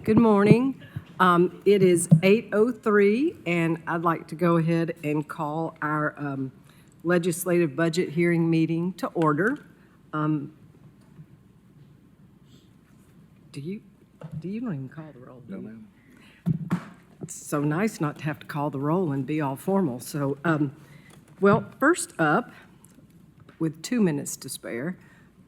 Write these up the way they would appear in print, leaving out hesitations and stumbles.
Good morning. It is 8:03, and I'd like to go ahead and call our legislative budget hearing meeting to order. Do you don't even call the roll? No, ma'am. It's so nice not to have to call the roll and be all formal. So, well, first up, with 2 minutes to spare,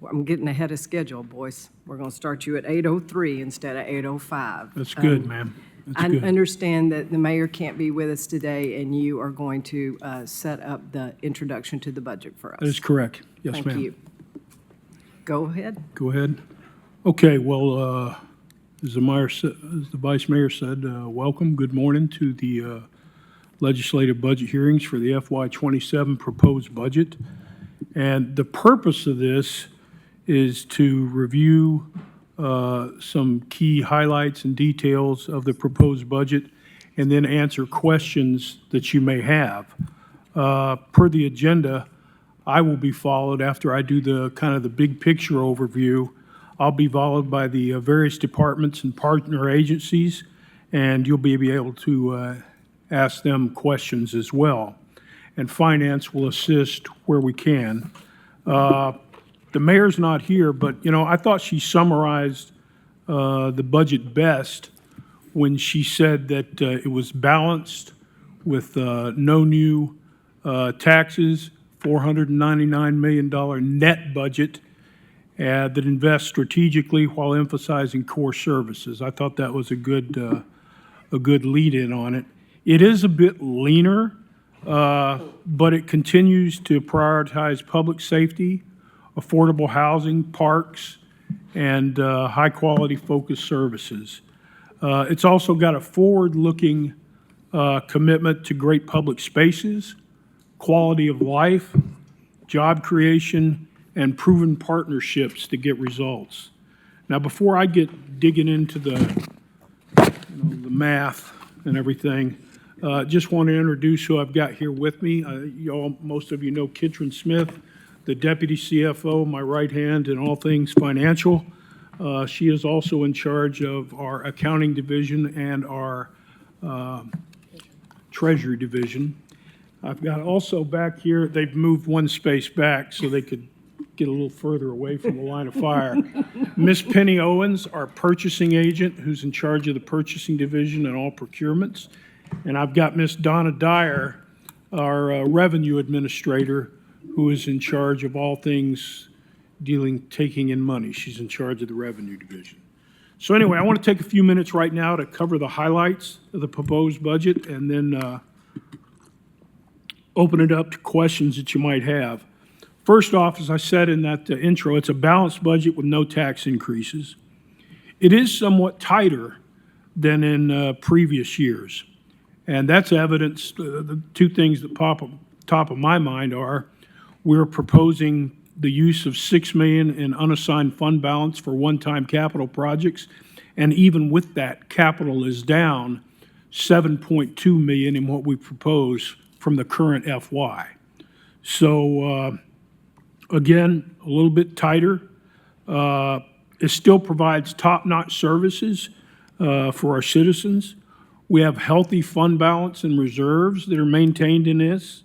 I'm getting ahead of schedule, boys. We're going to start you at 8:03 instead of 8:05. That's good, ma'am. That's I good. understand that the mayor can't be with us today, and you are going to set up the introduction to the budget for us. That is correct. Yes, ma'am. Thank you. Go ahead. Go ahead. Okay, well, as the Vice Mayor said, welcome, good morning to the legislative budget hearings for the FY27 proposed budget. And the purpose of this is to review some key highlights and details of the proposed budget and then answer questions that you may have. Per the agenda, I will be followed after I do the kind of the big picture overview. I'll be followed by the various departments and partner agencies, and you'll be able to ask them questions as well. And finance will assist where we can. The mayor's not here, but, you know, I thought she summarized the budget best when she said that it was balanced with no new taxes, $499 million net budget that invests strategically while emphasizing core services. I thought that was a good lead-in on it. It is a bit leaner, but it continues to prioritize public safety, affordable housing, parks, and high-quality focused services. It's also got a forward-looking commitment to great public spaces, quality of life, job creation, and proven partnerships to get results. Now, before I get digging into the math and everything, just want to introduce who I've got here with me. Most of you know Kitron Smith, the Deputy CFO, my right hand in all things financial. She is also in charge of our accounting division and our treasury division. I've got also back here, they've moved one space back so they could get a little further away from the line of fire. Miss Penny Owens, our purchasing agent, who's in charge of the purchasing division and all procurements. And I've got Miss Donna Dyer, our revenue administrator, who is in charge of all things taking in money. She's in charge of the revenue division. So anyway, I want to take a few minutes right now to cover the highlights of the proposed budget and then open it up to questions that you might have. First off, as I said in that intro, it's a balanced budget with no tax increases. It is somewhat tighter than in previous years. And that's evidence, the two things that pop up top of my mind are we're proposing the use of $6 million in unassigned fund balance for one-time capital projects. And even with that, capital is down $7.2 million in what we propose from the current FY. So again, a little bit tighter. It still provides top-notch services for our citizens. We have healthy fund balance and reserves that are maintained in this.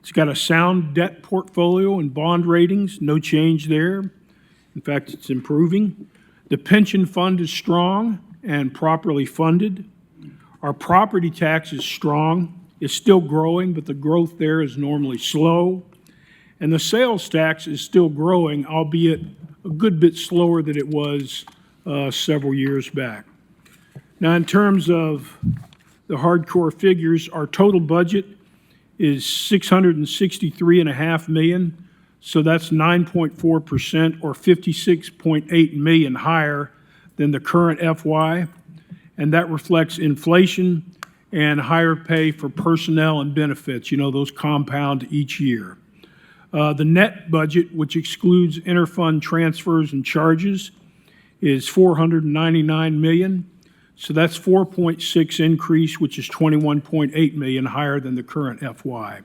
It's got a sound debt portfolio and bond ratings, no change there. In fact, it's improving. The pension fund is strong and properly funded. Our property tax is strong. It's still growing, but the growth there is normally slow. And the sales tax is still growing, albeit a good bit slower than it was several years back. Now, in terms of the hardcore figures, our total budget is $663.5 million, so that's 9.4% or $56.8 million higher than the current FY, and that reflects inflation and higher pay for personnel and benefits. You know, those compound each year. The net budget, which excludes interfund transfers and charges, is $499 million. So that's 4.6 increase, which is 21.8 million higher than the current FY.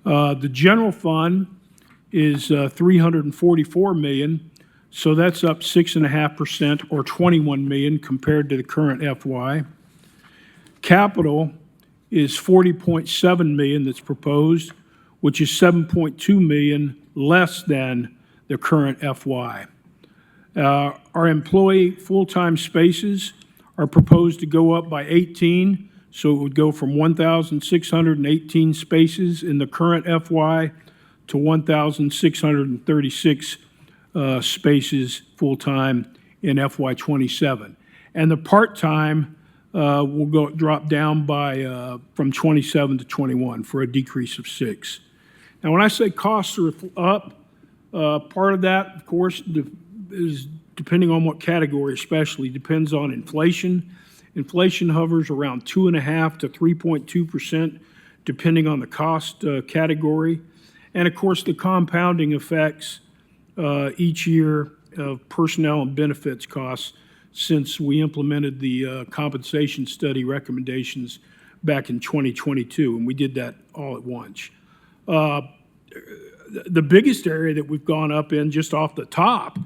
The general fund is 344 million. So that's up 6.5% or 21 million compared to the current FY. Capital is 40.7 million that's proposed, which is 7.2 million less than the current FY. Our employee full-time spaces are proposed to go up by 18, so it would go from 1,618 spaces in the current FY to 1,636 spaces full-time in FY '27. And the part-time will drop down by from 27 to 21 for a decrease of 6. Now, when I say costs are up, part of that, of course, is depending on what category, especially depends on inflation. Inflation hovers around 2.5% to 3.2%, depending on the cost category, and of course the compounding effects each year of personnel and benefits costs since we implemented the compensation study recommendations back in 2022, and we did that all at once. The biggest area that we've gone up in just off the top,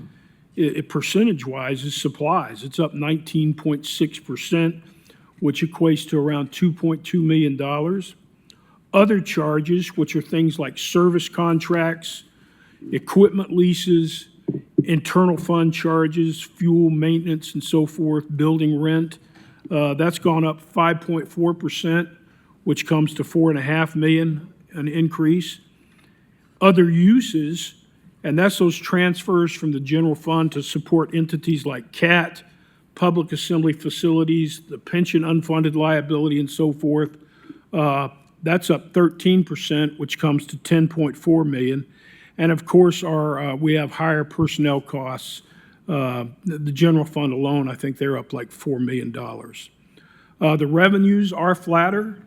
percentage-wise, is supplies. It's up 19.6%, which equates to around $2.2 million. Other charges, which are things like service contracts, equipment leases, internal fund charges, fuel maintenance and so forth, building rent, that's gone up 5.4%, which comes to $4.5 million, an increase. Other uses, and that's those transfers from the general fund to support entities like CAT, public assembly facilities, the pension unfunded liability and so forth. That's up 13%, which comes to $10.4 million. And of course, we have higher personnel costs. The general fund alone, I think they're up like $4 million. The revenues are flatter,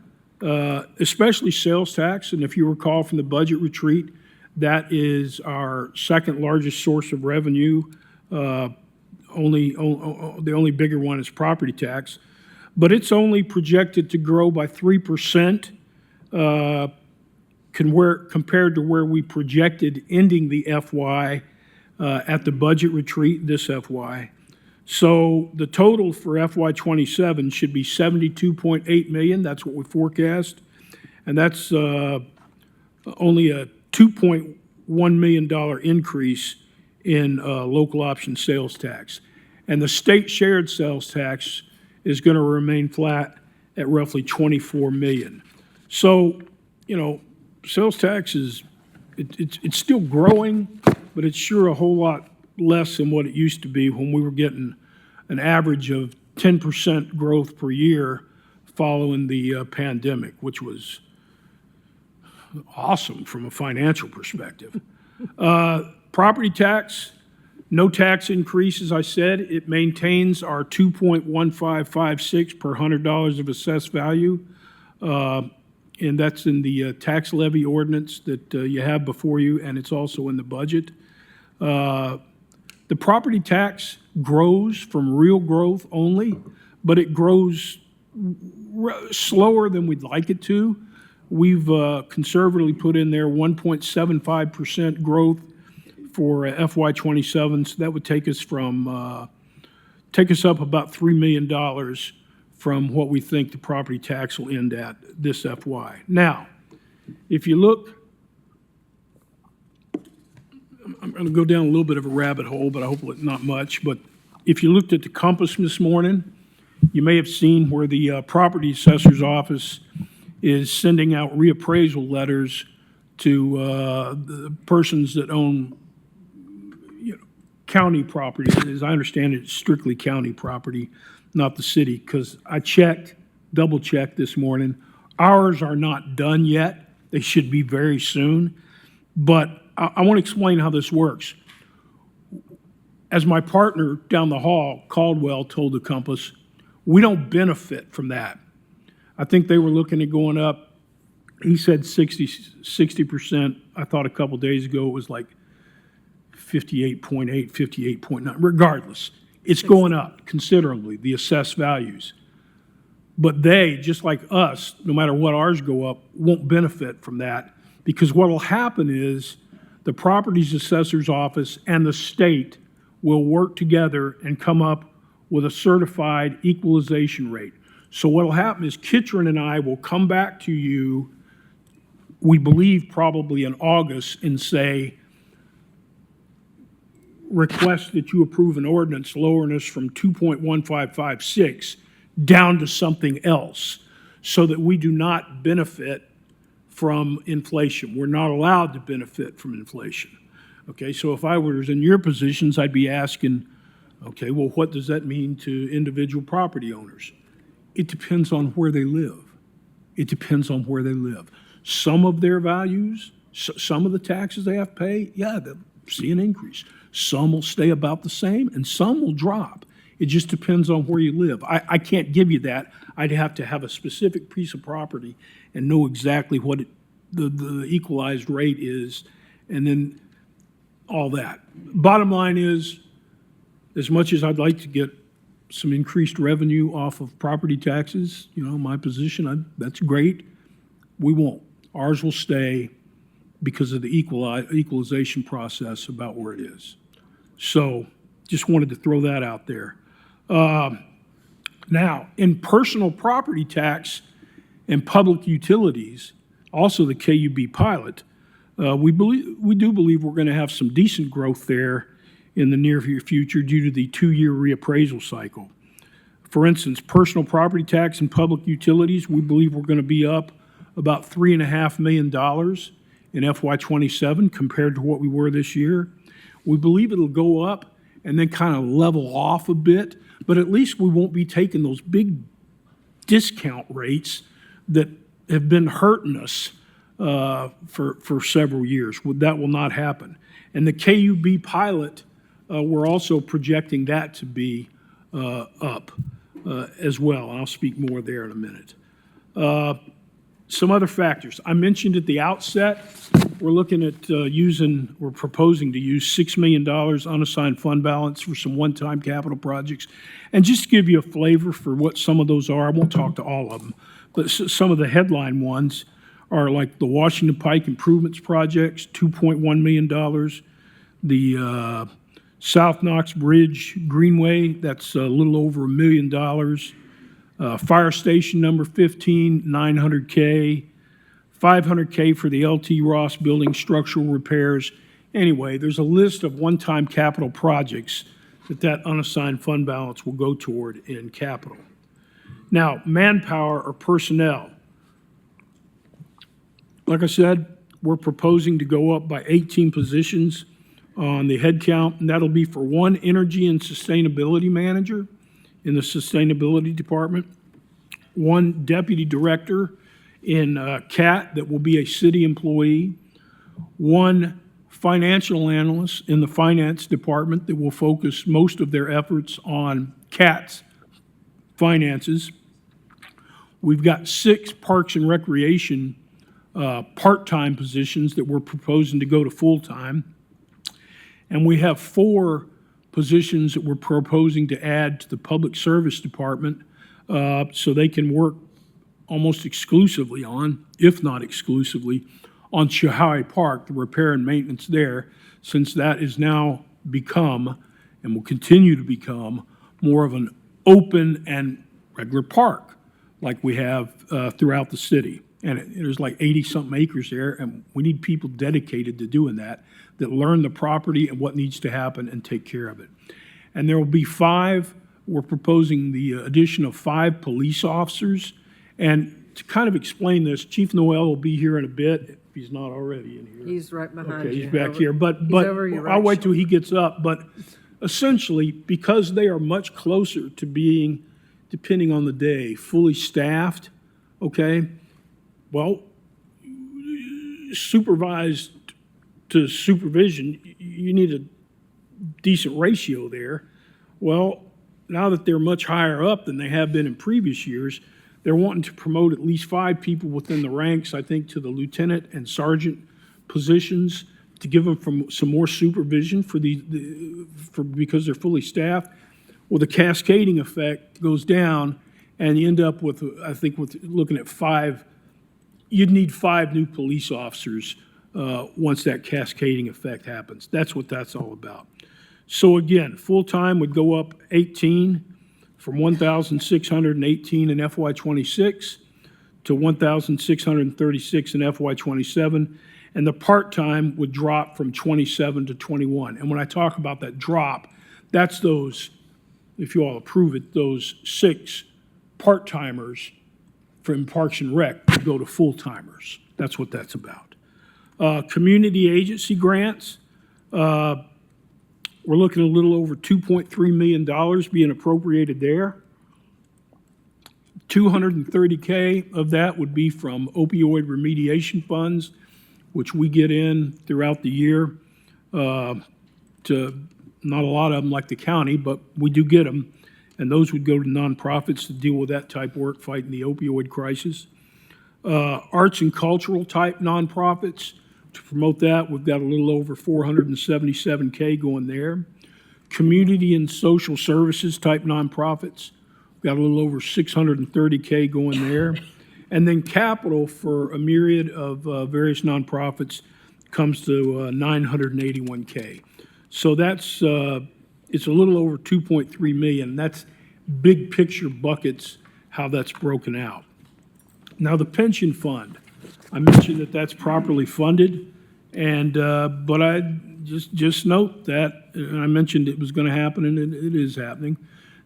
especially sales tax. And if you recall from the budget retreat, that is our second largest source of revenue. The only bigger one is property tax. But it's only projected to grow by 3%. Compared to where we projected ending the FY at the budget retreat this FY. So the total for FY '27 should be $72.8 million. That's what we forecast. And that's only a $2.1 million increase in local option sales tax. And the state shared sales tax is going to remain flat at roughly $24 million. So, you know, sales tax is, it's still growing, but it's sure a whole lot less than what it used to be when we were getting an average of 10% growth per year following the pandemic, which was awesome from a financial perspective. Property tax, no tax increase, as I said. It maintains our 2.1556 per $100 of assessed value. And that's in the tax levy ordinance that you have before you, and it's also in the budget. The property tax grows from real growth only, but it grows slower than we'd like it to. We've conservatively put in there 1.75% growth for FY '27, so that would take us up about $3 million from what we think the property tax will end at this FY. Now, if you look, I'm going to go down a little bit of a rabbit hole, but I hope not much. But if you looked at the Compass this morning, you may have seen where the property assessor's office is sending out reappraisal letters to the persons that own county property. As I understand it, it's strictly county property, not the city, because I double-checked this morning. Ours are not done yet. They should be very soon. But I want to explain how this works. As my partner down the hall, Caldwell, told the Compass, we don't benefit from that. I think they were looking at going up, he said 60%. I thought a couple days ago it was like 58.8, 58.9. Regardless, it's going up considerably, the assessed values. But they, just like us, no matter what ours go up, won't benefit from that, because what will happen is the properties assessor's office and the state will work together and come up with a certified equalization rate. So what'll happen is Kitron and I will come back to you, we believe probably in August, and say, request that you approve an ordinance lowering us from 2.1556 down to something else so that we do not benefit from inflation. We're not allowed to benefit from inflation. Okay, so if I was in your positions, I'd be asking, okay, well, what does that mean to individual property owners? It depends on where they live. It depends on where they live. Some of their values, some of the taxes they have to pay, yeah, they'll see an increase. Some will stay about the same, and some will drop. It just depends on where you live. I can't give you that. I'd have to have a specific piece of property and know exactly what the equalized rate is, and then all that. Bottom line is, as much as I'd like to get some increased revenue off of property taxes, my position, that's great. We won't. Ours will stay because of the equalization process about where it is. So just wanted to throw that out there. Now, in personal property tax and public utilities, also the KUB pilot, we do believe we're going to have some decent growth there in the near future due to the 2-year reappraisal cycle. For instance, personal property tax and public utilities, we believe we're going to be up about $3.5 million in FY27 compared to what we were this year. We believe it'll go up and then kind of level off a bit, but at least we won't be taking those big discount rates that have been hurting us for several years. That will not happen. And the KUB pilot, we're also projecting that to be up as well. I'll speak more there in a minute. Some other factors. I mentioned at the outset, we're looking at we're proposing to use $6 million unassigned fund balance for some one-time capital projects. And just to give you a flavor for what some of those are, I won't talk to all of them, but some of the headline ones are like the Washington Pike Improvements Projects, $2.1 million. The South Knox Bridge Greenway, that's a little over $1 million. Fire Station number 15, $900K. $500K for the LT Ross Building structural repairs. Anyway, there's a list of one-time capital projects that unassigned fund balance will go toward in capital. Now, manpower or personnel. Like I said, we're proposing to go up by 18 positions on the head count, and that'll be for one energy and sustainability manager in the sustainability department, one deputy director in CAT that will be a city employee, one financial analyst in the finance department that will focus most of their efforts on CAT's finances. We've got 6 parks and recreation part-time positions that we're proposing to go to full-time. And we have 4 positions that we're proposing to add to the public service department so they can work almost exclusively on, if not exclusively, on Shahai Park, the repair and maintenance there, since that is now become, and will continue to become, more of an open and regular park like we have throughout the city. And there's like 80-something acres there, and we need people dedicated to doing that learn the property and what needs to happen and take care of it. And there will be 5, we're proposing the addition of 5 police officers. And to kind of explain this, Chief Noel will be here in a bit, if he's not already in here. He's right behind you. Okay, he's back here, but over your I'll right wait till he gets up. But essentially, because they are much closer to being, depending on the day, fully staffed, okay, well, supervised to supervision, you need a decent ratio there. Well, now that they're much higher up than they have been in previous years, they're wanting to promote at least 5 people within the ranks, I think, to the lieutenant and sergeant positions to give them some more supervision because they're fully staffed. Well, the cascading effect goes down, and you end up with, I think, with looking at 5. You'd need 5 new police officers once that cascading effect happens. That's what that's all about. So again, full-time would go up 18 from 1,618 in FY '26 to 1,636 in FY '27, and the part-time would drop from 27 to 21. And when I talk about that drop, that's those, if you all approve it, those 6 part-timers from Parks and Rec to go to full-timers. That's what that's about. Community agency grants, we're looking at a little over $2.3 million being appropriated there. $230K of that would be from opioid remediation funds, which we get in throughout the year. To not a lot of them like the county, but we do get them. And those would go to nonprofits to deal with that type of work, fighting the opioid crisis. Arts and cultural type nonprofits, to promote that, we've got a little over $477K going there. Community and social services type nonprofits, we've got a little over $630K going there. And then capital for a myriad of various nonprofits comes to $981K. So that's, it's a little over 2.3 million. That's big picture buckets, how that's broken out. Now the pension fund, I mentioned that that's properly funded, and but I just note that, and I mentioned it was going to happen, and it is happening,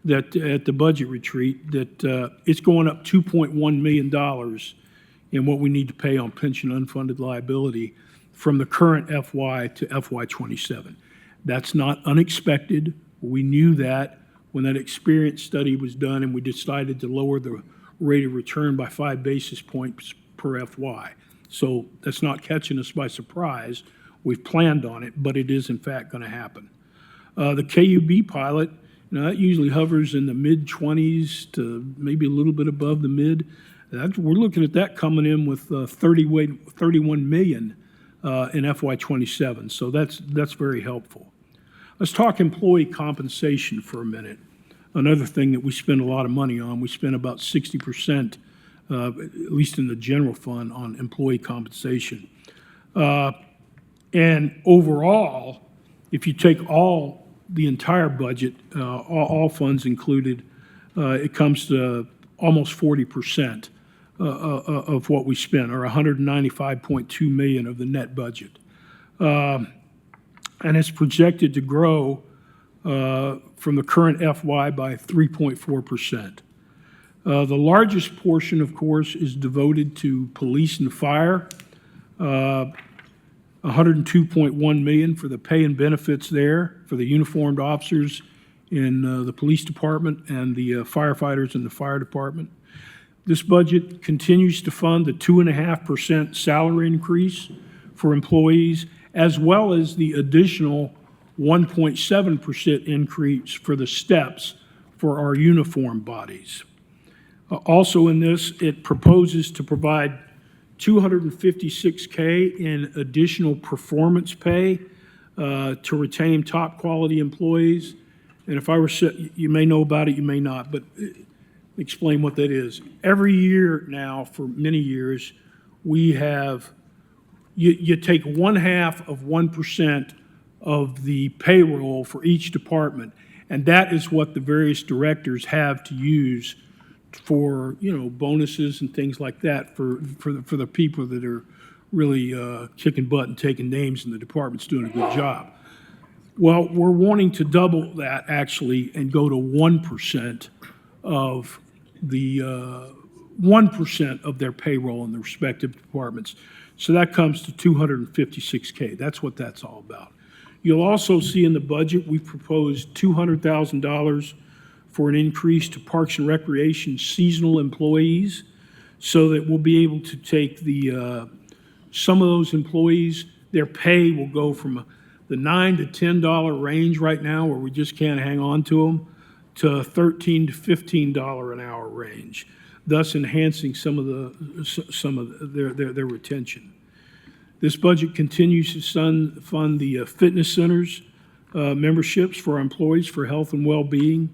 that at the budget retreat, that it's going up $2.1 million in what we need to pay on pension unfunded liability from the current FY to FY '27. That's not unexpected. We knew that when that experience study was done, and we decided to lower the rate of return by 5 basis points per FY. So that's not catching us by surprise. We've planned on it, but it is in fact going to happen. The KUB pilot, that usually hovers in the mid-20s to maybe a little bit above the mid. We're looking at that coming in with 31 million in FY '27. So that's very helpful. Let's talk employee compensation for a minute. Another thing that we spend a lot of money on. We spend about 60%, at least in the general fund, on employee compensation. And overall, if you take the entire budget, all funds included, it comes to almost 40% of what we spend, or 195.2 million of the net budget. And it's projected to grow from the current FY by 3.4%. The largest portion, of course, is devoted to police and fire, 102.1 million for the pay and benefits there for the uniformed officers in the police department and the firefighters in the fire department. This budget continues to fund the 2.5% salary increase for employees, as well as the additional 1.7% increase for the steps for our uniform bodies. Also in this, it proposes to provide $256K in additional performance pay to retain top quality employees. And if I were, you may know about it, you may not, but explain what that is. Every year now, for many years, we have, you take 1/2 of 1% of the payroll for each department, and that is what the various directors have to use for, bonuses and things like that for the people that are really kicking butt and taking names in the departments, doing a good job. Well, we're wanting to double that actually and go to 1% of the 1% of their payroll in the respective departments. So that comes to $256K. That's what that's all about. You'll also see in the budget, we proposed $200,000 for an increase to Parks and Recreation seasonal employees, so that we'll be able to take some of those employees, their pay will go from the $9 to $10 range right now, where we just can't hang on to them, to $13 to $15 an hour range, thus enhancing some of their retention. This budget continues to fund the fitness centers memberships for our employees for health and well-being,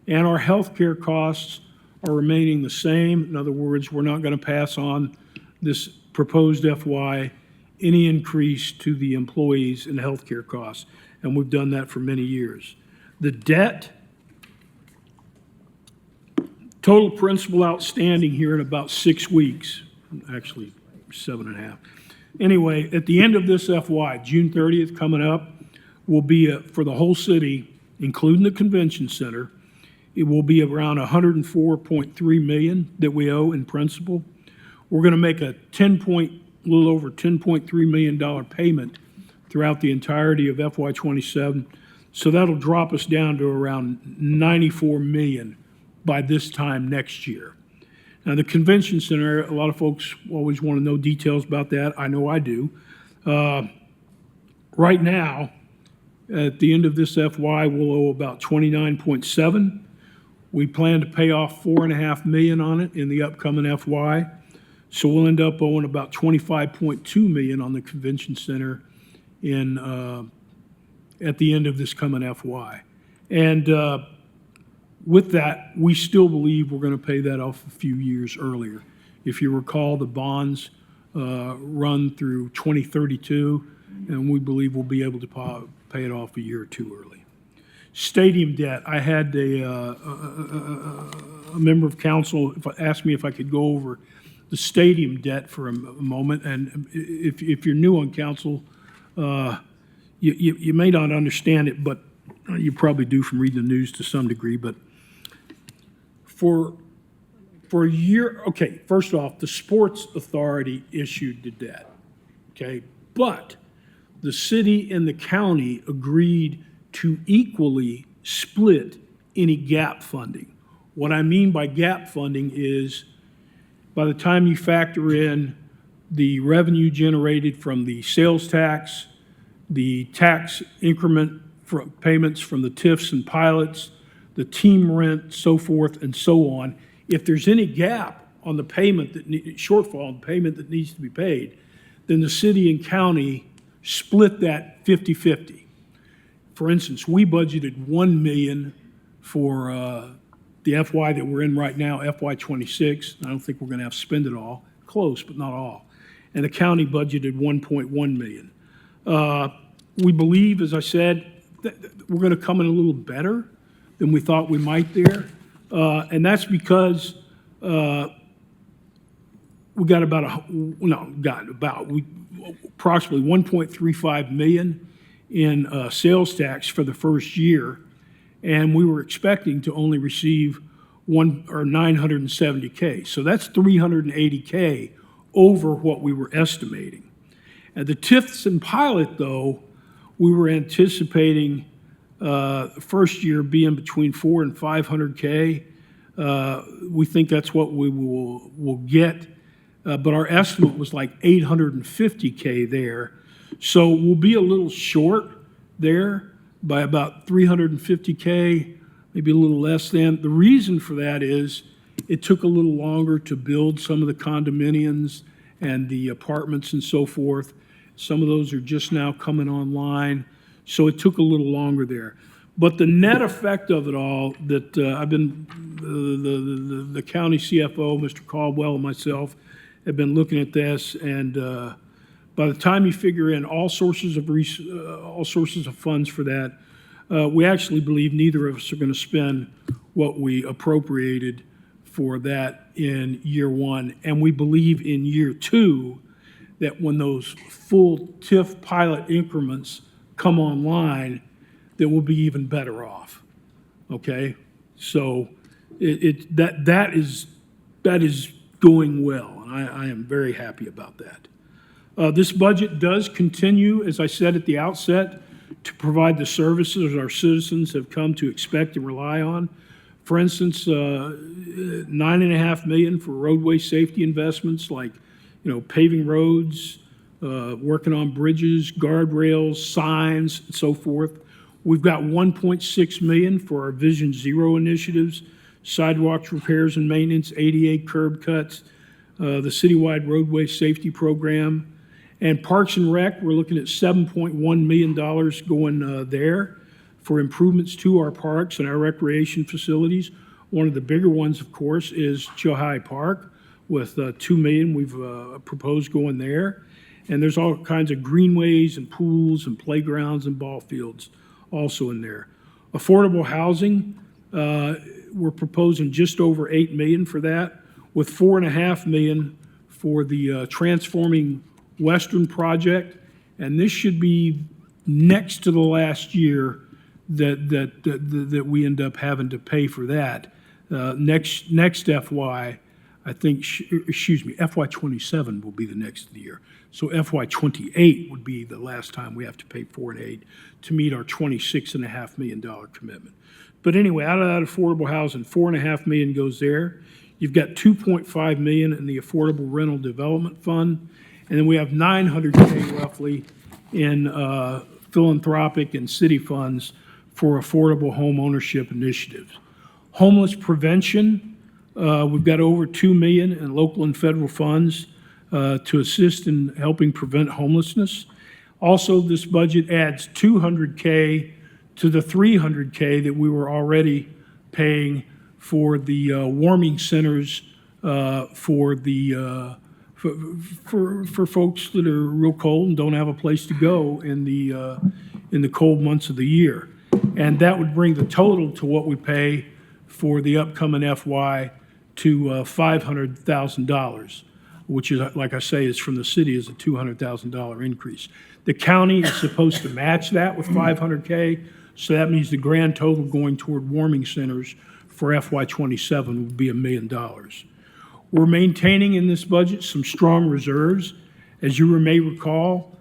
and our health care costs are remaining the same. In other words, we're not going to pass on this proposed FY any increase to the employees in health care costs. and we've done that for many years. The debt, total principal outstanding here in about 6 weeks, actually 7.5. Anyway, at the end of this FY, June 30th coming up, will be for the whole city, including the convention center, it will be around $104.3 million that we owe in principal. We're going to make a little over $10.3 million payment throughout the entirety of FY27. So that'll drop us down to around $94 million by this time next year. Now, the convention center, a lot of folks always want to know details about that. I know I do. Right now, at the end of this FY, we'll owe about 29.7. We plan to pay off $4.5 million on it in the upcoming FY. So we'll end up owing about $25.2 million on the convention center at the end of this coming FY. And with that, we still believe we're going to pay that off a few years earlier. If you recall, the bonds run through 2032, and we believe we'll be able to pay it off a year or two early. Stadium debt, I had a member of council ask me if I could go over the stadium debt for a moment. And if you're new on council, you may not understand it, but you probably do from reading the news to some degree. But for a year, okay, first off, the Sports Authority issued the debt, okay? But the city and the county agreed to equally split any gap funding. What I mean by gap funding is by the time you factor in the revenue generated from the sales tax, the tax increment payments from the TIFs and pilots, the team rent, so forth and so on, if there's any gap on the payment shortfall on the payment that needs to be paid, then the city and county split that 50-50. For instance, we budgeted $1 million for the FY that we're in right now, FY26. I don't think we're going to have to spend it all. Close, but not all. And the county budgeted $1.1 million. We believe, as I said, that we're going to come in a little better than we thought we might there. And that's because we got approximately $1.35 million in sales tax for the first year, and we were expecting to only receive $970K. So that's $380K over what we were estimating. And the TIFs and pilot, though, we were anticipating first year being between $400 and $500K. We think that's what we will get, but our estimate was like $850K there. So we'll be a little short there by about $350K, maybe a little less than. The reason for that is it took a little longer to build some of the condominiums and the apartments and so forth. Some of those are just now coming online, so it took a little longer there. But the net effect of it all, that I've been, the county CFO, Mr. Caldwell, and myself have been looking at this, and by the time you figure in all sources of funds for that, we actually believe neither of us are going to spend what we appropriated for that in year one. And we believe in year two that when those full TIF pilot increments come online, that we'll be even better off. Okay, so that is going well, and I am very happy about that. This budget does continue, as I said at the outset, to provide the services our citizens have come to expect and rely on. For instance, $9.5 million for roadway safety investments like, paving roads, working on bridges, guardrails, signs, and so forth. We've got $1.6 million for our Vision Zero initiatives, sidewalks repairs and maintenance, ADA curb cuts, the citywide roadway safety program. And Parks and Rec, we're looking at $7.1 million going there for improvements to our parks and our recreation facilities. One of the bigger ones, of course, is Chilhai Park with $2 million we've proposed going there. And there's all kinds of greenways and pools and playgrounds and ball fields also in there. Affordable housing, we're proposing just over 8 million for that, with 4.5 million for the Transforming Western project. And this should be next to the last year that we end up having to pay for that. Next FY, I think, FY '27 will be the next year. So FY '28 would be the last time we have to pay 4 and 8 to meet our $26.5 million commitment. But anyway, out of that affordable housing, 4.5 million goes there. You've got 2.5 million in the Affordable Rental Development Fund, and then we have 900K roughly in philanthropic and city funds for affordable home ownership initiatives. Homeless prevention, we've got over 2 million in local and federal funds to assist in helping prevent homelessness. Also, this budget adds 200K to the 300K that we were already paying for the warming centers for folks that are real cold and don't have a place to go in the cold months of the year. And that would bring the total to what we pay for the upcoming FY to $500,000, which is, like I say, is from the city, is a $200,000 increase. The county is supposed to match that with 500K, so that means the grand total going toward warming centers for FY '27 would be $1 million. We're maintaining in this budget some strong reserves. As you may recall,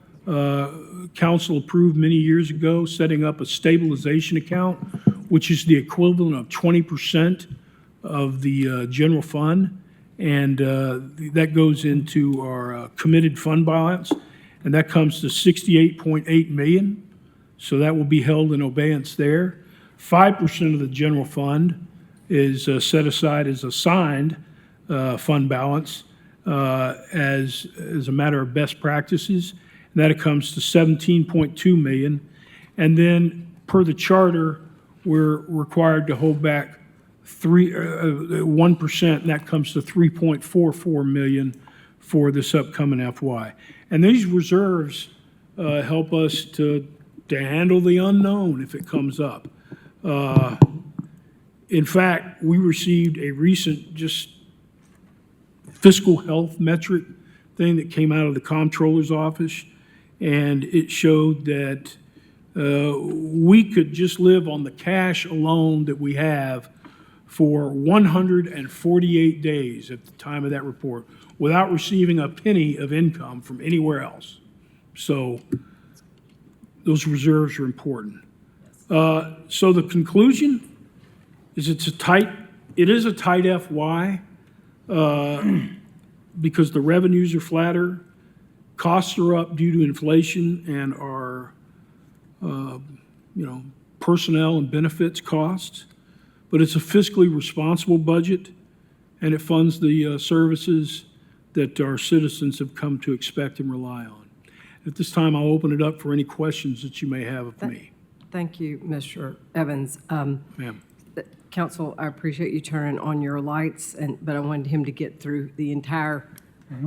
council approved many years ago setting up a stabilization account, which is the equivalent of 20% of the general fund. And that goes into our committed fund balance, and that comes to 68.8 million. So that will be held in abeyance there. 5% of the general fund is set aside as assigned fund balance as a matter of best practices. And that comes to 17.2 million. And then per the charter, we're required to hold back 1%, and that comes to 3.44 million for this upcoming FY. And these reserves help us to handle the unknown if it comes up. In fact, we received a recent just fiscal health metric thing that came out of the comptroller's office, and it showed that we could just live on the cash alone that we have for 148 days at the time of that report without receiving a penny of income from anywhere else. So those reserves are important. So the conclusion is it is a tight FY because the revenues are flatter, costs are up due to inflation and our personnel and benefits costs. But it's a fiscally responsible budget, and it funds the services that our citizens have come to expect and rely on. At this time, I'll open it up for any questions that you may have of me. Thank you, Mr. Evans. Ma'am. Council, I appreciate you turning on your lights, but I wanted him to get through the entire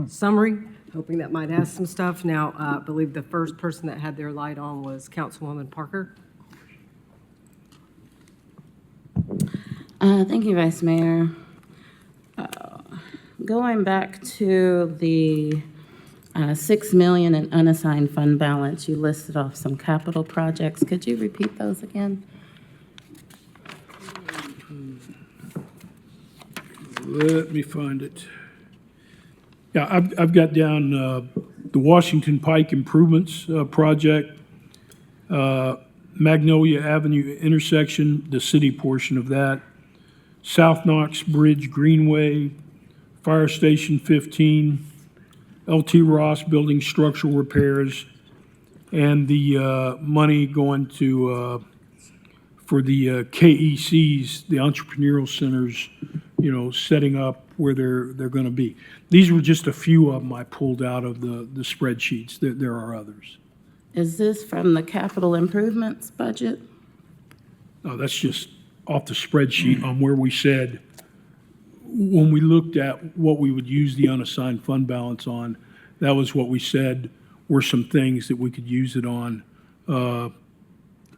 summary, hoping that might ask some stuff. Now, I believe the first person that had their light on was Councilwoman Parker. Thank you, Vice Mayor. Going back to the 6 million in unassigned fund balance, you listed off some capital projects. Could you repeat those again? Let me find it. Yeah, I've got down the Washington Pike Improvements Project, Magnolia Avenue intersection, the city portion of that, South Knox Bridge Greenway, Fire Station 15, LT Ross Building structural repairs, and the money going to for the KECs, the entrepreneurial centers, setting up where they're going to be. These were just a few of them I pulled out of the spreadsheets. There are others. Is this from the capital improvements budget? No, that's just off the spreadsheet on where we said, when we looked at what we would use the unassigned fund balance on, that was what we said were some things that we could use it on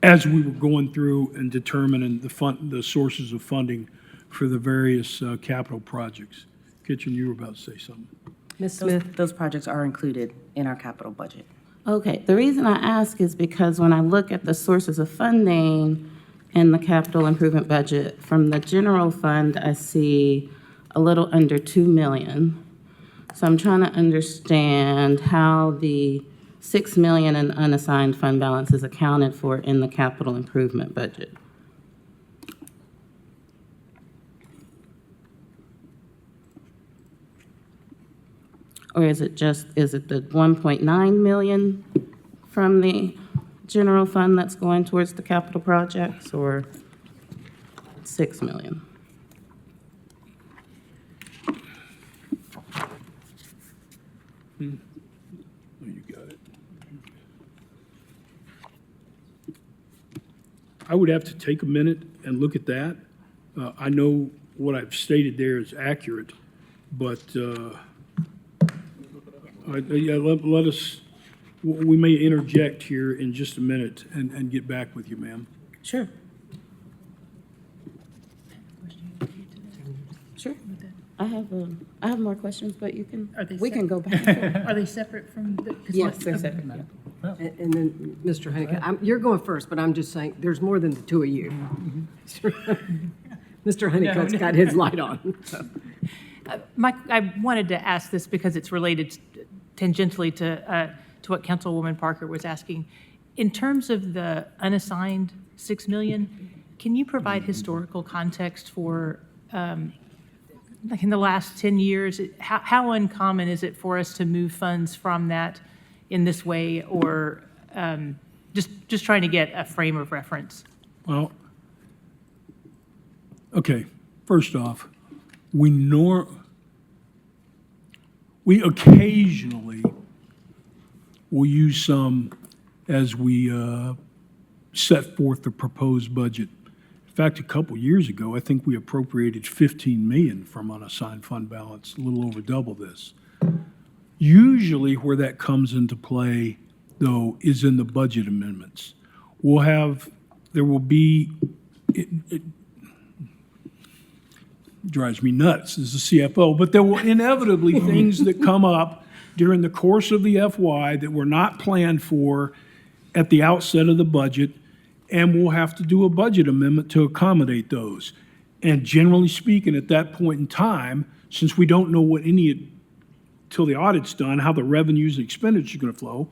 as we were going through and determining the sources of funding for the various capital projects. Kitchen, you were about to say something. Ms. Smith? Those projects are included in our capital budget. Okay, the reason I ask is because when I look at the sources of funding in the capital improvement budget, from the general fund, I see a little under 2 million. So I'm trying to understand how the 6 million in unassigned fund balance is accounted for in the capital improvement budget. Or is it the 1.9 million from the general fund that's going towards the capital projects, or 6 million? Oh, you got it. I would have to take a minute and look at that. I know what I've stated there is accurate, but let us, we may interject here in just a minute and get back with you, ma'am. Sure. Sure. I have more questions, but we can go back. Are they separate from the? 'cause Yes, what- they're okay. separate. Yeah. And then, Mr. Honeycutt, you're going first, but I'm just saying, there's more than the two of you. Mr. Honeycutt's got his light on. So. Mike, I wanted to ask this because it's related tangentially to what Councilwoman Parker was asking. In terms of the unassigned 6 million, can you provide historical context for, like in the last 10 years, how uncommon is it for us to move funds from that in this way, or just trying to get a frame of reference? Well, okay, first off, we occasionally will use some as we set forth the proposed budget. In fact, a couple years ago, I think we appropriated 15 million from unassigned fund balance, a little over double this. Usually where that comes into play, though, is in the budget amendments. There will be, it drives me nuts as a CFO, but there will inevitably things that come up during the course of the FY that were not planned for at the outset of the budget, and we'll have to do a budget amendment to accommodate those. And generally speaking, at that point in time, since we don't know till the audit's done, how the revenues and expenditures are going to flow,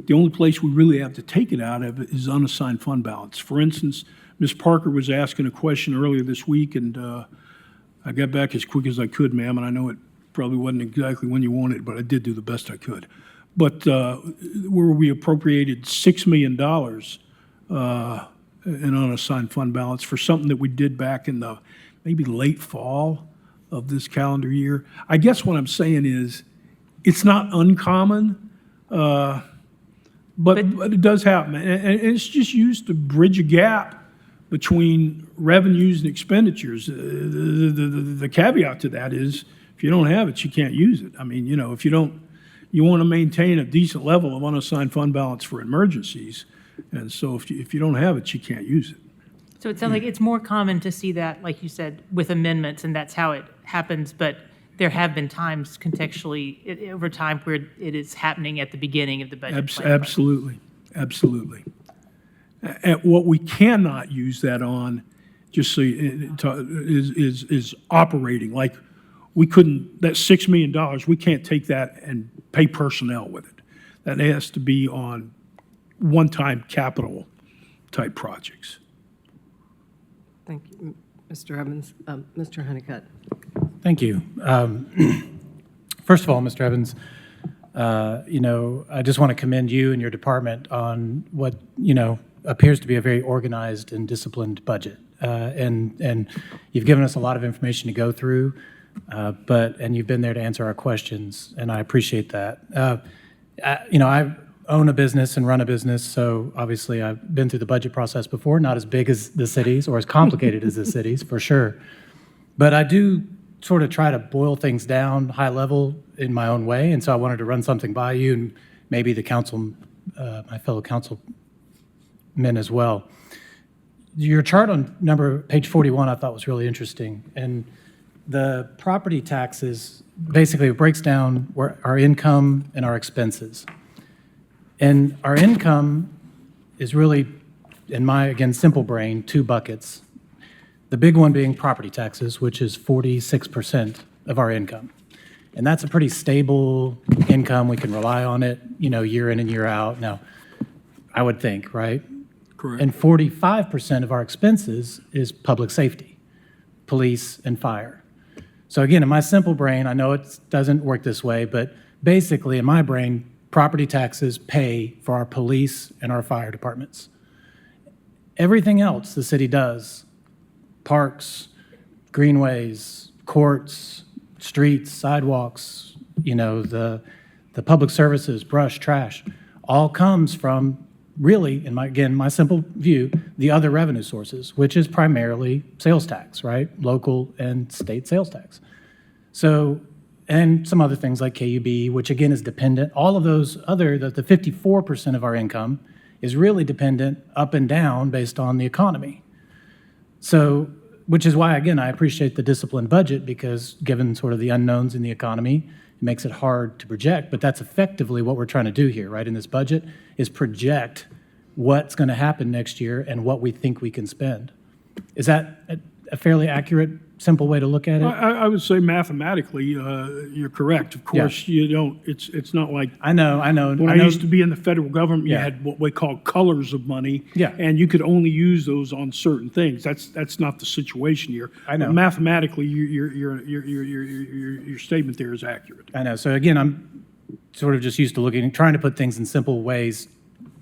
the only place we really have to take it out of is unassigned fund balance. For instance, Ms. Parker was asking a question earlier this week, and I got back as quick as I could, ma'am, and I know it probably wasn't exactly when you wanted, but I did do the best I could. But where we appropriated $6 million in unassigned fund balance for something that we did back in the maybe late fall of this calendar year. I guess what I'm saying is, it's not uncommon, but it does happen. And it's just used to bridge a gap between revenues and expenditures. The caveat to that is, if you don't have it, you can't use it. I mean, you know, you want to maintain a decent level of unassigned fund balance for emergencies. And so if you don't have it, you can't use it. So it sounds like it's more common to see that, like you said, with amendments, and that's how it happens, but there have been times contextually over time where it is happening at the beginning of the budget plan. Absolutely, absolutely. And what we cannot use that on, just so is operating. Like, we couldn't, that $6 million, we can't take that and pay personnel with it. That has to be on one-time capital type projects. Thank you, Mr. Evans. Mr. Honeycutt. Thank you. First of all, Mr. Evans, I just want to commend you and your department on what, appears to be a very organized and disciplined budget. And you've given us a lot of information to go through, and you've been there to answer our questions, and I appreciate that. I own a business and run a business, so obviously I've been through the budget process before, not as big as the cities or as complicated as the cities, for sure. But I do sort of try to boil things down high level in my own way, and so I wanted to run something by you and maybe the council, my fellow councilmen as well. Your chart on page 41 I thought was really interesting. And the property taxes, basically it breaks down where our income and our expenses. And our income is really, in my, again, simple brain, two buckets. The big one being property taxes, which is 46% of our income. And that's a pretty stable income. We can rely on it, year in and year out. Now, I would think, right? Correct. And 45% of our expenses is public safety, police and fire. So again, in my simple brain, I know it doesn't work this way, but basically in my brain, property taxes pay for our police and our fire departments. Everything else the city does, parks, greenways, courts, streets, sidewalks, the public services, brush, trash, all comes from really, in my simple view, the other revenue sources, which is primarily sales tax, right? Local and state sales tax. So, and some other things like KUB, which again is dependent. All of those the 54% of our income is really dependent up and down based on the economy. So, which is why, again, I appreciate the disciplined budget, because given sort of the unknowns in the economy, it makes it hard to project, but that's effectively what we're trying to do here, right, in this budget, is project what's going to happen next year and what we think we can spend. Is that a fairly accurate, simple way to look at it? I would say mathematically, you're correct. Of course, you don't, it's not like, I know. when I used to be in the federal government, you Yeah. had what we call colors of money. Yeah. And you could only use those on certain things. That's not the situation here. I know. But mathematically, your statement there is accurate. I know. So again, I'm sort of just used to trying to put things in simple ways,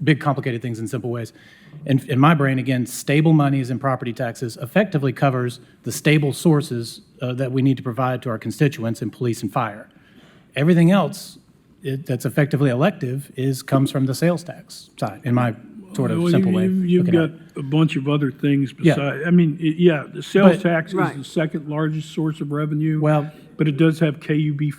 big complicated things in simple ways. And in my brain, again, stable monies and property taxes effectively covers the stable sources that we need to provide to our constituents in police and fire. Everything else that's effectively elective comes from the sales tax side, in my sort of Well, simple way. of You've looking at got it. a bunch of other things Yeah. besides, the sales But- tax is Right. the second largest source of revenue. Well- But it does have KUB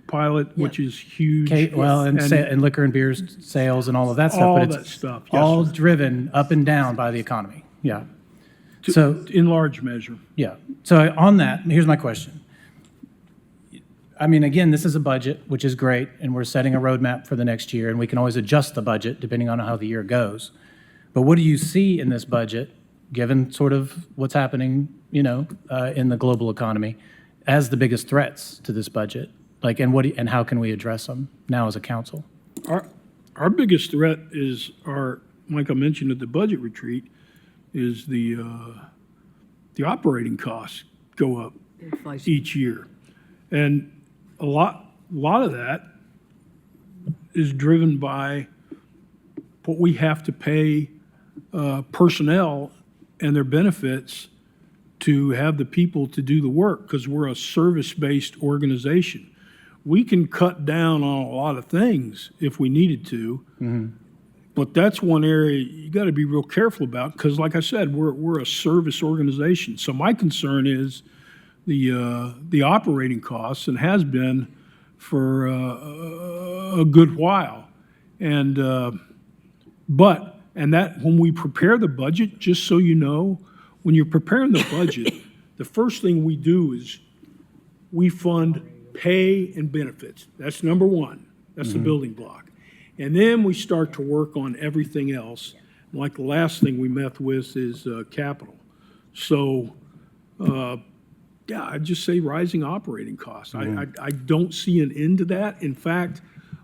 pilot, which is huge. And liquor and beer sales and all of that stuff. All but it's that stuff, yes, all sir. driven up and down by the economy. Yeah. So, In large measure. yeah. So on that, here's my question. I mean, again, this is a budget, which is great, and we're setting a roadmap for the next year, and we can always adjust the budget depending on how the year goes. But what do you see in this budget, given sort of what's happening, in the global economy, as the biggest threats to this budget? Like, and how can we address them now as a council? Our biggest threat is like I mentioned at the budget retreat, is the operating costs go up Inflation. each year. And a lot of that is driven by what we have to pay personnel and their benefits to have the people to do the work, because we're a service-based organization. We can cut down on a lot of things if we needed to, but that's one area you got to be real careful about, because like I said, we're a service organization. So my concern is the operating costs, and has been for a good while. And that when we prepare the budget, just so you know, when you're preparing the budget, the first thing we do is we fund pay and benefits. That's number one. That's the building block. And then we start to work on everything else. Like the last thing we met with is capital. So, I'd just say rising operating costs. I don't see an end to that. In fact,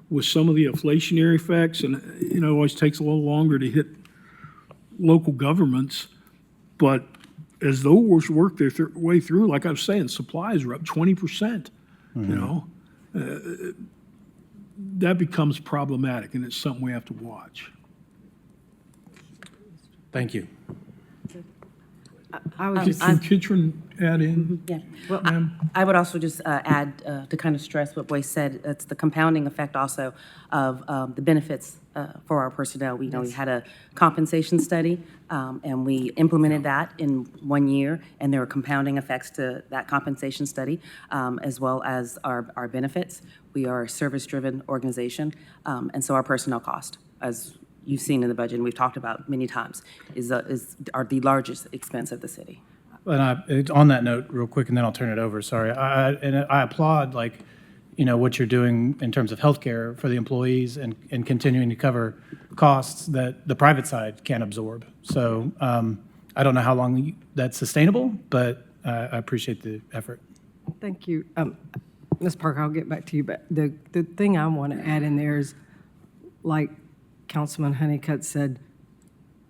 with some of the inflationary effects, and it always takes a little longer to hit local governments, but as those work their way through, like I was saying, supplies are up 20%, that becomes problematic, and it's something we have to watch. Thank you. I was just, Can Kitron add in? Yeah, well, Ma'am? I would also just add, to kind of stress what Boyce said, it's the compounding effect also of the benefits for our personnel. We know we had a compensation study, and we implemented that in 1 year, and there were compounding effects to that compensation study, as well as our benefits. We are a service-driven organization, and so our personnel cost, as you've seen in the budget and we've talked about many times, are the largest expense of the city. And on that note, real quick, and then I'll turn it over, sorry. I applaud, like, you know, what you're doing in terms of healthcare for the employees and continuing to cover costs that the private side can't absorb. So I don't know how long that's sustainable, but I appreciate the effort. thank you. Ms. Parker, I'll get back to you, but the thing I want to add in there is, like Councilman Honeycutt said,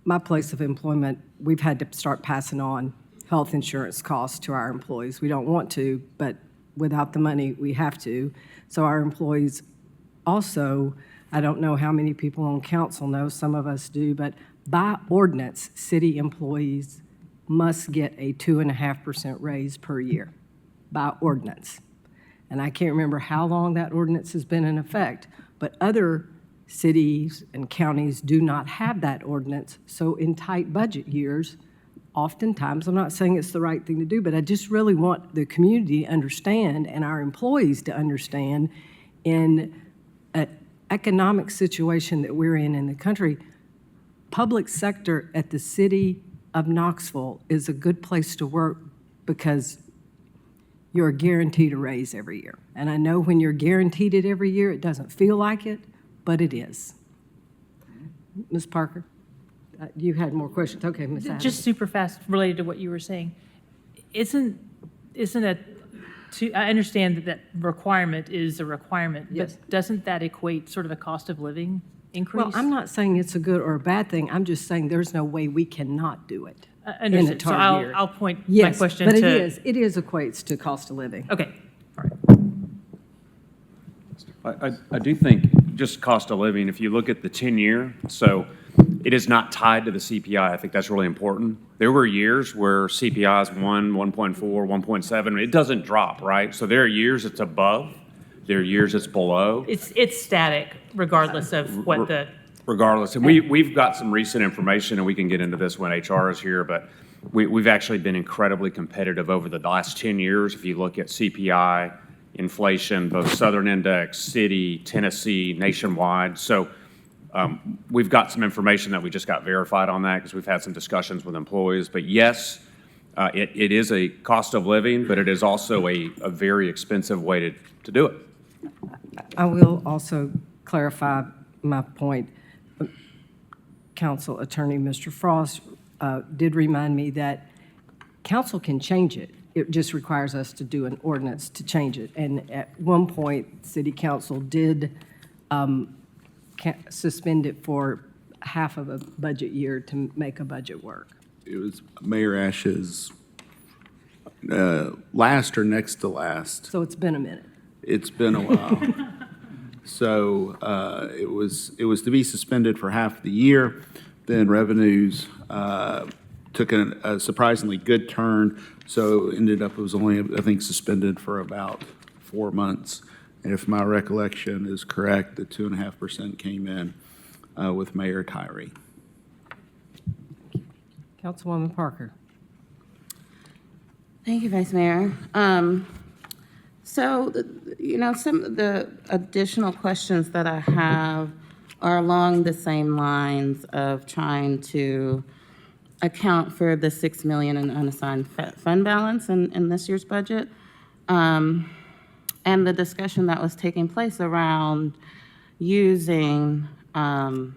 my place of employment, we've had to start passing on health insurance costs to our employees. We don't want to, but without the money, we have to. So our employees also, I don't know how many people on council know, some of us do, but by ordinance, city employees must get a 2.5% raise per year, by ordinance. And I can't remember how long that ordinance has been in effect, but other cities and counties do not have that ordinance. So in tight budget years, oftentimes, I'm not saying it's the right thing to do, but I just really want the community to understand and our employees to understand, in an economic situation that we're in the country, public sector at the city of Knoxville is a good place to work because you're guaranteed a raise every year. And I know when you're guaranteed it every year, it doesn't feel like it, but it is. Ms. Parker, you had more questions. Okay, Ms. Adams. Just super fast, related to what you were saying. Isn't I understand that requirement is a requirement, Yes. but doesn't that equate sort of a cost of living increase? Well, I'm not saying it's a good or a bad thing. I'm just saying there's no way we cannot do it in a Understood. So target year. I'll point my Yes, question but to. it is equates to cost of living. Okay, all right. I do think just cost of living, if you look at the 10-year, so it is not tied to the CPI. I think that's really important. There were years where CPI is 1, 1.4, 1.7. It doesn't drop, right? So there are years it's above. There are years it's below. It's static regardless of what the, Regardless, and we've got some recent information, and we can get into this when HR is here, but we've actually been incredibly competitive over the last 10 years. If you look at CPI, inflation, both Southern Index, city, Tennessee, nationwide. So we've got some information that we just got verified on that because we've had some discussions with employees. But yes, it is a cost of living, but it is also a very expensive way to do it. I will also clarify my point. Council Attorney Mr. Frost did remind me that council can change it. It just requires us to do an ordinance to change it. And at one point, City Council did suspend it for half of a budget year to make a budget work. It was Mayor Ash's last or next to last. So it's been a minute. It's been a while. So it was to be suspended for half the year. Then revenues took a surprisingly good turn. So ended up, it was only, I think, suspended for about 4 months. And if my recollection is correct, the 2.5% came in with Mayor Tyree. Councilwoman Parker. Thank you, Vice Mayor. So, some of the additional questions that I have are along the same lines of trying to account for the $6 million in unassigned fund balance in this year's budget, and the discussion that was taking place around using, not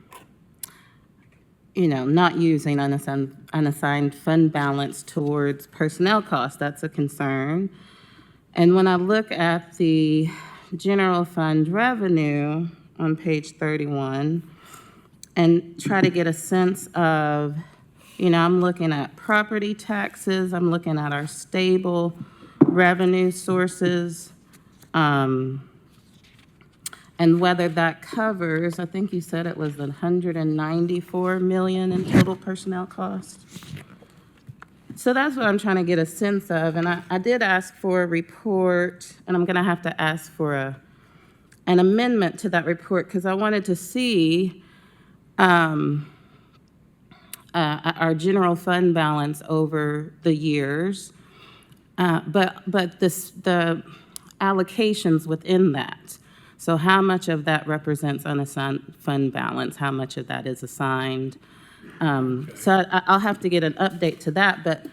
using unassigned fund balance towards personnel costs. That's a concern. And when I look at the general fund revenue on page 31 and try to get a sense of, I'm looking at property taxes, I'm looking at our stable revenue sources, and whether that covers, I think you said it was $194 million in total personnel costs. So that's what I'm trying to get a sense of, and I did ask for a report, and I'm gonna have to ask for an amendment to that report, because I wanted to see our general fund balance over the years, but the allocations within that. So how much of that represents unassigned fund balance? How much of that is assigned? So I'll have to get an update to that, but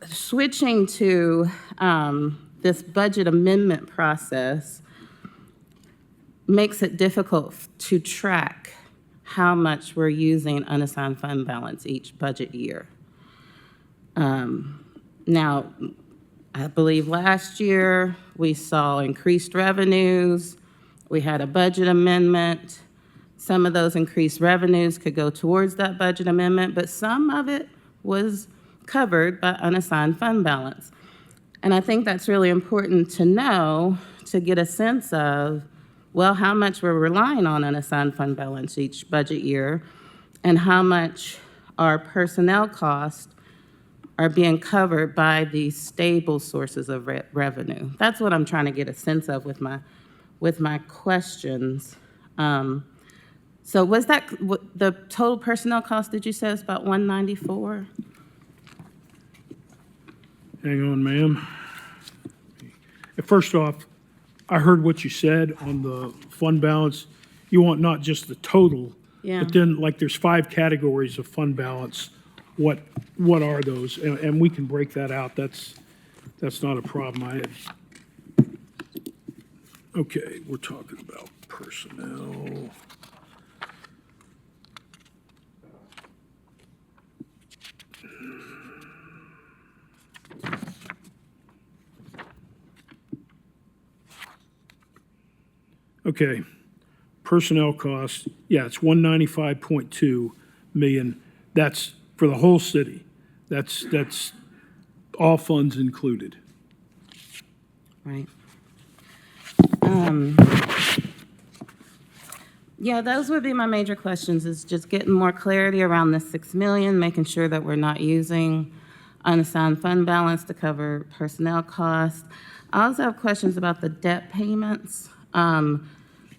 switching to this budget amendment process makes it difficult to track how much we're using unassigned fund balance each budget year. Now, I believe last year we saw increased revenues. We had a budget amendment. Some of those increased revenues could go towards that budget amendment, but some of it was covered by unassigned fund balance. And I think that's really important to know, to get a sense of, well, how much we're relying on unassigned fund balance each budget year, and how much our personnel costs are being covered by these stable sources of revenue. That's what I'm trying to get a sense of with my questions. So was that, the total personnel cost, did you say is about 194? Hang on, ma'am. First off, I heard what you said on the fund balance. You want not just the total, Yeah. but then, like, there's 5 categories of fund balance. What are those? And we can break that out. That's not a problem. Okay, we're talking about personnel. Okay, personnel costs, yeah, it's 195.2 million. That's for the whole city. That's all funds included. Right. Yeah, those would be my major questions, is just getting more clarity around the 6 million, making sure that we're not using unassigned fund balance to cover personnel costs. I also have questions about the debt payments,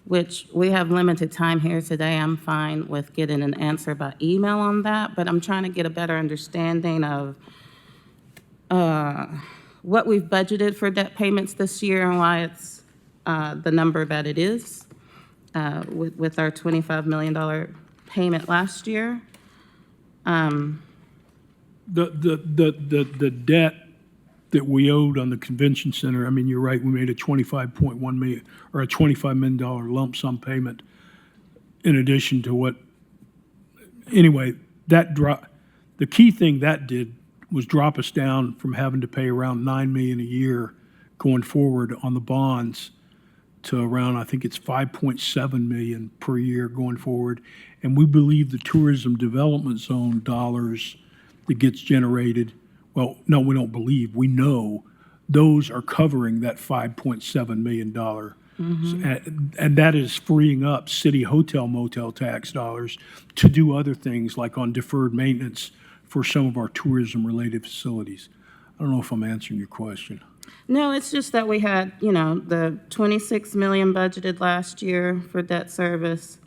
which we have limited time here today. I'm fine with getting an answer by email on that, but I'm trying to get a better understanding of what we've budgeted for debt payments this year and why it's the number that it is with our $25 million payment last year. The debt that we owed on the convention center, I mean, you're right, we made a 25.1 million, or a $25 million lump sum payment in addition to what, anyway, the key thing that did was drop us down from having to pay around $9 million a year going forward on the bonds to around, I think it's 5.7 million per year going forward. And we believe the tourism development zone dollars that gets generated, well, no, we don't believe, we know those are covering that $5.7 million. And that is freeing up city hotel motel tax dollars to do other things like on deferred maintenance for some of our tourism-related facilities. I don't know if I'm answering your question. No, it's just that we had, the 26 million budgeted last year for debt service,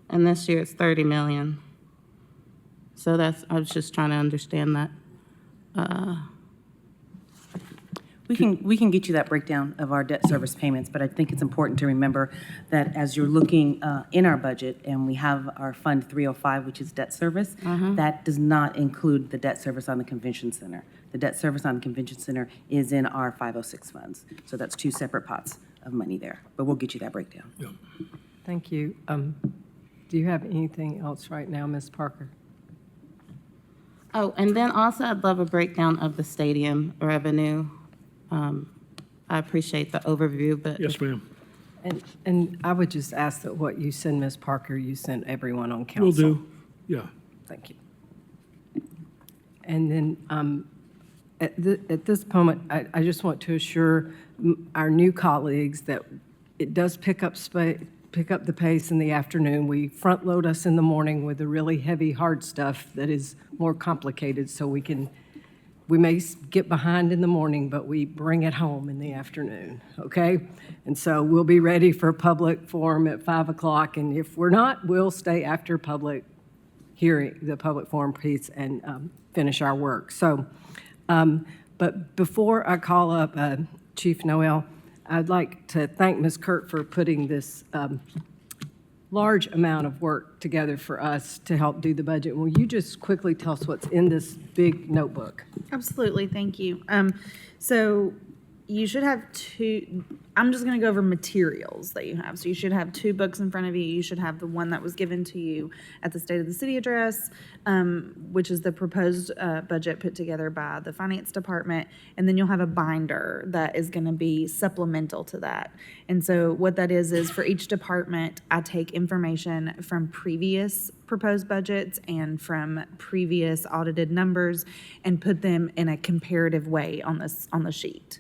and this year it's 30 million. So I was just trying to understand that. We can get you that breakdown of our debt service payments, but I think it's important to remember that as you're looking in our budget, and we have our Fund 305, which is debt service, that does not include the debt service on the convention center. The debt service on the convention center is in our 506 funds. So that's 2 separate pots of money there, but we'll get you that breakdown. Yeah. Thank you. Do you have anything else right now, Ms. Parker? Oh, and then also I'd love a breakdown of the stadium revenue. I appreciate the overview, but. Yes, ma'am. And I would just ask that what you send Ms. Parker, you send everyone on council. Will do, yeah. Thank you. And then at this moment, I just want to assure our new colleagues that it does pick up pick up the pace in the afternoon. We front load us in the morning with the really heavy, hard stuff that is more complicated, so we may get behind in the morning, but we bring it home in the afternoon, okay? And so we'll be ready for public forum at 5 o'clock, and if we're not, we'll stay after public hearing, the public forum piece, and finish our work. So, but before I call up Chief Noel, I'd like to thank Ms. Kurt for putting this large amount of work together for us to help do the budget. Will you just quickly tell us what's in this big notebook? Absolutely, thank you. So you should have two, I'm just going to go over materials that you have. So you should have two books in front of you. You should have the one that was given to you at the State of the City address, which is the proposed budget put together by the Finance Department. And then you'll have a binder that is going to be supplemental to that. And so what that is for each department, I take information from previous proposed budgets and from previous audited numbers and put them in a comparative way on the sheet.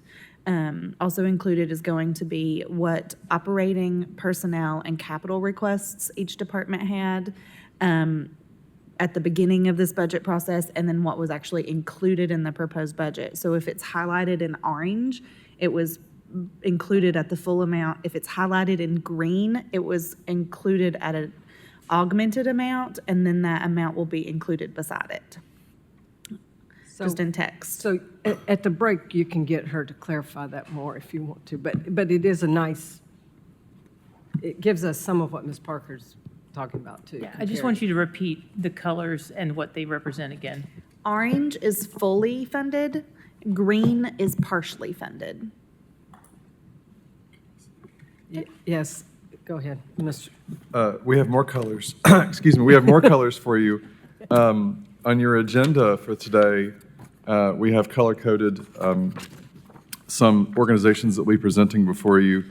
Also included is going to be what operating, personnel, and capital requests each department had at the beginning of this budget process, and then what was actually included in the proposed budget. So if it's highlighted in orange, it was included at the full amount. If it's highlighted in green, it was included at an augmented amount, and then that amount will be included beside it, just in text. So at the break, you can get her to clarify that more if you want to, but it is a nice, it gives us some of what Ms. Parker's talking about too. Yeah, I just want you to repeat the colors and what they represent again. Orange is fully funded, green is partially funded. Yes, go ahead, Mr. We have more colors. Excuse me. We have more colors for you. On your agenda for today, we have color-coded some organizations that we'll be presenting before you.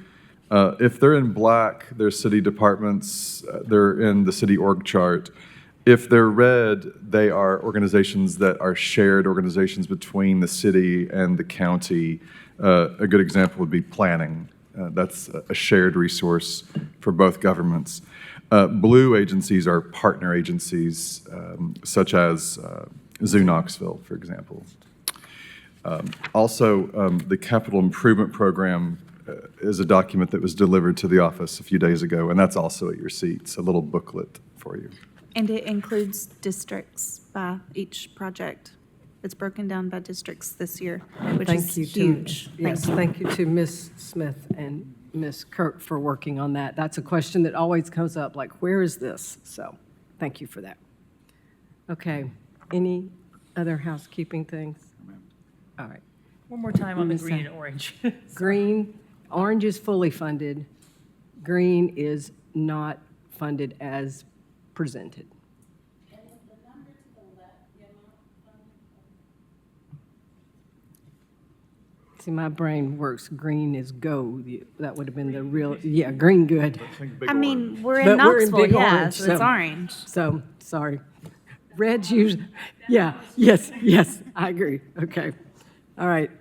If they're in black, they're city departments. They're in the city org chart. If they're red, they are organizations that are shared organizations between the city and the county. A good example would be planning. That's a shared resource for both governments. Blue agencies are partner agencies, such as Zoo Knoxville, for example. Also, the Capital Improvement Program is a document that was delivered to the office a few days ago, and that's also at your seats, a little booklet for you. And it includes districts by each project. It's broken down by districts this year, which is huge. Yes, thank you to Ms. Smith and Ms. Kirk for working on that. That's a question that always comes up, like, where is this? So, thank you for that. Okay, any other housekeeping things? All right. One more time on the Ms. green and orange. Green, orange is fully funded. Green is not funded as presented. See, my brain works, green is go. That would have been the real, yeah, green good. I mean, we're But in we're in Knoxville, big yeah, orange, so it's so- orange. So, sorry. Red's usually, yeah, yes, I agree. Okay. All right.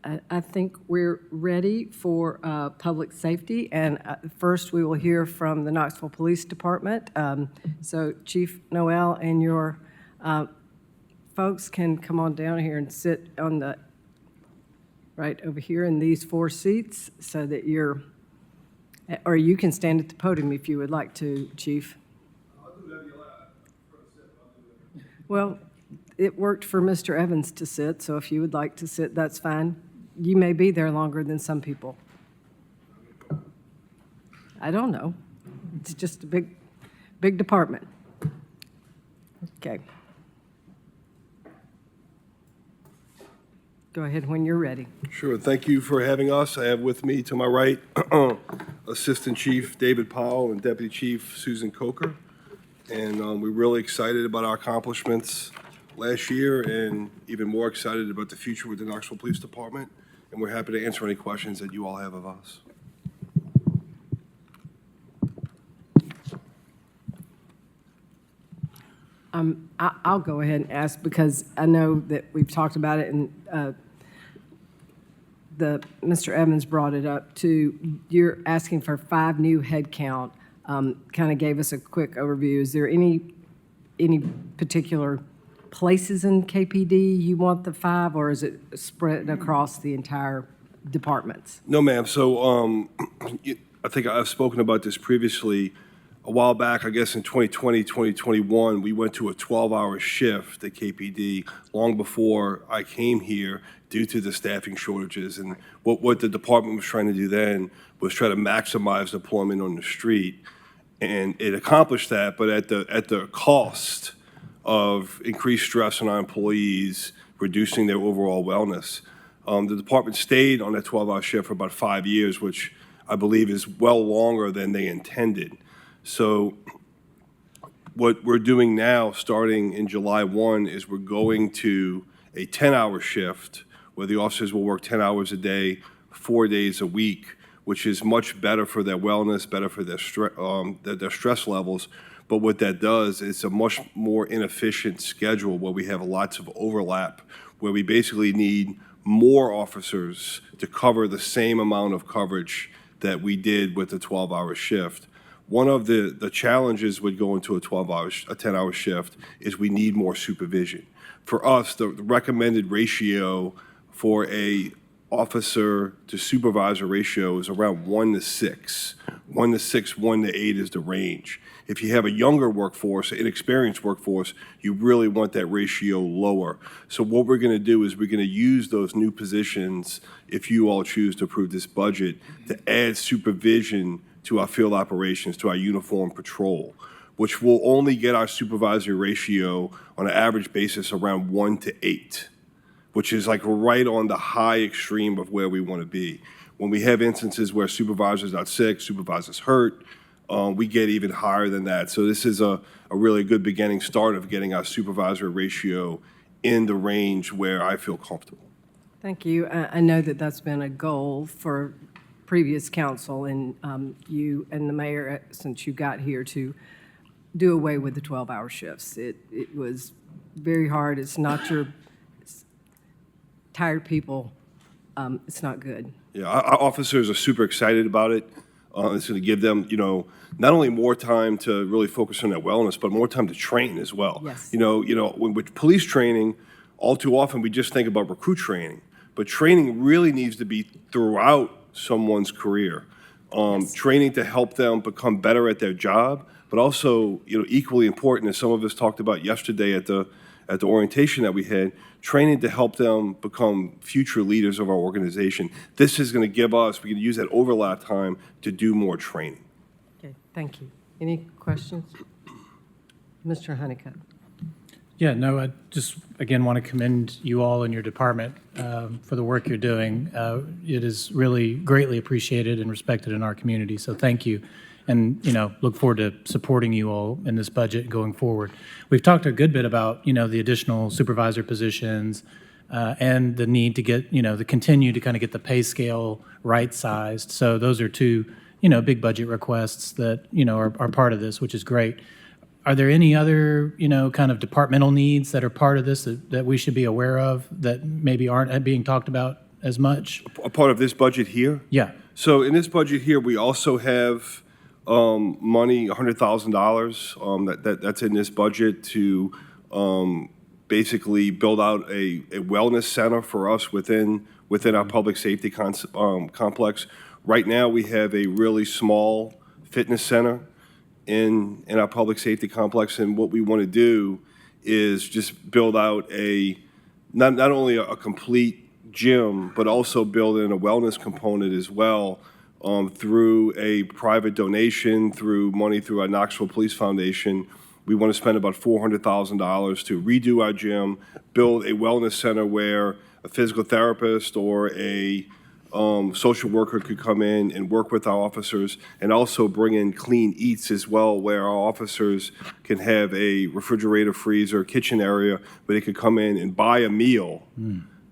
I think we're ready for public safety, and first we will hear from the Knoxville Police Department. So Chief Noel and your folks can come on down here and sit on the, right over here in these 4 seats so that you're, or you can stand at the podium if you would like to, Chief. Well, it worked for Mr. Evans to sit, so if you would like to sit, that's fine. You may be there longer than some people. I don't know. It's just a big department. Okay. Go ahead when you're ready. Sure. Thank you for having us. I have with me to my right Assistant Chief David Powell and Deputy Chief Susan Coker. And we're really excited about our accomplishments last year and even more excited about the future with the Knoxville Police Department. And we're happy to answer any questions that you all have of us. I'll go ahead and ask because I know that we've talked about it, and Mr. Evans brought it up too. You're asking for 5 new headcount. Kind of gave us a quick overview. Is there any particular places in KPD you want the 5, or is it spread across the entire departments? No, ma'am. So I think I've spoken about this previously. A while back, I guess in 2020, 2021, we went to a 12-hour shift at KPD long before I came here due to the staffing shortages. And what the department was trying to do then was try to maximize deployment on the street. And it accomplished that, but at the cost of increased stress on our employees, reducing their overall wellness. The department stayed on that 12-hour shift for about 5 years, which I believe is well longer than they intended. So what we're doing now, starting in July 1, is we're going to a 10-hour shift where the officers will work 10 hours a day, 4 days a week, which is much better for their wellness, better for their stress levels. But what that does is a much more inefficient schedule where we have lots of overlap, where we basically need more officers to cover the same amount of coverage that we did with the 12-hour shift. One of the challenges with going to a 10-hour shift is we need more supervision. For us, the recommended ratio for a officer to supervisor ratio is around 1 to 6. 1 to 6, 1 to 8 is the range. If you have a younger workforce, an inexperienced workforce, you really want that ratio lower. So what we're going to do is we're going to use those new positions, if you all choose to approve this budget, to add supervision to our field operations, to our uniform patrol, which will only get our supervisory ratio on an average basis around 1 to 8, which is like right on the high extreme of where we want to be. When we have instances where supervisors are sick, supervisors hurt, we get even higher than that. So this is a really good beginning start of getting our supervisory ratio in the range where I feel comfortable. Thank you. I know that that's been a goal for previous council and you and the mayor, since you got here, to do away with the 12-hour shifts. It was very hard. It's not your tired people. It's not good. Yeah, our officers are super excited about it. It's going to give them, not only more time to really focus on their wellness, but more time to train as well. Yes. When with police training, all too often we just think about recruit training, but training really needs to be throughout someone's career. Training to help them become better at their job, but also, equally important, as some of us talked about yesterday at the orientation that we had, training to help them become future leaders of our organization. This is going to give us, we can use that overlap time to do more training. Okay, thank you. Any questions? Mr. Honeycutt. Yeah, no, I just, again, want to commend you all and your department for the work you're doing. It is really greatly appreciated and respected in our community, so thank you. And, look forward to supporting you all in this budget going forward. We've talked a good bit about, the additional supervisor positions and the need to get, to continue to kind of get the pay scale right-sized. So those are two, big budget requests that, are part of this, which is great. Are there any other, kind of departmental needs that are part of this that we should be aware of that maybe aren't being talked about as much? A part of this budget here? Yeah. So in this budget here, we also have money, $100,000 that's in this budget to basically build out a wellness center for us within our public safety complex. Right now, we have a really small fitness center in our public safety complex, and what we want to do is just build out not only a complete gym, but also build in a wellness component as well, through a private donation, through money through our Knoxville Police Foundation. We want to spend about $400,000 to redo our gym, build a wellness center where a physical therapist or a social worker could come in and work with our officers, and also bring in clean eats as well, where our officers can have a refrigerator, freezer, kitchen area where they could come in and buy a meal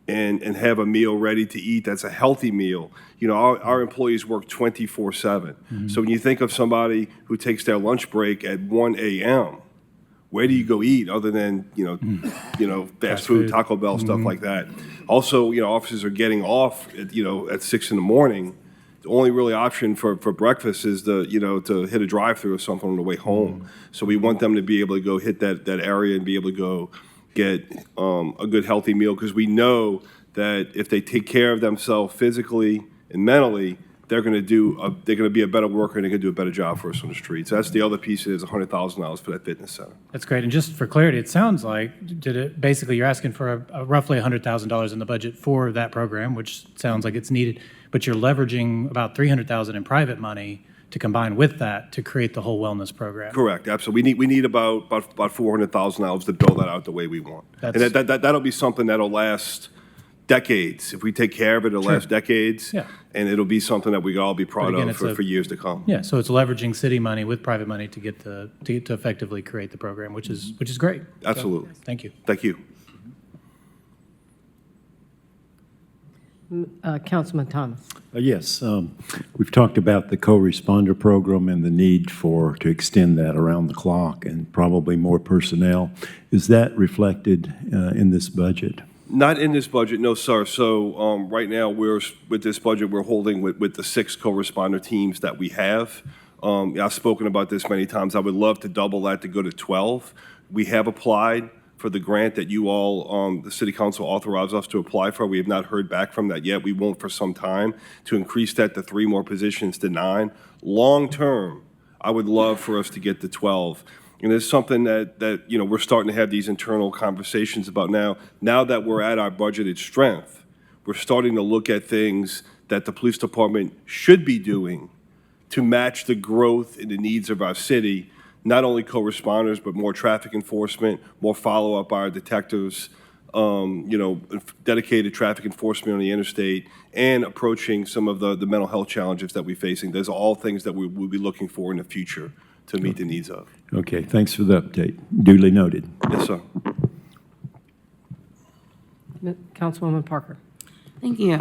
and have a meal ready to eat that's a healthy meal. Our employees work 24/7. So when you think of somebody who takes their lunch break at 1 a.m., where do you go eat other than, fast food, Taco Bell, stuff like that? Also, officers are getting off at 6 in the morning. The only really option for breakfast is to hit a drive-through or something on the way home. So we want them to be able to go hit that area and be able to go get a good healthy meal, because we know that if they take care of themselves physically and mentally, they're going to be a better worker and they're going to do a better job for us on the streets. That's the other piece. Is $100,000 for that fitness center. That's great. And just for clarity, it sounds like, basically you're asking for a roughly $100,000 in the budget for that program, which sounds like it's needed, but you're leveraging about $300,000 in private money to combine with that to create the whole wellness program. Correct, absolutely. We need about $400,000 to build that out the way we want. And that'll be something that'll last decades. If we take care of it, it'll last decades. Yeah. And it'll be something that we can all be proud again, of for years to come. Yeah, so it's leveraging city money with private money to get to effectively create the program, which is great. Absolutely. So, thank you. Thank you. Councilman Thomas. Yes, we've talked about the co-responder program and the need to extend that around the clock and probably more personnel. Is that reflected in this budget? Not in this budget, no, sir. So right now, with this budget, we're holding with the 6 co-responder teams that we have. I've spoken about this many times. I would love to double that to go to 12. We have applied for the grant that you all, the city council authorized us to apply for. We have not heard back from that yet. We won't for some time, to increase that to 3 more positions to 9. Long term, I would love for us to get to 12. And it's something that we're starting to have these internal conversations about now. Now that we're at our budgeted strength, we're starting to look at things that the police department should be doing to match the growth and the needs of our city. Not only co-responders, but more traffic enforcement, more follow-up by our detectives, dedicated traffic enforcement on the interstate, and approaching some of the mental health challenges that we're facing. Those are all things that we'll be looking for in the future to meet the needs of. Okay, thanks for the update. Duly noted. Yes, sir. Councilwoman Parker. Thank you.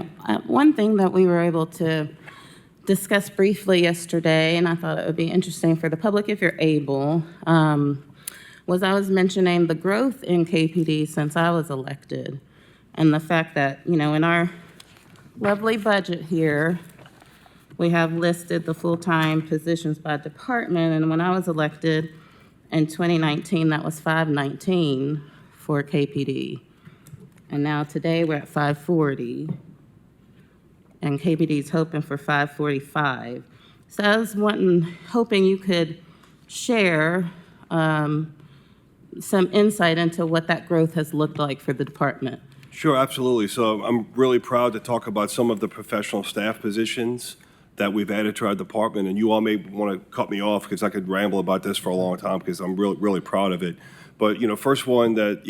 One thing that we were able to discuss briefly yesterday, and I thought it would be interesting for the public if you're able, was I was mentioning the growth in KPD since I was elected, and the fact that, in our lovely budget here, we have listed the full-time positions by department, and when I was elected in 2019, that was 519 for KPD. And now today, we're at 540, and KPD's hoping for 545. So I was hoping you could share some insight into what that growth has looked like for the department. Sure, absolutely. So I'm really proud to talk about some of the professional staff positions that we've added to our department, and you all may want to cut me off because I could ramble about this for a long time because I'm really, really proud of it. But, first one that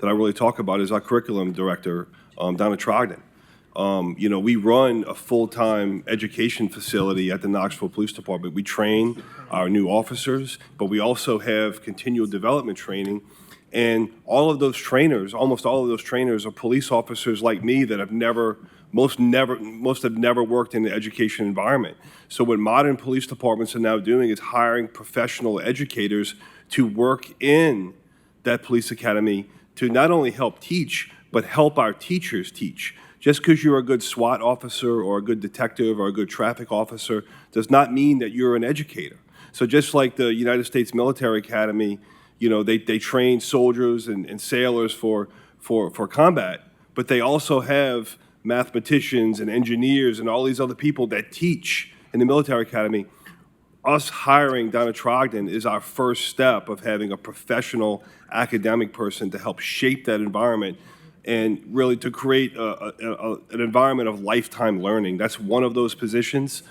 I really talk about is our curriculum director, Donna Trogdon. We run a full-time education facility at the Knoxville Police Department. We train our new officers, but we also have continual development training. And all of those trainers, almost all of those trainers, are police officers like me that have most have never worked in the education environment. So what modern police departments are now doing is hiring professional educators to work in that police academy to not only help teach, but help our teachers teach. Just because you're a good SWAT officer or a good detective or a good traffic officer does not mean that you're an educator. So just like the United States Military Academy, they train soldiers and sailors for combat, but they also have mathematicians and engineers and all these other people that teach in the military academy. Us hiring Donna Trogdon is our first step of having a professional academic person to help shape that environment and really to create an environment of lifetime learning. That's one of those positions.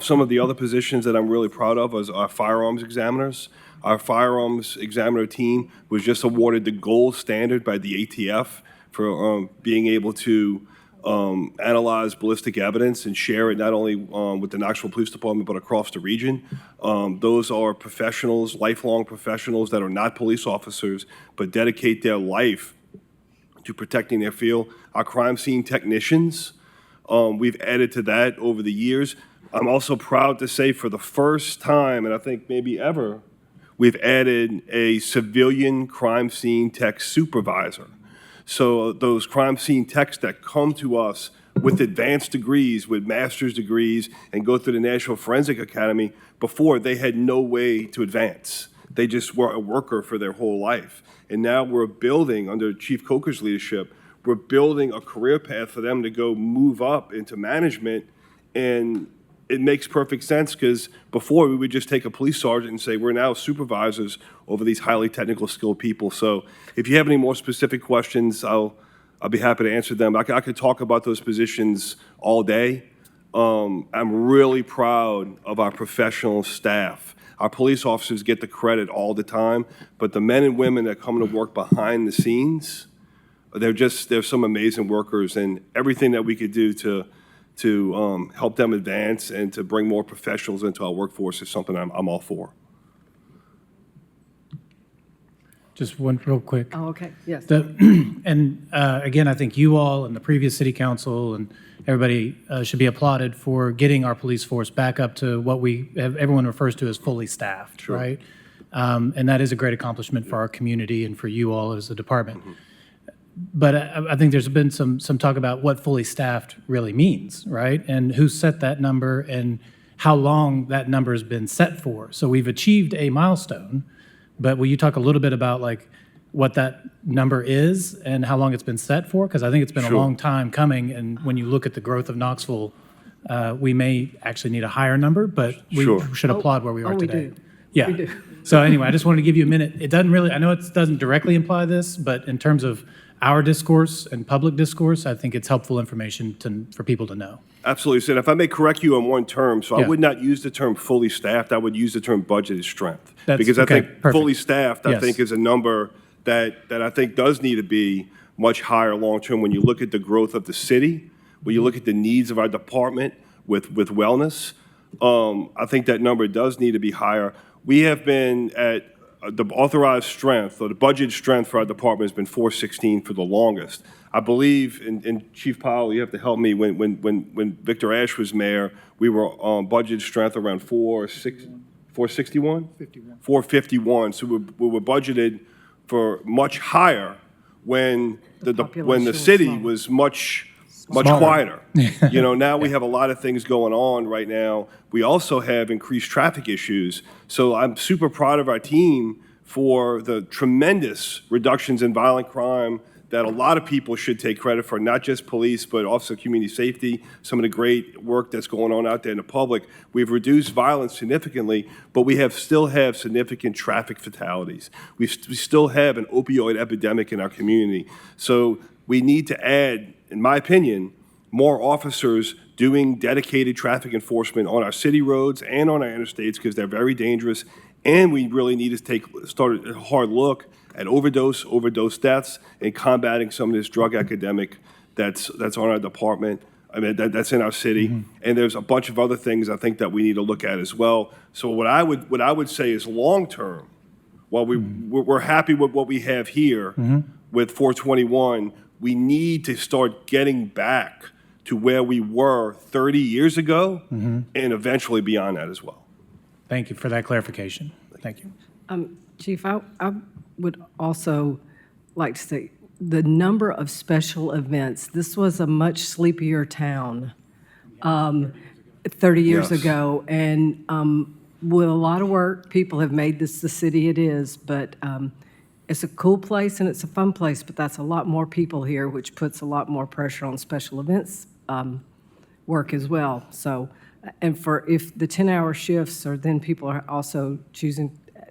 Some of the other positions that I'm really proud of is our firearms examiners. Our firearms examiner team was just awarded the gold standard by the ATF for being able to analyze ballistic evidence and share it not only with the Knoxville Police Department but across the region. Those are professionals, lifelong professionals that are not police officers but dedicate their life to protecting their field. Our crime scene technicians, we've added to that over the years. I'm also proud to say for the first time, and I think maybe ever, we've added a civilian crime scene tech supervisor. So those crime scene techs that come to us with advanced degrees, with master's degrees, and go through the National Forensic Academy, before they had no way to advance. They just were a worker for their whole life. And now we're building, under Chief Coker's leadership, we're building a career path for them to go move up into management. And it makes perfect sense, because before we would just take a police sergeant and say, we're now supervisors over these highly technical skilled people. So if you have any more specific questions, I'll be happy to answer them. I could talk about those positions all day. I'm really proud of our professional staff. Our police officers get the credit all the time, but the men and women that come to work behind the scenes, they're some amazing workers, and everything that we could do to help them advance and to bring more professionals into our workforce is something I'm all for. Just one real quick. Oh, okay, yes. Again, I think you all and the previous city council and everybody should be applauded for getting our police force back up to what everyone refers to as fully staffed, right? And that is a great accomplishment for our community and for you all as a department. But I think there's been some talk about what fully staffed really means, right? And who set that number and how long that number has been set for. So we've achieved a milestone, but will you talk a little bit about like what that number is and how long it's been set for? Because I think it's been a long time coming, and when you look at the growth of Knoxville, we may actually need a higher number, but we should applaud where we are today. We do. Yeah. We do. So anyway, I just wanted to give you a minute. It doesn't really, I know it doesn't directly imply this, but in terms of our discourse and public discourse, I think it's helpful information for people to know. Absolutely, Sid. If I may correct you on one term, so I Yeah. would not use the term fully staffed, I would use the term budgeted strength. That's- Because I okay, think perfect. fully staffed, I Yes. think, is a number that I think does need to be much higher long-term when you look at the growth of the city, when you look at the needs of our department with wellness. I think that number does need to be higher. We have been at the authorized strength, or the budget strength for our department has been 416 for the longest. I believe, and Chief Powell, you have to help me, when Victor Ash was mayor, we were on budget strength around 461? 451. So we were budgeted for much higher when the population city was was much Smaller. quieter. Now we have a lot of things going on right now. We also have increased traffic issues. So I'm super proud of our team for the tremendous reductions in violent crime that a lot of people should take credit for, not just police, but also community safety, some of the great work that's going on out there in the public. We've reduced violence significantly, but we still have significant traffic fatalities. We still have an opioid epidemic in our community. So we need to add, in my opinion, more officers doing dedicated traffic enforcement on our city roads and on our interstates, because they're very dangerous. And we really need to start a hard look at overdose deaths, and combating some of this drug epidemic that's on our department. I mean, that's in our city. And there's a bunch of other things I think that we need to look at as well. So what I would say is long-term, while we're happy with what we have here with 421, we need to start getting back to where we were 30 years ago, and eventually beyond that as well. Thank you for that clarification. Thank you. Chief, I would also like to say, the number of special events, this was a much sleepier town 30 years Yes. ago, and with a lot of work, people have made this the city it is, but it's a cool place and it's a fun place, but that's a lot more people here, which puts a lot more pressure on special events work as well. So, and if the 10-hour shifts, or then people are also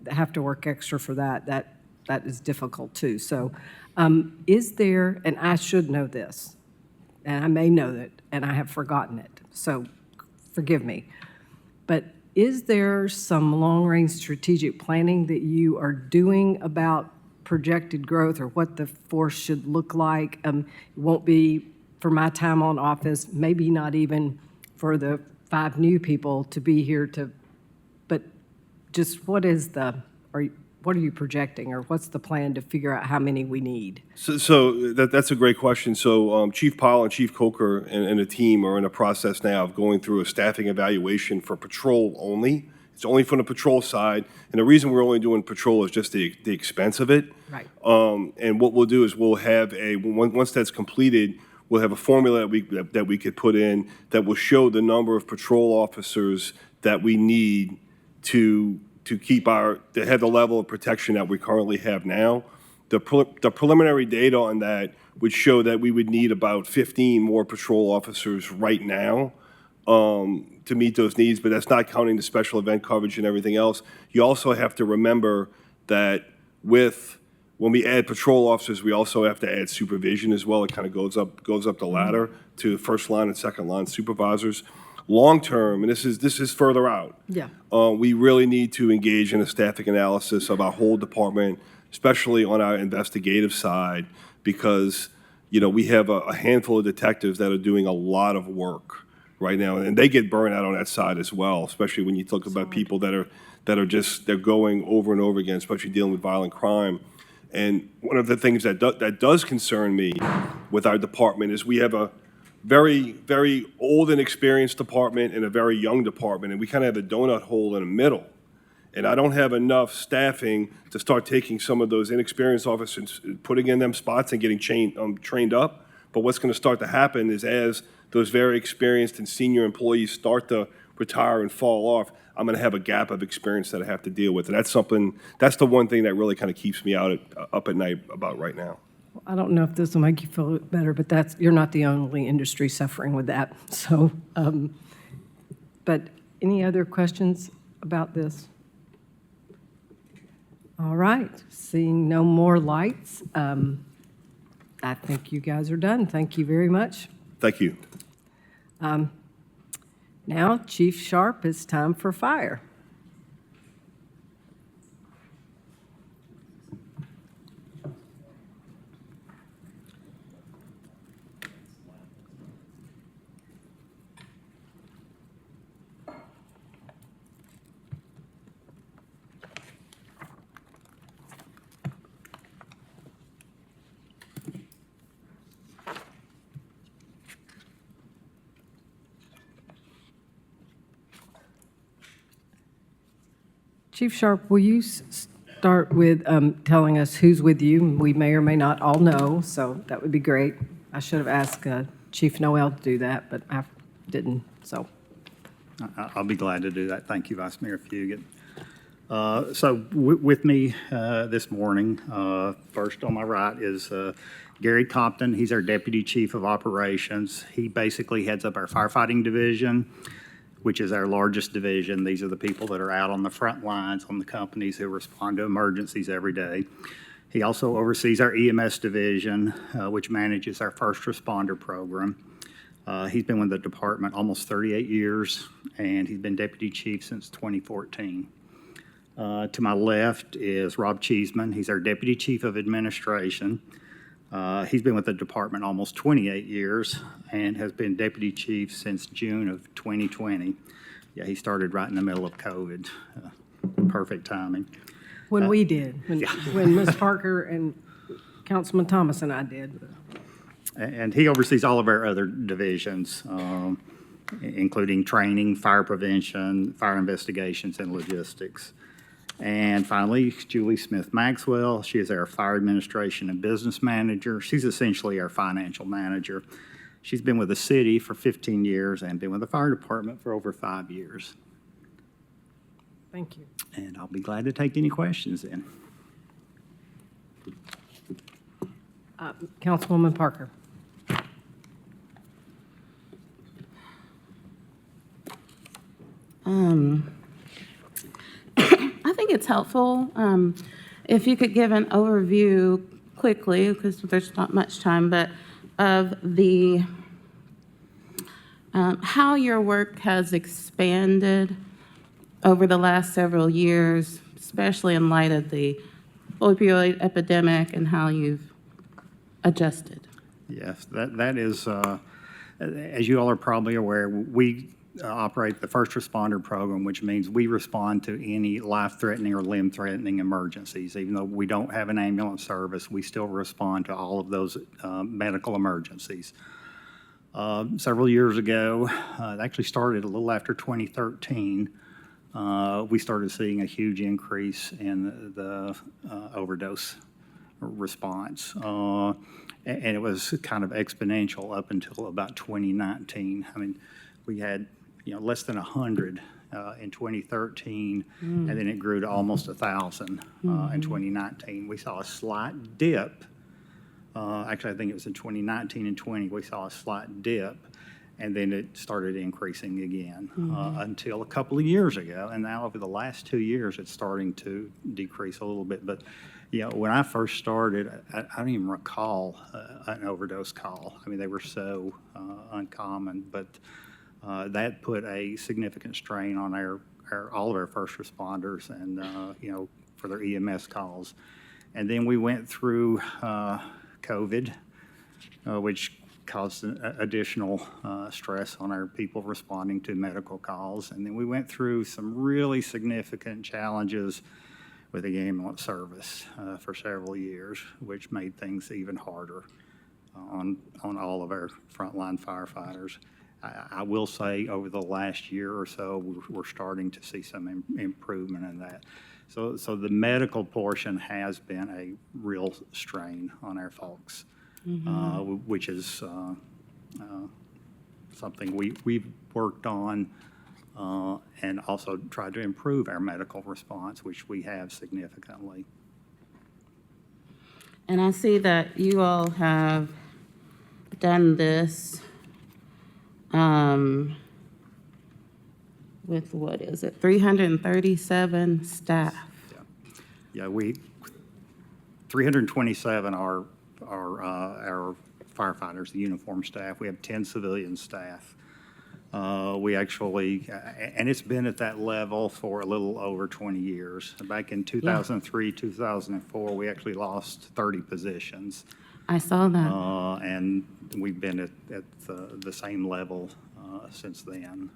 have to work extra for that is difficult too. So is there, and I should know this, and I may know it, and I have forgotten it, so forgive me, but is there some long-range strategic planning that you are doing about projected growth, or what the force should look like? It won't be for my time on office, maybe not even for the 5 new people to be here but just what are you projecting, or what's the plan to figure out how many we need? So that's a great question. So Chief Powell and Chief Coker and the team are in a process now of going through a staffing evaluation for patrol only It's only from the patrol side, and the reason we're only doing patrol is just the expense of it. Right. And what we'll do is we'll have once that's completed, we'll have a formula that we could put in that will show the number of patrol officers that we need to have the level of protection that we currently have now. The preliminary data on that would show that we would need about 15 more patrol officers right now to meet those needs, but that's not counting the special event coverage and everything else. You also have to remember that when we add patrol officers, we also have to add supervision as well. It kind of goes up the ladder to first line and second line supervisors. Long term, and this is further out. Yeah. We really need to engage in a staffing analysis of our whole department, especially on our investigative side, because we have a handful of detectives that are doing a lot of work right now, and they get burned out on that side as well, especially when you talk about people that are they're going over and over again, especially dealing with violent crime. And one of the things that does concern me with our department is we have a very, very old and experienced department and a very young department, and we kind of have a donut hole in the middle. And I don't have enough staffing to start taking some of those inexperienced officers, putting in them spots and getting trained up. But what's going to start to happen is as those very experienced and senior employees start to retire and fall off, I'm going to have a gap of experience that I have to deal with. And that's the one thing that really kind of keeps me up at night about right now. I don't know if this will make you feel better, but you're not the only industry suffering with that. So, but any other questions about this? All right, seeing no more lights, I think you guys are done. Thank you very much. Thank you. Now, Chief Sharp, it's time for fire. Chief Sharp, will you start with telling us who's with you? We may or may not all know, so that would be great. I should have asked Chief Noel to do that, but I didn't, so. I'll be glad to do that. Thank you, Vice Mayor Fugit. So with me this morning, first on my right is Gary Compton. He's our Deputy Chief of Operations. He basically heads up our firefighting division, which is our largest division. These are the people that are out on the front lines, on the companies who respond to emergencies every day. He also oversees our EMS division, which manages our first responder program. He's been with the department almost 38 years, and he's been Deputy Chief since 2014. To my left is Rob Cheeseman. He's our Deputy Chief of Administration. He's been with the department almost 28 years and has been Deputy Chief since June of 2020. Yeah, he started right in the middle of COVID. Perfect timing. When we did, when Ms. Parker and Councilman Thomas and I did. And he oversees all of our other divisions, including training, fire prevention, fire investigations, and logistics. And finally, Julie Smith Maxwell. She is our fire administration and business manager. She's essentially our financial manager. She's been with the city for 15 years and been with the fire department for over 5 years. Thank you. And I'll be glad to take any questions then. Councilwoman Parker. I think it's helpful if you could give an overview quickly, because there's not much time, but of the how your work has expanded over the last several years, especially in light of the opioid epidemic, and how you've adjusted. Yes, that is, as you all are probably aware, we operate the first responder program, which means we respond to any life-threatening or limb-threatening emergencies. Even though we don't have an ambulance service, we still respond to all of those medical emergencies. Several years ago, it actually started a little after 2013, we started seeing a huge increase in the overdose response. And it was kind of exponential up until about 2019. I mean, we had, less than 100 in 2013, and then it grew to almost 1,000 in 2019. We saw a slight dip. Actually, I think it was in 2019 and 20, we saw a slight dip, and then it started increasing again until a couple of years ago. And now over the last 2 years, it's starting to decrease a little bit. But, when I first started, I don't even recall an overdose call. I mean, they were so uncommon, but that put a significant strain on all of our first responders and, for their EMS calls. And then we went through COVID, which caused additional stress on our people responding to medical calls. And then we went through some really significant challenges with the ambulance service for several years, which made things even harder on all of our frontline firefighters. I will say over the last year or so, we're starting to see some improvement in that. So the medical portion has been a real strain on our folks, which is something we've worked on and also tried to improve our medical response, which we have significantly. And I see that you all have done this with, what is it, 337 staff? Yeah, 327 are our firefighters, the uniform staff. We have 10 civilian staff. We actually, and it's been at that level for a little over 20 years. Back in 2003, 2004, we actually lost 30 positions. I saw that. And we've been at the same level since then.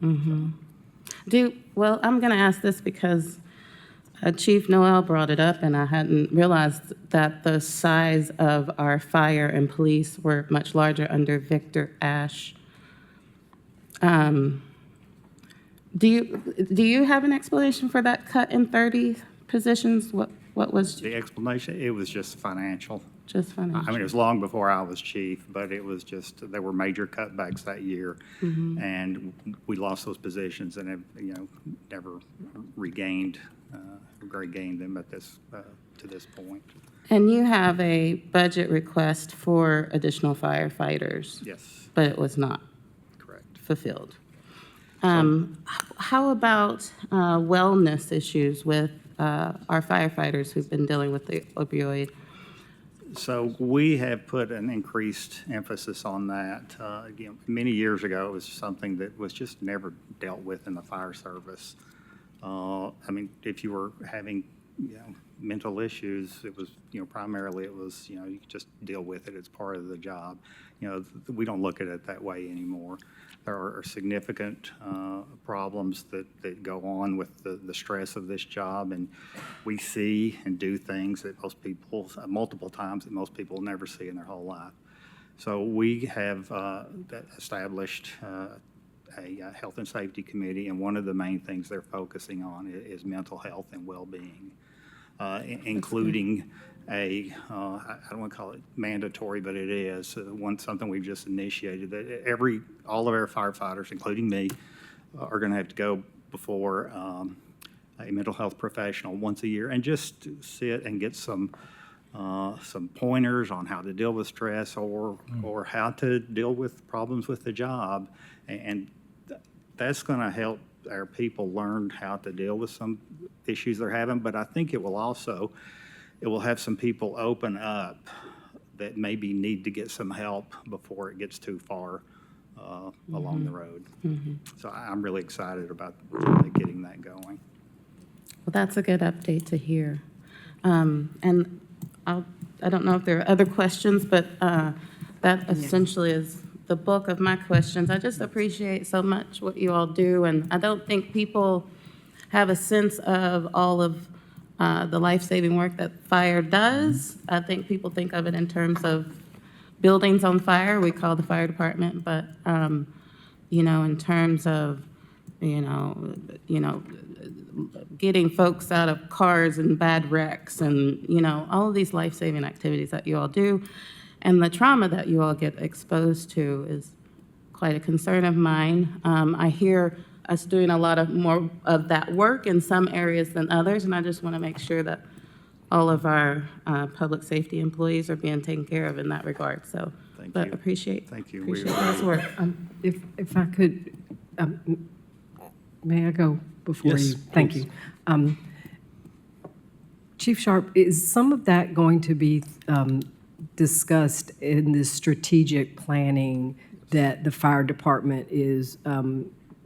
Well, I'm going to ask this because Chief Noel brought it up, and I hadn't realized that the size of our fire and police were much larger under Victor Ash. Do you have an explanation for that cut in 30 positions? What was The explanation, it was just financial. just financial? I mean, it was long before I was chief, but it was just, there were major cutbacks that year. And we lost those positions and have, never regained them at this, to this point. And you have a budget request for additional firefighters, Yes, but it was not correct. fulfilled. How about wellness issues with our firefighters who've been dealing with the opioid? So we have put an increased emphasis on that. Again, many years ago, it was something that was just never dealt with in the fire service. I mean, if you were having, mental issues, it was, primarily it was, you could just deal with it. It's part of the job. We don't look at it that way anymore. There are significant problems that go on with the stress of this job, and we see and do things that most people, multiple times that most people never see in their whole life. So we have established a health and safety committee, and one of the main things they're focusing on is mental health and well-being, including I don't want to call it mandatory, but it is something we've just initiated that all of our firefighters, including me, are going to have to go before a mental health professional once a year and just sit and get some pointers on how to deal with stress or how to deal with problems with the job, and that's going to help our people learn how to deal with some issues they're having. But I think it will have some people open up that maybe need to get some help before it gets too far along the road. So I'm really excited about getting that going. Well, that's a good update to hear. And I don't know if there are other questions, but that essentially is the bulk of my questions. I just appreciate so much what you all do, and I don't think people have a sense of all of the life-saving work that fire does. I think people think of it in terms of buildings on fire, we call the fire department, but, in terms of getting folks out of cars and bad wrecks and, all of these life-saving activities that you all do. And the trauma that you all get exposed to is quite a concern of mine. I hear us doing a lot of more of that work in some areas than others, and I just want to make sure that all of our public safety employees are being taken care of in that regard. So, but you. appreciate Thank you. Appreciate this work. If I could, may I go before Yes, you? Thank please. you. Chief Sharp, is some of that going to be discussed in the strategic planning that the fire department is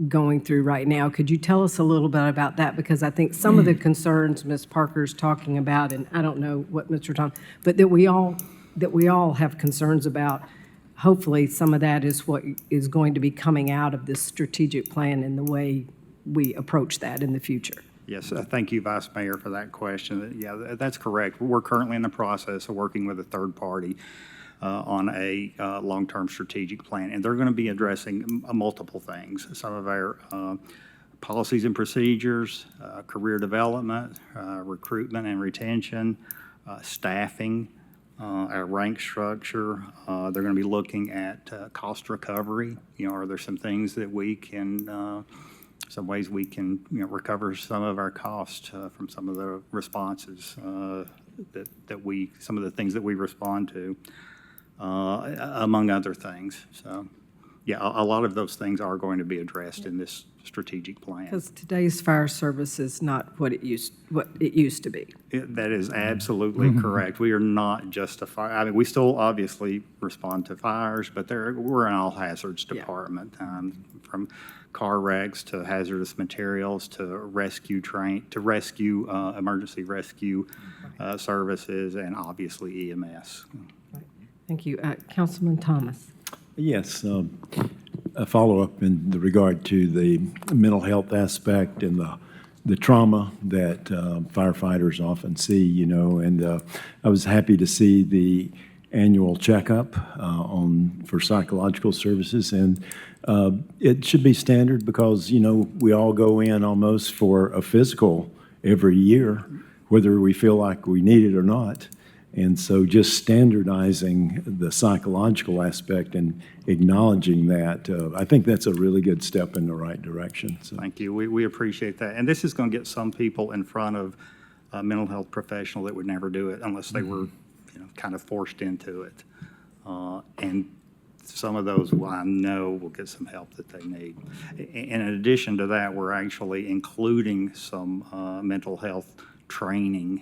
going through right now? Could you tell us a little bit about that? Because I think some of the concerns Ms. Parker's talking about, and I don't know what Mr. Tom, but that we all have concerns about. Hopefully, some of that is what is going to be coming out of this strategic plan and the way we approach that in the future. Yes, thank you, Vice Mayor, for that question. Yeah, that's correct. We're currently in the process of working with a third party on a long-term strategic plan, and they're going to be addressing multiple things. Some of our policies and procedures, career development, recruitment and retention, staffing, our rank structure. They're going to be looking at cost recovery. Are there some things that we can some ways we can recover some of our costs from some of the responses some of the things that we respond to, among other things. So, yeah, a lot of those things are going to be addressed in this strategic plan. Because today's fire service is not what it used to be. That is absolutely correct. We are not just a fire. I mean, we still obviously respond to fires, but we're an all hazards department, from car wrecks to hazardous materials to emergency rescue services, and obviously EMS. Thank you. Councilman Thomas. Yes, a follow-up in the regard to the mental health aspect and the trauma that firefighters often see, and I was happy to see the annual checkup for psychological services, and it should be standard because, we all go in almost for a physical every year, whether we feel like we need it or not. And so just standardizing the psychological aspect and acknowledging that, I think that's a really good step in the right direction. So. Thank you. We appreciate that. And this is going to get some people in front of a mental health professional that would never do it unless they were kind of forced into it. And some of those I know will get some help that they need. And in addition to that, we're actually including some mental health training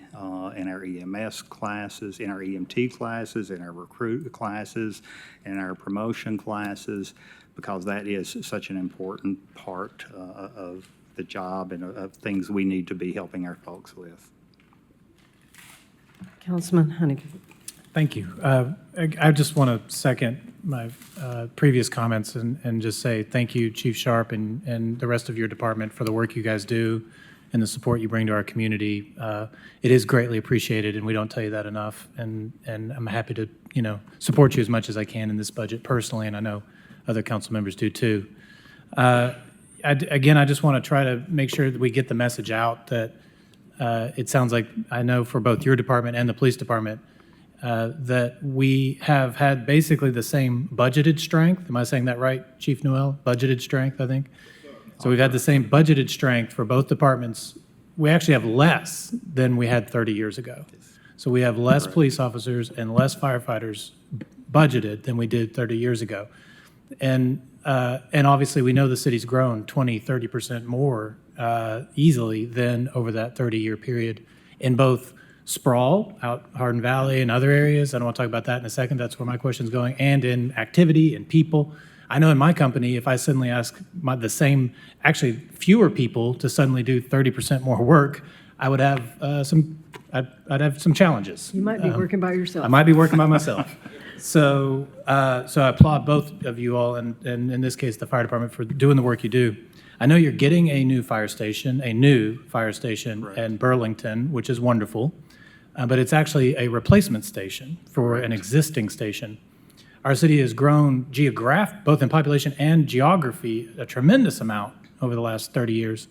in our EMS classes, in our EMT classes, in our recruit classes, in our promotion classes, because that is such an important part of the job and of things we need to be helping our folks with. Councilman Honeycutt. Thank you. I just want to second my previous comments and just say thank you, Chief Sharp, and the rest of your department for the work you guys do and the support you bring to our community. It is greatly appreciated, and we don't tell you that enough. And I'm happy to, support you as much as I can in this budget personally, and I know other council members do too. Again, I just want to try to make sure that we get the message out that it sounds like, I know for both your department and the police department, that we have had basically the same budgeted strength. Am I saying that right, Chief Newell? Budgeted strength, I think? So we've had the same budgeted strength for both departments. We actually have less than we had 30 years ago. So we have less police officers and less firefighters budgeted than we did 30 years ago. And obviously we know the city's grown 20, 30% more easily than over that 30-year period in both sprawl out Hardin Valley and other areas. I don't want to talk about that in a second. That's where my question's going. And in activity and people. I know in my company, if I suddenly ask actually fewer people to suddenly do 30% more work, I would have I'd have some challenges. You might be working by yourself. I might be working by myself. So I applaud both of you all, and in this case, the fire department, for doing the work you do. I know you're getting a new fire station in Burlington, which is wonderful, but it's actually a replacement station for an existing station. Our city has grown both in population and geography, a tremendous amount over the last 30 years.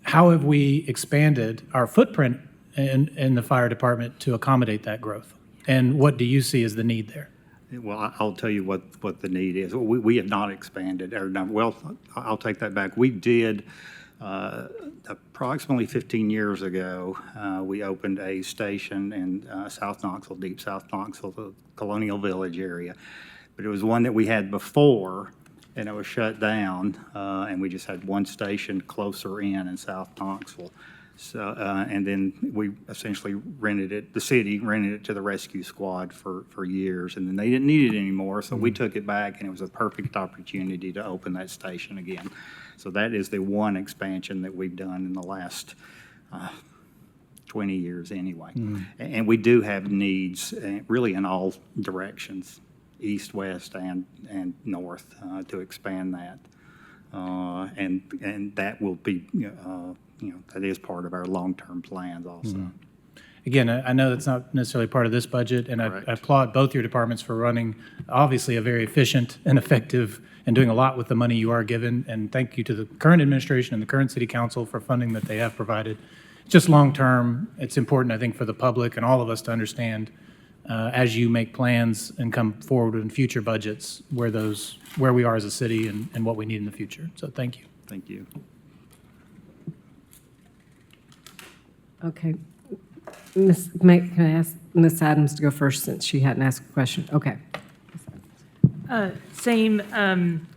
How have we expanded our footprint in the fire department to accommodate that growth? And what do you see as the need there? Well, I'll tell you what the need is. We have not expanded, or no, well, I'll take that back. We did, approximately 15 years ago, we opened a station in South Knoxville, deep South Knoxville, the Colonial Village area. But it was one that we had before, and it was shut down, and we just had one station closer in South Knoxville. So, and then we essentially rented it, the city rented it to the rescue squad for years, and then they didn't need it anymore, so we took it back, and it was a perfect opportunity to open that station again. So that is the one expansion that we've done in the last 20 years anyway. And we do have needs really in all directions, east, west, and north, to expand that. And that will be, that is part of our long-term plans also. Again, I know that's not necessarily part of this budget, and I applaud both your departments for running, obviously, a very efficient and effective and doing a lot with the money you are given. And thank you to the current administration and the current city council for funding that they have provided. Just long-term, it's important, I think, for the public and all of us to understand as you make plans and come forward in future budgets where we are as a city and what we need in the future. So thank you. Thank you. Okay. Can I ask Ms. Adams to go first since she hadn't asked a question? Okay. Same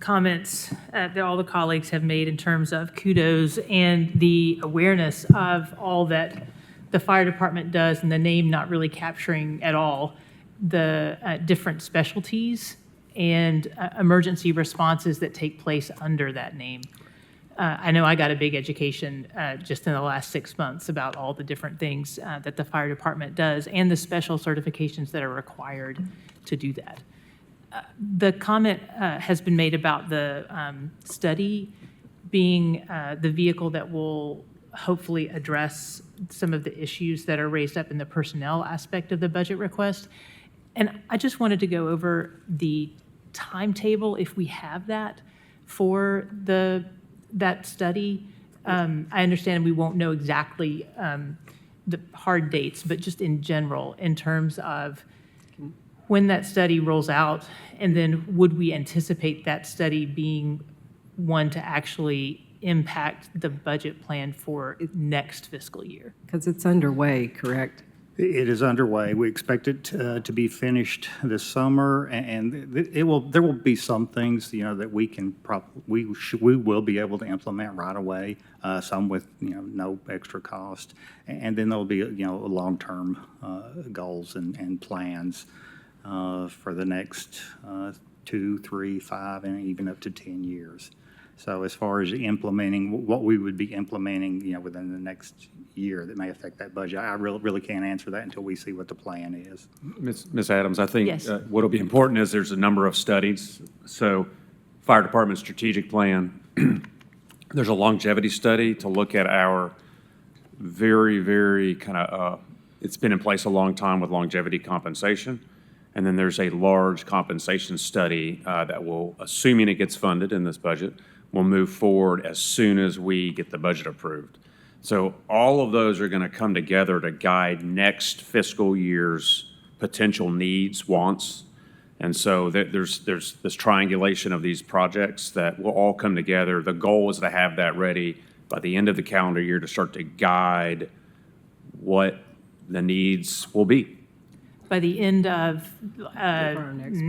comments that all the colleagues have made in terms of kudos and the awareness of all that the fire department does, and the name not really capturing at all the different specialties and emergency responses that take place under that name. I know I got a big education just in the last 6 months about all the different things that the fire department does and the special certifications that are required to do that. The comment has been made about the study being the vehicle that will hopefully address some of the issues that are raised up in the personnel aspect of the budget request. And I just wanted to go over the timetable, if we have that, for that study. I understand we won't know exactly the hard dates, but just in general, in terms of when that study rolls out, and then would we anticipate that study being one to actually impact the budget plan for next fiscal year? Because it's underway, correct? It is underway. We expect it to be finished this summer, and there will be some things, that we can we will be able to implement right away, some with, no extra cost. And then there'll be, long-term goals and plans for the next 2, 3, 5, and even up to 10 years. So as far as implementing, what we would be implementing, within the next year that may affect that budget, I really can't answer that until we see what the plan is. Ms. Adams, I think Yes. what'll be important is there's a number of studies. So fire department strategic plan, there's a longevity study to look at our very, very kind of, it's been in place a long time with longevity compensation. And then there's a large compensation study that will, assuming it gets funded in this budget, will move forward as soon as we get the budget approved. So all of those are going to come together to guide next fiscal year's potential needs, wants. And so there's this triangulation of these projects that will all come together. The goal is to have that ready by the end of the calendar year to start to guide what the needs will be. By the end of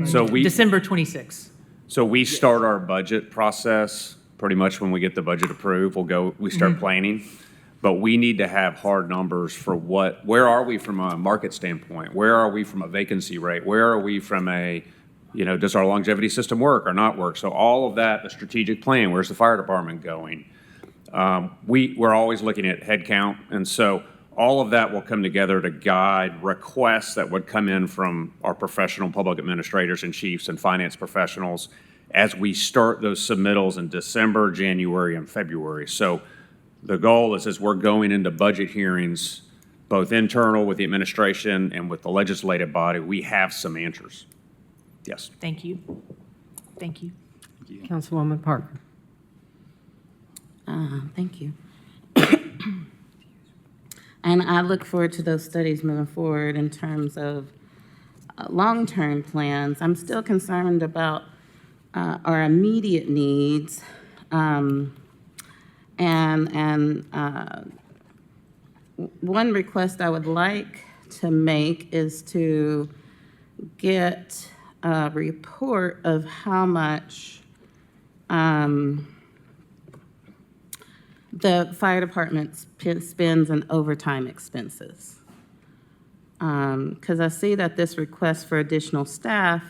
So we, December 26. so we start our budget process pretty much when we get the budget approved. We start planning. But we need to have hard numbers for where are we from a market standpoint? Where are we from a vacancy rate? Where are we from does our longevity system work or not work? So all of that, the strategic plan, where's the fire department going? We're always looking at head count. And so all of that will come together to guide requests that would come in from our professional public administrators and chiefs and finance professionals as we start those submittals in December, January, and February. So the goal is, as we're going into budget hearings, both internal with the administration and with the legislative body, we have some answers. Yes. Thank you. Thank you. Councilwoman Parker. Thank you. And I look forward to those studies moving forward in terms of long-term plans. I'm still concerned about our immediate needs. One request I would like to make is to get a report of how much the fire department spends on overtime expenses. Because I see that this request for additional staff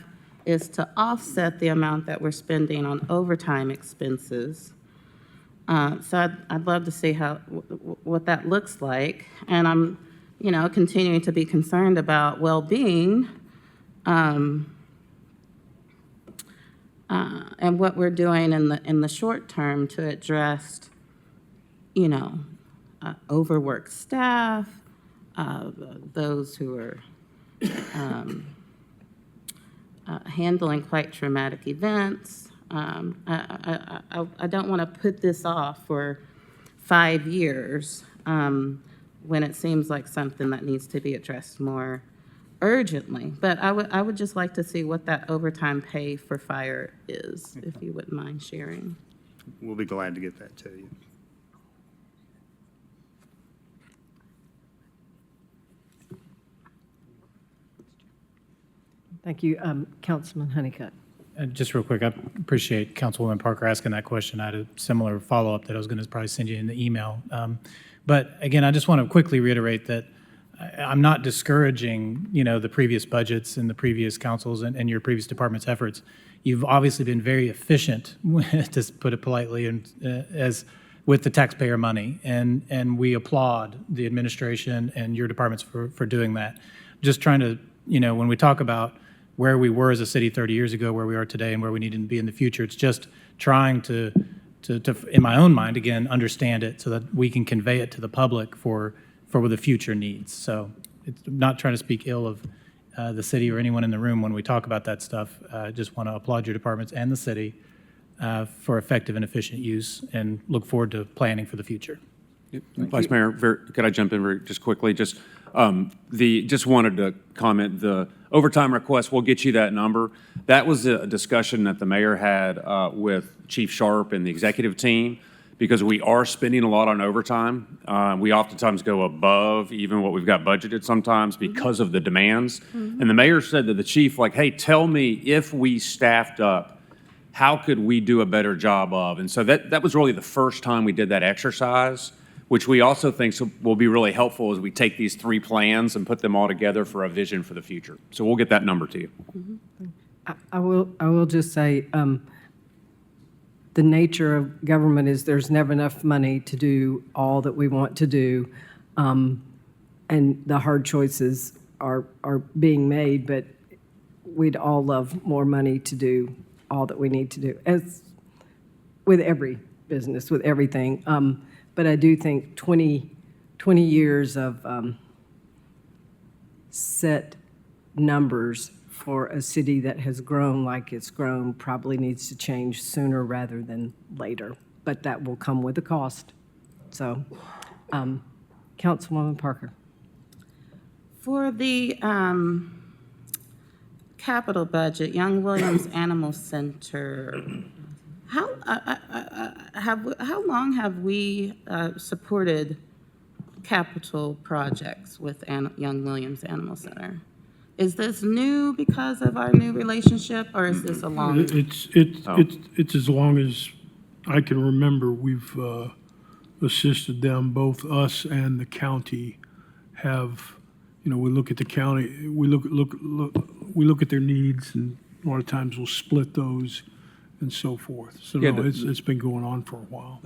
is to offset the amount that we're spending on overtime expenses. So I'd love to see what that looks like. And I'm, continuing to be concerned about well-being and what we're doing in the short term to address, overworked staff, those who are handling quite traumatic events. I don't want to put this off for 5 years when it seems like something that needs to be addressed more urgently. But I would just like to see what that overtime pay for fire is, if you wouldn't mind sharing. We'll be glad to get that to you. Thank you. Councilman Honeycutt. Just real quick, I appreciate Councilwoman Parker asking that question. I had a similar follow-up that I was going to probably send you in the email. But again, I just want to quickly reiterate that I'm not discouraging, the previous budgets and the previous councils and your previous department's efforts. You've obviously been very efficient, to put it politely, as with the taxpayer money, and we applaud the administration and your departments for doing that. Just trying to, when we talk about where we were as a city 30 years ago, where we are today, and where we need to be in the future, it's just trying to in my own mind, again, understand it so that we can convey it to the public for the future needs. So it's not trying to speak ill of the city or anyone in the room when we talk about that stuff. I just want to applaud your departments and the city for effective and efficient use, and look forward to planning for the future. Vice Mayor, could I jump in just quickly? Just wanted to comment, the overtime request, we'll get you that number. That was a discussion that the mayor had with Chief Sharp and the executive team, because we are spending a lot on overtime. We oftentimes go above even what we've got budgeted sometimes because of the demands. And the mayor said to the chief, hey, tell me, if we staffed up, how could we do a better job of? And so that was really the first time we did that exercise, which we also think will be really helpful as we take these 3 plans and put them all together for a vision for the future. So we'll get that number to you. I will just say, the nature of government is there's never enough money to do all that we want to do, and the hard choices are being made, but we'd all love more money to do all that we need to do, as with every business, with everything. But I do think 20 years of set numbers for a city that has grown like it's grown probably needs to change sooner rather than later. But that will come with a cost. So, Councilwoman Parker. For the capital budget, Young Williams Animal Center, how long have we supported capital projects with Young Williams Animal Center? Is this new because of our new relationship, or is this a long? It's as long as I can remember. We've assisted them, both us and the county have, we look at the county, we look at their needs, and a lot of times we'll split those and so forth. So Yeah, no, it's been going on for a while.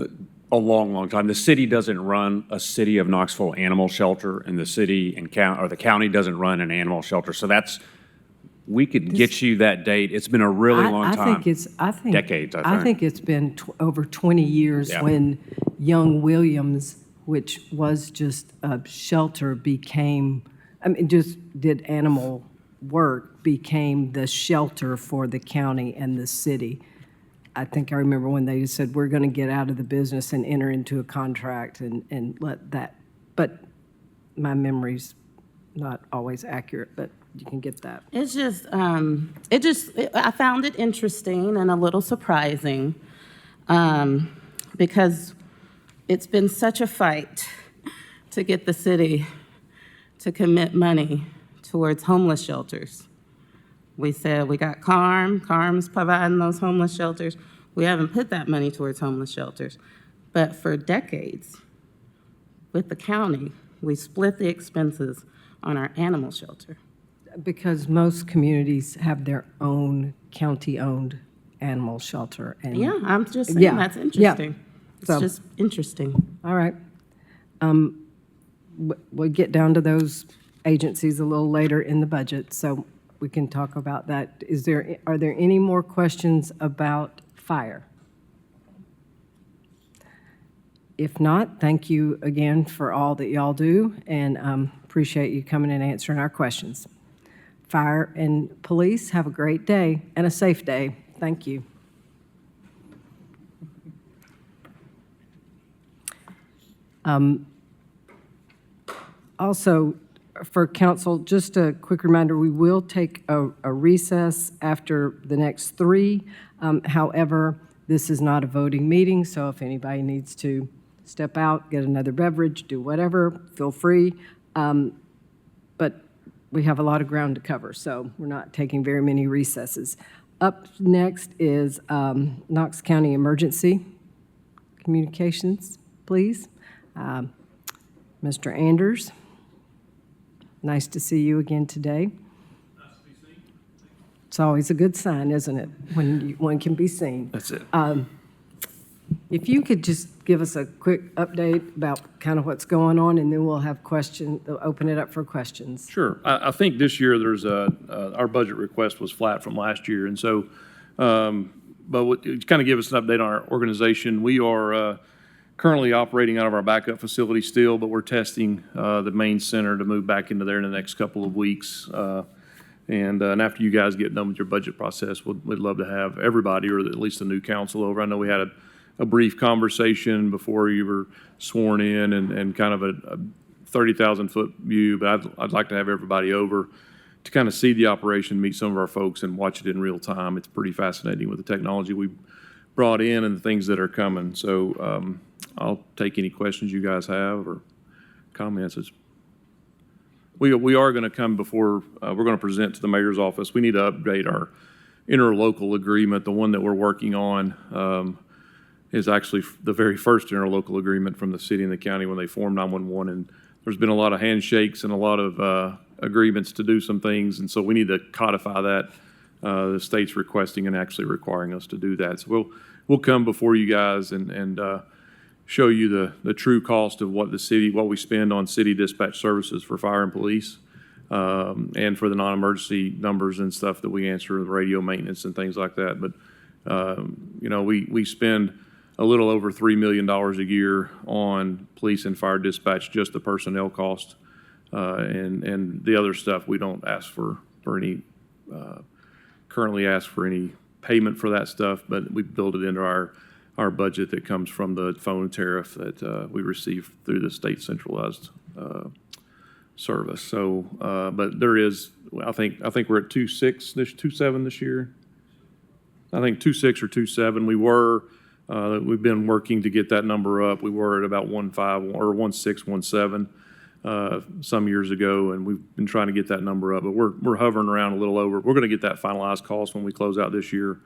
A long, long time. The city doesn't run a City of Knoxville animal shelter, and the city and the county doesn't run an animal shelter. So we could get you that date. It's been a really long time. Decades, I think. I think it's been over 20 years when Young Williams, which was just a shelter, just did animal work, became the shelter for the county and the city. I think I remember when they said, we're going to get out of the business and enter into a contract and let that, but my memory's not always accurate, but you can get that. It's just, I found it interesting and a little surprising, because it's been such a fight to get the city to commit money towards homeless shelters. We said we got CARM's providing those homeless shelters. We haven't put that money towards homeless shelters. But for decades, with the county, we split the expenses on our animal shelter. Because most communities have their own county-owned animal shelter. And Yeah, I'm just saying, Yeah, that's yeah. interesting. It's So- just interesting. All right. We'll get down to those agencies a little later in the budget, so we can talk about that. Are there any more questions about fire? If not, thank you again for all that y'all do, and appreciate you coming and answering our questions. Fire and police, have a great day and a safe day. Thank you. Also, for council, just a quick reminder, we will take a recess after the next three. However, this is not a voting meeting, so if anybody needs to step out, get another beverage, do whatever, feel free. But we have a lot of ground to cover, so we're not taking very many recesses. Up next is Knox County Emergency Communications, please. Mr. Anders, nice to see you again today. It's always a good sign, isn't it, when one can be seen? That's it. If you could just give us a quick update about kind of what's going on, and then we'll have questions, open it up for questions. Sure. I think this year there's our budget request was flat from last year. And so, to kind of give us an update on our organization, we are currently operating out of our backup facility still, but we're testing the main center to move back into there in the next couple of weeks. And after you guys get done with your budget process, we'd love to have everybody, or at least the new council, over. I know we had a brief conversation before you were sworn in, and kind of a 30,000-foot view, but I'd like to have everybody over to kind of see the operation, meet some of our folks, and watch it in real time. It's pretty fascinating with the technology we brought in and the things that are coming. So I'll take any questions you guys have or comments. We are going to come before, we're going to present to the mayor's office. We need to update our interlocal agreement. The one that we're working on is actually the very first interlocal agreement from the city and the county when they formed 911. And there's been a lot of handshakes and a lot of agreements to do some things. And so we need to codify that. The state's requesting and actually requiring us to do that. So we'll come before you guys and show you the true cost of what we spend on city dispatch services for fire and police, and for the non-emergency numbers and stuff that we answer, the radio maintenance and things like that. But, we spend a little over $3 million a year on police and fire dispatch, just the personnel cost. And the other stuff, we don't ask for any, currently ask for any payment for that stuff, but we build it into our budget that comes from the phone tariff that we receive through the state centralized service. So, but there is, I think we're at 2.7 this year. I think 2.6 or 2.7. We've been working to get that number up. We were at about 1.5 or 1.6, 1.7 some years ago, and we've been trying to get that number up. But we're hovering around a little over. We're going to get that finalized cost when we close out this year,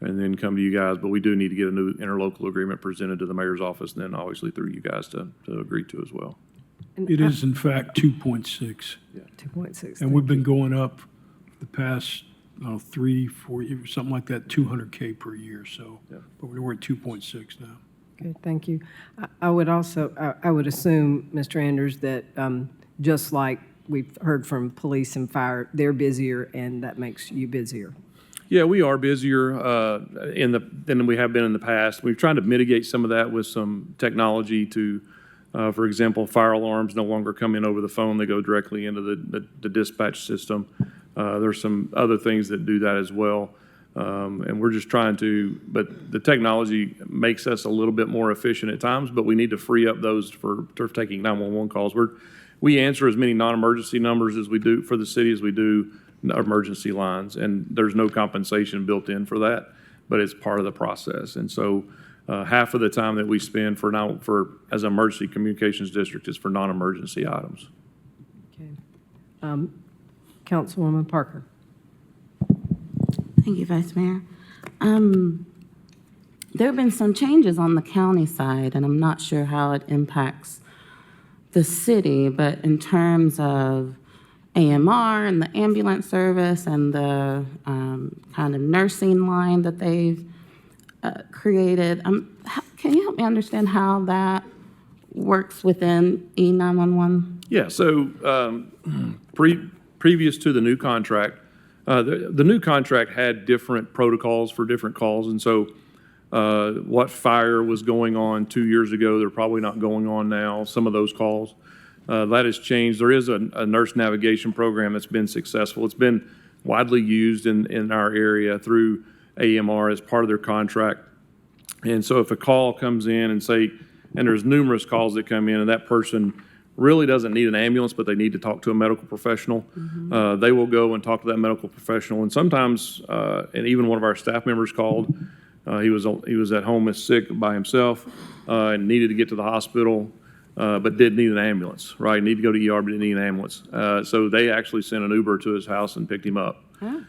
and then come to you guys. But we do need to get a new interlocal agreement presented to the mayor's office, and then obviously through you guys to agree to as well. It is in fact 2.6. 2.6. And we've been going up the past 3-4 years, something like that, 200K per year. So, Yeah. but we're at 2.6 now. Good, thank you. I would also, I would assume, Mr. Anders, that just like we've heard from police and fire, they're busier, and that makes you busier. Yeah, we are busier than we have been in the past. We've tried to mitigate some of that with some technology to, for example, fire alarms no longer come in over the phone. They go directly into the dispatch system. There's some other things that do that as well. And we're just trying to, but the technology makes us a little bit more efficient at times, but we need to free up those for taking 911 calls. We answer as many non-emergency numbers as we do for the city as we do emergency lines, and there's no compensation built in for that, but it's part of the process. And so half of the time that we spend as an emergency communications district is for non-emergency items. Okay. Councilwoman Parker. Thank you, Vice Mayor. There have been some changes on the county side, and I'm not sure how it impacts the city, but in terms of AMR and the ambulance service and the kind of nursing line that they've created, can you help me understand how that works within E911? Yeah, so previous to the new contract, the new contract had different protocols for different calls, and so what fire was going on 2 years ago, they're probably not going on now, some of those calls. That has changed. There is a nurse navigation program that's been successful. It's been widely used in our area through AMR as part of their contract. And so if a call comes in and there's numerous calls that come in and that person really doesn't need an ambulance, but they need to talk to a medical professional, they will go and talk to that medical professional. And sometimes, and even one of our staff members called, he was at home sick by himself and needed to get to the hospital, but did need an ambulance, right? Need to go to ER, but didn't need an ambulance. So they actually sent an Uber to his house and picked him up.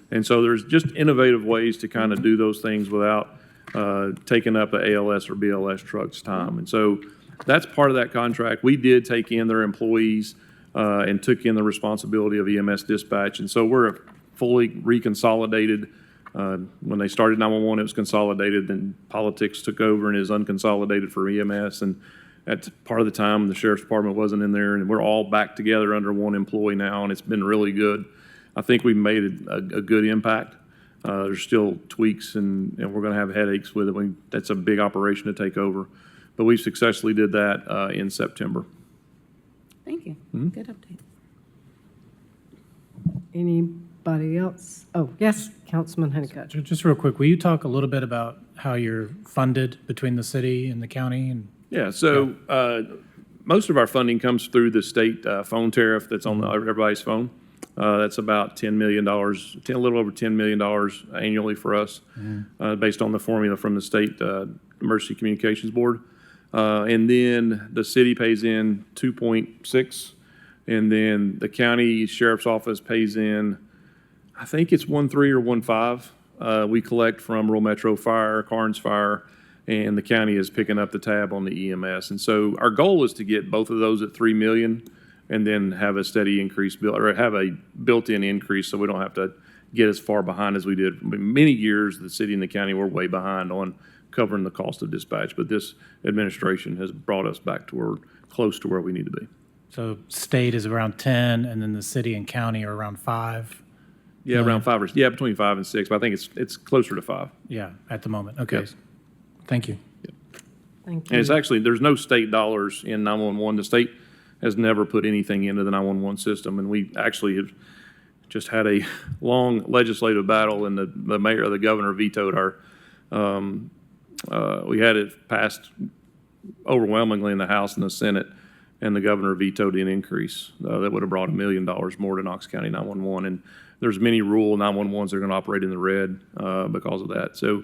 And so there's just innovative ways to kind of do those things without taking up the ALS or BLS truck's time. And so that's part of that contract. We did take in their employees and took in the responsibility of EMS dispatch. And so we're fully reconsolidated. When they started 911, it was consolidated, then politics took over and is unconsolidated for EMS. And at part of the time, the sheriff's department wasn't in there, and we're all back together under one employee now, and it's been really good. I think we've made a good impact. There's still tweaks, and we're going to have headaches with it. That's a big operation to take over. But we successfully did that in September. Thank you. Good update. Anybody else? Oh, yes, Councilman Honeycutt. Just real quick, will you talk a little bit about how you're funded between the city and the county? And Yeah, so most of our funding comes through the state phone tariff that's on everybody's phone. That's about $10 million, a little over $10 million annually for us, based on the formula from the state Emergency Communications Board. And then the city pays in 2.6, and then the county sheriff's office pays in, I think it's 1.3 or 1.5. We collect from Rural Metro Fire, Carnes Fire, and the county is picking up the tab on the EMS. And so our goal is to get both of those at $3 million and then have a steady increase, or have a built-in increase so we don't have to get as far behind as we did. Many years, the city and the county were way behind on covering the cost of dispatch, but this administration has brought us back to close to where we need to be. so state is around 10, and then the city and county are around 5? Yeah, around 5 between 5 and 6, but I think it's closer to 5. Yeah, at the moment. Okay. Yep. Thank you. Thank And you. it's actually, there's no state dollars in 911. The state has never put anything into the 911 system, and we actually have just had a long legislative battle, and the mayor or the governor vetoed our, we had it passed overwhelmingly in the House and the Senate, and the governor vetoed an increase that would have brought $1 million more to Knox County 911. And there's many rural 911s that are going to operate in the red because of that. So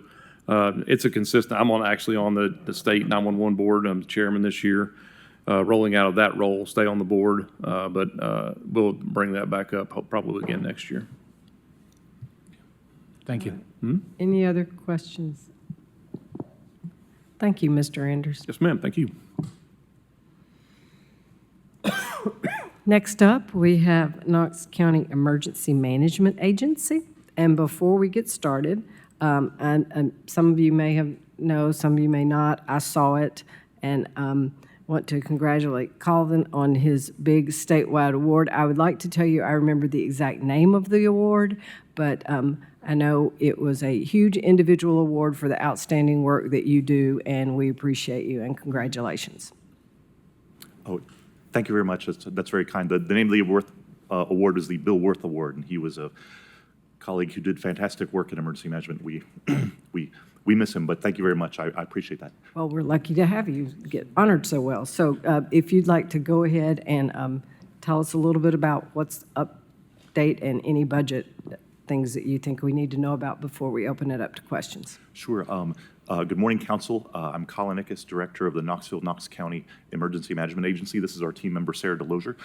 it's a consistent, I'm actually on the state 911 board. I'm the chairman this year, rolling out of that role, stay on the board, but we'll bring that back up probably again next year. Thank you. Any other questions? Thank you, Mr. Anders. Yes, ma'am. Thank you. Next up, we have Knox County Emergency Management Agency. And before we get started, and some of you may know, some of you may not, I saw it, and want to congratulate Colvin on his big statewide award. I would like to tell you I remember the exact name of the award, but I know it was a huge individual award for the outstanding work that you do, and we appreciate you, and congratulations. Oh, thank you very much. That's very kind. The name of the award was the Bill Worth Award, and he was a colleague who did fantastic work in emergency management. We miss him, but thank you very much. I appreciate that. Well, we're lucky to have you get honored so well. So if you'd like to go ahead and tell us a little bit about what's update and any budget things that you think we need to know about before we open it up to questions. Sure. Good morning, Council. I'm Colin Ickes, Director of the Knox County Emergency Management Agency. This is our team member, Sarah DeLozier.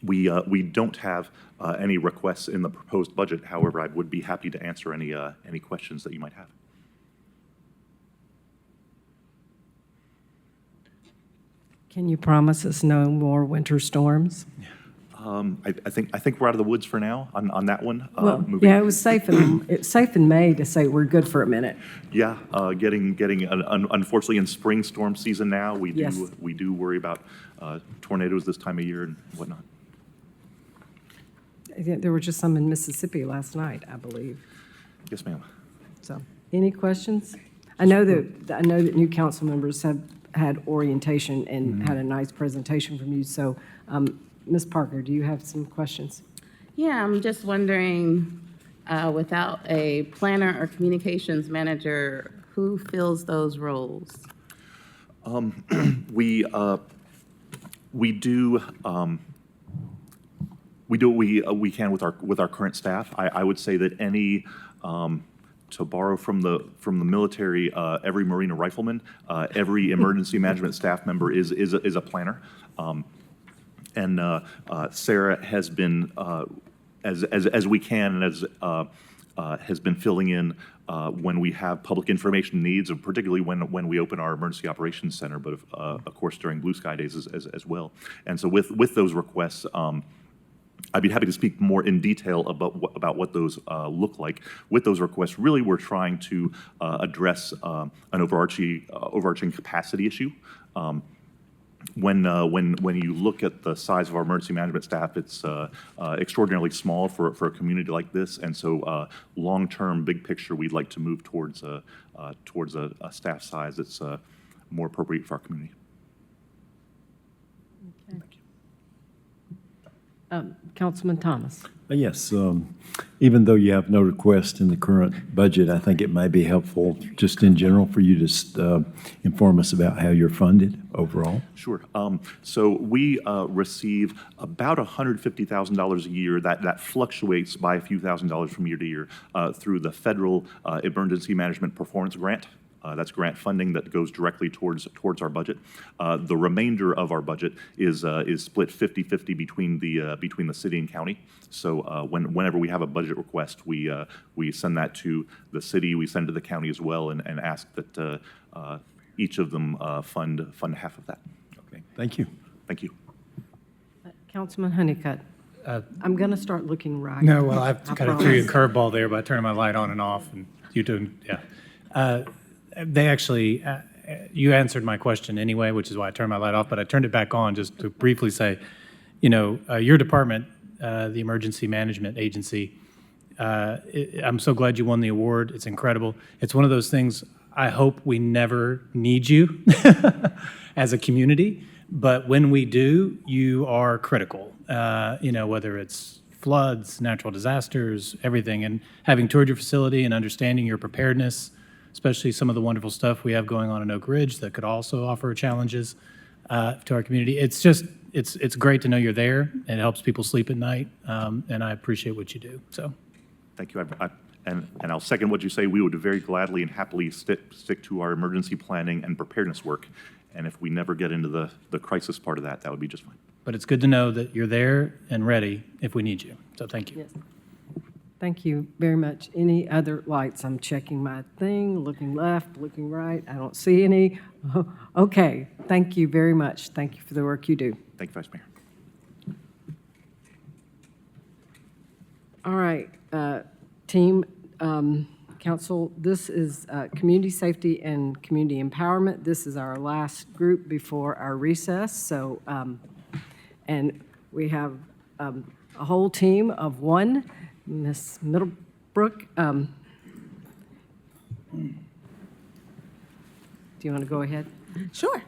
We don't have any requests in the proposed budget. However, I would be happy to answer any questions that you might have. Can you promise us no more winter storms? I think we're out of the woods for now on that one. Well, yeah, it was safe in May to say we're good for a minute. Yeah, unfortunately in spring storm season now, we Yes. do worry about tornadoes this time of year and whatnot. There were just some in Mississippi last night, I believe. Yes, ma'am. So, any questions? I know that new council members have had orientation and had a nice presentation from you. So, Ms. Parker, do you have some questions? Yeah, I'm just wondering, without a planner or communications manager, who fills those roles? We do what we can with our current staff. I would say that any to borrow from the military, every Marine or rifleman, every emergency management staff member is a planner. And Sarah has been as we can and as has been filling in when we have public information needs, and particularly when we open our emergency operations center, but of course during Blue Sky Days as well. And so with those requests, I'd be happy to speak more in detail about what those look like. With those requests, really we're trying to address an overarching capacity issue. When you look at the size of our emergency management staff, it's extraordinarily small for a community like this, and so long-term, big picture, we'd like to move towards a staff size that's more appropriate for our community. Councilman Thomas. Yes, even though you have no request in the current budget, I think it might be helpful just in general for you to inform us about how you're funded overall. Sure. So we receive about $150,000 a year. That fluctuates by a few $1,000s from year to year through the federal Emergency Management Performance Grant. That's grant funding that goes directly towards our budget. The remainder of our budget is split 50-50 between the city and county. So whenever we have a budget request, we send that to the city, we send it to the county as well, and ask that each of them fund half of that. Okay, thank you. Thank you. Councilman Honeycutt. I'm going to start looking right. No, well, I've kind of threw you a promise. curveball there by turning my light on and off, and you doing, yeah. They actually, you answered my question anyway, which is why I turned my light off, but I turned it back on just to briefly say, your department, the Emergency Management Agency, I'm so glad you won the award. It's incredible. It's one of those things, I hope we never need you as a community, but when we do, you are critical, whether it's floods, natural disasters, everything, and having toured your facility and understanding your preparedness, especially some of the wonderful stuff we have going on in Oak Ridge that could also offer challenges to our community. It's just, it's great to know you're there, and it helps people sleep at night, and I appreciate what you do, so. Thank you. And I'll second what you say. We would very gladly and happily stick to our emergency planning and preparedness work. And if we never get into the crisis part of that would be just fine. But it's good to know that you're there and ready if we need you, so thank you. Yes. Thank you very much. Any other lights? I'm checking my thing, looking left, looking right. I don't see any. Okay, thank you very much. Thank you for the work you do. Thank you, Vice Mayor. All right, team, council, this is community safety and community empowerment. This is our last group before our recess. So, and we have a whole team of one. Ms. Middlebrook, do you want to go ahead? Sure.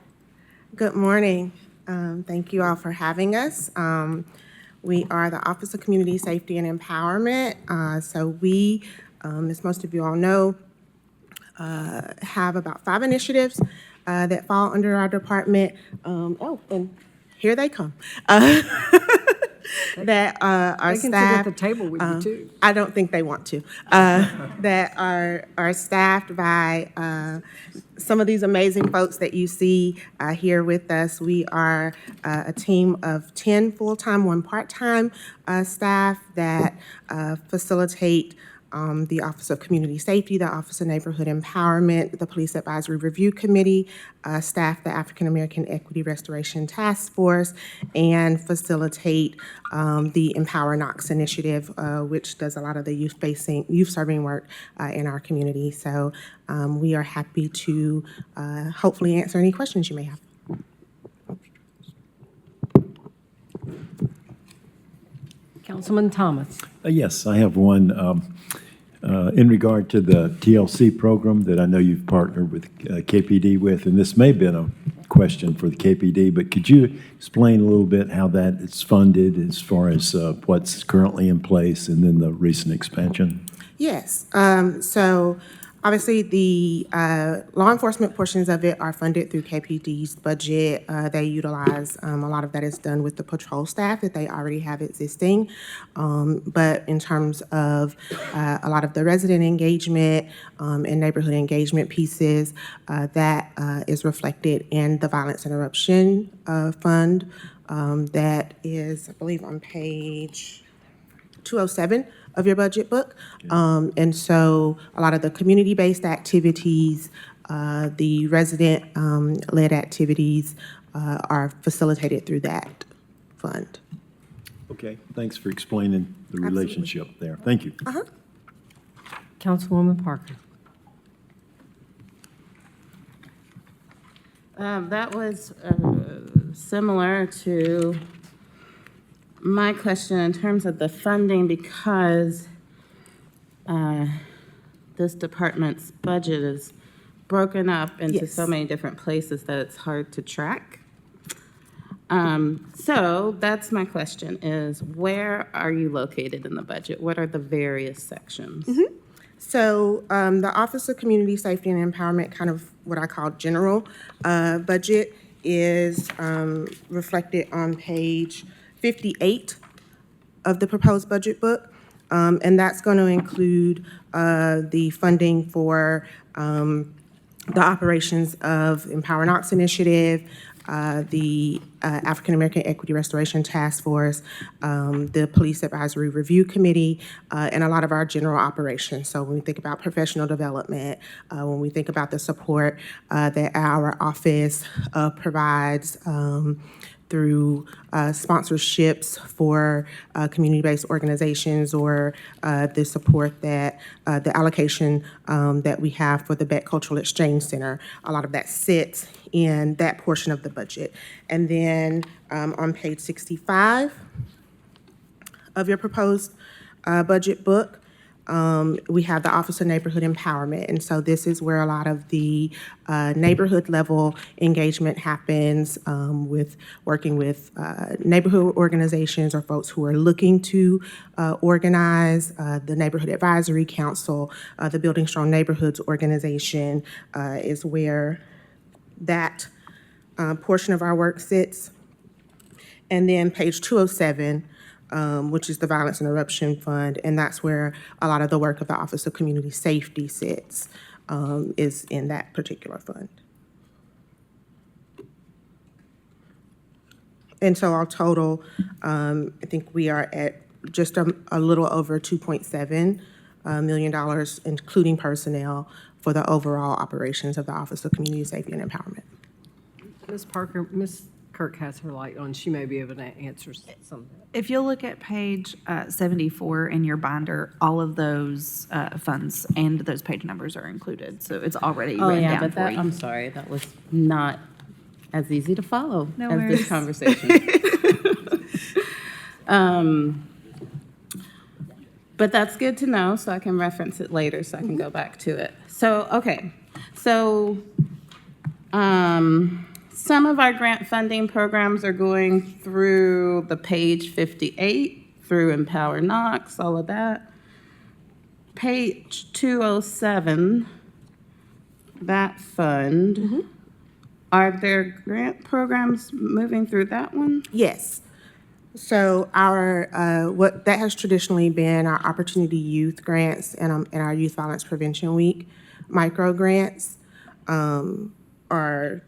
Good morning. Thank you all for having us. We are the Office of Community Safety and Empowerment. So we, as most of you all know, have about 5 initiatives that fall under our department. Oh, and here they come. That are They can sit staffed. at the table with you, too. I don't think they want to. That are staffed by some of these amazing folks that you see here with us. We are a team of 10 full-time, 1 part-time staff that facilitate the Office of Community Safety, the Office of Neighborhood Empowerment, the Police Advisory Review Committee, staff the African American Equity Restoration Task Force, and facilitate the Empower Knox initiative, which does a lot of the youth-serving work in our community. So we are happy to hopefully answer any questions you may have. Councilman Thomas. Yes, I have one. In regard to the TLC program that I know you've partnered with KPD with, and this may have been a question for the KPD, but could you explain a little bit how that is funded as far as what's currently in place and then the recent expansion? Yes. So obviously, the law enforcement portions of it are funded through KPD's budget. They utilize, a lot of that is done with the patrol staff that they already have existing. But in terms of a lot of the resident engagement and neighborhood engagement pieces, that is reflected in the violence interruption fund. That is, I believe, on page 207 of your budget book. And so a lot of the community-based activities, the resident-led activities are facilitated through that fund. Okay, thanks for explaining the relationship there. Thank you. Councilwoman Parker. That was similar to my question in terms of the funding, because this department's budget is broken up into so many different places that it's hard to track. So that's my question is, where are you located in the budget? What are the various sections? So the Office of Community Safety and Empowerment, kind of what I call general budget, is reflected on page 58 of the proposed budget book. And that's going to include the funding for the operations of Empower Knox Initiative, the African American Equity Restoration Task Force, the Police Advisory Review Committee, and a lot of our general operations. So when we think about professional development, when we think about the support that our office provides through sponsorships for community-based organizations, or the support that, the allocation that we have for the Beck Cultural Exchange Center. A lot of that sits in that portion of the budget. And then on page 65 of your proposed budget book, we have the Office of Neighborhood Empowerment. And so this is where a lot of the neighborhood level engagement happens, with working with neighborhood organizations or folks who are looking to organize. The Neighborhood Advisory Council, the Building Strong Neighborhoods organization is where that portion of our work sits. And then page 207, which is the Violence Interruption Fund, and that's where a lot of the work of the Office of Community Safety sits, is in that particular fund. And so our total, I think we are at just a little over $2.7 million, including personnel, for the overall operations of the Office of Community Safety and Empowerment. Ms. Parker, Ms. Kirk has her light on. She may be able to answer some of that. If you'll look at page 74 in your binder, all of those funds and those page numbers are included. So it's already Oh, written yeah, down but for that, you. I'm sorry, that was not as easy to follow No as worries. this conversation. But that's good to know, so I can reference it later, so I can go back to it. So, okay, so Some of our grant funding programs are going through the page 58, through Empower Knox, all of that. Page 207, that fund. Are there grant programs moving through that one? Yes. So our, what, that has traditionally been our Opportunity Youth Grants and our Youth Violence Prevention Week micro grants, are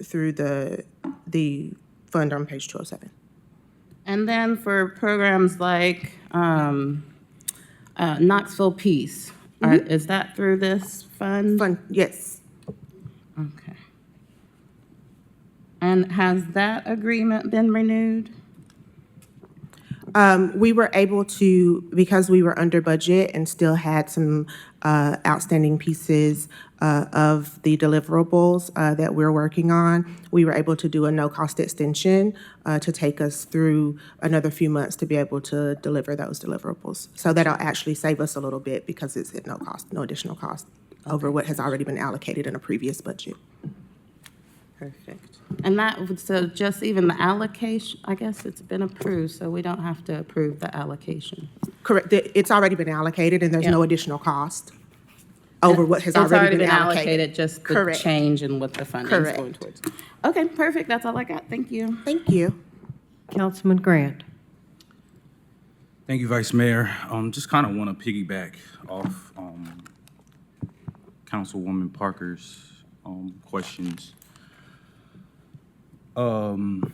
through the fund on page 207. And then for programs like Knoxville Peace, is that through this fund? Yes. Okay. And has that agreement been renewed? We were able to, because we were under budget and still had some outstanding pieces of the deliverables that we're working on, we were able to do a no-cost extension to take us through another few months to be able to deliver those deliverables. So that'll actually save us a little bit because it's at no cost, no additional cost over what has already been allocated in a previous budget. Perfect. And that would, so just even the allocation, I guess it's been approved, so we don't have to approve the allocation. Correct. It's already been allocated and there's no additional cost over what has already been allocated. Just the Correct. change in what the funding is Correct. going towards. Okay, perfect. That's all I got. Thank you. Thank you. Councilman Grant. Thank you, Vice Mayor. Just kind of want to piggyback off Councilwoman Parker's questions. The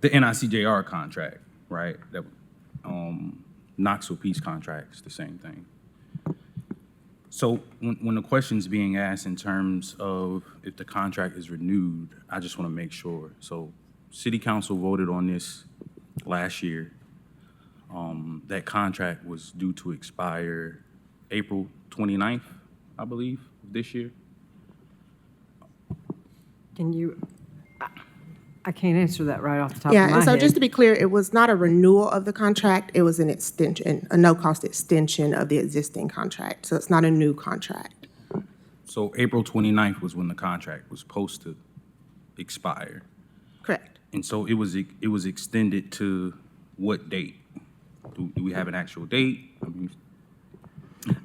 NICJR contract, right? That Knoxville Peace contract's the same thing. So when the question's being asked in terms of if the contract is renewed, I just want to make sure. So City Council voted on this last year. That contract was due to expire April 29th, I believe, this year. Can you, I can't answer that right off the top of my Yeah, head. and so just to be clear, it was not a renewal of the contract, it was an extension, a no-cost extension of the existing contract. So it's not a new contract. So April 29th was when the contract was supposed to expire. Correct. And so it was extended to what date? Do we have an actual date? I mean,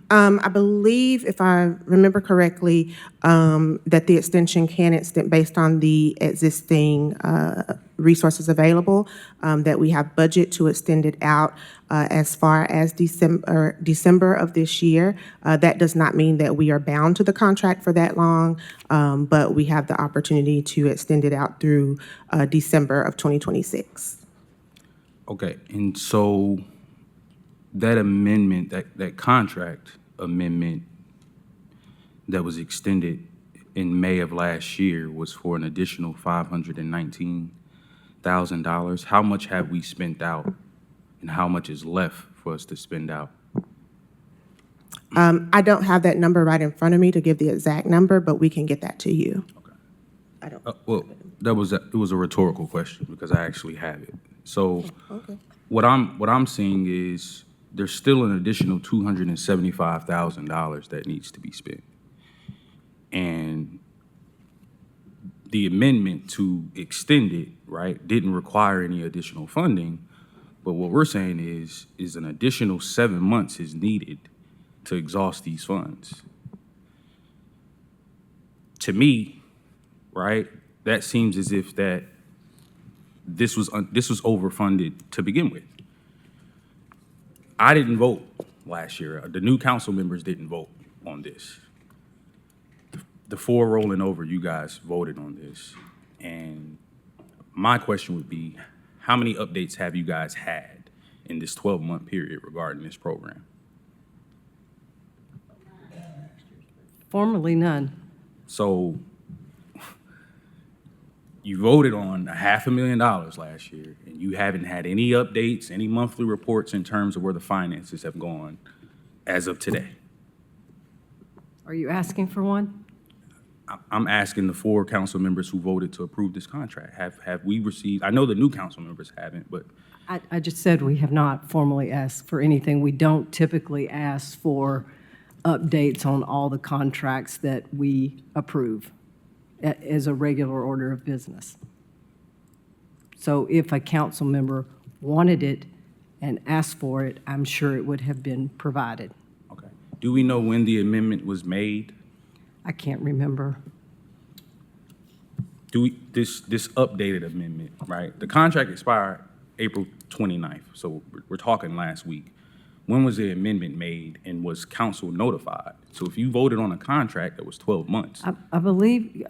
I believe, if I remember correctly, that the extension can extend based on the existing resources available, that we have budget to extend it out as far as December of this year. That does not mean that we are bound to the contract for that long, but we have the opportunity to extend it out through December of 2026. okay, and so that amendment, that contract amendment that was extended in May of last year was for an additional $519,000. How much have we spent out and how much is left for us to spend out? I don't have that number right in front of me to give the exact number, but we can get that to you. Okay. I don't. Well, it was a rhetorical question because I actually have it. So Okay. what I'm seeing is there's still an additional $275,000 that needs to be spent. And the amendment to extend it, right, didn't require any additional funding. But what we're saying is an additional 7 months is needed to exhaust these funds. To me, right, that seems as if that this was overfunded to begin with. I didn't vote last year. The new council members didn't vote on this. The four rolling over, you guys voted on this. And my question would be, how many updates have you guys had in this 12-month period regarding this program? Formally, none. So you voted on $500,000 last year, and you haven't had any updates, any monthly reports in terms of where the finances have gone as of today. Are you asking for one? I'm asking the four council members who voted to approve this contract. Have we received, I know the new council members haven't, but I just said we have not formally asked for anything. We don't typically ask for updates on all the contracts that we approve. as a regular order of business. So if a council member wanted it and asked for it, I'm sure it would have been provided. Okay. Do we know when the amendment was made? I can't remember. This updated amendment, right? The contract expired April 29th, so we're talking last week. When was the amendment made and was council notified? So if you voted on a contract that was 12 months. I believe,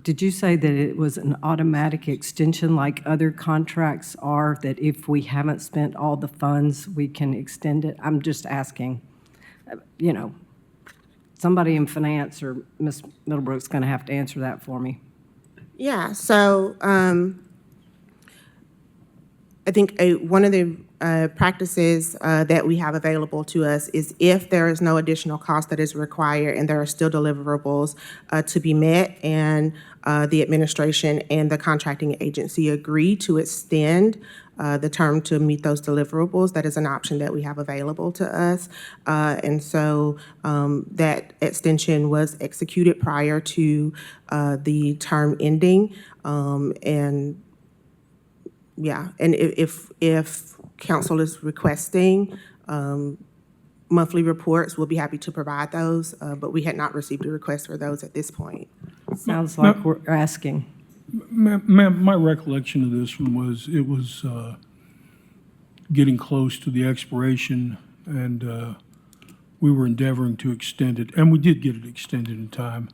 did you say that it was an automatic extension like other contracts are, that if we haven't spent all the funds, we can extend it? I'm just asking, you know, somebody in finance or Ms. Middlebrook's going to have to answer that for me. Yeah, so I think one of the practices that we have available to us is if there is no additional cost that is required and there are still deliverables to be met, and the administration and the contracting agency agree to extend the term to meet those deliverables, that is an option that we have available to us. And so that extension was executed prior to the term ending. And yeah, and if council is requesting monthly reports, we'll be happy to provide those, but we had not received a request for those at this point. Sounds like we're asking. Ma'am, my recollection of this one was, it was getting close to the expiration, and we were endeavoring to extend it, and we did get it extended in time.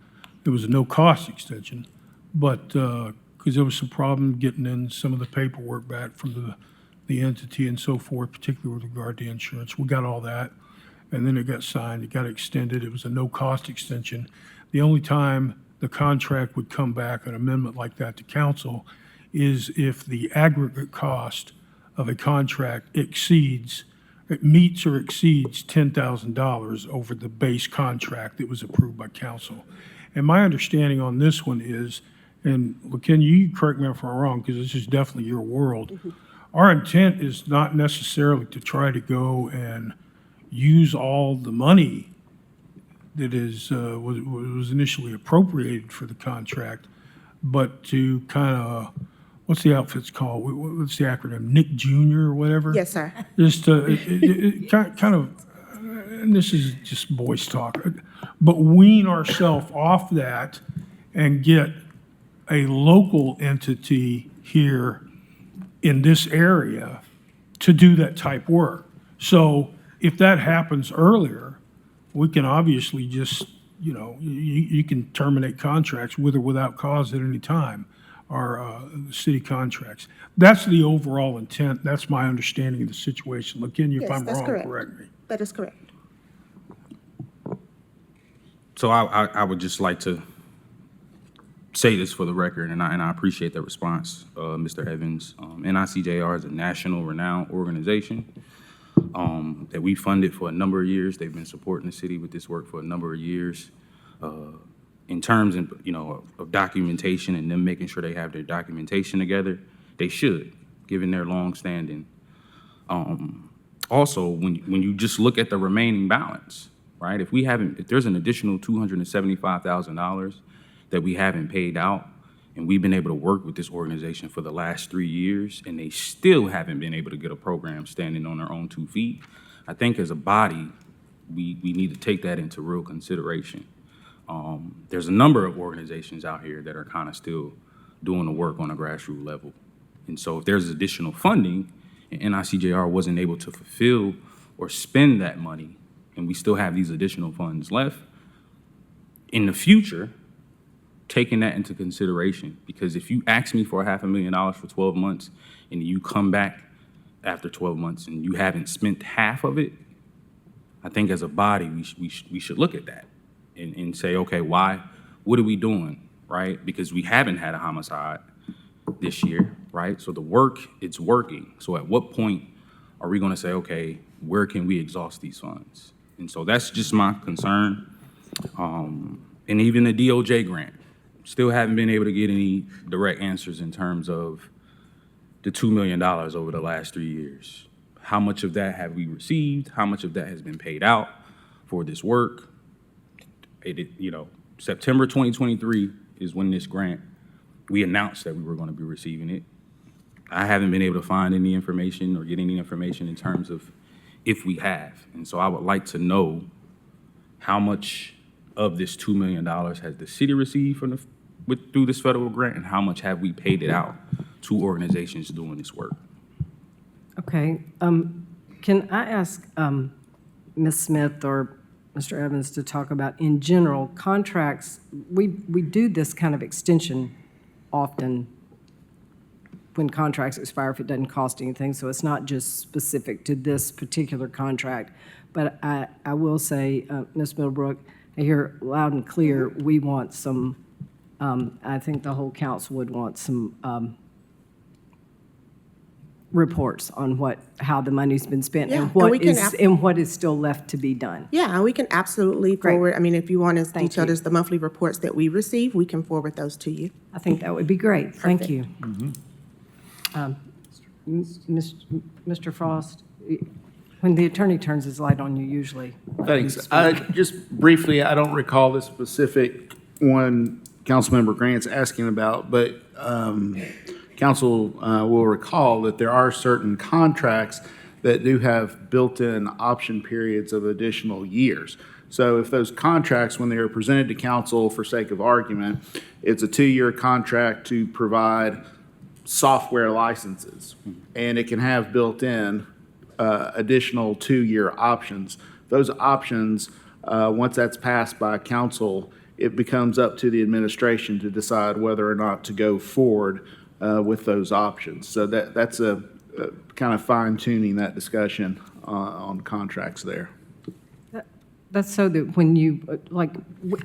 It was a no-cost extension, but because there was some problem getting in some of the paperwork back from the entity and so forth, particularly with regard to insurance. We got all that, and then it got signed, it got extended. It was a no-cost extension. The only time the contract would come back, an amendment like that to council, is if the aggregate cost of a contract meets or exceeds $10,000 over the base contract that was approved by council. And my understanding on this one is, and Ken, you correct me if I'm wrong, because this is definitely your world. Our intent is not necessarily to try to go and use all the money that was initially appropriated for the contract, but to kind of, what's the outfit's called? What's the acronym? Nick Jr. or whatever? Yes, sir. Just kind of, and this is just boys talk, but wean ourselves off that and get a local entity here in this area to do that type work. So if that happens earlier, we can obviously just, you can terminate contracts with or without cause at any time, our city contracts. That's the overall intent. That's my understanding of the situation. Look, Ken, if Yes, I'm that's wrong, correct. correct me. That is correct. So I would just like to say this for the record, and I appreciate the response, Mr. Evans. NICJR is a national renowned organization that we funded for a number of years. They've been supporting the city with this work for a number of years. In terms of documentation and them making sure they have their documentation together, they should, given their long standing. Also, when you just look at the remaining balance, right? If there's an additional $275,000 that we haven't paid out, and we've been able to work with this organization for the last 3 years, and they still haven't been able to get a program standing on their own 2 feet, I think as a body, we need to take that into real consideration. There's a number of organizations out here that are kind of still doing the work on a grassroots level. And so if there's additional funding and NICJR wasn't able to fulfill or spend that money, and we still have these additional funds left, in the future, taking that into consideration, because if you ask me for $500,000 for 12 months and you come back after 12 months and you haven't spent half of it, I think as a body, we should look at that and say, okay, why? What are we doing, right? Because we haven't had a homicide this year, right? So the work, it's working. So at what point are we gonna say, okay, where can we exhaust these funds? And so that's just my concern. And even the DOJ grant, still haven't been able to get any direct answers in terms of the $2 million over the last 3 years. How much of that have we received? How much of that has been paid out for this work? September 2023, is when this grant, we announced that we were going to be receiving it. I haven't been able to find any information or get any information in terms of if we have. And so I would like to know how much of this $2 million has the city received from through this federal grant, and how much have we paid it out to organizations doing this work? Okay, can I ask Ms. Smith or Mr. Evans to talk about, in general, contracts? We do this kind of extension often when contracts expire if it doesn't cost anything, so it's not just specific to this particular contract. But I will say, Ms. Middlebrook, I hear loud and clear, we want some, I think the whole council would want some reports on how the money's been spent Yeah, and and what we can what is still left to be done. Yeah, and we can absolutely Great. forward, I mean, if you want as Thank detailed you. as the monthly reports that we receive, we can forward those to you. I think that would be great. Thank you. Mr. Frost, when the attorney turns his light on, you usually. Thanks. Just briefly, I don't recall the specific one Councilmember Grant's asking about, but council will recall that there are certain contracts that do have built-in option periods of additional years. So if those contracts, when they are presented to council for sake of argument, it's a 2-year contract to provide software licenses, and it can have built-in additional 2-year options. Those options, once that's passed by council, it becomes up to the administration to decide whether or not to go forward with those options. So that's a kind of fine-tuning that discussion on contracts there. That's so that when you, like,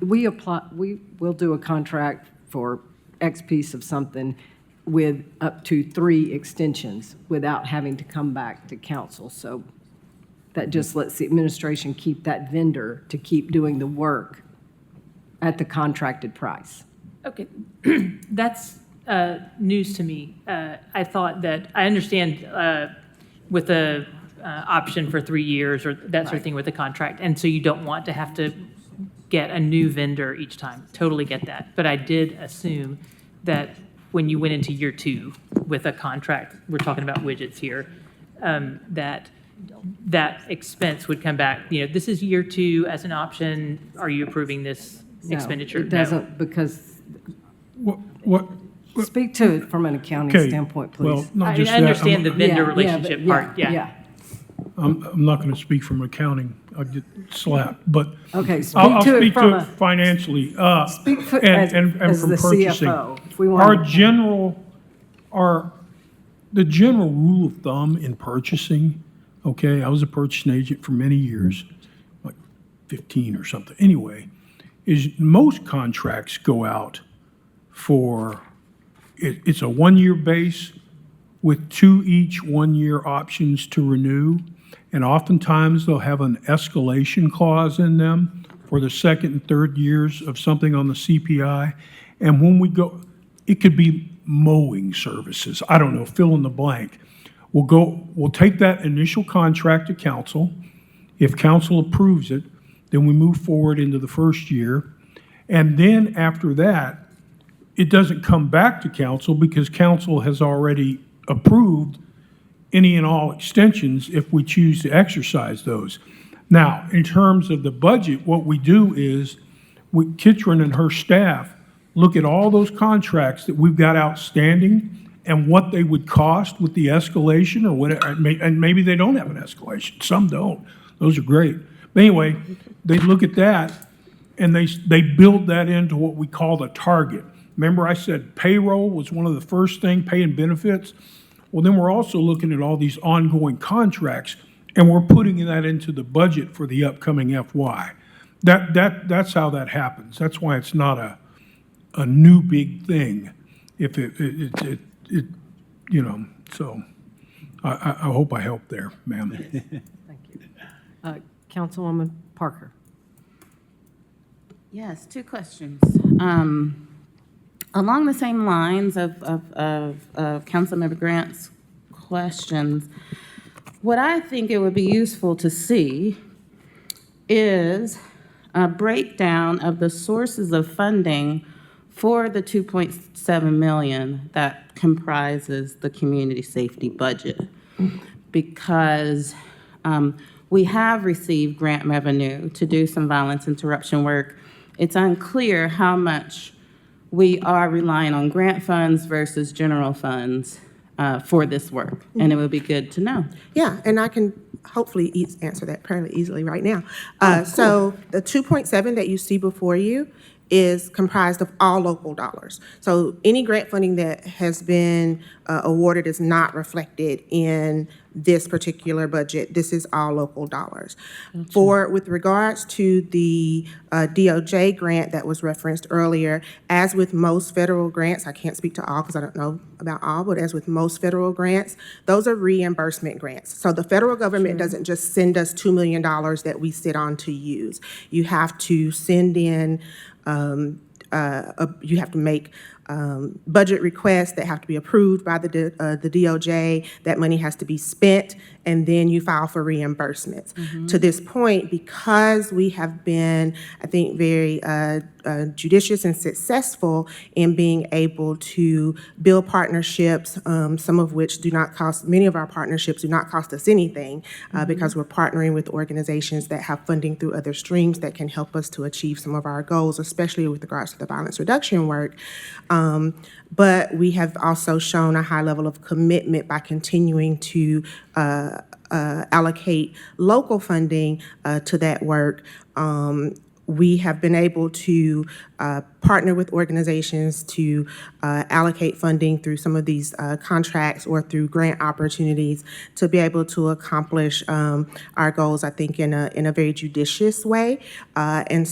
we apply, we will do a contract for X piece of something with up to 3 extensions without having to come back to council. So that just lets the administration keep that vendor to keep doing the work at the contracted price. Okay, that's news to me. I thought that, I understand with the option for 3 years or that sort of thing with the contract, and so you don't want to have to get a new vendor each time. Totally get that. But I did assume that when you went into year 2 with a contract, we're talking about widgets here, that expense would come back. You know, this is year 2 as an option. Are you approving this expenditure? No, it doesn't, because, What, speak to it from an accounting okay, standpoint, well, please. not just I that. understand the vendor Yeah, relationship but part, yeah. I'm not going to speak from accounting, I'll get slapped, but Okay, speak I'll to it speak from to a. it financially, Speak for- and as from the purchasing. CFO, if we want Our to- general, the general rule of thumb in purchasing, okay, I was a purchasing agent for many years, like 15 or something, anyway, is most contracts go out for, it's a 1-year base with 2 each 1-year options to renew. And oftentimes they'll have an escalation clause in them for the 2nd and 3rd years of something on the CPI. And when we go, it could be mowing services, I don't know, fill in the blank. We'll take that initial contract to council. If council approves it, then we move forward into the 1st year. And then after that, it doesn't come back to council because council has already approved any and all extensions if we choose to exercise those. Now, in terms of the budget, what we do is, Kitron and her staff look at all those contracts that we've got outstanding and what they would cost with the escalation or whatever, and maybe they don't have an escalation, some don't, those are great. But anyway, they look at that and they build that into what we call the target. Remember I said payroll was one of the first things, paying benefits? Well, then we're also looking at all these ongoing contracts, and we're putting that into the budget for the upcoming FY. That's how that happens. That's why it's not a new big thing. If it you know, so I hope I helped there, ma'am. Thank you. Councilwoman Parker. Yes, 2 questions. Along the same lines of Councilmember Grant's questions, what I think it would be useful to see is a breakdown of the sources of funding for the 2.7 million that comprises the community safety budget, because we have received grant revenue to do some violence interruption work. It's unclear how much we are relying on grant funds versus general funds for this work, and it would be good to know. Yeah, and I can hopefully answer that fairly easily right now. Cool. So the 2.7 that you see before you is comprised of all local dollars. So any grant funding that has been awarded is not reflected in this particular budget. This is all local dollars. With regards to the DOJ grant that was referenced earlier, as with most federal grants, I can't speak to all because I don't know about all, but as with most federal grants, those are reimbursement grants. So the federal government doesn't just send us $2 million that we sit on to use. You have to send in you have to make budget requests that have to be approved by the DOJ. That money has to be spent, and then you file for reimbursements. To this point, because we have been, I think, very judicious and successful in being able to build partnerships, some of which do not cost, many of our partnerships do not cost us anything because we're partnering with organizations that have funding through other streams that can help us to achieve some of our goals, especially with regards to the violence reduction work. But we have also shown a high level of commitment by continuing to allocate local funding to that work. We have been able to partner with organizations to allocate funding through some of these contracts or through grant opportunities to be able to accomplish our goals, I think, in a very judicious way. And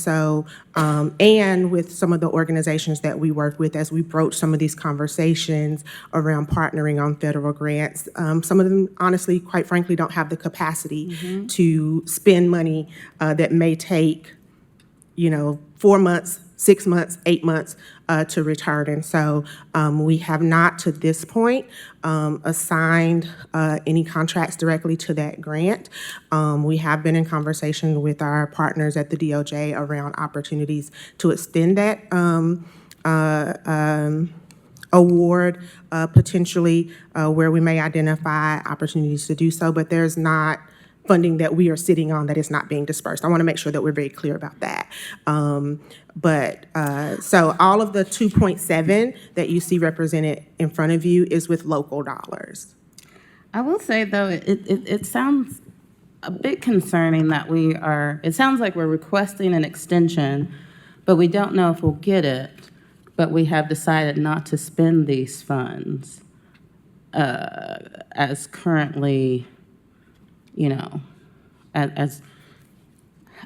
with some of the organizations that we work with, as we broach some of these conversations around partnering on federal grants, some of them, honestly, quite frankly, don't have the capacity to spend money that may take 4 months, 6 months, 8 months to return. And so we have not, to this point, assigned any contracts directly to that grant. We have been in conversation with our partners at the DOJ around opportunities to extend that award potentially where we may identify opportunities to do so, but there's not funding that we are sitting on that is not being dispersed. I want to make sure that we're very clear about that. So all of the 2.7 that you see represented in front of you is with local dollars. I will say, though, it sounds a bit concerning that it sounds like we're requesting an extension, but we don't know if we'll get it, but we have decided not to spend these funds as currently, as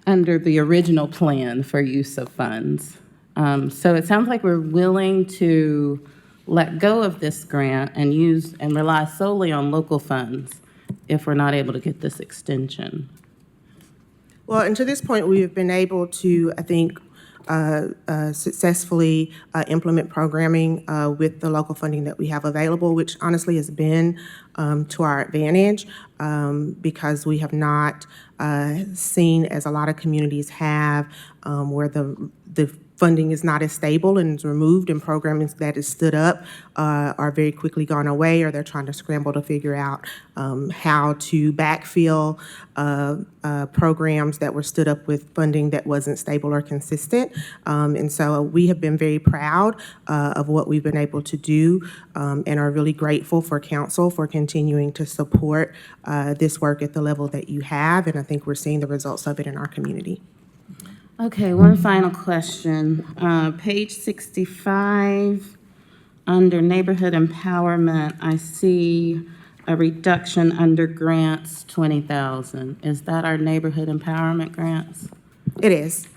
under the original plan for use of funds. So it sounds like we're willing to let go of this grant and use and rely solely on local funds if we're not able to get this extension. Well, and to this point, we have been able to, I think, successfully implement programming with the local funding that we have available, which honestly has been to our advantage because we have not seen, as a lot of communities have, where the funding is not as stable and is removed, and programming that is stood up are very quickly gone away, or they're trying to scramble to figure out how to backfill programs that were stood up with funding that wasn't stable or consistent. And so we have been very proud of what we've been able to do and are really grateful for council for continuing to support this work at the level that you have. And I think we're seeing the results of it in our community. Okay, one final question. Page 65, under neighborhood empowerment, I see a reduction under grants, 20,000. Is that our neighborhood empowerment grants? It is.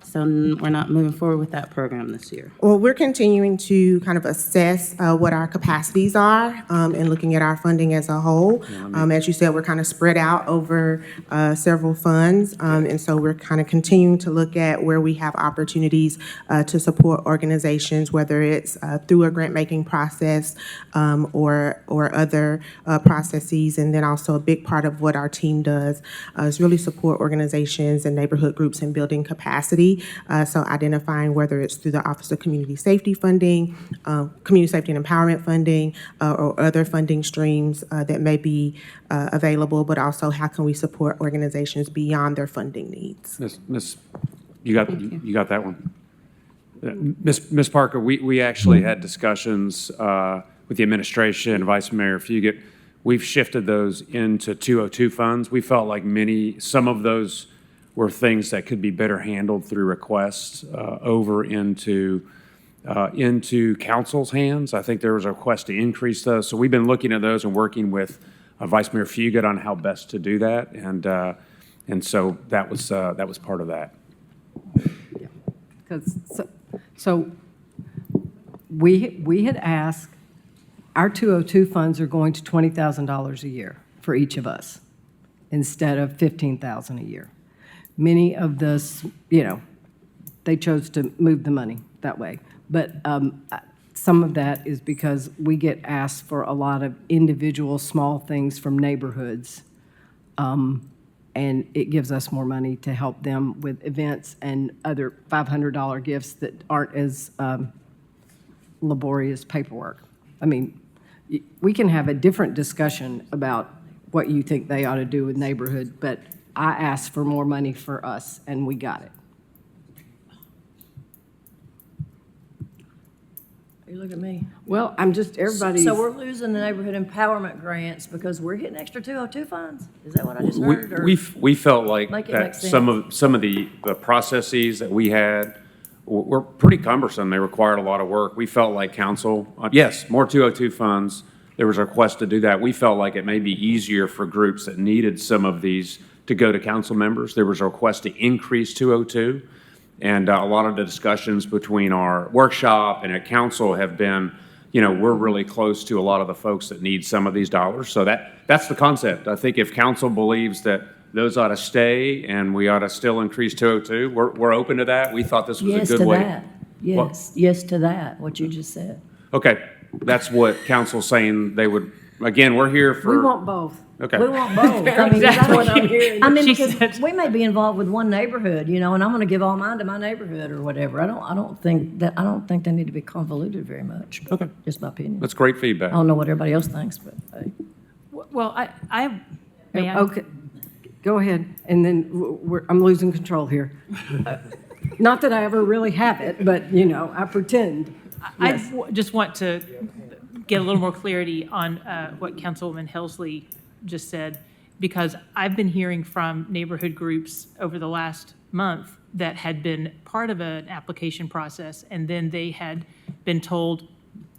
So we're not moving forward with that program this year? Well, we're continuing to kind of assess what our capacities are and looking at our funding as a whole. As you said, we're kind of spread out over several funds. And so we're kind of continuing to look at where we have opportunities to support organizations, whether it's through a grant-making process or other processes. And then also a big part of what our team does is really support organizations and neighborhood groups in building capacity policy. So identifying whether it's through the Office of Community Safety funding, Community Safety and Empowerment funding, or other funding streams that may be available, but also how can we support organizations beyond their funding needs. You got that one? Ms. Parker, we actually had discussions with the administration, Vice Mayor Fugit. We've shifted those into 202 funds. We felt like some of those were things that could be better handled through requests over into council's hands. I think there was a request to increase those. So we've been looking at those and working with Vice Mayor Fugit on how best to do that. And so that was part of that. So we had asked, our 202 funds are going to $20,000 a year for each of us instead of $15,000 a year. Many of this, they chose to move the money that way. But some of that is because we get asked for a lot of individual small things from neighborhoods. And it gives us more money to help them with events and other $500 gifts that aren't as laborious paperwork. I mean, we can have a different discussion about what you think they ought to do with neighborhood, but I asked for more money for us, and we got it. You look at me. Well, I'm just, everybody's. So we're losing the neighborhood empowerment grants because we're getting extra 202 funds? Is that what I just heard? or- We felt like Make it make that some of the processes that we had were pretty cumbersome. They required a lot of work. We felt like council, yes, more 202 funds. There was a request to do that. We felt like it may be easier for groups that needed some of these to go to council members. There was a request to increase 202. And a lot of the discussions between our workshop and at council have been, we're really close to a lot of the folks that need some of these dollars. So that's the concept. I think if council believes that those ought to stay and we ought to still increase 202, we're open to that. We thought this was a good way. Yes to that, what you just said. Okay, that's what council's saying they would, again, we're here for. We want both. Okay. We want both. I mean, that's what I'm hearing. I mean, She because said- we may be involved with one neighborhood, and I'm going to give all mine to my neighborhood or whatever. I don't think they need to be convoluted very much. Okay. Just my opinion. That's great I feedback. don't know what everybody else thinks, but hey. Well, may I? Okay, go ahead, and then I'm losing control here. Not that I ever really have it, but, I pretend. Yes. Just want to get a little more clarity on what Councilwoman Helsley just said, because I've been hearing from neighborhood groups over the last month that had been part of an application process, and then they had been told,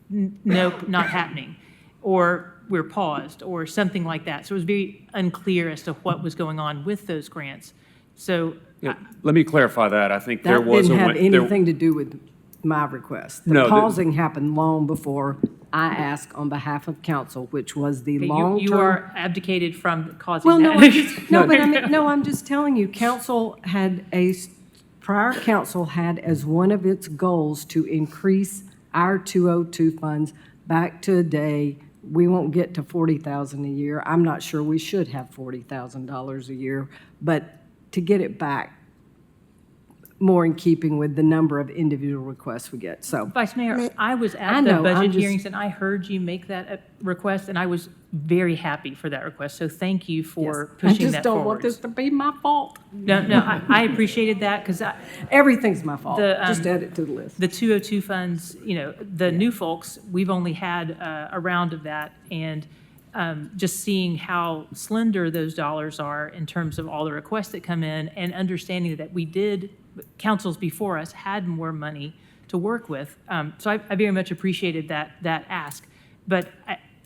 nope, not happening, or we're paused, or something like that. So it was very unclear as to what was going on with those grants. So Yeah, let me clarify that. I think there That was a. didn't have there- anything to do with my request. No, The the- pausing happened long before I asked on behalf of council, which was the long-term. you are abdicated from causing Well, that. I'm just telling you, prior council had as one of its goals to increase our 202 funds back to a day. We won't get to $40,000 a year. I'm not sure we should have $40,000 a year, but to get it back more in keeping with the number of individual requests we get, so. Vice Mayor, I was I at the know, I'm budget just- hearings, and I heard you make that request, and I was very happy for that request. So thank you for pushing that I just don't want forward. this to be my fault. No, I appreciated that, because Everything's my fault. The, Just add it to the list. the 202 funds, the new folks, we've only had a round of that, and just seeing how slender those dollars are in terms of all the requests that come in, and understanding that councils before us had more money to work with. So I very much appreciated that ask. But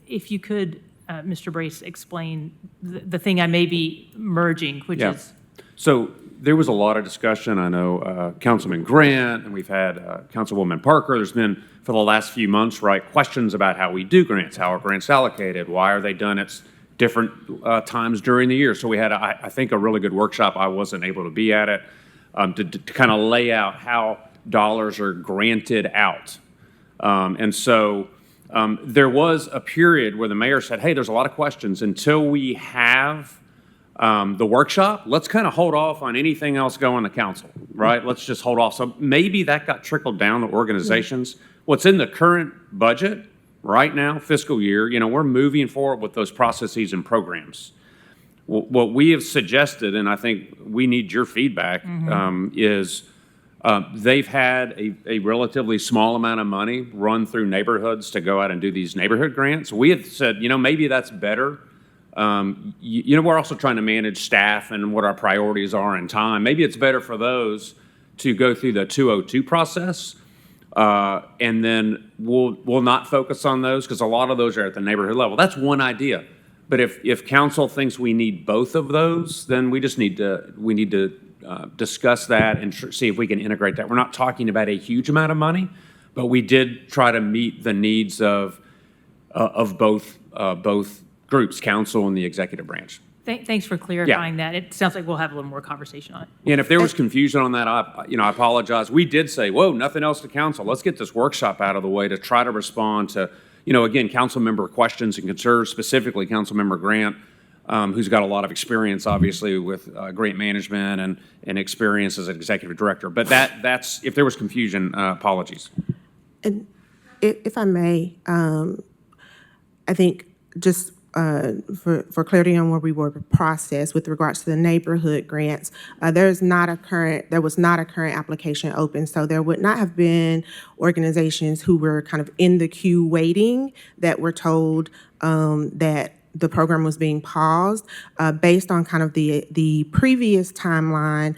if you could, Mr. Brace, explain the thing I may be merging, which Yeah. is. So there was a lot of discussion. I know Councilman Grant, and we've had Councilwoman Parker. There's been, for the last few months, right, questions about how we do grants, how are grants allocated, why are they done at different times during the year. So we had, I think, a really good workshop. I wasn't able to be at it, to kind of lay out how dollars are granted out. And so there was a period where the mayor said, hey, there's a lot of questions. Until we have The workshop, let's kind of hold off on anything else going to council, right? Let's just hold off. So maybe that got trickled down to organizations. What's in the current budget right now, fiscal year, we're moving forward with those processes and programs. What we have suggested, and I think we need your feedback, is they've had a relatively small amount of money run through neighborhoods to go out and do these neighborhood grants. We have said, maybe that's better. We're also trying to manage staff and what our priorities are in time. Maybe it's better for those to go through the 202 process, and then we'll not focus on those because a lot of those are at the neighborhood level. That's one idea. But if council thinks we need both of those, then we need to discuss that and see if we can integrate that. We're not talking about a huge amount of money, but we did try to meet the needs of both groups, council and the executive branch. Thanks for clarifying that. It sounds like we'll have a little more conversation on it. And if there was confusion on that, I apologize. We did say, whoa, nothing else to council. Let's get this workshop out of the way to try to respond to, again, council member questions and concerns, specifically council member Grant, who's got a lot of experience, obviously, with grant management and experience as an executive director. But that's if there was confusion, apologies. And if I may, I think just for clarity on where we were processed with regards to the neighborhood grants, there was not a current application open, so there would not have been organizations who were kind of in the queue waiting that were told that the program was being paused. Based on kind of the previous timeline,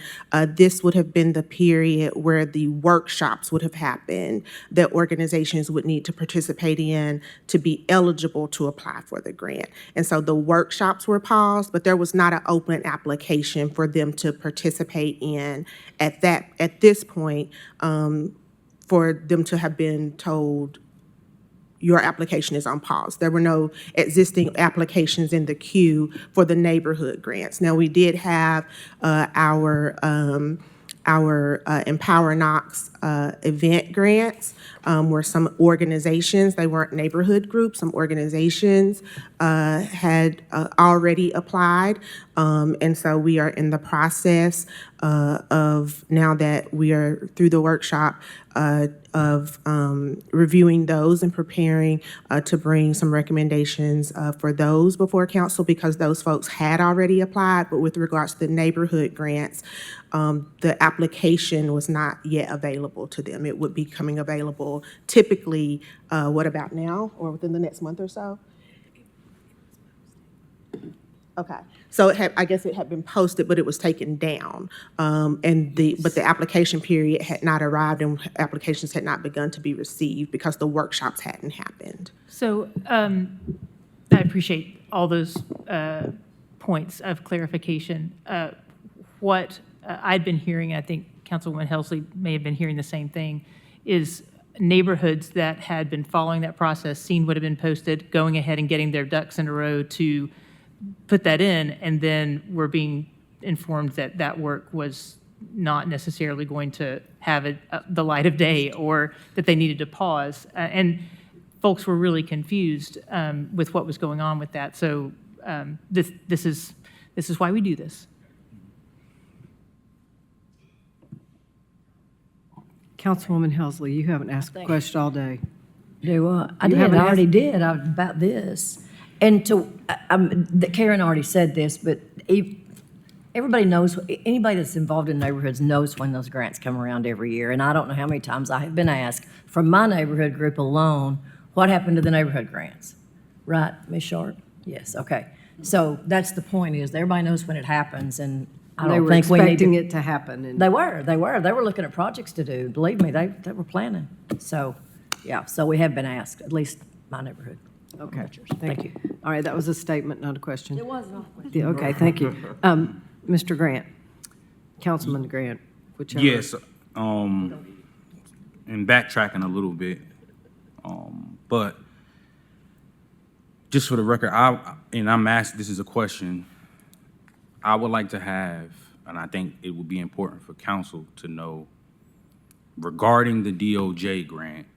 this would have been the period where the workshops would have happened that organizations would need to participate in to be eligible to apply for the grant. And so the workshops were paused, but there was not an open application for them to participate in at this point, for them to have been told, your application is on pause. There were no existing applications in the queue for the neighborhood grants. Now, we did have our Empower Knox event grants, where some organizations, they weren't neighborhood groups, some organizations had already applied. And so we are in the process of, now that we are through the workshop, of reviewing those and preparing to bring some recommendations for those before council, because those folks had already applied. But with regards to the neighborhood grants, the application was not yet available to them. It would be coming available typically, what about now, or within the next month or so? Okay, so I guess it had been posted, but it was taken down. But the application period had not arrived and applications had not begun to be received because the workshops hadn't happened. So I appreciate all those points of clarification. What I'd been hearing, I think Councilwoman Helsley may have been hearing the same thing, is neighborhoods that had been following that process, seen what had been posted, going ahead and getting their ducks in a row to put that in, and then we're being informed that that work was not necessarily going to have the light of day, or that they needed to pause. And folks were really confused with what was going on with that. So this is why we do this. Councilwoman Helsley, you haven't asked a question all day. Do I did. I already did about this. And Karen already said this, but everybody knows, anybody that's involved in neighborhoods knows when those grants come around every year. And I don't know how many times I have been asked from my neighborhood group alone, what happened to the neighborhood grants? Right, Ms. Sharp? Yes, okay. So that's the point, is everybody knows when it happens, and I don't think we need to. They were expecting it to happen. And They were looking at projects to do. Believe me, they were planning. So, yeah, so we have been asked, at least my neighborhood. Okay, thank you. All right, that was a statement, not a question. It was not a question. Yeah, okay, thank you. Mr. Grant, Councilman Grant, whichever. Yes, and backtracking a little bit, but just for the record, I'm asked, this is a question, I would like to have, and I think it would be important for council to know, regarding the DOJ grant,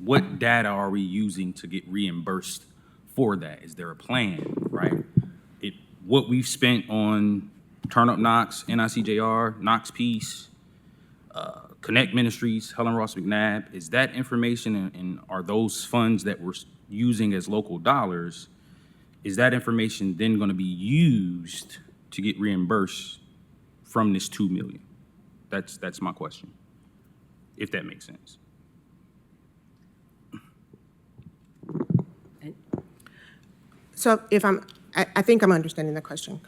what data are we using to get reimbursed for that? Is there a plan, right? what we've spent on Turn Up Knox, NICJR, Knox Peace, Connect Ministries, Helen Ross McNabb, is that information and are those funds that we're using as local dollars, is that information then going to be used to get reimbursed from this 2 million? That's my question, if that makes sense. So if I think I'm understanding the question.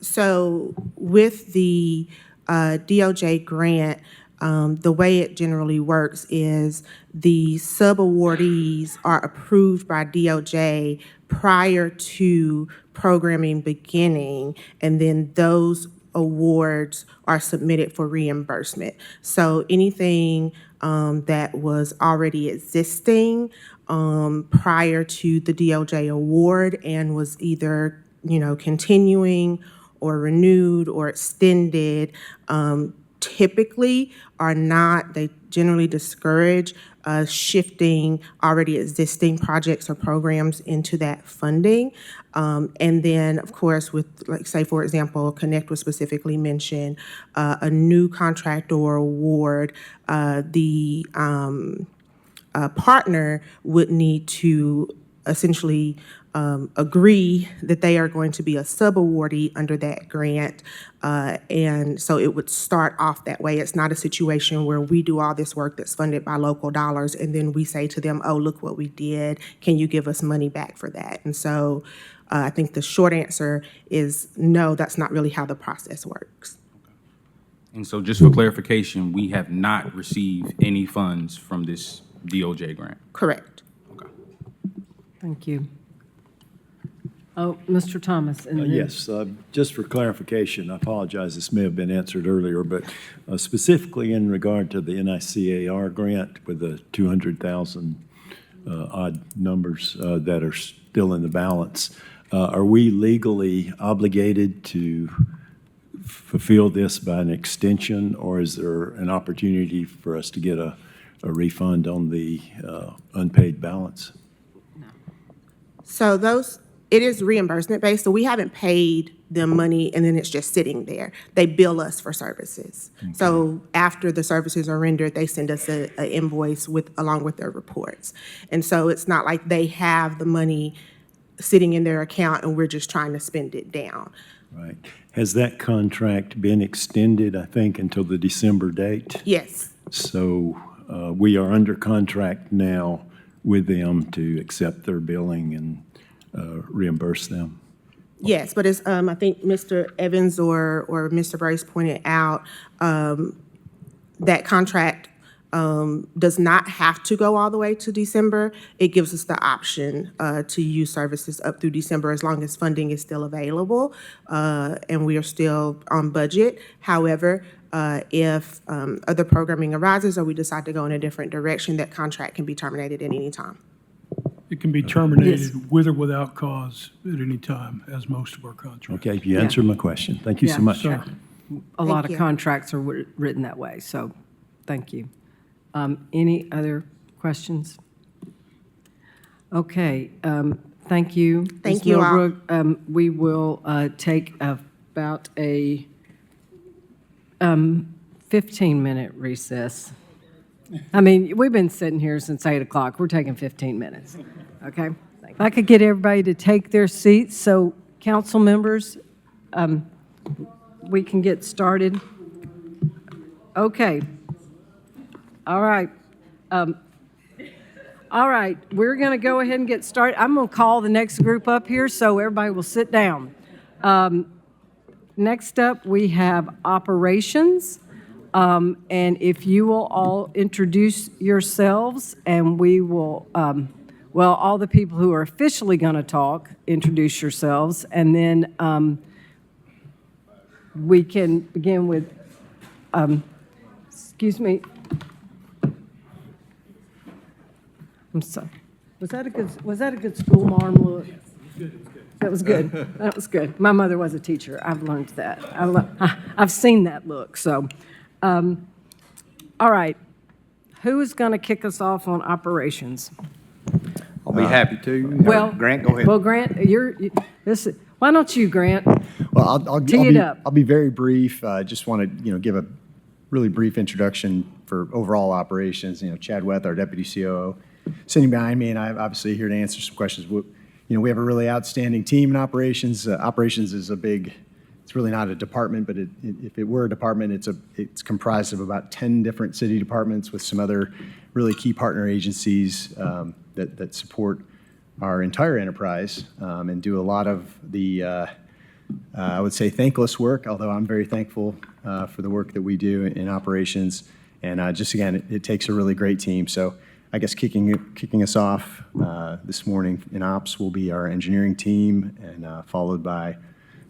So with the DOJ grant, the way it generally works is the subawardees are approved by DOJ prior to programming beginning, and then those awards are submitted for reimbursement. So anything that was already existing prior to the DOJ award and was either, continuing or renewed or extended, typically are not, they generally discourage shifting already existing projects or programs into that funding. And then, of course, with, like, say, for example, Connect was specifically mentioned, a new contract or award, the partner would need to essentially agree that they are going to be a sub-awardee under that grant. And so it would start off that way. It's not a situation where we do all this work that's funded by local dollars and then we say to them, oh, look what we did. Can you give us money back for that? And so I think the short answer is no, that's not really how the process works. And so just for clarification, we have not received any funds from this DOJ grant? Correct. Thank you. Oh, Mr. Thomas. And then- Yes, just for clarification, I apologize, this may have been answered earlier, but specifically in regard to the NICAR grant with the 200,000 odd numbers that are still in the balance, are we legally obligated to fulfill this by an extension, or is there an opportunity for us to get a refund on the unpaid balance? So it is reimbursement based, so we haven't paid them money and then it's just sitting there. They bill us for services. Okay. So after the services are rendered, they send us an invoice along with their reports. And so it's not like they have the money sitting in their account and we're just trying to spend it down. Right. Has that contract been extended, I think, until the December date? Yes. So we are under contract now with them to accept their billing and reimburse them? Yes, but as I think Mr. Evans or Mr. Brace pointed out, that contract does not have to go all the way to December. It gives us the option to use services up through December as long as funding is still available and we are still on budget. However, if other programming arises or we decide to go in a different direction, that contract can be terminated at any time. It can be terminated with or without cause at any time, as most of our contracts. Okay, you answered my question. Thank you so much. Sure. A lot of you. contracts are written that way, so thank you. Any other questions? Okay, thank you. Thank Ms. you all. Millbrook. We will take about a 15-minute recess. I mean, we've been sitting here since 8 o'clock. We're taking 15 minutes, okay? If I could get everybody to take their seats so council members, we can get started. Okay. All right. All right, we're going to go ahead and get started. I'm going to call the next group up here so everybody will sit down. Next up, we have operations. And if you will all introduce yourselves, and we will, well, all the people who are officially going to talk, introduce yourselves, and then we can begin with, excuse me. I'm sorry. Was that a good school marm look? That was good. That was good. My mother was a teacher. I've learned that. I've seen that look, so. All right, who is going to kick us off on operations? I'll be happy to. Well, Grant, go ahead. Well, Grant, why Why don't you, Grant? Well, Tee it up. I'll be very brief. Just want to, give a really brief introduction for overall operations. Chad Weth, our Deputy COO, sitting behind me, and I'm obviously here to answer some questions. We have a really outstanding team in operations. Operations is it's really not a department, but if it were a department, it's comprised of about 10 different city departments with some other really key partner agencies that support our entire enterprise and do a lot of the, I would say, thankless work, although I'm very thankful for the work that we do in operations. And just again, it takes a really great team. So I guess kicking us off this morning in ops will be our engineering team, and followed by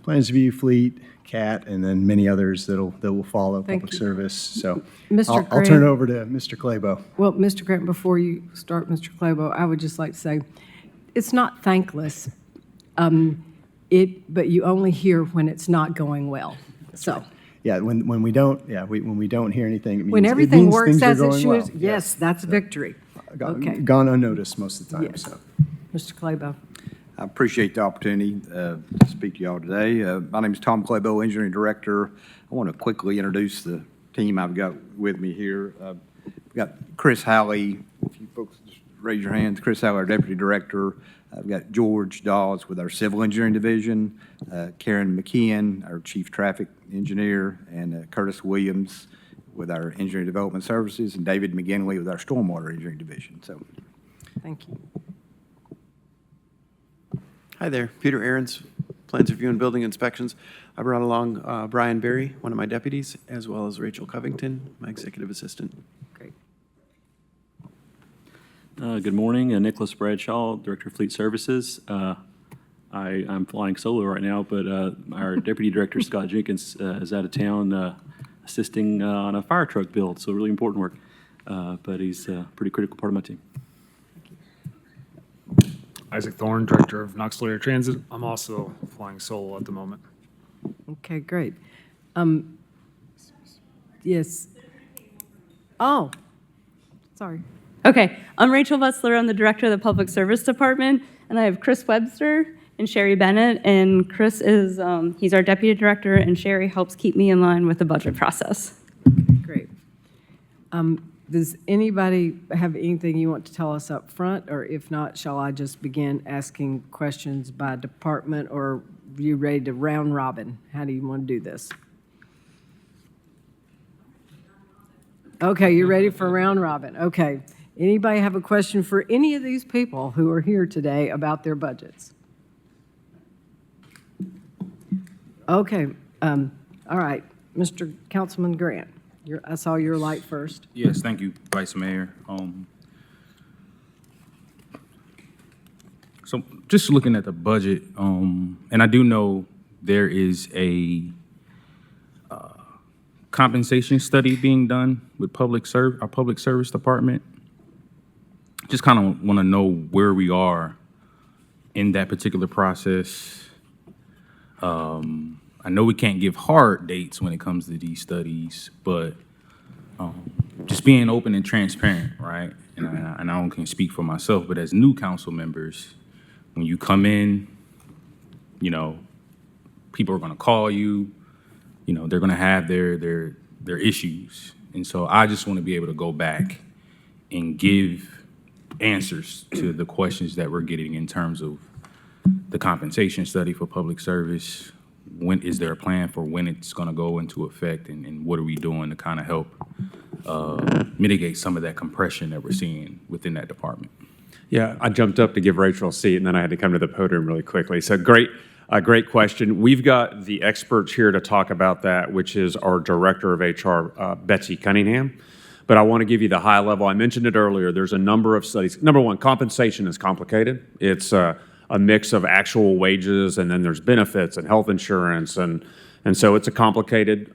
Plans View, Fleet, CAT, and then many others that will follow, public service. So Mr. I'll turn it over to Mr. Claybo. Well, Mr. Grant, before you start, Mr. Claybo, I would just like to say, it's not thankless, but you only hear when it's not going well. So Yeah, when we don't hear anything, it means when everything means works things are as it going should, well. yes, that's victory. Okay. Gone unnoticed most of the time. Yes. So. Mr. Claybo. I appreciate the opportunity to speak to y'all today. My name is Tom Claybo, Engineering Director. I want to quickly introduce the team I've got with me here. We've got Chris Halley. If you folks just raise your hands. Chris Halley, our Deputy Director. I've got George Dawes with our Civil Engineering Division, Karen McKeon, our Chief Traffic Engineer, and Curtis Williams with our Engineering Development Services, and David McGinley with our Stormwater Engineering Division. So, thank you. Hi there, Peter Ahrens, Plans Review and Building Inspections. I brought along Brian Berry, one of my deputies, as well as Rachel Covington, my executive assistant. Great. Good morning, Nicholas Bradshaw, Director of Fleet Services. I'm flying solo right now, but our Deputy Director, Scott Jenkins, is out of town assisting on a fire truck build, so really important work. But he's a pretty critical part of my team. Isaac Thorne, Director of Knoxville Air Transit. I'm also flying solo at the moment. Okay, great. Yes. Oh, sorry. Okay, I'm Rachel Butzler. I'm the Director of the Public Service Department, and I have Chris Webster and Sherry Bennett. And Chris is, he's our Deputy Director, and Sherry helps keep me in line with the budget process. Great. Does anybody have anything you want to tell us up front, or if not, shall I just begin asking questions by department, or are you ready to round robin? How do you want to do this? Okay, you're ready for round robin. Okay. Anybody have a question for any of these people who are here today about their budgets? Okay. All right. Mr. Councilman Grant. I saw your light first. Yes, thank you, Vice Mayor. So just looking at the budget, and I do know there is a compensation study being done with our public service department. Just kind of want to know where we are in that particular process. I know we can't give hard dates when it comes to these studies, but just being open and transparent, right? And I can speak for myself, but as new council members, when you come in, people are going to call you, they're going to have their issues. And so I just want to be able to go back and give answers to the questions that we're getting in terms of the compensation study for public service. When is there a plan for when it's going to go into effect, and what are we doing to kind of help mitigate some of that compression that we're seeing within that department? Yeah, I jumped up to give Rachel a seat, and then I had to come to the podium really quickly. So great question. We've got the experts here to talk about that, which is our Director of HR, Betsy Cunningham. But I want to give you the high level. I mentioned it earlier. There's a number of studies. Number one, compensation is complicated. It's a mix of actual wages, and then there's benefits and health insurance, and so it's a complicated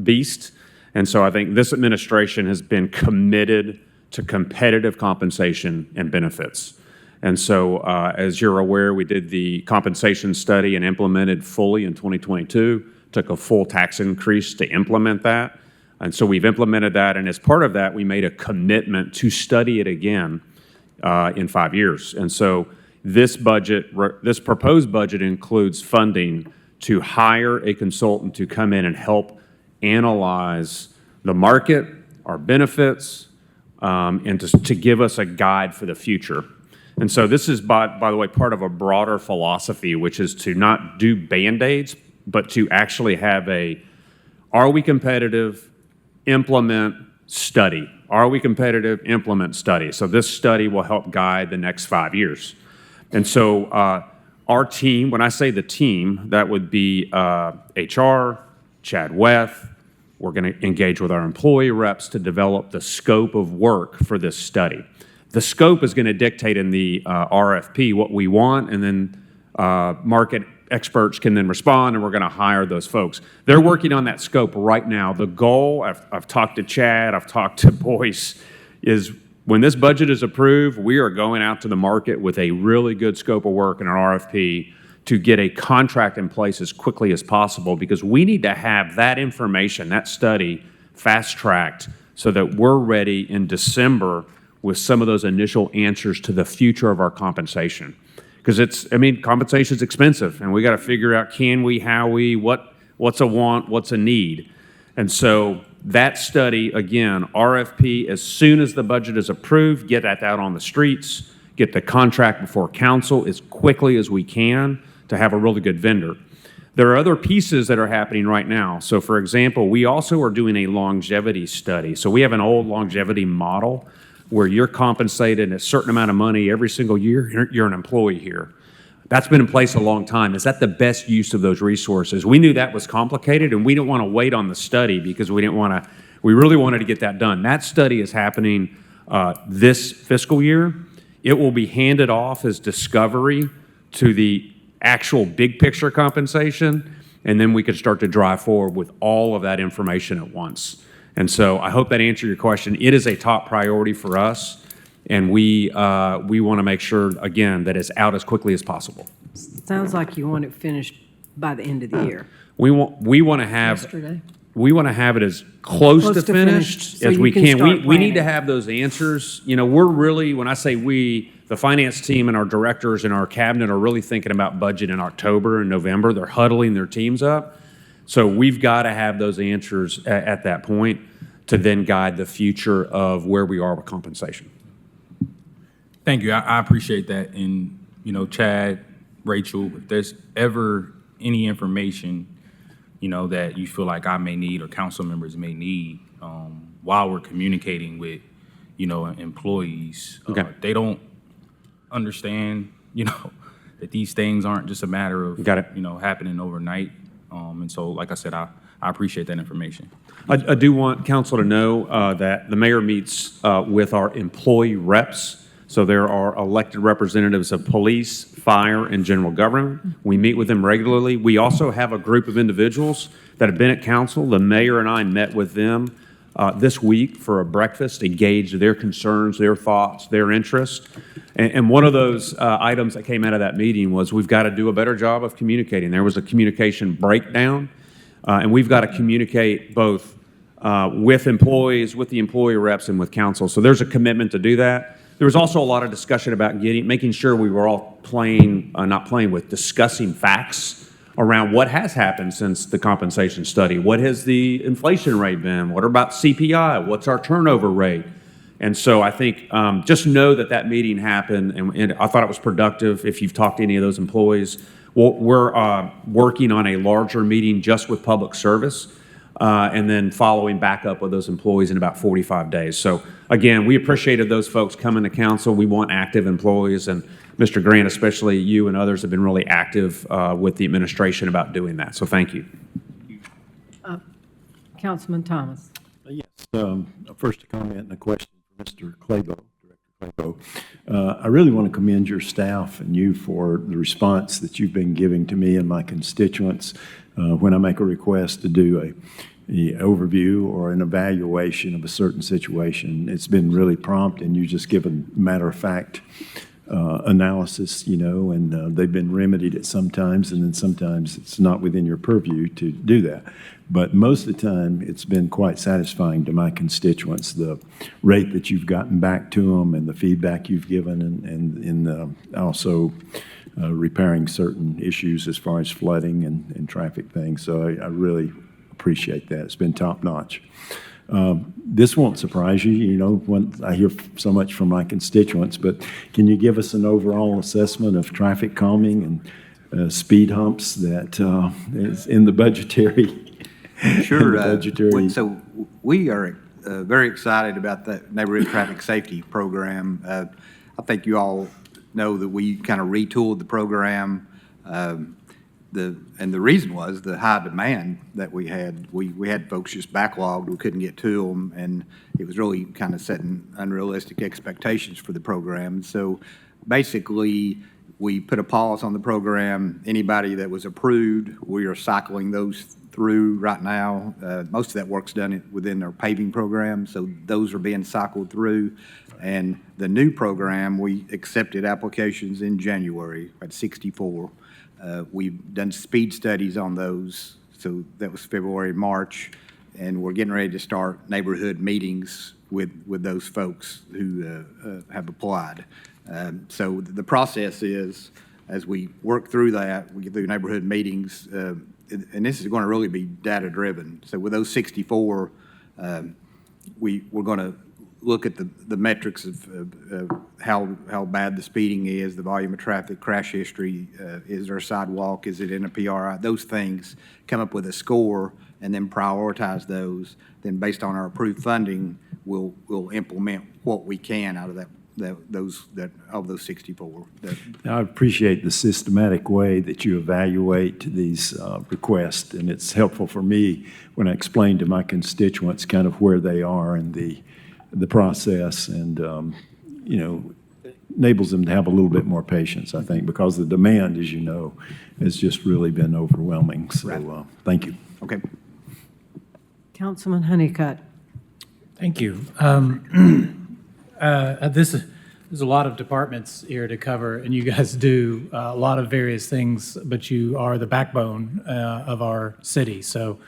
beast. And so I think this administration has been committed to competitive compensation and benefits. And so as you're aware, we did the compensation study and implemented fully in 2022, took a full tax increase to implement that. And so we've implemented that, and as part of that, we made a commitment to study it again in 5 years. And so this this proposed budget includes funding to hire a consultant to come in and help analyze the market, our benefits, and to give us a guide for the future. And so this is, by the way, part of a broader philosophy, which is to not do Band-Aids, but to actually have are we competitive, implement, study. Are we competitive, implement, study. So this study will help guide the next 5 years. And so our team, when I say the team, that would be HR, Chad Weth. We're going to engage with our employee reps to develop the scope of work for this study. The scope is going to dictate in the RFP what we want, and then market experts can then respond, and we're going to hire those folks. They're working on that scope right now. The goal, I've talked to Chad, I've talked to Boyce, is when this budget is approved, we are going out to the market with a really good scope of work in an RFP to get a contract in place as quickly as possible, because we need to have that information, that study, fast-tracked so that we're ready in December with some of those initial answers to the future of our compensation. Because compensation is expensive, and we got to figure out can we, how we, what's a want, what's a need. And so that study, again, RFP, as soon as the budget is approved, get that out on the streets, get the contract before council as quickly as we can to have a really good vendor. There are other pieces that are happening right now. So for example, we also are doing a longevity study. So we have an old longevity model where you're compensated a certain amount of money every single year, you're an employee here. That's been in place a long time. Is that the best use of those resources? We knew that was complicated, and we didn't want to wait on the study because we really wanted to get that done. That study is happening this fiscal year. It will be handed off as discovery to the actual big picture compensation, and then we could start to drive forward with all of that information at once. And so I hope that answered your question. It is a top priority for us, and we want to make sure, again, that it's out as quickly as possible. Sounds like you want it finished by the end of the year. We want to have Yesterday. we want to have it as close to finished so as you we can can. start We need to planning. have those answers. You know, we're really, when I say we, the finance team and our directors and our cabinet are really thinking about budget in October and November. They're huddling their teams up. So we've got to have those answers at that point to then guide the future of where we are with compensation. Thank you. I appreciate that. And, Chad, Rachel, if there's ever any information, that you feel like I may need or council members may need while we're communicating with, employees, they don't understand, that these things aren't just a matter of, happening overnight. And so, like I said, I appreciate that information. I do want council to know that the mayor meets with our employee reps. So there are elected representatives of police, fire, and general government. We meet with them regularly. We also have a group of individuals that have been at council. The mayor and I met with them this week for a breakfast to gauge their concerns, their thoughts, their interests. And one of those items that came out of that meeting was we've got to do a better job of communicating. There was a communication breakdown, and we've got to communicate both with employees, with the employee reps, and with council. So there's a commitment to do that. There was also a lot of discussion about making sure we were all discussing facts around what has happened since the compensation study. What has the inflation rate been? What about CPI? What's our turnover rate? And so I think just know that meeting happened, and I thought it was productive. If you've talked to any of those employees, we're working on a larger meeting just with public service, and then following back up with those employees in about 45 days. So again, we appreciated those folks coming to council. We want active employees, and Mr. Grant, especially you and others, have been really active with the administration about doing that. So thank you. Councilman Thomas. Yes. First, a comment and a question for Mr. Clabo, Director Clabo. I really want to commend your staff and you for the response that you've been giving to me and my constituents when I make a request to do an overview or an evaluation of a certain situation. It's been really prompt, and you just given matter of fact analysis, and they've been remedied at some times, and then sometimes it's not within your purview to do that. But most of the time, it's been quite satisfying to my constituents, the rate that you've gotten back to them and the feedback you've given, and also repairing certain issues as far as flooding and traffic things. So I really appreciate that. It's been top-notch. This won't surprise you, when I hear so much from my constituents, but can you give us an overall assessment of traffic calming and speed humps that is in the budgetary? Sure. Budgetary. So we are very excited about the Neighborhood Traffic Safety Program. I think you all know that we kind of retooled the program. And the reason was the high demand that we had. We had folks just backlogged. We couldn't get to them, and it was really kind of setting unrealistic expectations for the program. So basically, we put a pause on the program. Anybody that was approved, we are cycling those through right now. Most of that work's done within our paving program, so those are being cycled through. And the new program, we accepted applications in January at 64. We've done speed studies on those, so that was February, March, and we're getting ready to start neighborhood meetings with those folks who have applied. So the process is, as we work through that, we get through neighborhood meetings, and this is going to really be data-driven. So with those 64, we're going to look at the metrics of how bad the speeding is, the volume of traffic, crash history, is there a sidewalk, is it in a PRI, those things, come up with a score, and then prioritize those. Then based on our approved funding, we'll implement what we can out of those 64. I appreciate the systematic way that you evaluate these requests, and it's helpful for me when I explain to my constituents kind of where they are in the process, and enables them to have a little bit more patience, I think, because the demand, as you know, has just really been overwhelming. So thank you. Okay. Councilman Honeycutt. Thank you. There's a lot of departments here to cover, and you guys do a lot of various things, but you are the backbone of our city. So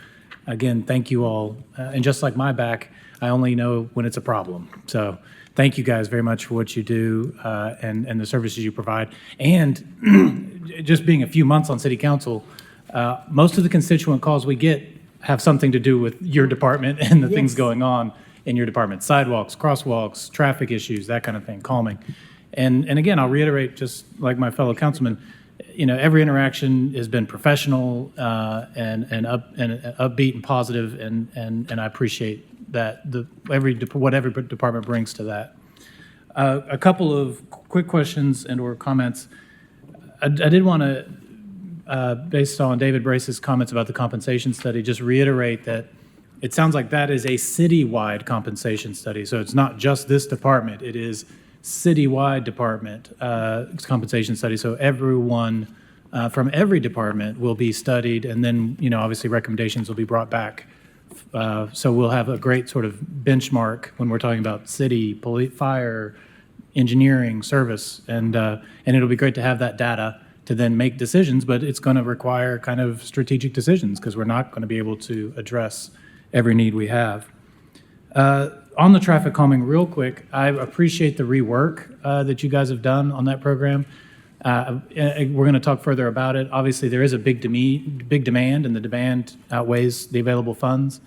again, thank you all. And just like my back, I only know when it's a problem. So thank you guys very much for what you do and the services you provide. And just being a few months on city council, most of the constituent calls we get have something to do with your department and the things going on in your department. Sidewalks, crosswalks, traffic issues, that kind of thing, calming. And again, I'll reiterate, just like my fellow councilman, every interaction has been professional and upbeat and positive, and I appreciate that, what every department brings to that. A couple of quick questions and/or comments. I did want to, based on David Brace's comments about the compensation study, just reiterate that it sounds like that is a citywide compensation study. So it's not just this department, it is citywide department compensation study. So everyone from every department will be studied, and then, obviously recommendations will be brought back. So we'll have a great sort of benchmark when we're talking about city, police, fire, engineering, service, and it'll be great to have that data to then make decisions, but it's going to require kind of strategic decisions because we're not going to be able to address every need we have. On the traffic calming, real quick, I appreciate the rework that you guys have done on that program. We're going to talk further about it. Obviously, there is a big demand, and the demand outweighs the available funds.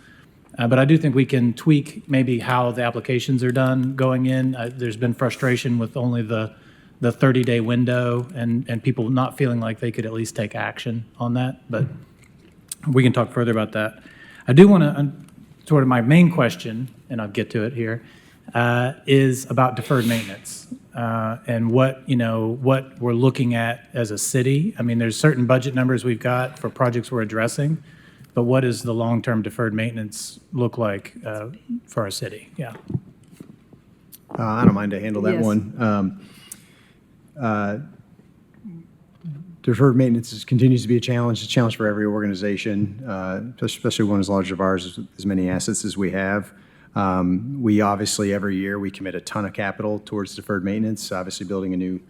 But I do think we can tweak maybe how the applications are done going in. There's been frustration with only the 30-day window and people not feeling like they could at least take action on that. But we can talk further about that. I do want to, sort of my main question, and I'll get to it here, is about deferred maintenance and what we're looking at as a city. I mean, there's certain budget numbers we've got for projects we're addressing, but what does the long-term deferred maintenance look like for our city? Yeah. I don't mind to handle that one. Deferred maintenance continues to be a challenge for every organization, especially one as large as ours, as many assets as we have. We obviously, every year, we commit a ton of capital towards deferred maintenance, obviously building a new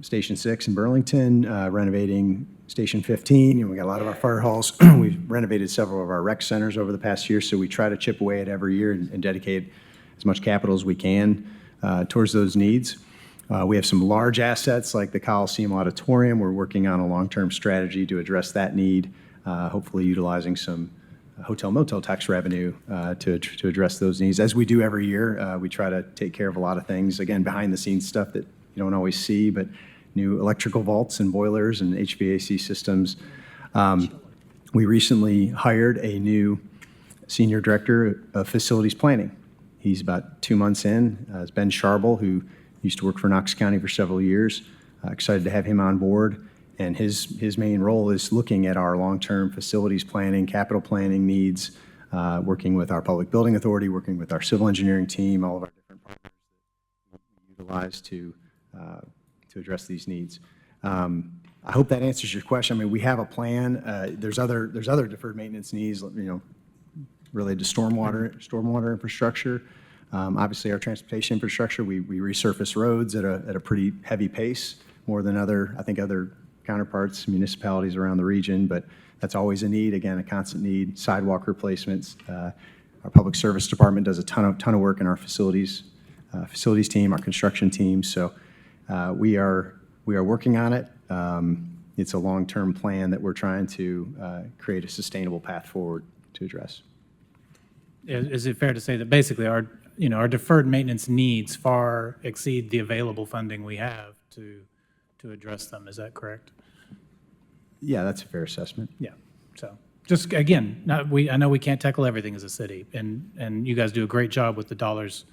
Station 6 in Burlington, renovating Station 15. We got a lot of our fire halls. We've renovated several of our rec centers over the past year, so we try to chip away at every year and dedicate as much capital as we can towards those needs. We have some large assets like the Coliseum Auditorium. We're working on a long-term strategy to address that need, hopefully utilizing some hotel motel tax revenue to address those needs. As we do every year, we try to take care of a lot of things, again, behind the scenes stuff that you don't always see, but new electrical vaults and boilers and HVAC systems. We recently hired a new senior director of facilities planning. He's about 2 months in. It's Ben Sharble, who used to work for Knox County for several years. Excited to have him on board. And his main role is looking at our long-term facilities planning, capital planning needs, working with our public building authority, working with our civil engineering team, all of our different partners that we utilize to address these needs. I hope that answers your question. I mean, we have a plan. There's other deferred maintenance needs, related to stormwater infrastructure. Obviously, our transportation infrastructure, we resurface roads at a pretty heavy pace, more than other counterparts, municipalities around the region, but that's always a need, again, a constant need. Sidewalk replacements. Our public service department does a ton of work in our facilities team, our construction team. So we are working on it. It's a long-term plan that we're trying to create a sustainable path forward to address. Is it fair to say that basically our deferred maintenance needs far exceed the available funding we have to address them? Is that correct? Yeah, that's a fair assessment. Yeah. So just again, I know we can't tackle everything as a city, and you guys do a great job with the dollars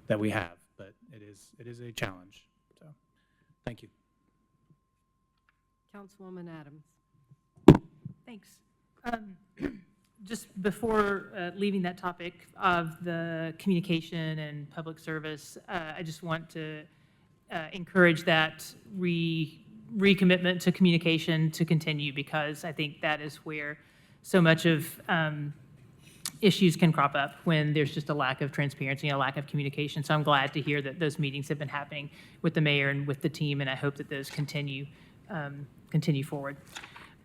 that we have, but it is a challenge. So thank you. Councilwoman Adams. Thanks. Just before leaving that topic of the communication and public service, I just want to encourage that recommitment to communication to continue, because I think that is where so much of issues can crop up when there's just a lack of transparency and a lack of communication. So I'm glad to hear that those meetings have been happening with the mayor and with the team, and I hope that those continue forward.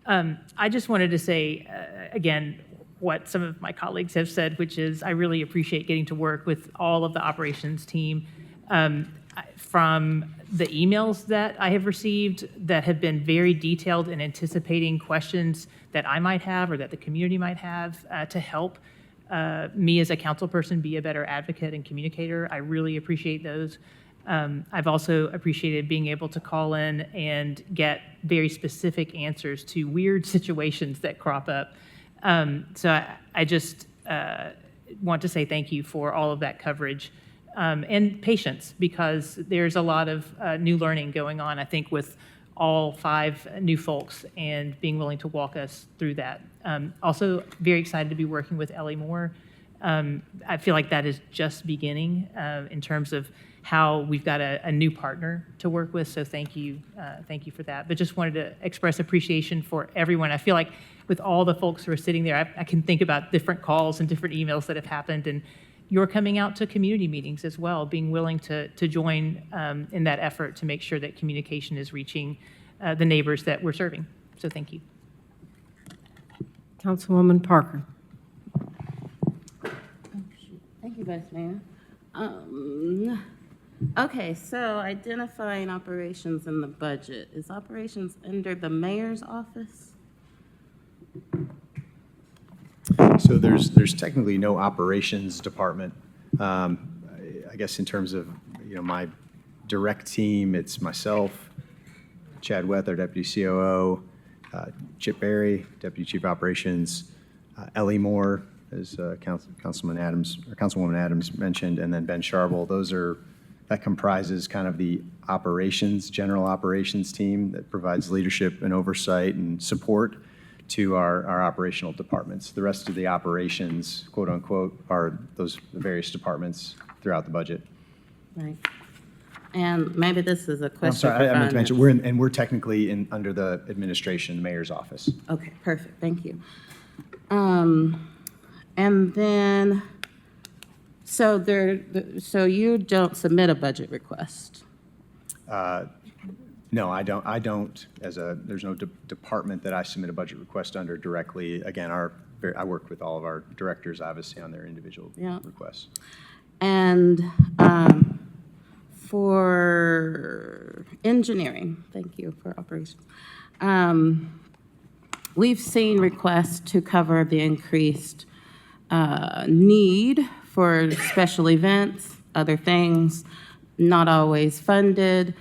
I just wanted to say, again, what some of my colleagues have said, which is I really appreciate getting to work with all of the operations team. From the emails that I have received that have been very detailed in anticipating questions that I might have or that the community might have to help me as a council person be a better advocate and communicator, I really appreciate those. I've also appreciated being able to call in and get very specific answers to weird situations that crop up. So I just want to say thank you for all of that coverage and patience, because there's a lot of new learning going on, I think, with all 5 new folks, and being willing to walk us through that. Also, very excited to be working with Ellie Moore. I feel like that is just beginning in terms of how we've got a new partner to work with, so thank you for that. But just wanted to express appreciation for everyone. I feel like with all the folks who are sitting there, I can think about different calls and different emails that have happened, and you're coming out to community meetings as well, being willing to join in that effort to make sure that communication is reaching the neighbors that we're serving. So thank you. Councilwoman Parker. Thank you, Vice Mayor. Okay, so identifying operations in the budget. Is operations under the mayor's office? So there's technically no operations department. I guess in terms of my direct team, it's myself, Chad Weth, our Deputy COO, Chip Berry, Deputy Chief Operations, Ellie Moore, as Councilwoman Adams mentioned, and then Ben Sharble. That comprises kind of the general operations team that provides leadership and oversight and support to our operational departments. The rest of the operations, quote unquote, are the various departments throughout the budget. Right. And maybe this is a question. I'm sorry, for I meant to finance. mention, we're technically under the administration, the mayor's office. Okay, perfect, thank you. And then, so you don't submit a budget request? No, I don't, there's no department that I submit a budget request under directly. Again, I work with all of our directors, obviously, on their individual Yeah. requests. And for engineering, thank you for operations. We've seen requests to cover the increased need for special events, other things, not always funded.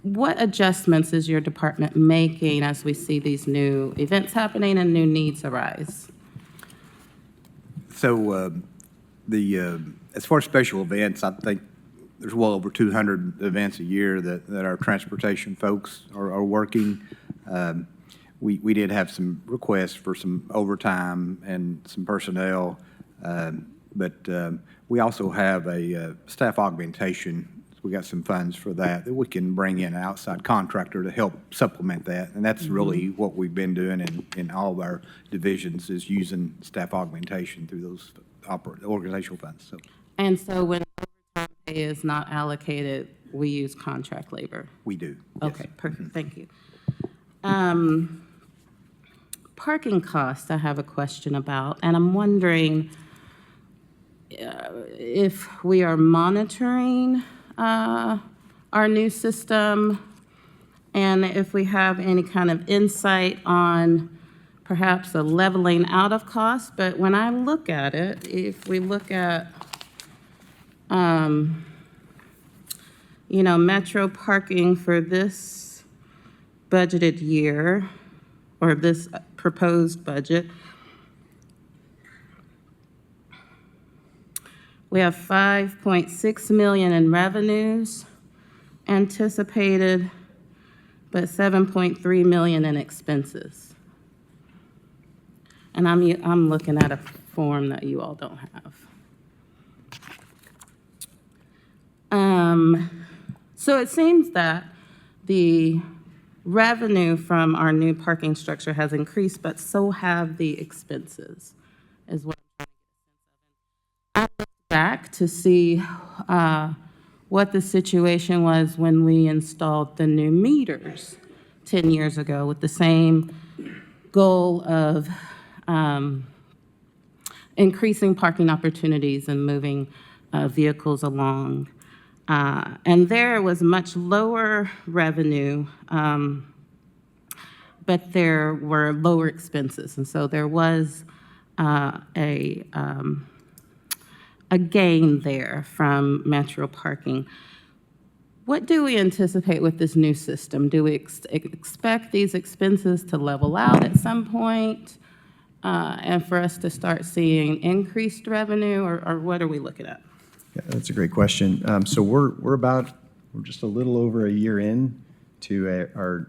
What adjustments is your department making as we see these new events happening and new needs arise? So as far as special events, I think there's well over 200 events a year that our transportation folks are working. We did have some requests for some overtime and some personnel, but we also have a staff augmentation. We got some funds for that we can bring in an outside contractor to help supplement that. And that's really what we've been doing in all of our divisions, is using staff augmentation through those organizational funds. And so when overtime pay is not allocated, we use contract labor? We do. Okay, perfect, thank you. Parking costs, I have a question about, and I'm wondering if we are monitoring our new system, and if we have any kind of insight on perhaps a leveling out of costs. But when I look at it, if we look at, metro parking for this budgeted year, or this proposed budget, we have 5.6 million in revenues anticipated, but 7.3 million in expenses. And I'm looking at a form that you all don't have. So it seems that the revenue from our new parking structure has increased, but so have the expenses, is what I looked back to see what the situation was when we installed the new meters 10 years ago, with the same goal of increasing parking opportunities and moving vehicles along. And there was much lower revenue, but there were lower expenses. And so there was a gain there from metro parking. What do we anticipate with this new system? Do we expect these expenses to level out at some point, and for us to start seeing increased revenue, or what are we looking at? Yeah, that's a great question. So we're just a little over a year in to our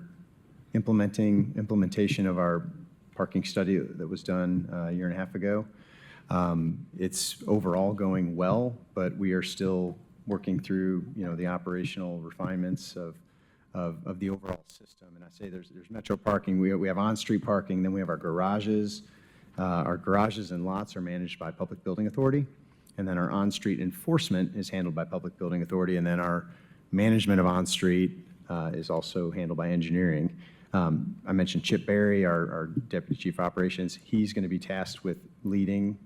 implementation of our parking study that was done a year and a half ago. It's overall going well, but we are still working through, the operational refinements of the overall system. And I say there's metro parking, we have on-street parking, then we have our garages. Our garages and lots are managed by Public Building Authority, and then our on-street enforcement is handled by Public Building Authority, and then our management of on-street is also handled by engineering. I mentioned Chip Berry, our Deputy Chief Operations. He's going to be tasked with leading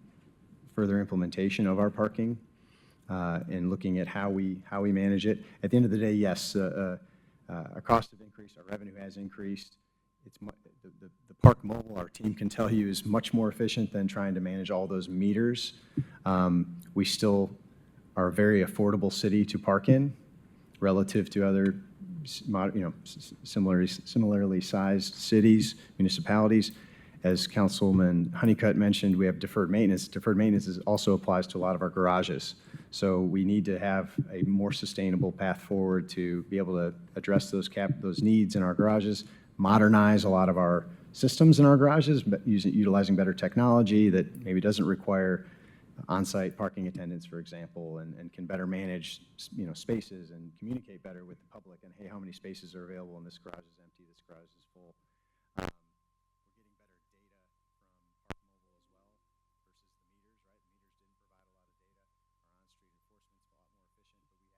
further implementation of our parking and looking at how we manage it. At the end of the day, yes, our costs have increased, our revenue has increased. The Park Mobile, our team can tell you, is much more efficient than trying to manage all those meters. We still are a very affordable city to park in relative to other, similarly sized cities, municipalities. As Councilman Honeycutt mentioned, we have deferred maintenance. Deferred maintenance also applies to a lot of our garages. So we need to have a more sustainable path forward to be able to address those needs in our garages, modernize a lot of our systems in our garages, but utilizing better technology that maybe doesn't require on-site parking attendants, for example, and can better manage, spaces and communicate better with the public. And hey, how many spaces are available? And this garage is empty. This garage is full. We're getting better data from Park Mobile as well versus the meters, right? The meters didn't provide a lot of data. Our on-street enforcement's a lot more efficient, but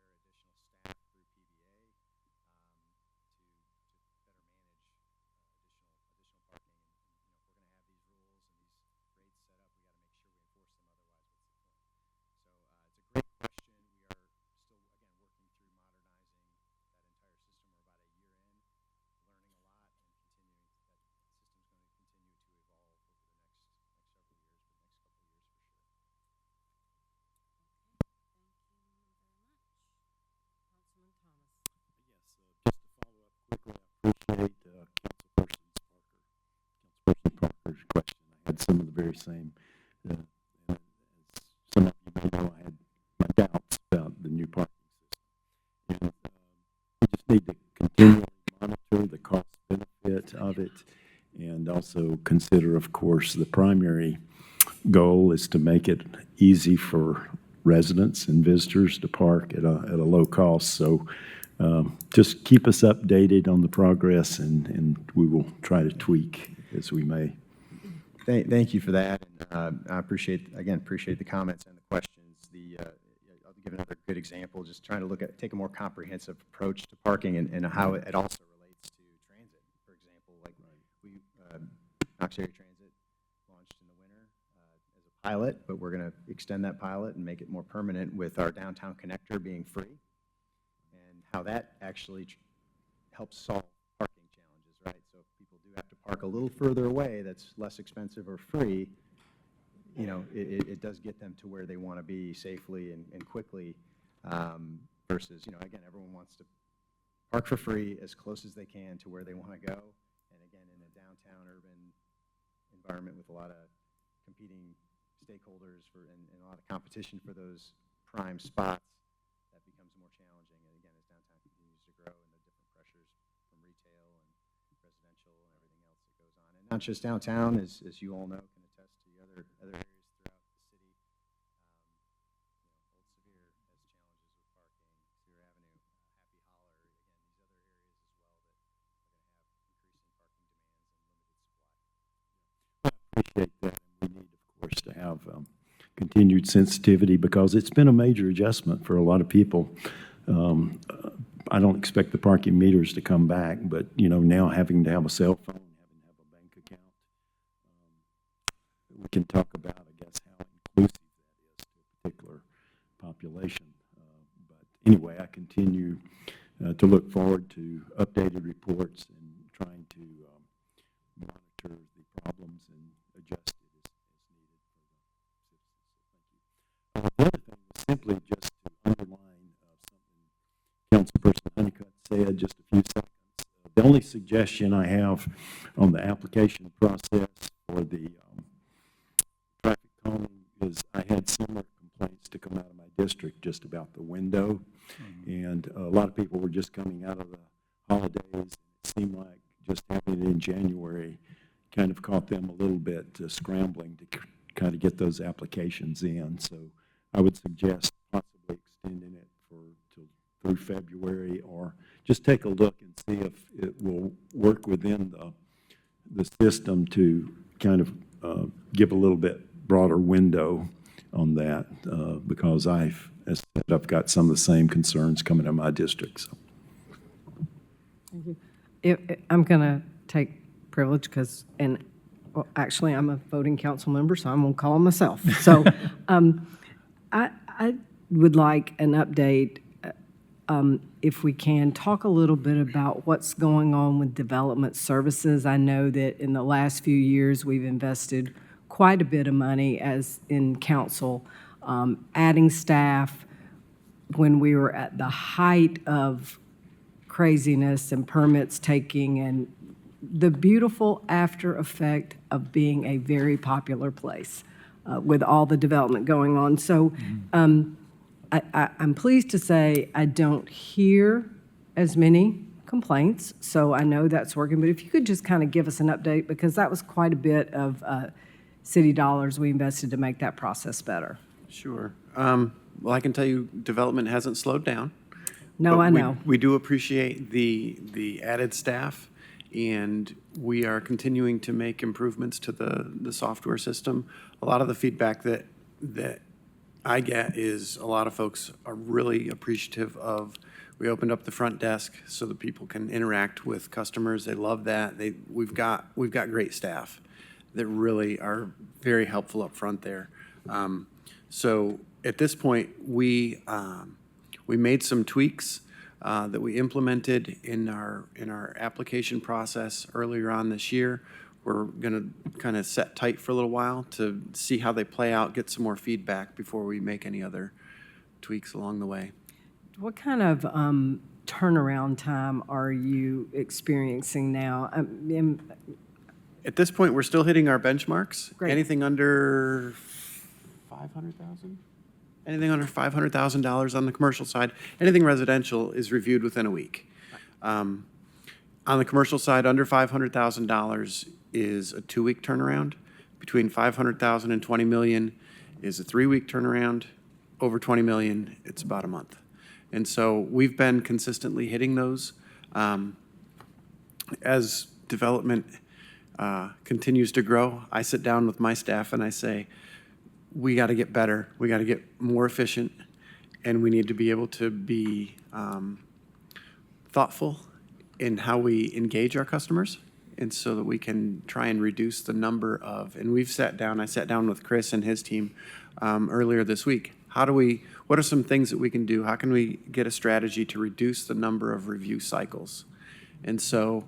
we have had to hire additional staff through PBA quickly, I appreciate Councilperson Parker's question. I had some of the very same, as some of you may know, I had my doubts about the new parking system. And we just need to continually monitor the cost benefit of it, and also consider, of course, the primary goal is to make it easy for residents and visitors to park at a low cost. So just keep us updated on the progress, and we will try to tweak as we may. Thank you for that. And, I appreciate the comments and the questions. I'll give another good example, just trying to take a more comprehensive approach to parking and how it also relates to transit. For example, like Knox Area Transit launched in the winter as a pilot, but we're going to extend that pilot and make it more permanent with our downtown connector being free, and how that actually helps solve parking challenges, right? So if people do have to park a little further away that's less expensive or free, you know, it does get them to where they want to be safely and quickly, versus, you know, again, everyone wants to park for free as close as they can to where they want to go. And again, in a downtown urban environment with a lot of competing stakeholders and a lot of competition for those prime spots, that becomes more challenging. And again, as downtown continues to grow and the different pressures from retail and residential and everything else that goes on. And not just downtown, as you all know, can attest to the other areas throughout the city. Old Sevier has challenges with parking, Sevier Avenue, Happy Holler, again, these other areas as well that are going to have increasing parking demands and limited supply. I appreciate that, and we need, of course, to have continued sensitivity, because it's been a major adjustment for a lot of people. I don't expect the parking meters to come back, but, you know, now having to have a cell phone, having to have a bank account, we can talk about, I guess, how inclusive that is to a particular population. But anyway, I continue to look forward to updated reports and trying to monitor the problems and adjust it as needed for the citizens. So thank you. The other thing was simply just to underline something Councilperson Honeycutt said just a few seconds. The only suggestion I have on the application process for the traffic calming is I had similar complaints to come out of my district just about the window. And a lot of people were just coming out of the holidays. It seemed like just having it in January kind of caught them a little bit scrambling to kind of get those applications in. So I would suggest possibly extending it through February, or just take a look and see if it will work within the system to kind of give a little bit broader window on that, because I've got some of the same concerns coming in my district. So. Thank you. I'm going to take privilege because, well, actually, I'm a voting council member, so I'm going to call myself. So I would like an update, if we can, talk a little bit about what's going on with development services. I know that in the last few years, we've invested quite a bit of money as in council, adding staff when we were at the height of craziness and permits taking, and the beautiful after effect of being a very popular place with all the development going on. So I'm pleased to say I don't hear as many complaints, so I know that's working. But if you could just kind of give us an update, because that was quite a bit of city dollars we invested to make that process better. Sure. Well, I can tell you development hasn't slowed down. No, I know. We do appreciate the added staff, and we are continuing to make improvements to the software system. A lot of the feedback that I get is a lot of folks are really appreciative of, we opened up the front desk so that people can interact with customers. They love that. We've got great staff that really are very helpful up front there. So at this point, we made some tweaks that we implemented in our application process earlier on this year. We're going to kind of set tight for a little while to see how they play out, get some more feedback before we make any other tweaks along the way. What kind of turnaround time are you experiencing now? At this point, we're still hitting our benchmarks. Great. Anything under 500,000? Anything under $500,000 on the commercial side, anything residential is reviewed within a week. On the commercial side, under $500,000 is a 2-week turnaround. Between $500,000 and $20 million is a 3-week turnaround. Over $20 million, it's about a month. And so we've been consistently hitting those. As development continues to grow, I sit down with my staff and I say, we got to get better, we got to get more efficient, and we need to be able to be thoughtful in how we engage our customers, and so that we can try and reduce the number of, and I sat down with Chris and his team earlier this week. What are some things that we can do? How can we get a strategy to reduce the number of review cycles? And so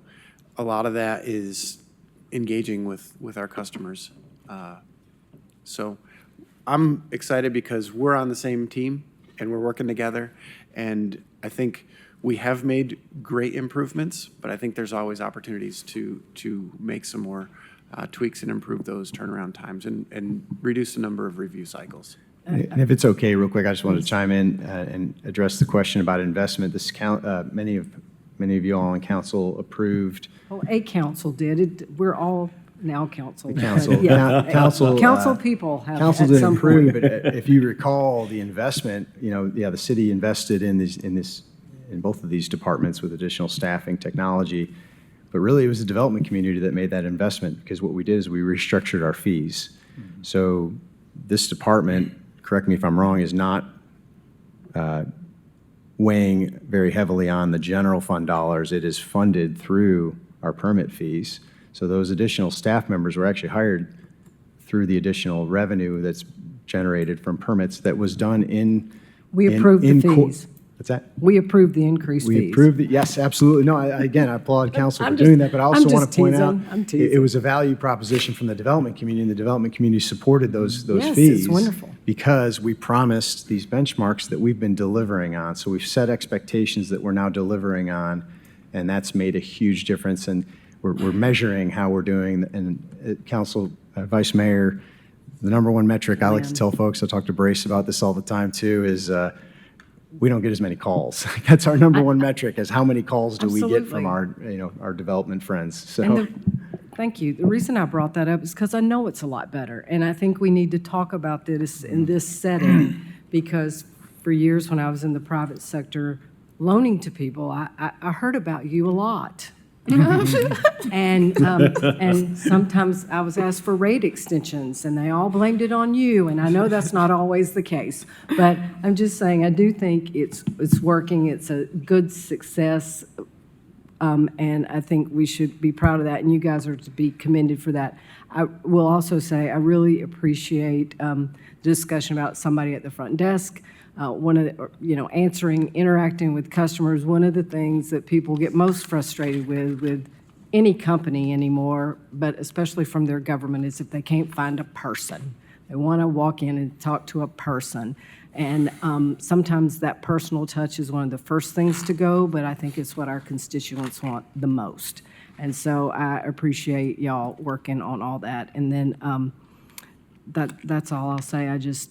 a lot of that is engaging with our customers. So I'm excited because we're on the same team and we're working together. And I think we have made great improvements, but I think there's always opportunities to make some more tweaks and improve those turnaround times and reduce the number of review cycles. And if it's okay, real quick, I just wanted to chime in and address the question about investment. Many of you all on council approved. Well, a council did. We're all now council. Council, Yeah. council, Council people have council at did some improve, point. but if you recall the investment, the city invested in both of these departments with additional staffing, technology, but really it was the development community that made that investment, because what we did is we restructured our fees. So this department, correct me if I'm wrong, is not weighing very heavily on the general fund dollars. It is funded through our permit fees. So those additional staff members were actually hired through the additional revenue that's generated from permits that was done in. We approved the fees. What's that? We approved the increased fees. We approved it, yes, absolutely. No, again, I applaud council for I'm doing just- that, but I also I'm want just to point out, teasing. I'm teasing. it was a value proposition from the development community, and the development community supported those Yes, fees. it's wonderful. Because we promised these benchmarks that we've been delivering on. So we've set expectations that we're now delivering on, and that's made a huge difference. And we're measuring how we're doing. And Council, Vice Mayor, the number one metric I like to tell folks, I talk to Brace about this all the time too, is we don't get as many calls. That's our number one metric, is how many calls do we get from our development friends. So. Thank you. The reason I brought that up is because I know it's a lot better, and I think we need to talk about this in this setting, because for years when I was in the private sector loaning to people, I heard about you a lot. And sometimes I was asked for rate extensions, and they all blamed it on you, and I know that's not always the case. But I'm just saying, I do think it's working. It's a good success. And I think we should be proud of that, and you guys are to be commended for that. I will also say I really appreciate the discussion about somebody at the front desk. One of the, interacting with customers. One of the things that people get most frustrated with any company anymore, but especially from their government, is if they can't find a person. They want to walk in and talk to a person. And sometimes that personal touch is one of the first things to go, but I think it's what our constituents want the most. And so I appreciate y'all working on all that. And then that's all I'll say. I just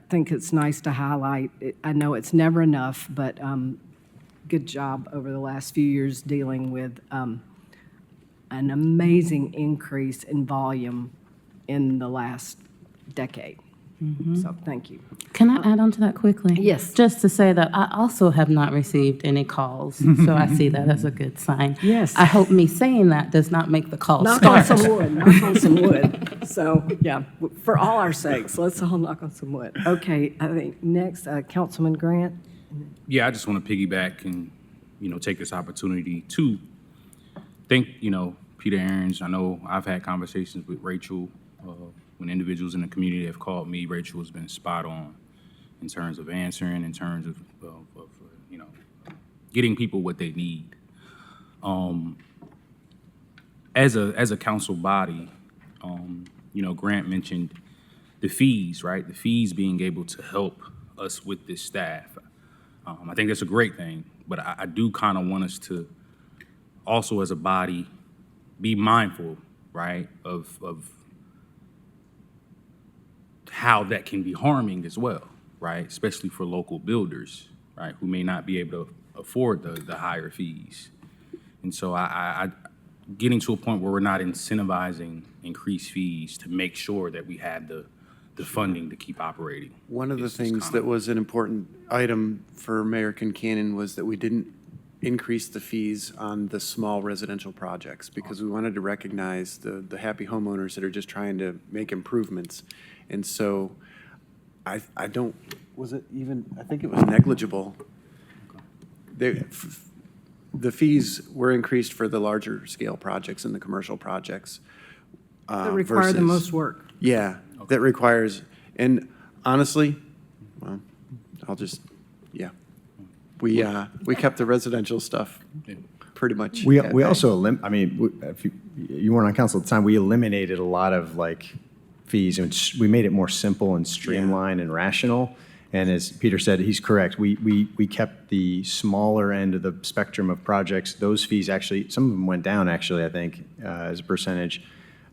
think it's nice to highlight. I know it's never enough, but good job over the last few years dealing with an amazing increase in volume in the last decade. So thank you. Can I add on to that quickly? Yes. Just to say that I also have not received any calls, so I see that as a good sign. Yes. I hope me saying that does not make the calls Knock start. on some wood, knock on some wood. So, yeah, for all our sakes, let's all knock on some wood. Okay, I think next, Councilman Grant. Yeah, I just want to piggyback and, take this opportunity to thank, Peter Aarons. I know I've had conversations with Rachel when individuals in the community have called me. Rachel has been spot on in terms of answering, in terms of getting people what they need. As a council body, Grant mentioned the fees, right? The fees being able to help us with this staff. I think that's a great thing, but I do kind of want us to also as a body be mindful, right, of how that can be harming as well, right, especially for local builders, right, who may not be able to afford the higher fees. And so I getting to a point where we're not incentivizing increased fees to make sure that we had the funding to keep operating. One of the things that was an important item for Mayor Concanon was that we didn't increase the fees on the small residential projects because we wanted to recognize the happy homeowners that are just trying to make improvements. And so I think it was negligible. The fees were increased for the larger scale projects and the commercial projects. That require the most work. Yeah, that requires, and honestly, well, we kept the residential stuff pretty much. We at bay. also, if you weren't on council at the time, we eliminated a lot of like fees and we made it more simple and streamlined and rational. And as Peter said, he's correct. We kept the smaller end of the spectrum of projects. Those fees actually, some of them went down actually, I think, as a percentage.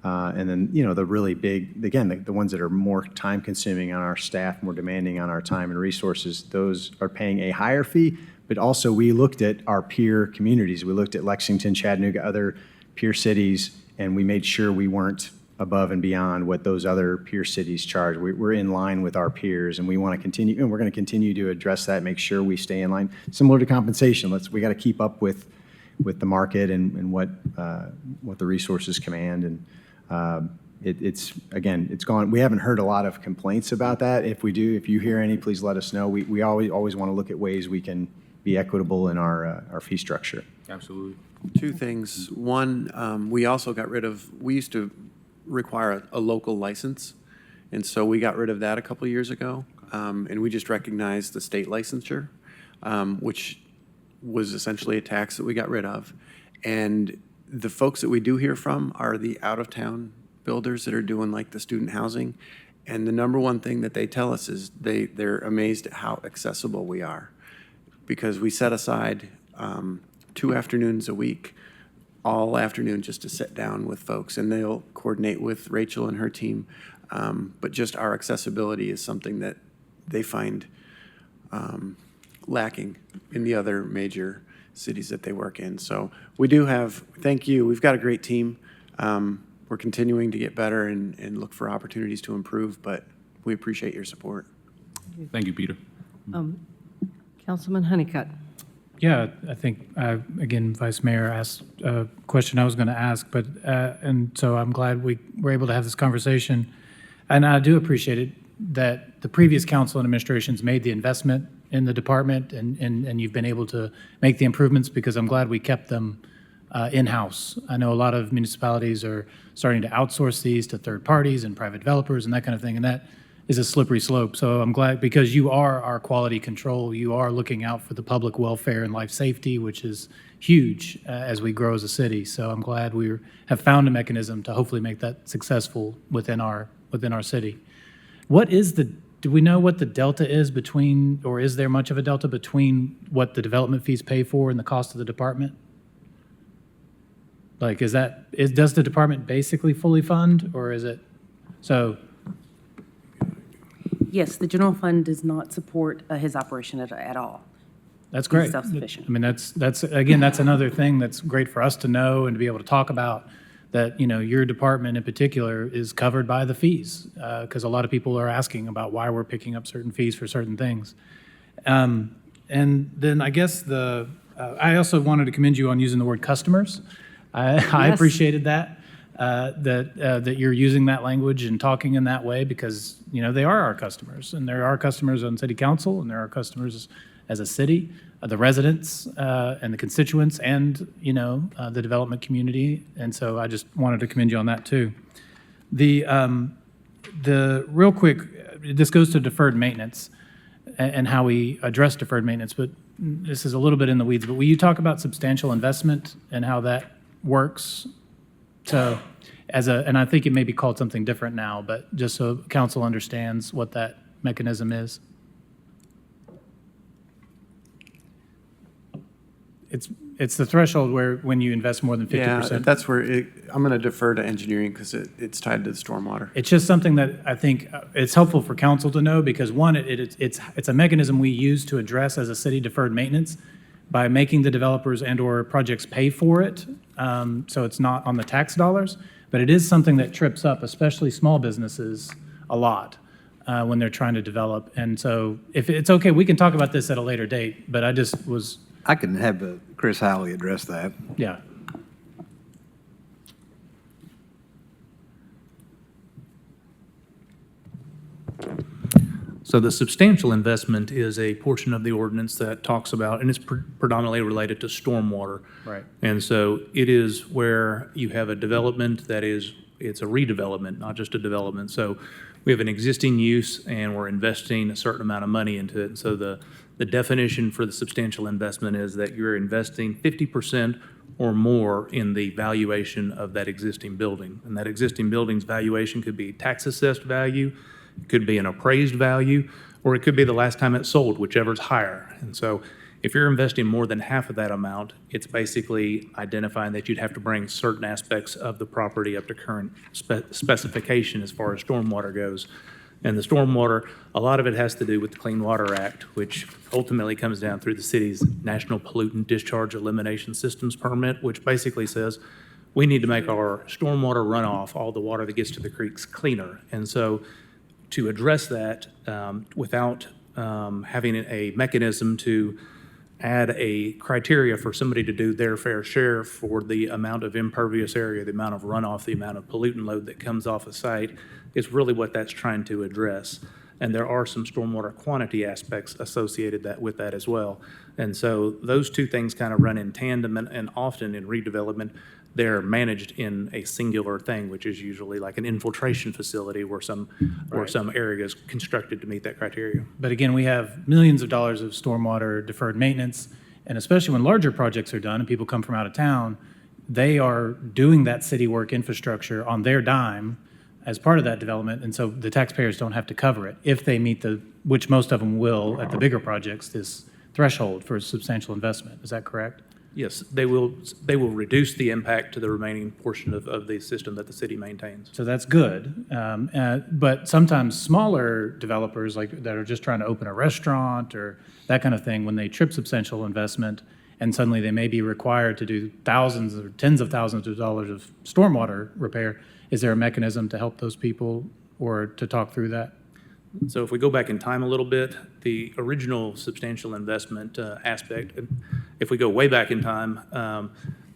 And then, the really big, again, the ones that are more time consuming on our staff, more demanding on our time and resources, those are paying a higher fee. But also we looked at our peer communities. We looked at Lexington, Chattanooga, other peer cities, and we made sure we weren't above and beyond what those other peer cities charge. We're in line with our peers, and we want to continue, and we're going to continue to address that, make sure we stay in line. Similar to compensation, we got to keep up with the market and what the resources command. And it's gone. We haven't heard a lot of complaints about that. If you hear any, please let us know. We always want to look at ways we can be equitable in our fee structure. Absolutely. Two things. One, we also got rid of, we used to require a local license, and so we got rid of that a couple of years ago, and we just recognized the state licensure, which was essentially a tax that we got rid of. And the folks that we do hear from are the out-of-town builders that are doing like the student housing, and the number one thing that they tell us is they're amazed at how accessible we are, because we set aside 2 afternoons a week, all afternoon, just to sit down with folks, and they'll coordinate with Rachel and her team. But just our accessibility is something that they find lacking in the other major cities that they work in. So we do have, thank you, we've got a great team. We're continuing to get better and look for opportunities to improve, but we appreciate your support. Thank you, Peter. Councilman Honeycutt. Yeah, I think, again, Vice Mayor asked a question I was going to ask, but, and so I'm glad we were able to have this conversation. And I do appreciate it that the previous council and administrations made the investment in the department and you've been able to make the improvements, because I'm glad we kept them in-house. I know a lot of municipalities are starting to outsource these to third parties and private developers and that kind of thing, and that is a slippery slope. So I'm glad, because you are our quality control, you are looking out for the public welfare and life safety, which is huge as we grow as a city. So I'm glad we have found a mechanism to hopefully make that successful within our city. Do we know what the delta is between, or is there much of a delta between what the development fees pay for and the cost of the department? Like, does the department basically fully fund, or is it, so? Yes, the general fund does not support his operation at all. That's great. He's self-sufficient. I mean, that's again, that's another thing that's great for us to know and to be able to talk about, that, your department in particular is covered by the fees, because a lot of people are asking about why we're picking up certain fees for certain things. And then I guess I also wanted to commend you on using the word customers. I appreciated that. That you're using that language and talking in that way, because they are our customers, and there are customers on city council, and there are customers as a city, the residents and the constituents, and the development community. And so I just wanted to commend you on that too. The real quick, this goes to deferred maintenance and how we address deferred maintenance, but this is a little bit in the weeds. But will you talk about substantial investment and how that works? So, and I think it may be called something different now, but just so council understands what that mechanism is. it's the threshold where when you invest more than 50%. Yeah, that's where I'm going to defer to engineering because it's tied to the stormwater. It's just something that I think it's helpful for council to know because one, it's a mechanism we use to address as a city deferred maintenance by making the developers and/or projects pay for it, so it's not on the tax dollars. But it is something that trips up, especially small businesses, a lot when they're trying to develop. And so, if it's okay, we can talk about this at a later date. But I can have Chris Howley address that. Yeah. So the substantial investment is a portion of the ordinance that talks about, and it's predominantly related to stormwater. Right. And so it is where you have a development that is, it's a redevelopment, not just a development. So we have an existing use and we're investing a certain amount of money into it. And so the definition for the substantial investment is that you're investing 50% or more in the valuation of that existing building. And that existing building's valuation could be tax assessed value, it could be an appraised value, or it could be the last time it sold, whichever's higher. And so if you're investing more than half of that amount, it's basically identifying that you'd have to bring certain aspects of the property up to current specification as far as stormwater goes. And the stormwater, a lot of it has to do with the Clean Water Act, which ultimately comes down through the city's National Pollutant Discharge Elimination Systems Permit, which basically says we need to make our stormwater runoff, all the water that gets to the creeks, cleaner. And so to address that without having a mechanism to add a criteria for somebody to do their fair share for the amount of impervious area, the amount of runoff, the amount of pollutant load that comes off a site is really what that's trying to address. And there are some stormwater quantity aspects associated with that as well. And so those two things kind of run in tandem, and often in redevelopment, they're managed in a singular thing, which is usually like an infiltration facility where some area is constructed to meet that criteria. But again, we have millions of dollars of stormwater deferred maintenance, and especially when larger projects are done and people come from out of town, they are doing that city work infrastructure on their dime as part of that development, and so the taxpayers don't have to cover it if they meet which most of them will at the bigger projects, this threshold for substantial investment. Is that correct? Yes, they will reduce the impact to the remaining portion of the system that the city maintains. So that's good. But sometimes smaller developers that are just trying to open a restaurant or that kind of thing, when they trip substantial investment and suddenly they may be required to do thousands or tens of thousands of dollars of stormwater repair, is there a mechanism to help those people or to talk through that? So if we go back in time a little bit, the original substantial investment aspect, if we go way back in time,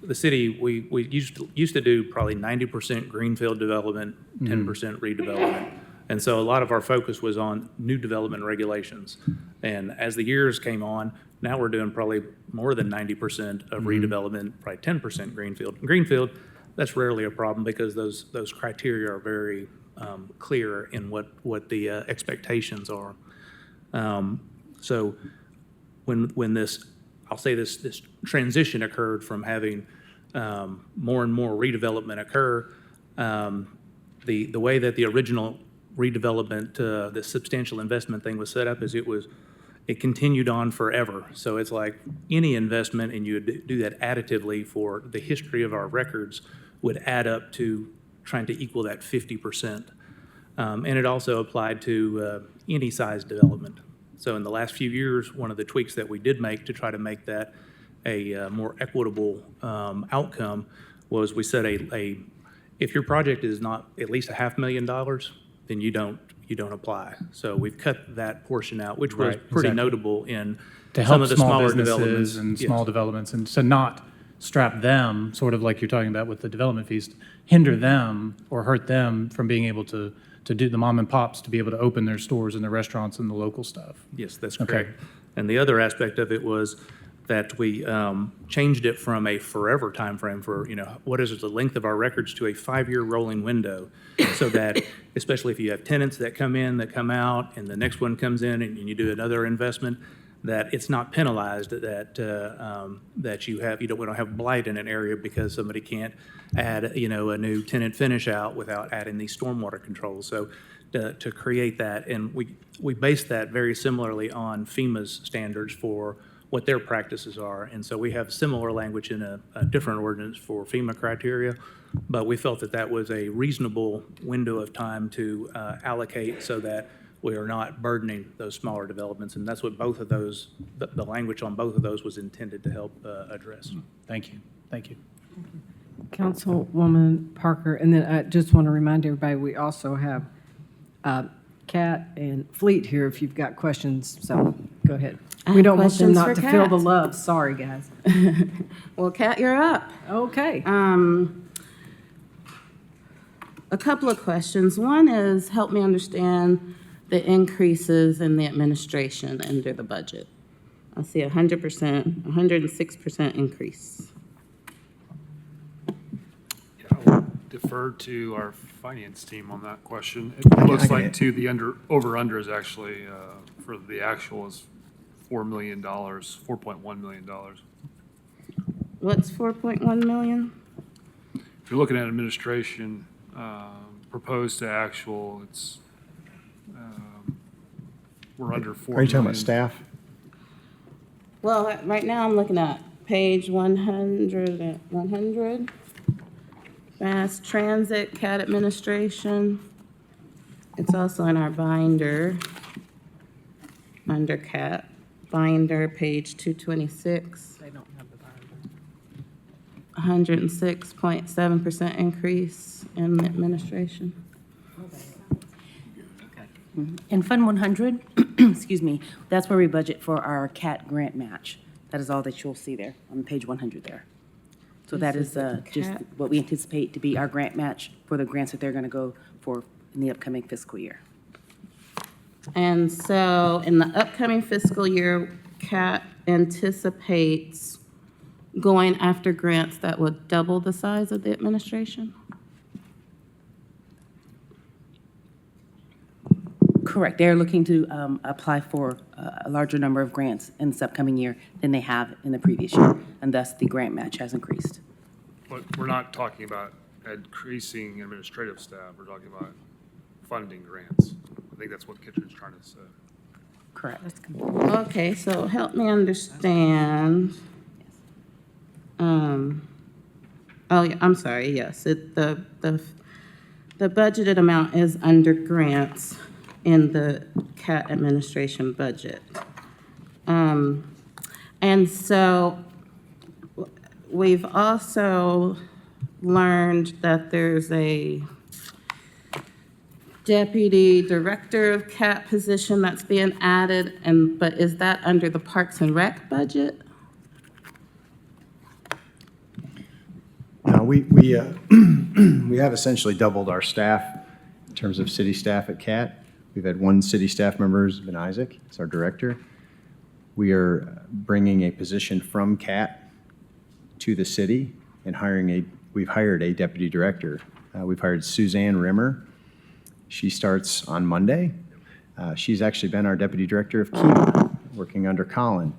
the city, we used to do probably 90% greenfield development, 10% redevelopment. And so a lot of our focus was on new development regulations. And as the years came on, now we're doing probably more than 90% of redevelopment, probably 10% greenfield. Greenfield, that's rarely a problem because those criteria are very clear in what the expectations are. So when this, I'll say this transition occurred from having more and more redevelopment occur, the way that the original redevelopment, the substantial investment thing was set up is it continued on forever. So it's like any investment, and you would do that additively for the history of our records, would add up to trying to equal that 50%. And it also applied to any size development. So in the last few years, one of the tweaks that we did make to try to make that a more equitable outcome was we said if your project is not at least $500,000, then you don't apply. So we've cut that portion out, which was pretty notable in some of the smaller developments and small developments, and so not strap them, sort of like you're talking about with the development fees, hinder them or hurt them from being able to do the mom and pops to be able to open their stores and their restaurants and the local stuff. Yes, that's correct. And the other aspect of it was that we changed it from a forever timeframe for, what is the length of our records to a 5-year rolling window, so that especially if you have tenants that come in, that come out, and the next one comes in and you do another investment, that it's not penalized that we don't have blight in an area because somebody can't add a new tenant finish out without adding these stormwater controls. So to create that, and we based that very similarly on FEMA's standards for what their practices are. And so we have similar language in a different ordinance for FEMA criteria, but we felt that that was a reasonable window of time to allocate so that we are not burdening those smaller developments. And that's what both of those, the language on both of those was intended to help address. Thank you. Thank you. Councilwoman Parker, and then I just want to remind everybody, we also have Kat and Fleet here if you've got questions, so go ahead. I We have don't want them questions not for to feel the Kat. love, sorry, guys. Well, Kat, you're up. Okay. A couple of questions. One is, help me understand the increases in the administration under the budget. I see 100%, 106% increase. I will defer to our finance team on that question. It looks like the over-under is actually, for the actual is $4 million, $4.1 million. What's 4.1 million? If you're looking at administration, proposed to actual, it's, we're under 4 Are you talking million. about staff? Well, right now I'm looking at page 100. Mass Transit, CAT administration. It's also in our binder, under CAT, binder, page 226. They don't have the binder. 106.7% increase in the administration. In Fund 100, excuse me, that's where we budget for our CAT grant match. That is all that you'll see there on page 100 there. So that is just CAT? what we anticipate to be our grant match for the grants that they're going to go for in the upcoming fiscal year. And so in the upcoming fiscal year, CAT anticipates going after grants that would double the size of the administration? Correct. They're looking to apply for a larger number of grants in this upcoming year than they have in the previous year, and thus the grant match has increased. But we're not talking about increasing administrative staff, we're talking about funding grants. I think that's what Kitchen's trying to say. Correct. Okay, so help me understand. Oh, yeah, I'm sorry, yes, the budgeted amount is under grants in the CAT administration budget. And so we've also learned that there's a deputy director of CAT position that's being added, but is that under the Parks and Rec budget? No, we have essentially doubled our staff in terms of city staff at CAT. We've had one city staff member, who's been Isaac, it's our director. We are bringing a position from CAT to the city and we've hired a deputy director. We've hired Suzanne Rimmer. She starts on Monday. She's actually been our deputy director of KEMA, working under Colin.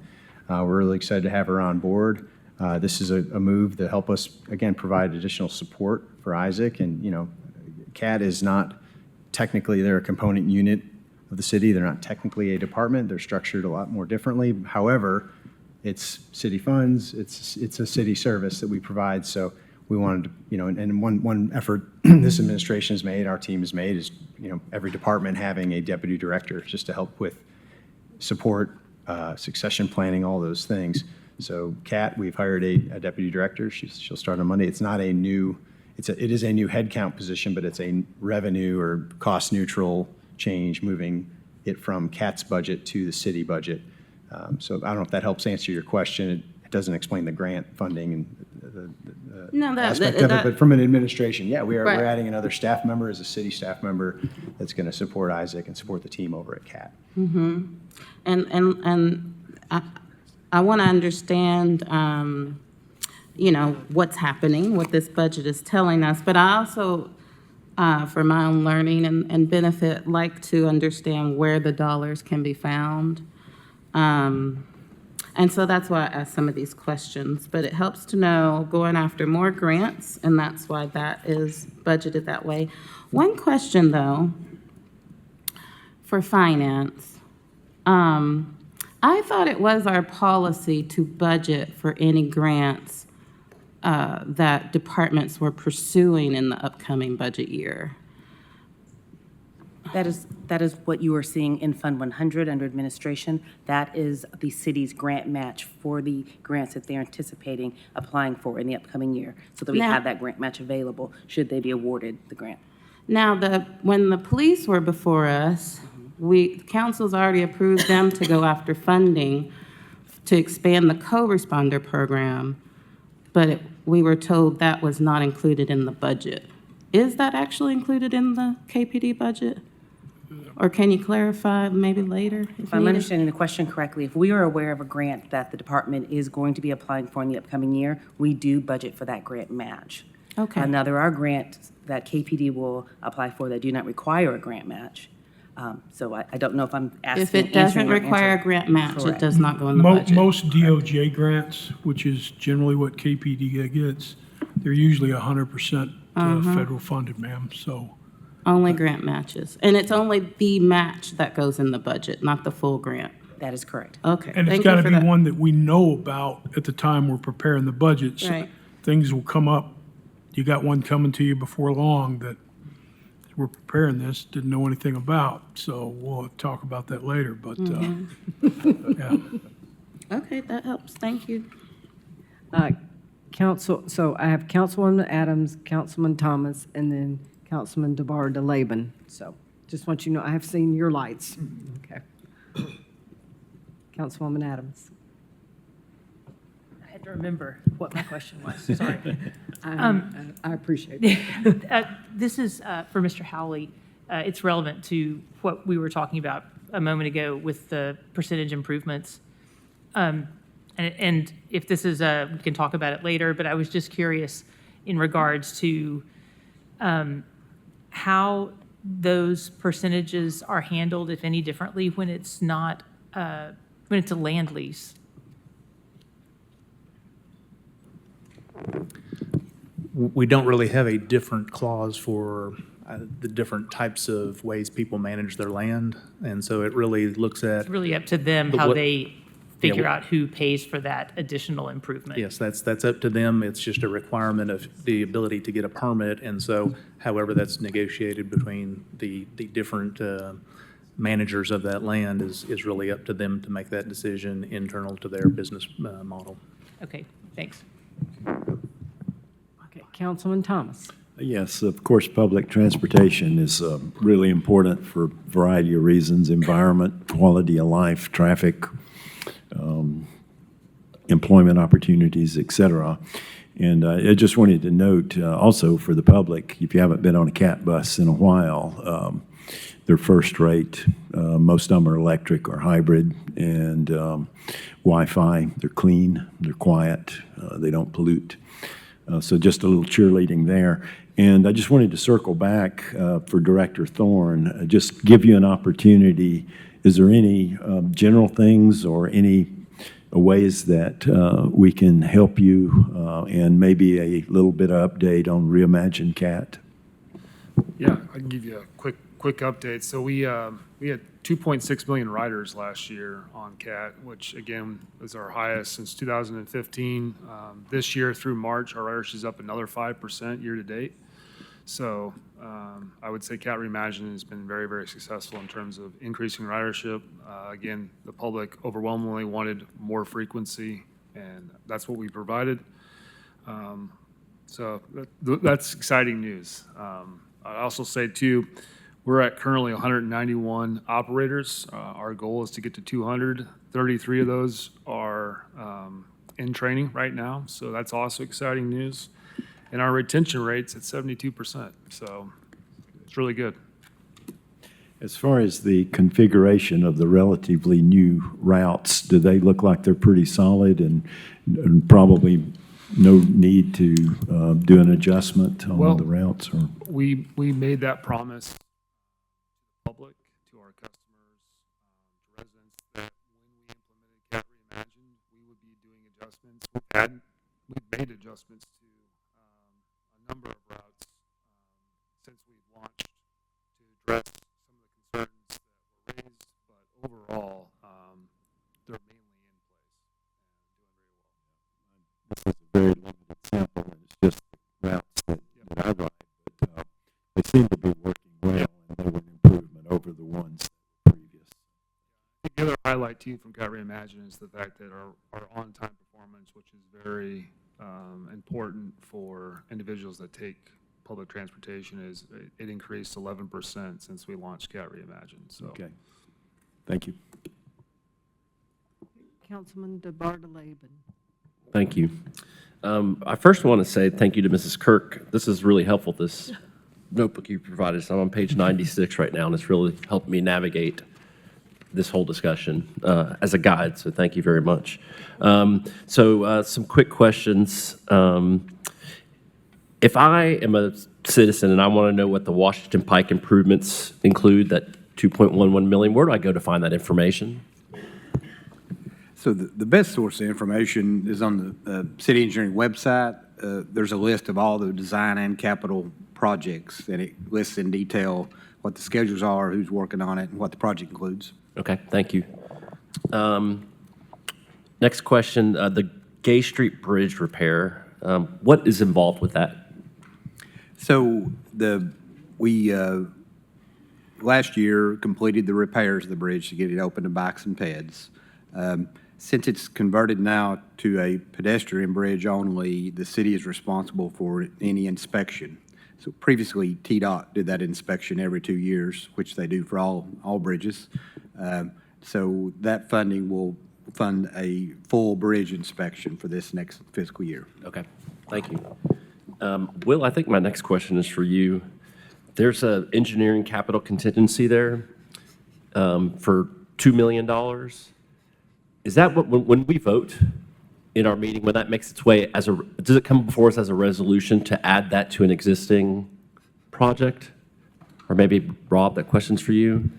We're really excited to have her on board. This is a move to help us, again, provide additional support for Isaac. And, you know, CAT is not technically, they're a component unit of the city. They're not technically a department. They're structured a lot more differently. However, it's city funds. It's a city service that we provide. So we wanted to, you know, and one effort this administration has made, our team has made, is, you know, every department having a deputy director just to help with support, succession planning, all those things. So Kat, we've hired a deputy director. She'll start on Monday. It's not a new, it is a new headcount position, but it's a revenue or cost neutral change, moving it from Kat's budget to the city budget. So I don't know if that helps answer your question. It doesn't explain the grant funding and the aspect of it, but from an administration, yeah, we're adding another staff member as a city staff member that's going to support Isaac and support the team over at CAT. Mm-hmm. And I want to understand, you know, what's happening, what this budget is telling us, but I also, for my own learning and benefit, like to understand where the dollars can be found. And so that's why I asked some of these questions, but it helps to know going after more grants, and that's why that is budgeted that way. One question, though, for finance. I thought it was our policy to budget for any grants that departments were pursuing in the upcoming budget year. That is what you are seeing in Fund 100 under administration. That is the city's grant match for the grants that they're anticipating applying for in the upcoming year, so that we Now- have that grant match available should they be awarded the grant. Now, when the police were before us, council's already approved them to go after funding to expand the co-responder program, but we were told that was not included in the budget. Is that actually included in the KPD budget? Or can you clarify maybe later? If I'm understanding the question correctly, if we are aware of a grant that the department is going to be applying for in the upcoming year, we do budget for that grant match. Okay. Now, there are grants that KPD will apply for that do not require a grant match. So I don't know if I'm asking. If it doesn't require a grant match, it does not go in the budget. Most DOJ grants, which is generally what KPD gets, they're usually 100% federal funded, ma'am, so. Only grant matches. And it's only the match that goes in the budget, not the full grant. That is correct. Okay. And it's thank got you to for be that. one that we know about at the time we're preparing the budget. So Right. things will come up. You got one coming to you before long that we're preparing this, didn't know anything about. So we'll talk about that later, but, yeah. Okay, that helps. Thank you. So I have Councilwoman Adams, Councilman Thomas, and then Councilman DeBar DeLaban. So just want you to know, I have seen your lights. Okay. Councilwoman Adams. I had to remember what my question was, sorry. I appreciate it. This is for Mr. Howley. It's relevant to what we were talking about a moment ago with the percentage improvements. And if this is, we can talk about it later, but I was just curious in regards to how those percentages are handled, if any, differently when it's not, when it's a land lease. We don't really have a different clause for the different types of ways people manage their land. And so it really looks at. It's really up to them the how what- they figure Yeah, out who pays for that additional improvement. Yes, that's up to them. It's just a requirement of the ability to get a permit. And so however that's negotiated between the different managers of that land is really up to them to make that decision internal to their business model. Okay, thanks. Okay, Councilman Thomas. Yes, of course, public transportation is really important for a variety of reasons: environment, quality of life, traffic, employment opportunities, et cetera. And I just wanted to note also for the public, if you haven't been on a CAT bus in a while, they're first rate. Most of them are electric or hybrid, and Wi-Fi. They're clean, they're quiet, they don't pollute. So just a little cheerleading there. And I just wanted to circle back for Director Thorne, just give you an opportunity. Is there any general things or any ways that we can help you and maybe a little bit of update on Reimagine CAT? Yeah, I can give you a quick update. So we had 2.6 million riders last year on CAT, which again is our highest since 2015. This year through March, our ridership is up another 5% year to date. So I would say CAT Reimagine has been very, very successful in terms of increasing ridership. Again, the public overwhelmingly wanted more frequency, and that's what we provided. So that's exciting news. I'd also say too, we're at currently 191 operators. Our goal is to get to 200. 33 of those are in training right now, so that's also exciting news. And our retention rate's at 72%, so it's really good. As far as the configuration of the relatively new routes, do they look like they're pretty solid and probably no need to do an adjustment on the routes? Or? We made that promise to the public, to our customers, to residents, that when we implemented CAT Reimagined, we would be doing adjustments. We've made adjustments to a number of routes since we've launched to address some of the concerns that were raised, but overall, they're seem to be working well, and they were an improvement over the ones previous. The other highlight too from Cat Reimagine is the fact that our on-time performance, which is very important for individuals that take public transportation, is it increased 11% since we launched Cat Reimagine. So. Okay. Thank you. Councilman DeBartoleben. Thank you. I first want to say thank you to Mrs. Kirk. This is really helpful, this notebook you provided. So I'm on page 96 right now, and it's really helped me navigate this whole discussion as a guide, so thank you very much. Some quick questions. If I am a citizen and I want to know what the Washington Pike improvements include, that 2.11 million, where do I go to find that information? So the best source of information is on the city engineering website. There's a list of all the design and capital projects, and it lists in detail what the schedules are, who's working on it, and what the project includes. Okay, thank you. Next question, the Gay Street Bridge repair, what is involved with that? So we last year completed the repairs of the bridge to get it open to bikes and peds. Since it's converted now to a pedestrian bridge only, the city is responsible for any inspection. So previously, TDOT did that inspection every 2 years, which they do for all bridges. So that funding will fund a full bridge inspection for this next fiscal year. Okay, thank you. Will, I think my next question is for you. There's an engineering capital contingency there for $2 million. Is that what, when we vote in our meeting, when that makes its way does it come before us as a resolution to add that to an existing project? Or maybe, Rob, that question's for you.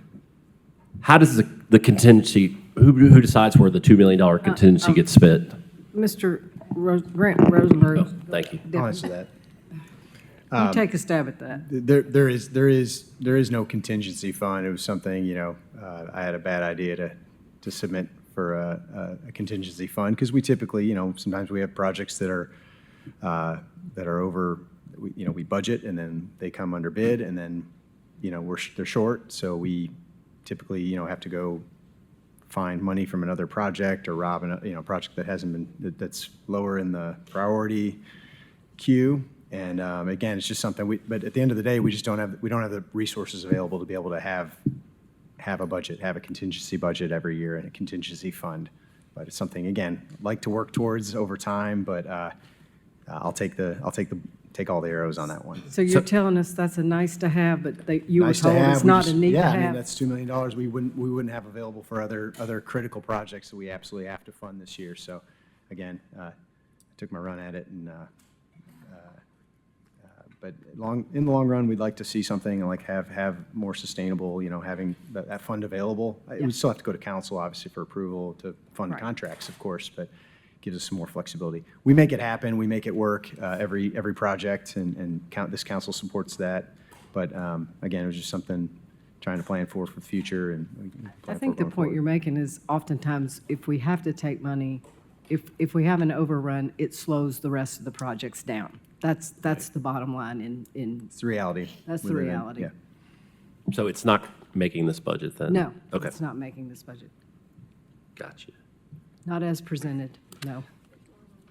How does the contingency, who decides where the $2 million contingency gets spent? Mr. Grant Rosenberg. Oh, thank you. I'll answer that. You take a stab at that. There is no contingency fund. It was something, I had a bad idea to submit for a contingency fund, because we typically, sometimes we have projects that are over, we budget and then they come under bid, and then, they're short, so we typically, have to go find money from another project or rob a project that hasn't been, that's lower in the priority queue. And again, it's just something but at the end of the day, we don't have the resources available to be able to have a budget, have a contingency budget every year and a contingency fund. But it's something, again, I'd like to work towards over time, but I'll take all the arrows on that one. So you're telling us that's a nice to have, but you were Nice to told have, it's we not just- a need to Yeah, I mean, have? that's $2 million we wouldn't have available for other critical projects that we absolutely have to fund this year. So again, I took my run at it, and but in the long run, we'd like to see something like have more sustainable, having that fund available. We still have to go to council, obviously, for approval to fund contracts, of course, but gives us some more flexibility. We make it happen, we make it work, every project, and this council supports that. But again, it was just something trying to plan for the future. And I think the point you're making is oftentimes if we have to take money, if we have an overrun, it slows the rest of the projects down. That's the bottom line in. It's the reality. That's the reality. Yeah. So it's not making this budget then? No, Okay. it's not making this budget. Gotcha. Not as presented, no.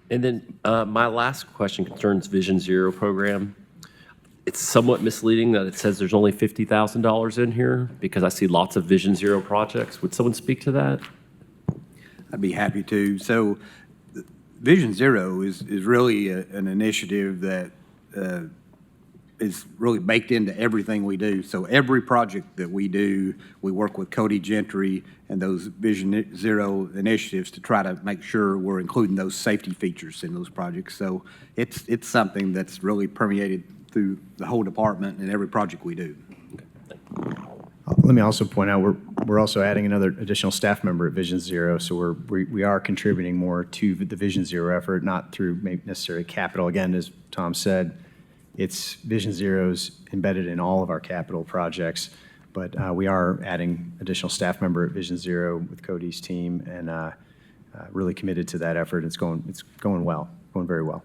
And then my last question concerns Vision Zero program. It's somewhat misleading that it says there's only $50,000 in here because I see lots of Vision Zero projects. Would someone speak to that? I'd be happy to. So Vision Zero is really an initiative that is really baked into everything we do. So every project that we do, we work with Cody Gentry and those Vision Zero initiatives to try to make sure we're including those safety features in those projects. So it's something that's really permeated through the whole department and every project we do. Let me also point out, we're also adding another additional staff member at Vision Zero, so we are contributing more to the Vision Zero effort, not through maybe necessarily capital. Again, as Tom said, it's Vision Zero's embedded in all of our capital projects, but we are adding additional staff member at Vision Zero with Cody's team, and really committed to that effort. It's going well, going very well.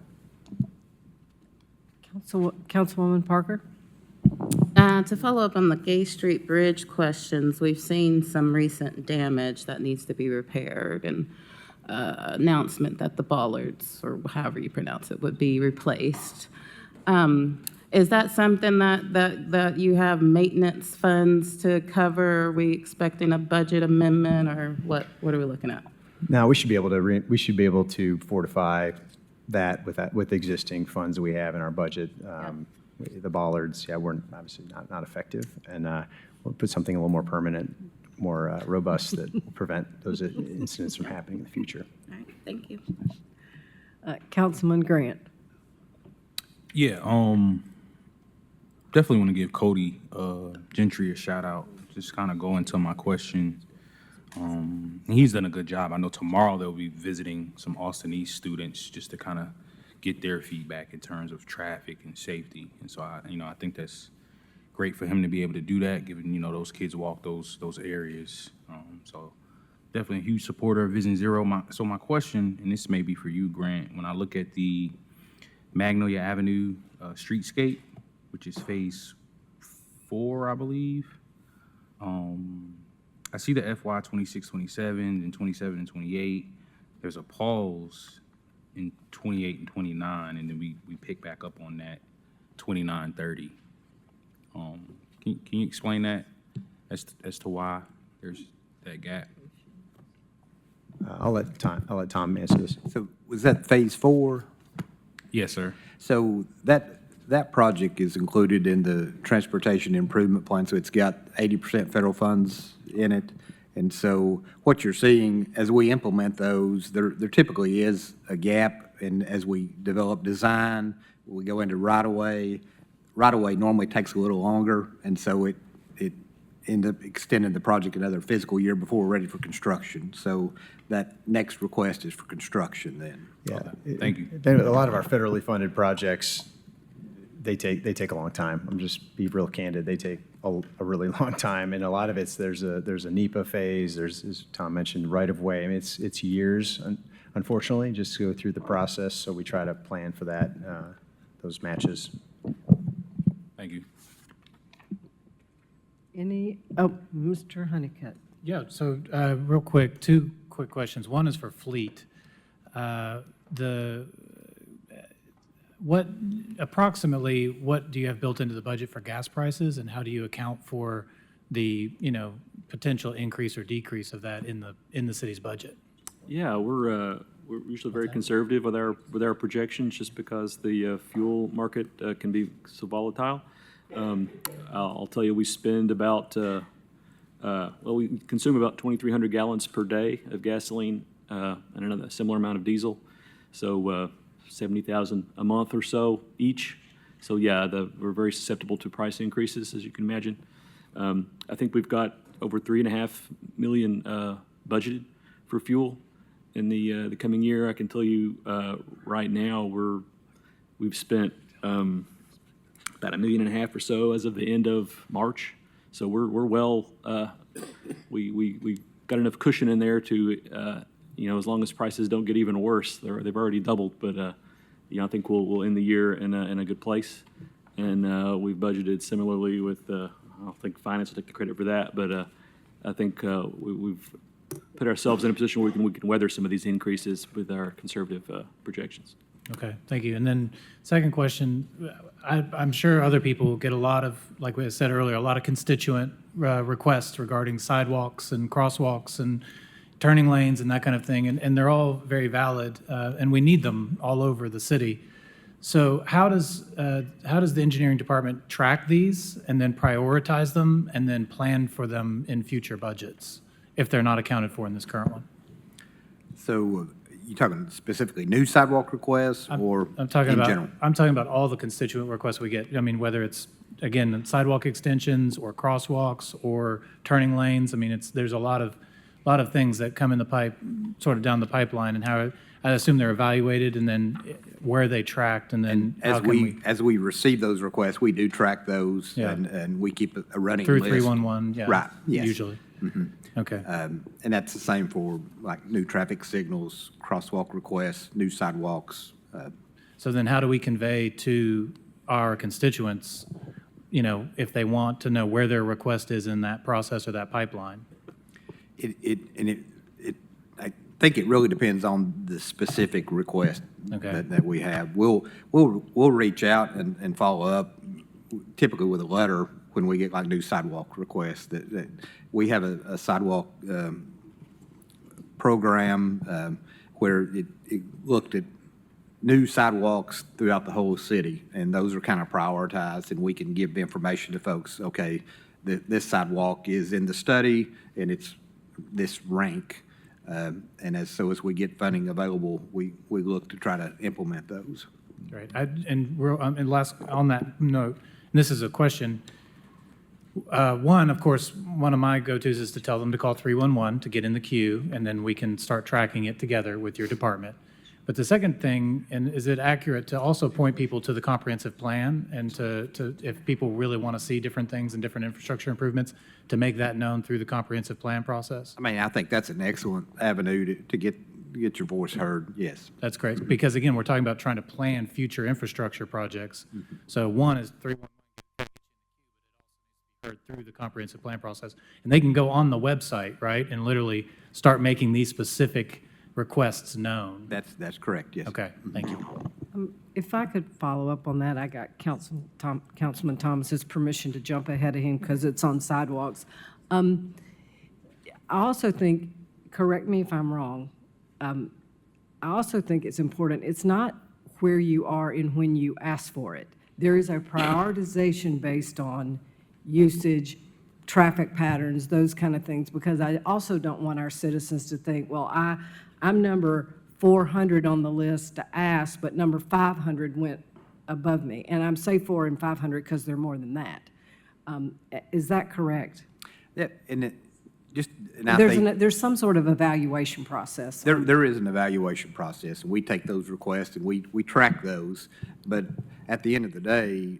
Councilwoman Parker? To follow up on the Gay Street Bridge questions, we've seen some recent damage that needs to be repaired and announcement that the bollards, or however you pronounce it, would be replaced. Is that something that you have maintenance funds to cover? Are we expecting a budget amendment, or what are we looking at? No, we should be able to fortify that with existing funds that we have in our budget. The bollards, we're obviously not effective, and we'll put something a little more permanent, more robust that will prevent those incidents from happening in the future. All right, thank you. Councilman Grant. Yeah, definitely want to give Cody Gentry a shout out. Just kind of go into my question. He's done a good job. I know tomorrow they'll be visiting some Austin East students just to kind of get their feedback in terms of traffic and safety. And so I think that's great for him to be able to do that, given those kids walk those areas. So definitely a huge supporter of Vision Zero. So my question, and this may be for you, Grant, when I look at the Magnolia Avenue streetscape, which is phase 4, I believe. I see the FY 26, 27, and 27 and 28. There's a pause in 28 and 29, and then we pick back up on that 29, 30. Can you explain that as to why there's that gap? I'll let Tom answer this. So was that phase 4? Yes, sir. So that project is included in the transportation improvement plan, so it's got 80% federal funds in it. And so what you're seeing as we implement those, there typically is a gap, and as we develop design, we go into right-of-way. Right-of-way normally takes a little longer, and so it ends up extending the project another fiscal year before we're ready for construction. So that next request is for construction then. Yeah. Thank you. A lot of our federally funded projects, they take a long time. I'm just be real candid. They take a really long time, and a lot of it's there's a NEPA phase. There's, as Tom mentioned, right of way. I mean, it's years, unfortunately, just to go through the process. So we try to plan for that, those matches. Thank you. Mr. Honeycutt. Yeah, so real quick, 2 quick questions. One is for fleet. Approximately what do you have built into the budget for gas prices, and how do you account for the potential increase or decrease of that in the city's budget? Yeah, we're usually very conservative with our projections, just because the fuel market can be so volatile. I'll tell you, we spend about we consume about 2,300 gallons per day of gasoline and another similar amount of diesel. So 70,000 a month or so each. So yeah, we're very susceptible to price increases, as you can imagine. I think we've got over $3.5 million budgeted for fuel in the coming year. I can tell you right now we've spent about $1.5 million or so as of the end of March. So we're well. We got enough cushion in there to as long as prices don't get even worse. They've already doubled, but I think we'll end the year in a good place. And we've budgeted similarly with. I don't think finance will take the credit for that, but I think we've put ourselves in a position where we can weather some of these increases with our conservative projections. Okay, thank you. And then second question, I'm sure other people get a lot of, like we said earlier, a lot of constituent requests regarding sidewalks and crosswalks and turning lanes and that kind of thing, and they're all very valid, and we need them all over the city. So how does the engineering department track these and then prioritize them and then plan for them in future budgets if they're not accounted for in this current one? So you talking specifically new sidewalk requests or I'm talking in about, general? I'm talking about all the constituent requests we get. I mean, whether it's, again, sidewalk extensions or crosswalks or turning lanes. I mean, there's a lot of things that come in the pipe, sort of down the pipeline, and how I assume they're evaluated and then where they tracked, and then As we receive those requests, we do track those, Yeah. and we keep a running through list. 311, yeah, Right, yes. usually. Mhm. Okay. And that's the same for like new traffic signals, crosswalk requests, new sidewalks. So then how do we convey to our constituents you know, if they want to know where their request is in that process or that pipeline. I think it really depends on the specific request Okay. that we have. We'll reach out and follow up, typically with a letter when we get like new sidewalk requests. That we have a sidewalk program where it looked at new sidewalks throughout the whole city, and those are kind of prioritized, and we can give information to folks, okay, this sidewalk is in the study, and it's this rank. And as we get funding available, we look to try to implement those. Right. And last, on that note, and this is a question. One, of course, one of my go-tos is to tell them to call 311 to get in the queue, and then we can start tracking it together with your department. But the second thing, and is it accurate to also point people to the comprehensive plan and to if people really want to see different things and different infrastructure improvements, to make that known through the comprehensive plan process? I mean, I think that's an excellent avenue to get your voice heard, yes. That's great, because again, we're talking about trying to plan future infrastructure projects. So one is 311 through the comprehensive plan process, and they can go on the website, right, and literally start making these specific requests known. That's correct, yes. Okay, thank you. If I could follow up on that, I got Councilman Thomas's permission to jump ahead of him because it's on sidewalks. I also think, correct me if I'm wrong, I also think it's important, it's not where you are and when you ask for it. There is a prioritization based on usage, traffic patterns, those kind of things, because I also don't want our citizens to think, well, I'm number 400 on the list to ask, but number 500 went above me. And I'm say 4 and 500 because they're more than that. Is that correct? Yeah, I think There's some sort of evaluation process. there is an evaluation process, and we take those requests and we track those. But at the end of the day,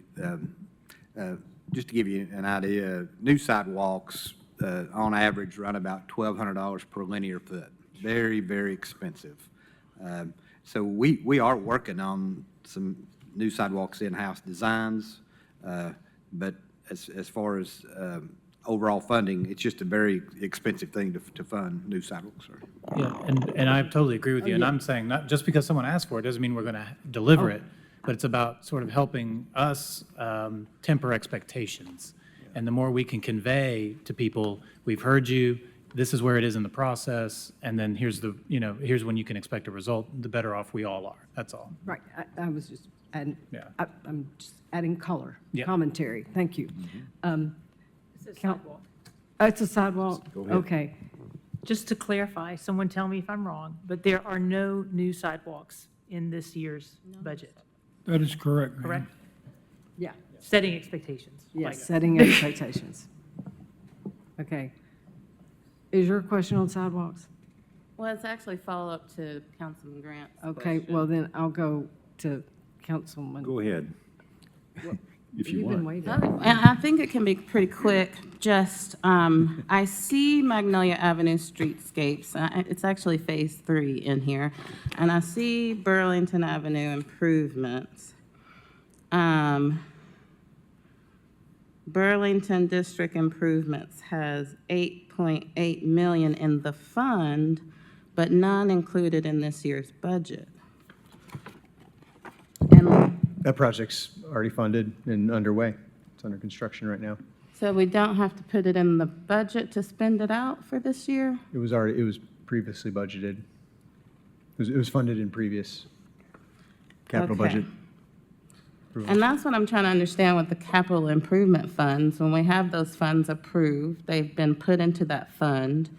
just to give you an idea, new sidewalks on average run about $1,200 per linear foot. Very, very expensive. So we are working on some new sidewalks in-house designs, but as far as overall funding, it's just a very expensive thing to fund new sidewalks. Yeah, and I totally agree with you. And I'm saying, not just because someone asked for it doesn't mean we're going to deliver it, but it's about sort of helping us temper expectations. And the more we can convey to people, we've heard you, this is where it is in the process, and then here's when you can expect a result, the better off we all are. That's all. Right. I was just adding, Yeah. I'm just adding color, Yeah. commentary. Thank you. It's a sidewalk. It's a sidewalk? Go ahead. Okay. Just to clarify, someone tell me if I'm wrong, but there are no new sidewalks in this year's budget, That is correct, ma'am. correct? Yeah. Setting expectations. Yes, setting expectations. Okay. Is your question on sidewalks? Well, it's actually follow-up to Councilman Grant's Okay, question. well then I'll go to Councilman. Go ahead, if you You've been want. waiting. And I think it can be pretty quick. Just, I see Magnolia Avenue streetscapes. It's actually Phase 3 in here. And I see Burlington Avenue improvements. Burlington District Improvements has 8.8 million in the fund, but none included in this year's budget. And That project's already funded and underway. It's under construction right now. so we don't have to put it in the budget to spend it out for this year? It was previously budgeted. It was funded in previous capital Okay. budget. And that's what I'm trying to understand with the capital improvement funds. When we have those funds approved, they've been put into that fund.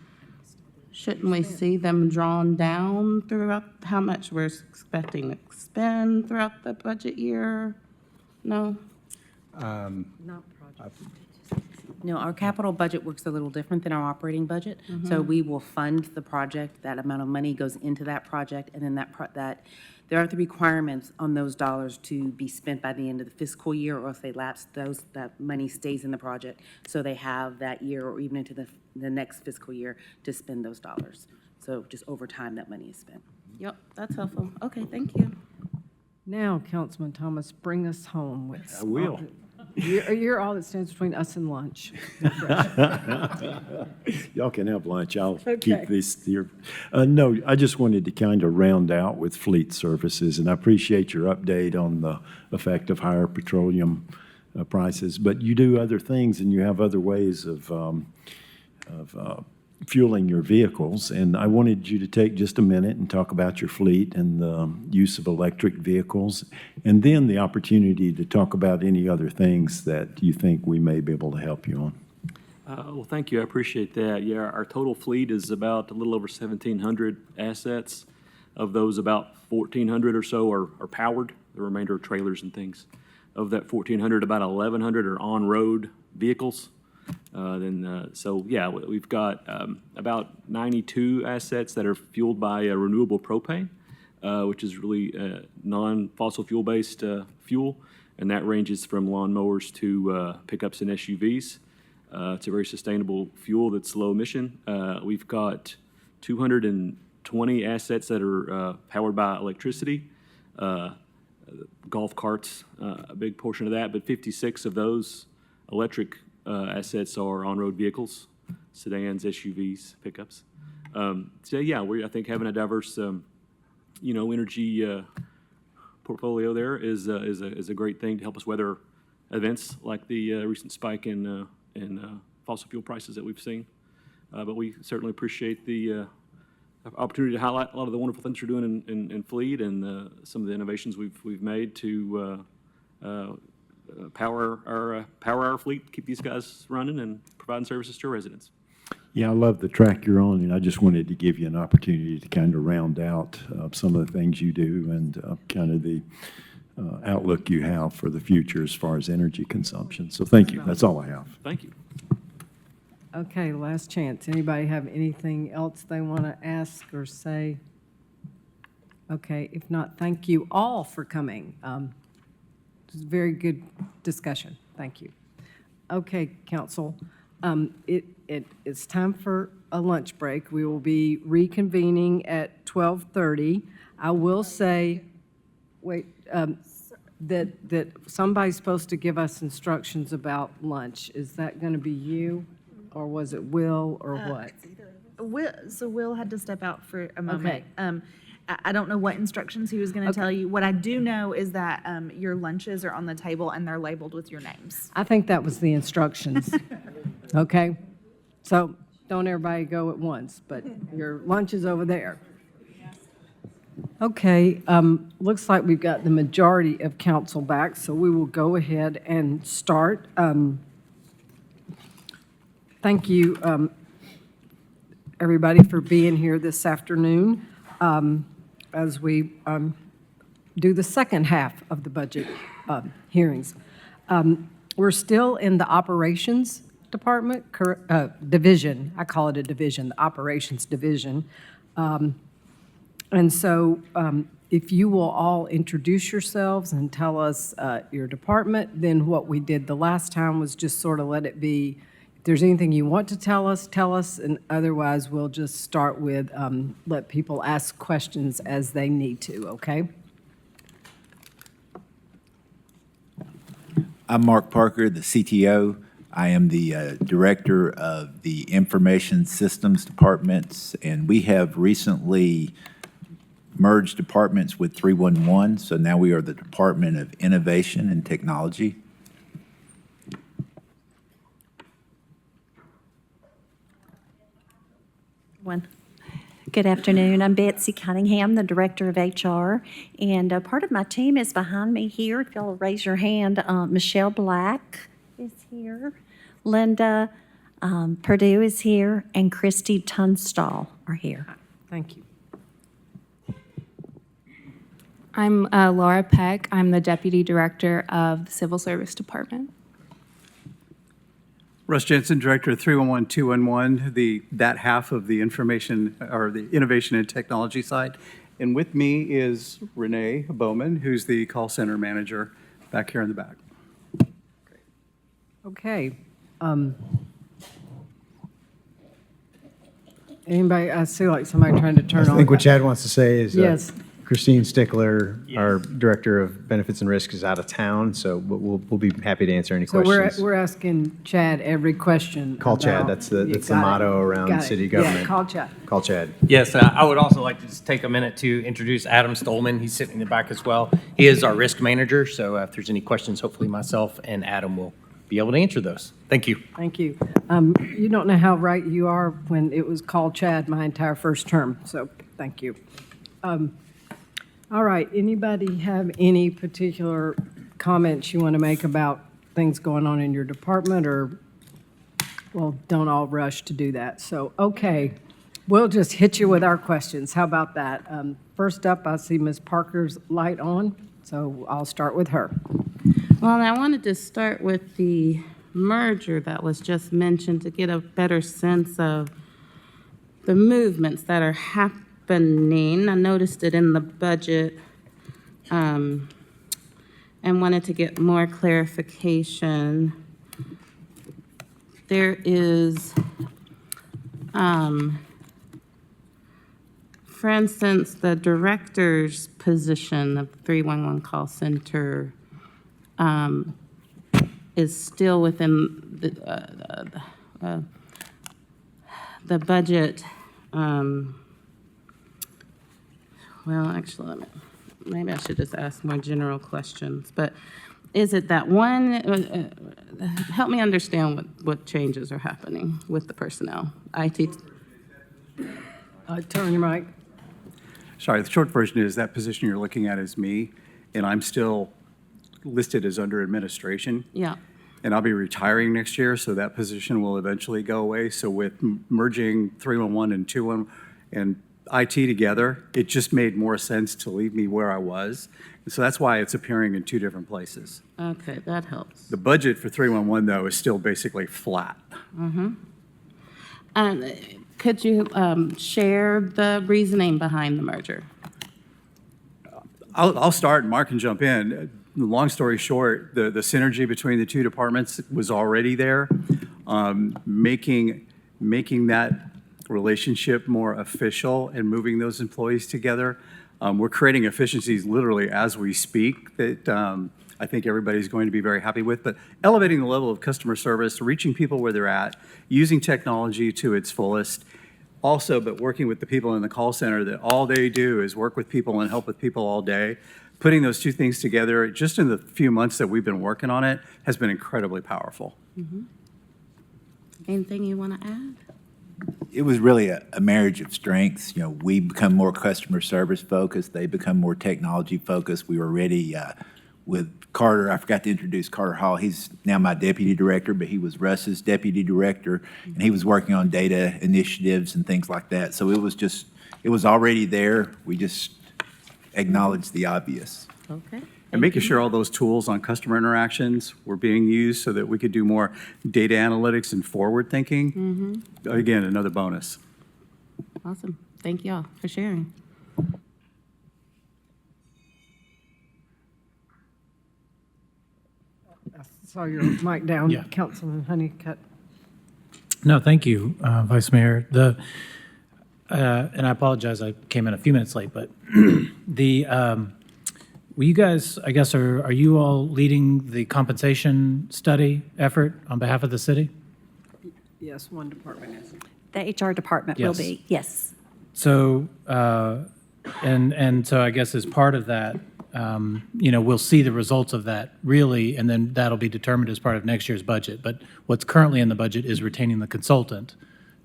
Shouldn't we see them drawn down throughout, how much we're expecting to spend throughout the budget year? No? Not project. No, our capital budget works a little different than our operating budget. So we will fund the project, that amount of money goes into that project, and then there are the requirements on those dollars to be spent by the end of the fiscal year, or if they lapse, that money stays in the project. So they have that year or even into the next fiscal year to spend those dollars. So just over time, that money is spent. Yep, that's helpful. Okay, thank you. Now, Councilman Thomas, bring us home with. I will. You're all that stands between us and lunch. Y'all can have lunch. I'll Okay. keep this here. No, I just wanted to kind of round out with fleet services, and I appreciate your update on the effect of higher petroleum prices. But you do other things, and you have other ways of fueling your vehicles. And I wanted you to take just a minute and talk about your fleet and the use of electric vehicles, and then the opportunity to talk about any other things that you think we may be able to help you on. Well, thank you. I appreciate that. Yeah, our total fleet is about a little over 1,700 assets. Of those, about 1,400 or so are powered. The remainder are trailers and things. Of that 1,400, about 1,100 are on-road vehicles. So yeah, we've got about 92 assets that are fueled by renewable propane, which is really non-fossil fuel-based fuel, and that ranges from lawnmowers to pickups and SUVs. It's a very sustainable fuel that's low emission. We've got 220 assets that are powered by electricity. Golf carts, a big portion of that, but 56 of those electric assets are on-road vehicles, sedans, SUVs, pickups. So yeah, I think having a diverse, energy portfolio there is a great thing to help us weather events like the recent spike in fossil fuel prices that we've seen. But we certainly appreciate the opportunity to highlight a lot of the wonderful things we're doing in fleet and some of the innovations we've made to power our fleet, keep these guys running and providing services to our residents. Yeah, I love the track you're on, and I just wanted to give you an opportunity to kind of round out some of the things you do and kind of the outlook you have for the future as far as energy consumption. So thank you. That's all I have. Thank you. Okay, last chance. Anybody have anything else they want to ask or say? Okay, if not, thank you all for coming. It was a very good discussion. Thank you. Okay, council, it's time for a lunch break. We will be reconvening at 12:30. I will say, wait, that somebody's supposed to give us instructions about lunch. Is that going to be you, or was it Will, or what? Will had to step out for a moment. I don't know what instructions he was going to tell you. What I do know is that your lunches are on the table and they're labeled with your names. I think that was the instructions. Okay? So don't everybody go at once, but your lunch is over there. Okay, looks like we've got the majority of council back, so we will go ahead and start. Thank you, everybody, for being here this afternoon as we do the second half of the budget hearings. We're still in the operations department, division. I call it a division, the operations division. And so if you will all introduce yourselves and tell us your department, then what we did the last time was just sort of let it be, if there's anything you want to tell us, and otherwise we'll just start with let people ask questions as they need to, okay? I'm Mark Parker, the CTO. I am the director of the Information Systems Departments, and we have recently merged departments with 311, so now we are the Department of Innovation and Technology. Good afternoon. I'm Betsy Cunningham, the Director of HR, and part of my team is behind me here. If y'all raise your hand, Michelle Black is here, Linda Purdue is here, and Christy Tunstall are here. Thank you. I'm Laura Peck. I'm the Deputy Director of the Civil Service Department. Russ Jensen, Director of 311-211, that half of the information or the innovation and technology side. And with me is Renee Bowman, who's the call center manager back here in the back. Okay. Anybody, I see like somebody trying to turn on. I think what Chad wants to say is Yes, Christine Stickler, our Director of Benefits and Risk, is out of town, so we'll be happy to answer any So questions. we're asking Chad every question. Call Chad, about- that's You the got it. motto around Got it. city Yeah, government. call Chad. Call Chad. Yes, I would also like to just take a minute to introduce Adam Stolman. He's sitting in the back as well. He is our risk manager, so if there's any questions, hopefully myself and Adam will be able to answer those. Thank you. Thank you. You don't know how right you are when it was called Chad my entire first term, so thank you. All right, anybody have any particular comments you want to make about things going on in your department, or, well, don't all rush to do that. So, okay, we'll just hit you with our questions. How about that? First up, I see Ms. Parker's light on, so I'll start with her. Well, I wanted to start with the merger that was just mentioned to get a better sense of the movements that are happening. I noticed it in the budget and wanted to get more clarification. There is, for instance, the director's position of 311 call center is still within the budget. Well, actually, maybe I should just ask more general questions. But is it that one, help me understand what changes are happening with the personnel? IT. Turn your mic. Sorry, the short version is that position you're looking at is me, and I'm still listed as under administration. Yeah. And I'll be retiring next year, so that position will eventually go away. So with merging 311 and 211 and IT together, it just made more sense to leave me where I was. And so that's why it's appearing in two different places. Okay, that helps. The budget for 311, though, is still basically flat. Mm-hmm. And could you share the reasoning behind the merger? I'll start, and Mark can jump in. Long story short, the synergy between the two departments was already there. Making that relationship more official and moving those employees together. We're creating efficiencies literally as we speak that I think everybody's going to be very happy with, but elevating the level of customer service, reaching people where they're at, using technology to its fullest. Also, but working with the people in the call center that all they do is work with people and help with people all day. Putting those two things together, just in the few months that we've been working on it, has been incredibly powerful. Mm-hmm. Anything you want to add? It was really a marriage of strengths. You know, we become more customer service focused. They become more technology focused. We were ready with Carter. I forgot to introduce Carter Hall. He's now my deputy director, but he was Russ's deputy director, and he was working on data initiatives and things like that. So it was already there. We just acknowledged the obvious. Okay. And making sure all those tools on customer interactions were being used so that we could do more data analytics and forward thinking. Mm-hmm. Again, another bonus. Awesome. Thank y'all for sharing. I saw your mic down, Yeah. Councilman Honeycutt. No, thank you, Vice Mayor. And I apologize, I came in a few minutes late, but well, you guys, I guess, are you all leading the compensation study effort on behalf of the city? Yes, one department is. The HR department will Yes. be, yes. So, and so I guess as part of that, we'll see the results of that really, and then that'll be determined as part of next year's budget. But what's currently in the budget is retaining the consultant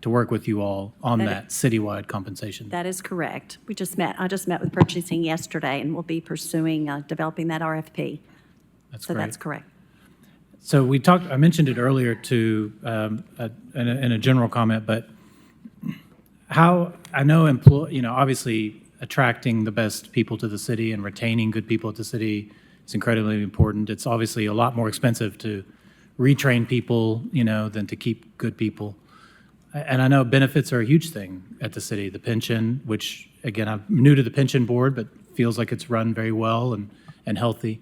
to work with you all on that citywide compensation. That is correct. I just met with purchasing yesterday, and we'll be pursuing, developing that RFP. That's So great. that's correct. So I mentioned it earlier in a general comment, but how, I know obviously attracting the best people to the city and retaining good people at the city is incredibly important. It's obviously a lot more expensive to retrain people, than to keep good people. And I know benefits are a huge thing at the city. The pension, which, again, I'm new to the pension board, but feels like it's run very well and healthy.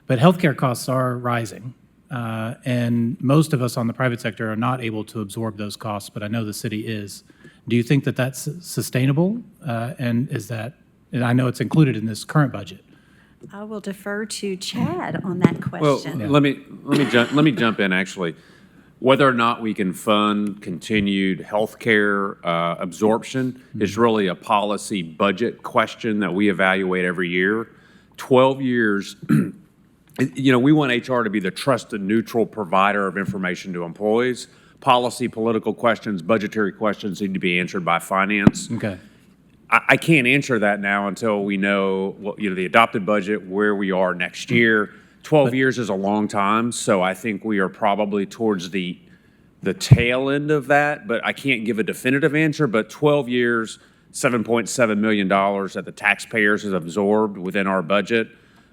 But healthcare costs are rising. And most of us on the private sector are not able to absorb those costs, but I know the city is. Do you think that that's sustainable? And is that And I know it's included in this current budget. I will defer to Chad on that Well, question. let me jump in, actually. Whether or not we can fund continued healthcare absorption is really a policy budget question that we evaluate every year. 12 years, we want HR to be the trusted, neutral provider of information to employees. Policy, political questions, budgetary questions need to be answered by finance. Okay. I can't answer that now until we know, the adopted budget, where we are next year. 12 years is a long time, so I think we are probably towards the tail end of that, but I can't give a definitive answer. But 12 years, $7.7 million that the taxpayers has absorbed within our budget,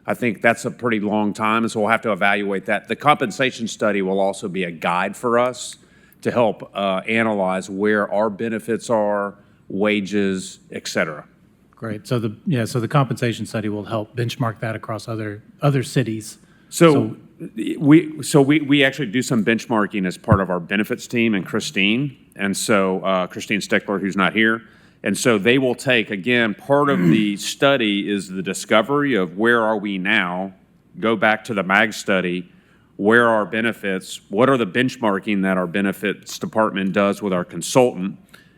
I think that's a pretty long time, and so we'll have to evaluate that. The compensation study will also be a guide for us to help analyze where our benefits are, wages, et cetera. Great. So the compensation study will help benchmark that across other cities. So we actually do some benchmarking as part of our benefits team and Christine. And so Christine Stickler, who's not here. And so they will take, again, part of the study is the discovery of where are we now, go back to the MAG study, where are our benefits, what are the benchmarking that our benefits department does with our consultant,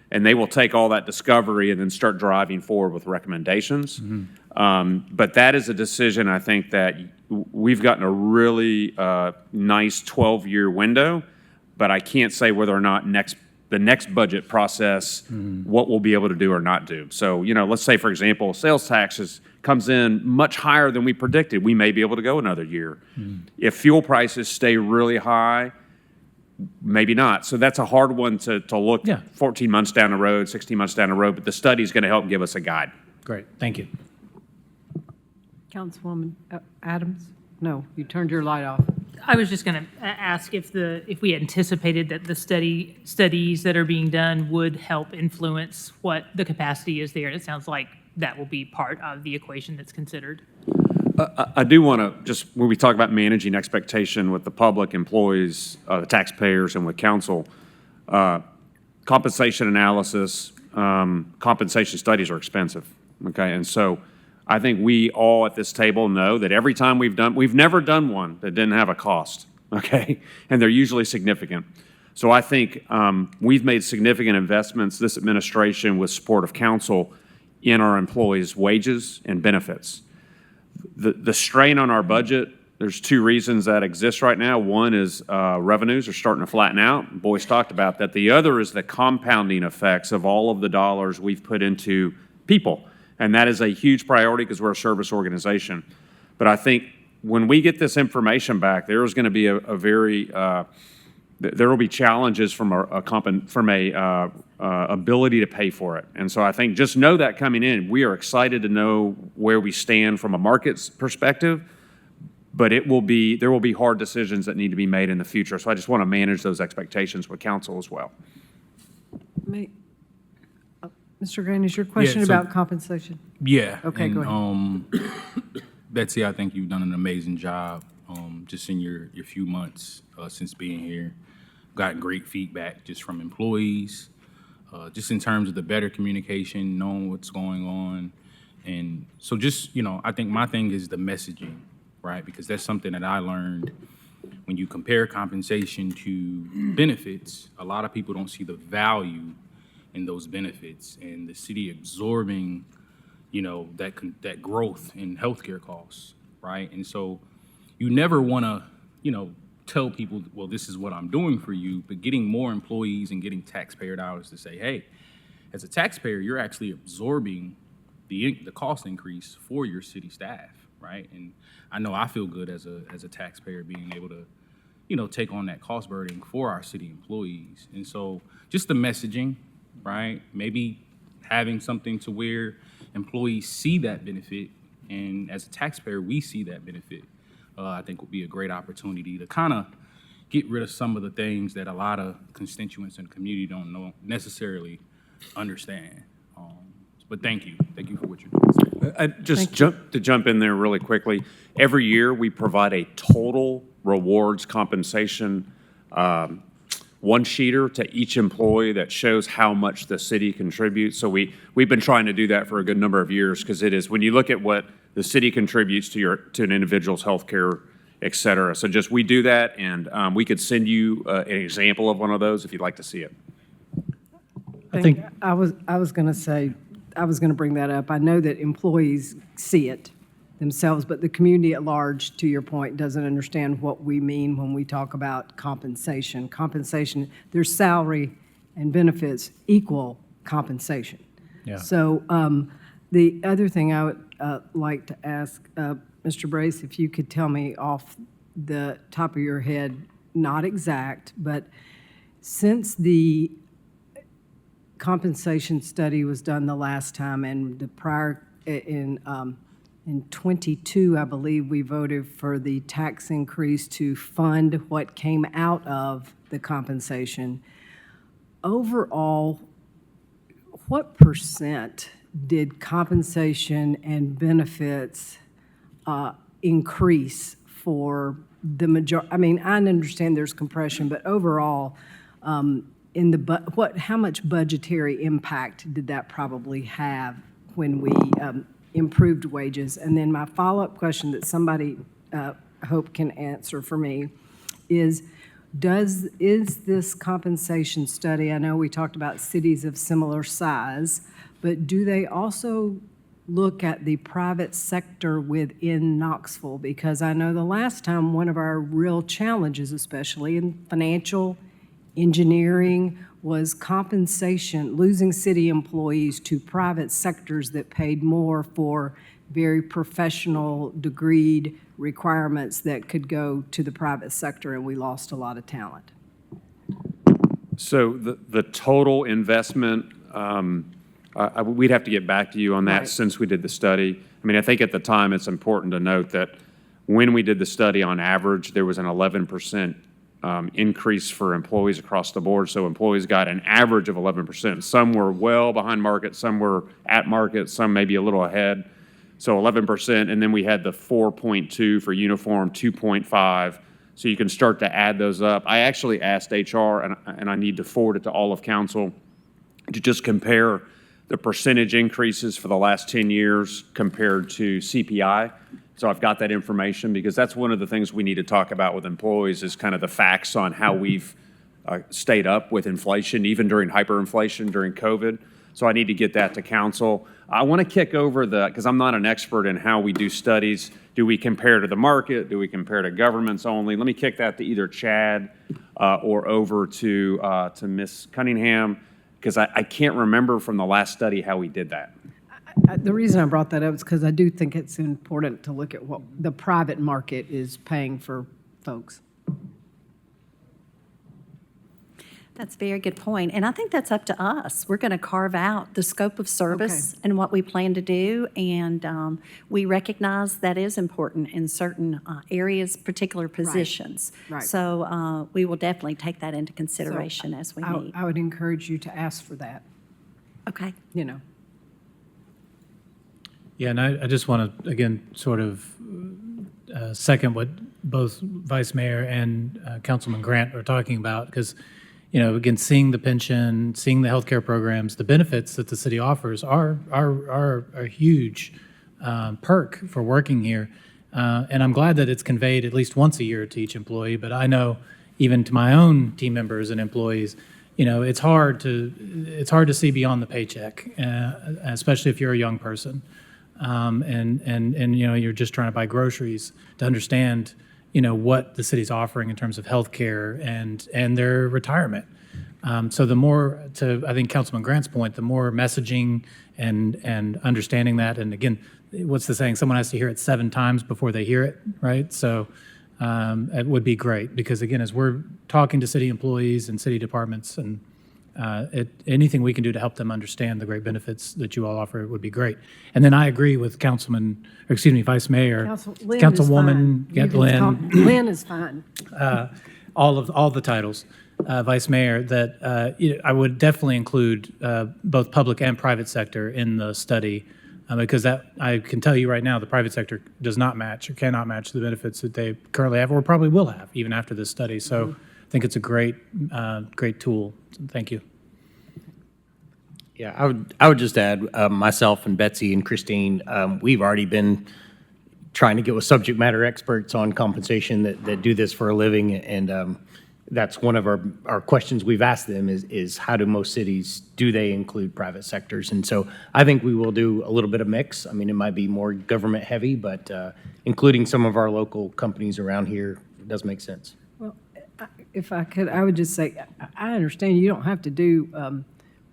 and they will take all that discovery and then start driving forward with recommendations. But that is a decision, I think, that we've gotten a really nice 12-year window, but I can't say whether or not the next budget process, what we'll be able to do or not do. So, let's say, for example, sales taxes comes in much higher than we predicted. We may be able to go another year. If fuel prices stay really high, maybe not. So that's a hard one to look 14 months down the road, 16 months down the road, but the study is going to help give us a guide. Great. Thank you. Councilwoman Adams? No, you turned your light off. I was just going to ask if we anticipated that the studies that are being done would help influence what the capacity is there. And it sounds like that will be part of the equation that's considered. I do want to just, when we talk about managing expectation with the public, employees, the taxpayers, and with council, compensation analysis, compensation studies are expensive, okay? And so I think we all at this table know that every time we've never done one that didn't have a cost, okay? And they're usually significant. So I think we've made significant investments, this administration, with support of council, in our employees' wages and benefits. The strain on our budget, there's two reasons that exist right now. One is revenues are starting to flatten out. Boyce talked about that. The other is the compounding effects of all of the dollars we've put into people. And that is a huge priority because we're a service organization. But I think when we get this information back, there is going to be there will be challenges from a ability to pay for it. And so I think just know that coming in, we are excited to know where we stand from a market's perspective, but there will be hard decisions that need to be made in the future. So I just want to manage those expectations with council as well. Mr. Grant, is your question about compensation? Yeah. Okay, go ahead. Betsy, I think you've done an amazing job just in your few months since being here. Gotten great feedback just from employees, just in terms of the better communication, knowing what's going on. And so just, I think my thing is the messaging, right? Because that's something that I learned when you compare compensation to benefits. A lot of people don't see the value in those benefits and the city absorbing, that growth in healthcare costs, right? And so you never want to, tell people, well, this is what I'm doing for you, but getting more employees and getting taxpayer dollars to say, hey, as a taxpayer, you're actually absorbing the cost increase for your city staff, right? And I know I feel good as a taxpayer being able to, take on that cost burden for our city employees. And so just the messaging, right? Maybe having something to where employees see that benefit, and as a taxpayer, we see that benefit. I think would be a great opportunity to kind of get rid of some of the things that a lot of constituents in the community don't necessarily understand. But thank you for what you're doing. To jump in there really quickly, every year we provide a total rewards compensation one-sheeter to each employee that shows how much the city contributes. So we've been trying to do that for a good number of years, because it is, when you look at what the city contributes to an individual's health care, et cetera. So just, we do that, and we could send you an example of one of those if you'd like to see it. I think I was going to say, I was going to bring that up. I know that employees see it themselves, but the community at large, to your point, doesn't understand what we mean when we talk about compensation. Compensation, there's salary and benefits equal compensation. Yeah. So the other thing I would like to ask, Mr. Brace, if you could tell me off the top of your head, not exact, but since the compensation study was done the last time, and the prior, in 22, I believe, we voted for the tax increase to fund what came out of the compensation. Overall, what percent did compensation and benefits increase for the majority? I mean, I understand there's compression, but overall, in the how much budgetary impact did that probably have when we improved wages? And then my follow-up question that somebody hope can answer for me is this compensation study, I know we talked about cities of similar size, but do they also look at the private sector within Knoxville? Because I know the last time, one of our real challenges, especially in financial engineering, was compensation, losing city employees to private sectors that paid more for very professional, degreed requirements that could go to the private sector, and we lost a lot of talent. So the total investment, we'd have to get back to you on that, Right. since we did the study. I mean, I think at the time it's important to note that when we did the study, on average, there was an 11% increase for employees across the board. So employees got an average of 11%. Some were well behind market, some were at market, some maybe a little ahead. So 11%, and then we had the 4.2 for uniform, 2.5. So you can start to add those up. I actually asked HR, and I need to forward it to all of council, to just compare the percentage increases for the last 10 years compared to CPI. So I've got that information, because that's one of the things we need to talk about with employees, is kind of the facts on how we've stayed up with inflation, even during hyperinflation during COVID. So I need to get that to council. I want to kick over because I'm not an expert in how we do studies. Do we compare to the market? Do we compare to governments only? Let me kick that to either Chad or over to Ms. Cunningham, because I can't remember from the last study how we did that. The reason I brought that up is because I do think it's important to look at what the private market is paying for folks. That's a very good point. And I think that's up to us. We're going to carve out the scope of service and what we plan to do. And we recognize that is important in certain areas, particular positions. Right. So we will definitely take that into consideration as we meet. I would encourage you to ask for that, Okay. you know. Yeah, and I just want to, again, sort of second what both Vice Mayor and Councilman Grant are talking about, because, you know, again, seeing the pension, seeing the healthcare programs, the benefits that the city offers are a huge perk for working here. And I'm glad that it's conveyed at least once a year to each employee, but I know even to my own team members and employees, you know, it's hard to see beyond the paycheck, especially if you're a young person. And you know, you're just trying to buy groceries, to understand, you know, what the city's offering in terms of health care and their retirement. So the more, to I think Councilman Grant's point, the more messaging and understanding that, and again, what's the saying? Someone has to hear it 7 times before they hear it, right? So it would be great, because again, as we're talking to city employees and city departments, and anything we can do to help them understand the great benefits that you all offer would be great. And then I agree with Vice Mayor, Councilwoman, Lynn. Lynn is fine. All the titles, Vice Mayor, that you know, I would definitely include both public and private sector in the study, because that, I can tell you right now, the private sector does not match or cannot match the benefits that they currently have, or probably will have even after this study. So I think it's a great, great tool. So thank you. Yeah, I would just add, myself and Betsy and Christine, we've already been trying to get with subject matter experts on compensation that do this for a living, and that's one of our questions we've asked them is how do most cities, do they include private sectors? And so I think we will do a little bit of mix. I mean, it might be more government heavy, but including some of our local companies around here does make sense. Well, if I could, I would just say, I understand you don't have to do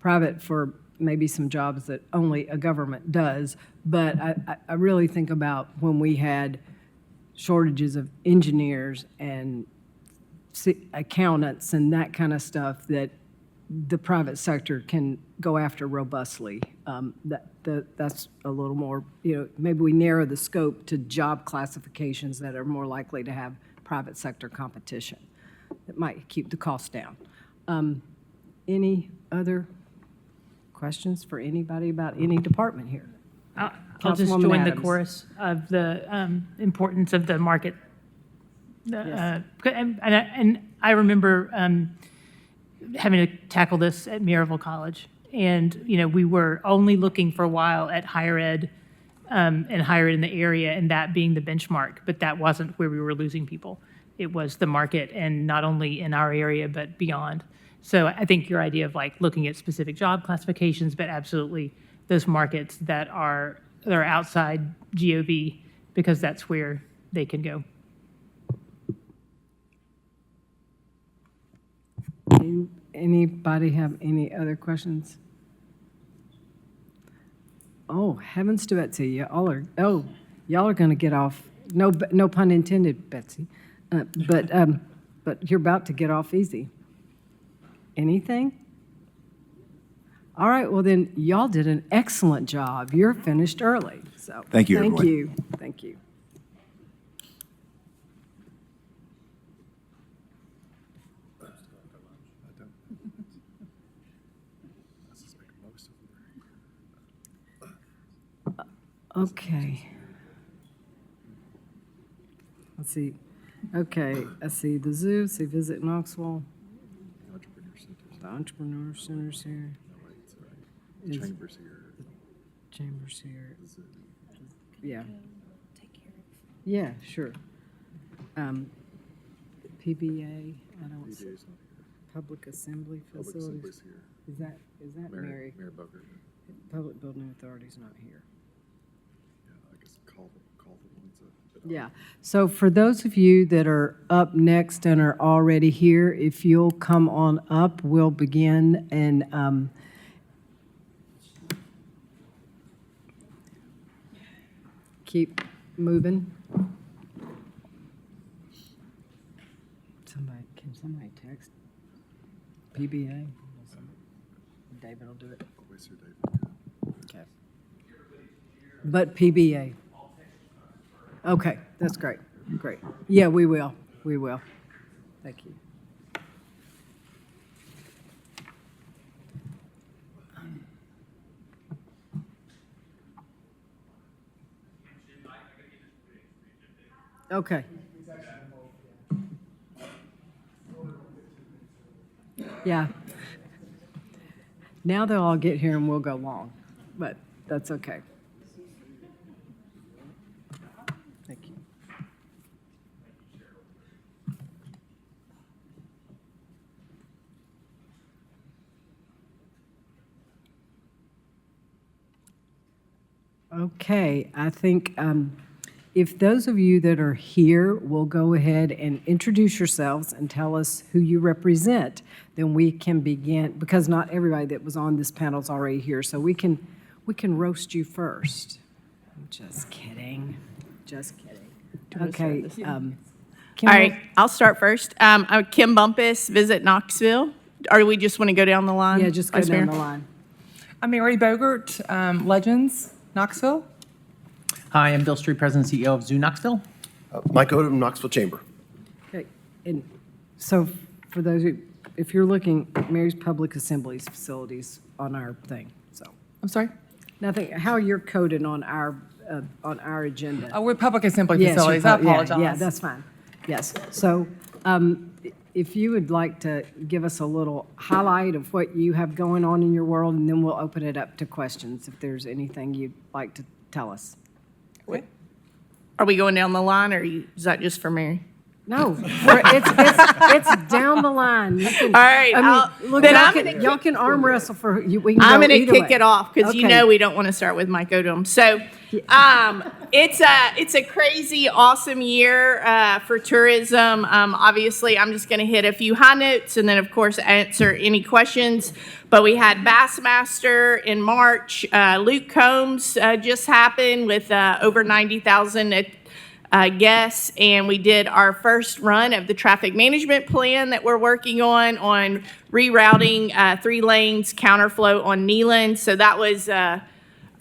private for maybe some jobs that only a government does, but I really think about when we had shortages of engineers and accountants and that kind of stuff that the private sector can go after robustly. That's a little more, maybe we narrow the scope to job classifications that are more likely to have private sector competition. That might keep the cost down. Any other questions for anybody about any department here? I'll just Councilwoman join the Adams. chorus of the importance of the market. And I remember having to tackle this at Maryville College. And, we were only looking for a while at higher ed and higher ed in the area, and that being the benchmark. But that wasn't where we were losing people. It was the market, and not only in our area, but beyond. So I think your idea of looking at specific job classifications, but absolutely those markets that are outside GOV, because that's where they can go. Anybody have any other questions? Oh, heavens to Betsy, y'all are going to get off. No pun intended, Betsy. But you're about to get off easy. Anything? All right, well then, y'all did an excellent job. You're finished early, so. Thank you, Thank everyone. you, thank you. Okay. Let's see. Okay, I see the zoo, see Visit Knoxville. The Entrepreneur Center's here. Chambers here. Chambers here. Yeah. Yeah, sure. PBA, I don't see. Public Assembly Facilities. Is that Mary? Mary Booker. Public Building Authority's not here. I guess call the ones up. Yeah, so for those of you that are up next and are already here, if you'll come on up, we'll begin and keep moving. Can somebody text PBA? David will do it. Okay. But PBA. Okay, that's great, great. Yeah, we will. Thank you. Okay. Yeah. Now they'll all get here and we'll go long, but that's okay. Thank you. Okay, I think if those of you that are here will go ahead and introduce yourselves and tell us who you represent, then we can begin, because not everybody that was on this panel is already here, so we can roast you first. I'm just kidding, just kidding. Okay. All right, I'll start first. I'm Kim Bumpus, Visit Knoxville. Or we just want to go down the line? Yeah, just go Vice down Mayor? the line. I'm Mary Bogert, Legends, Knoxville. Hi, I'm Bill Street, President and CEO of Zoo Knoxville. Mike Odom, Knoxville Chamber. Okay, and so for those who, if you're looking, Mary's Public Assemblies facilities on our thing, so. I'm sorry? Nothing, how you're coded on our agenda. Oh, we're public assembly Yes, facilities. you're I yeah, apologize. Yeah, that's fine. Yes. So if you would like to give us a little highlight of what you have going on in your world, and then we'll open it up to questions if there's anything you'd like to tell us. Are we going down the line, or is that just for Mary? No, it's down the line. You can, All right, look, y'all can arm wrestle for you. We can I'm go going to either kick way. it off because you Okay. know we don't want to start with Mike Odom. So, it's a crazy, awesome year for tourism. Obviously, I'm just going to hit a few high notes and then, of course, answer any questions. But we had Bassmaster in March. Luke Combs just happened with over 90,000 guests, and we did our first run of the traffic management plan that we're working on rerouting 3 lanes counterflow on Neeland. So that was a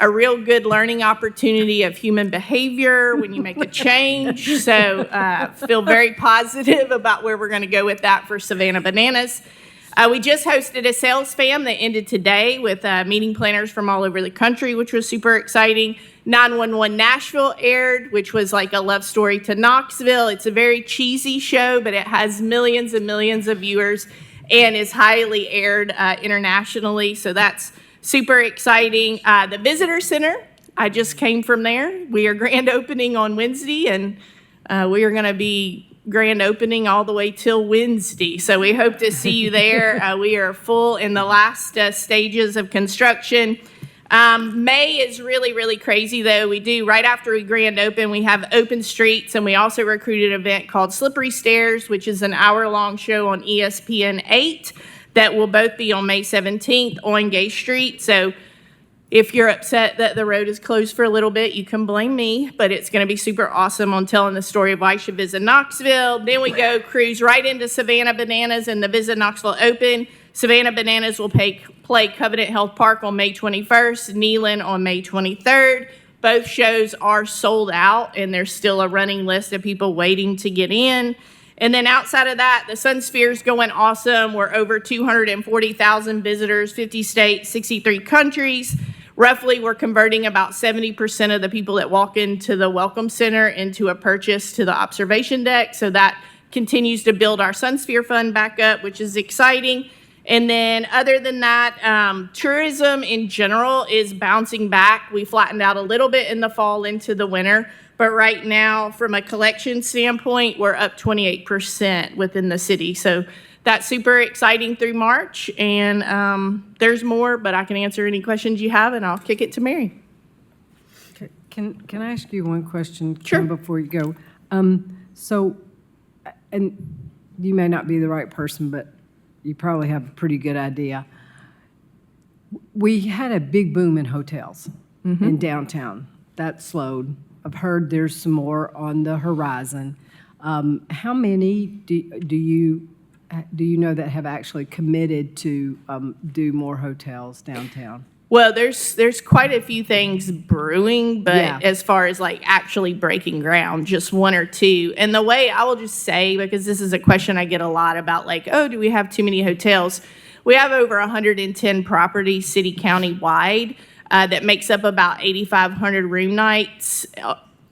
real good learning opportunity of human behavior when you make a change. So feel very positive about where we're going to go with that for Savannah Bananas. We just hosted a sales fam that ended today with meeting planners from all over the country, which was super exciting. 911 Nashville aired, which was like a love story to Knoxville. It's a very cheesy show, but it has millions and millions of viewers and is highly aired internationally. So that's super exciting. The Visitor Center, I just came from there. We are grand opening on Wednesday, and we are going to be grand opening all the way till Wednesday. So we hope to see you there. We are full in the last stages of construction. May is really, really crazy, though. We do, right after we grand open, we have open streets, and we also recruited an event called Slippery Stairs, which is an hour-long show on ESPN 8 that will both be on May 17th on Gay Street. So if you're upset that the road is closed for a little bit, you can blame me, but it's going to be super awesome on telling the story of why you should visit Knoxville. Then we go cruise right into Savannah Bananas and the Visit Knoxville Open. Savannah Bananas will play Covenant Health Park on May 21st, Neeland on May 23rd. Both shows are sold out, and there's still a running list of people waiting to get in. And then outside of that, the Sun Sphere's going awesome. We're over 240,000 visitors, 50 states, 63 countries. Roughly, we're converting about 70% of the people that walk into the Welcome Center into a purchase to the observation deck. So that continues to build our Sun Sphere Fund back up, which is exciting. And then other than that, tourism in general is bouncing back. We flattened out a little bit in the fall into the winter. But right now, from a collection standpoint, we're up 28% within the city. So that's super exciting through March. And there's more, but I can answer any questions you have, and I'll kick it to Mary. Can I ask you one question, Sure. Kim, before you go? So, and you may not be the right person, but you probably have a pretty good idea. We had a big boom in hotels in downtown. That slowed. I've heard there's some more on the horizon. How many do you know that have actually committed to do more hotels downtown? Well, there's quite a few things brewing, but Yeah. as far as like actually breaking ground, just 1 or 2. And the way I will just say, because this is a question I get a lot about, like, oh, do we have too many hotels? We have over 110 properties city county wide that makes up about 8,500 room nights.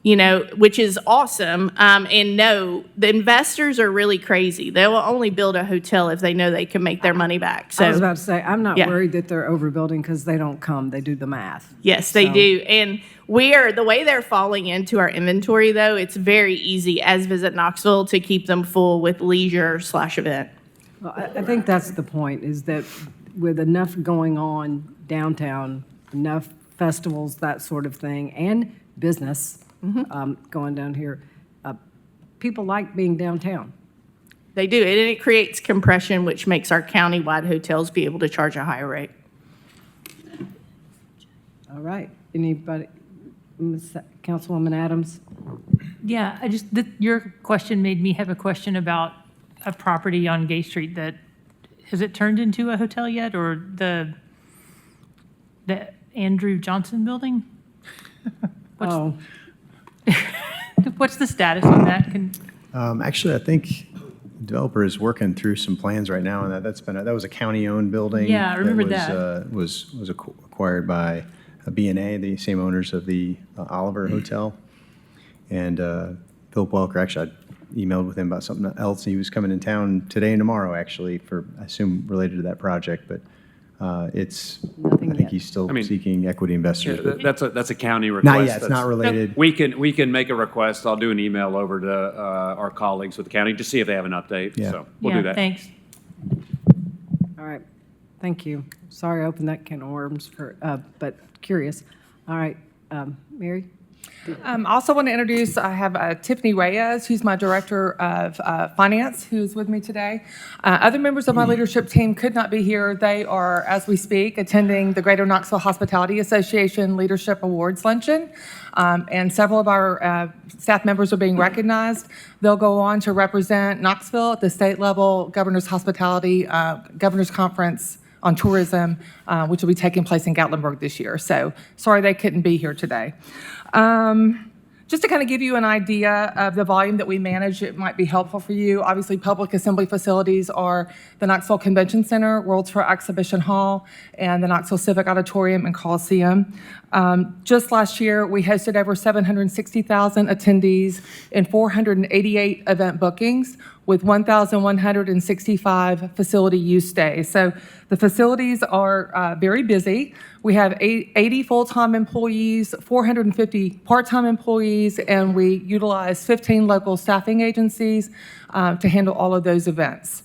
Which is awesome. And no, the investors are really crazy. They will only build a hotel if they know they can make their money back. So I was about to say, I'm not yeah. worried that they're overbuilding because they don't come. They do the math. Yes, they So- do. And the way they're falling into our inventory, though, it's very easy as Visit Knoxville to keep them full with leisure/event. Well, I think that's the point, is that with enough going on downtown, enough festivals, that sort of thing, and business going down here, people like being downtown. They do, and it creates compression, which makes our county-wide hotels be able to charge a higher rate. All right. Anybody? Councilwoman Adams? Yeah, your question made me have a question about a property on Gay Street that, has it turned into a hotel yet, or the Andrew Johnson building? What's the status on that? Actually, I think the developer is working through some plans right now, and that was a county-owned building. Yeah, I remember that. Was acquired by B&A, the same owners of the Oliver Hotel. And Philip Welker, actually, emailed with him about something else. He was coming in town today and tomorrow, actually, for, I assume, related to that project, but I think he's still seeking equity investors. Yeah, but- that's a county request. Not yet, it's That's- not related. We can make a request. I'll do an email over to our colleagues with the county to see if they have an update. Yeah. So we'll do that. Thanks. All right, thank you. Sorry I opened that can of worms, but curious. All right, Mary? I also want to introduce, I have Tiffany Reyes, who's my Director of Finance, who's with me today. Other members of my leadership team could not be here. They are, as we speak, attending the Greater Knoxville Hospitality Association Leadership Awards Luncheon, and several of our staff members are being recognized. They'll go on to represent Knoxville at the state level Governor's Hospitality Governor's Conference on Tourism, which will be taking place in Gatlinburg this year. So sorry they couldn't be here today. Just to kind of give you an idea of the volume that we manage, it might be helpful for you. Obviously, public assembly facilities are the Knoxville Convention Center, World's Fair Exhibition Hall, and the Knoxville Civic Auditorium and Coliseum. Just last year, we hosted over 760,000 attendees in 488 event bookings with 1,165 facility use days. So the facilities are very busy. We have 80 full-time employees, 450 part-time employees, and we utilize 15 local staffing agencies to handle all of those events.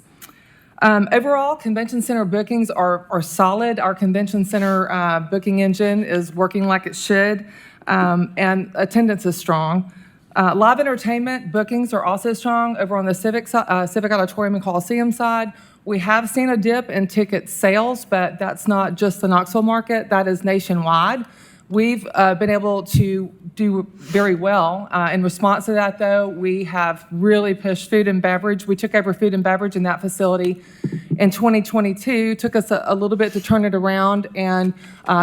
Overall, convention center bookings are solid. Our convention center booking engine is working like it should, and attendance is strong. Live entertainment bookings are also strong over on the Civic Auditorium and Coliseum side. We have seen a dip in ticket sales, but that's not just the Knoxville market, that is nationwide. We've been able to do very well. In response to that, though, we have really pushed food and beverage. We took over food and beverage in that facility in 2022. Took us a little bit to turn it around, and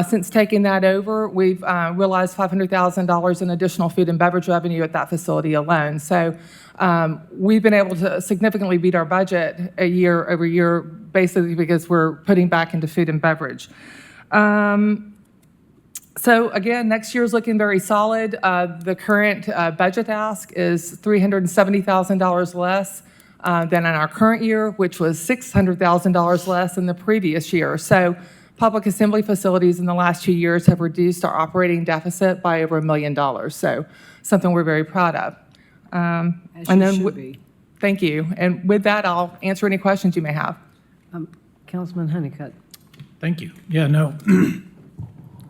since taking that over, we've realized $500,000 in additional food and beverage revenue at that facility alone. So we've been able to significantly beat our budget year over year, basically because we're putting back into food and beverage. So again, next year's looking very solid. The current budget ask is $370,000 less than in our current year, which was $600,000 less than the previous year. So public assembly facilities in the last 2 years have reduced our operating deficit by over $1 million. So something we're very proud of. As you should be. Thank you. And with that, I'll answer any questions you may have. Councilman Honeycutt. Thank you. Yeah, no,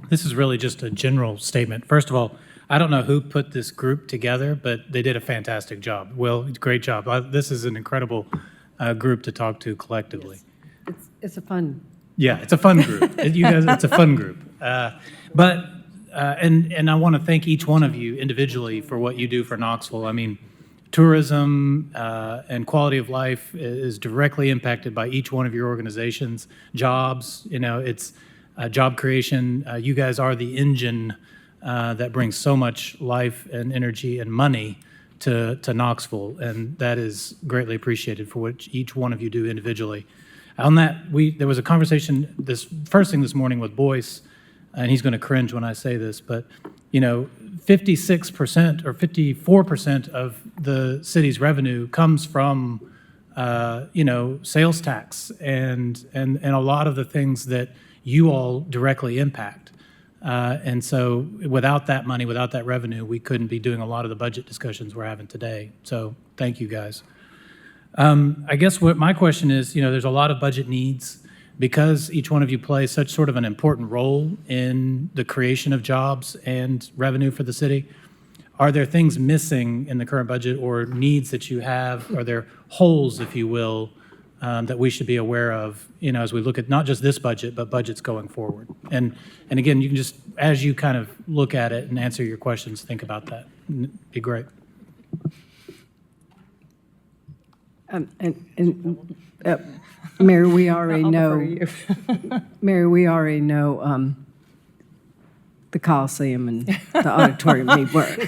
this is really just a general statement. First of all, I don't know who put this group together, but they did a fantastic job. Will, great job. This is an incredible group to talk to collectively. It's a fun. Yeah, it's a fun group. You guys, it's a fun group. And I want to thank each one of you individually for what you do for Knoxville. I mean, tourism and quality of life is directly impacted by each one of your organizations. Jobs, it's job creation. You guys are the engine that brings so much life and energy and money to Knoxville, and that is greatly appreciated for what each one of you do individually. On that, there was a conversation first thing this morning with Boyce, and he's going to cringe when I say this, but 56% or 54% of the city's revenue comes from sales tax and a lot of the things that you all directly impact. And so without that money, without that revenue, we couldn't be doing a lot of the budget discussions we're having today. So thank you, guys. I guess what my question is, there's a lot of budget needs because each one of you plays such sort of an important role in the creation of jobs and revenue for the city. Are there things missing in the current budget or needs that you have? Are there holes, if you will, that we should be aware of, as we look at not just this budget, but budgets going forward? And again, you can just, as you kind of look at it and answer your questions, think about that. It'd be great. Mary, we already know. Mary, we already know the Coliseum and the auditorium need work.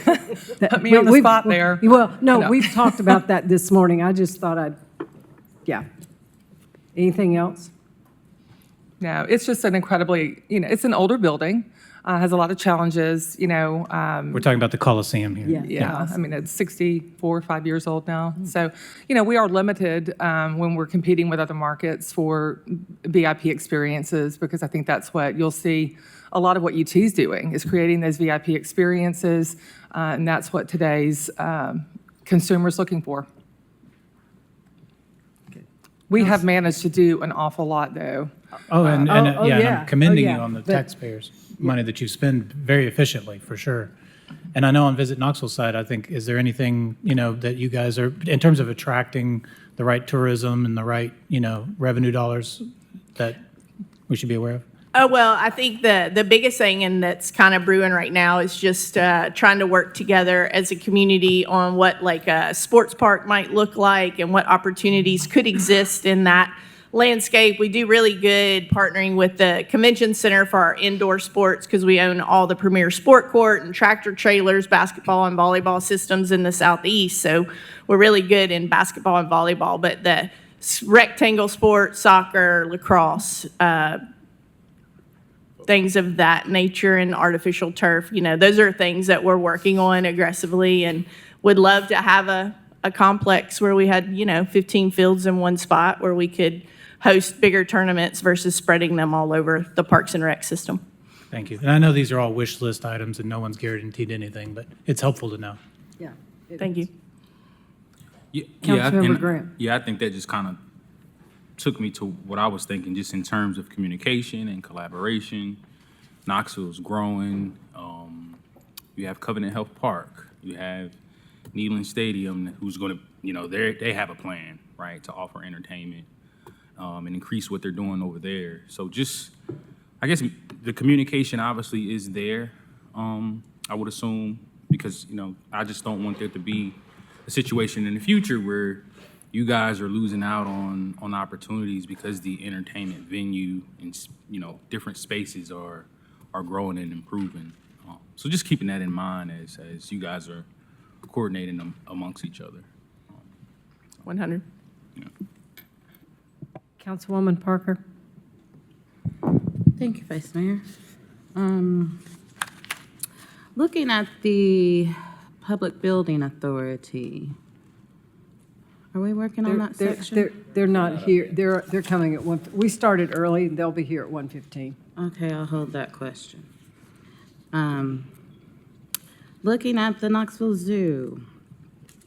Put me on the spot there. Well, no, we've talked about that this morning. I just thought yeah. Anything else? No, it's just an incredibly, it's an older building. has a lot of challenges, you know. We're talking about the Coliseum here. Yeah, I mean, it's 64, 5 years old now. So, you know, we are limited when we're competing with other markets for VIP experiences, because I think that's what you'll see a lot of what UT's doing is creating those VIP experiences, and that's what today's consumer's looking for. We have managed to do an awful lot, though. And yeah. I'm commending Oh, yeah. you on the But- taxpayers' money that you spend very efficiently, for sure. And I know on Visit Knoxville side, I think, is there anything, you know, that you guys are, in terms of attracting the right tourism and the right, you know, revenue dollars that we should be aware of? Oh, well, I think the biggest thing, and that's kind of brewing right now, is just trying to work together as a community on what like a sports park might look like and what opportunities could exist in that landscape. We do really good partnering with the convention center for our indoor sports because we own all the premier sport court and tractor trailers, basketball and volleyball systems in the southeast. So we're really good in basketball and volleyball, but the rectangle sports, soccer, lacrosse, things of that nature, and artificial turf, you know, those are things that we're working on aggressively, and would love to have a complex where we had, you know, 15 fields in one spot where we could host bigger tournaments versus spreading them all over the Parks and Rec system. Thank you. And I know these are all wish list items and no one's guaranteed anything, but it's helpful to know. Yeah. Thank you. Councilmember Grant. Yeah, I think that just kind of took me to what I was thinking, just in terms of communication and collaboration. Knoxville's growing. You have Covenant Health Park. You have Neyland Stadium, who's going to, you know, they have a plan, right, to offer entertainment and increase what they're doing over there. So just, I guess the communication obviously is there, I would assume, because, you know, I just don't want there to be a situation in the future where you guys are losing out on opportunities because the entertainment venue and, you know, different spaces are growing and improving. So just keeping that in mind as you guys are coordinating them amongst each other. 100. Councilwoman Parker. Thank you, Vice Mayor. Looking at the Public Building Authority, are we working on that section? They're not here. They're coming at 1. We started early. They'll be here at 1:15. Okay, I'll hold that question. Looking at the Knoxville Zoo.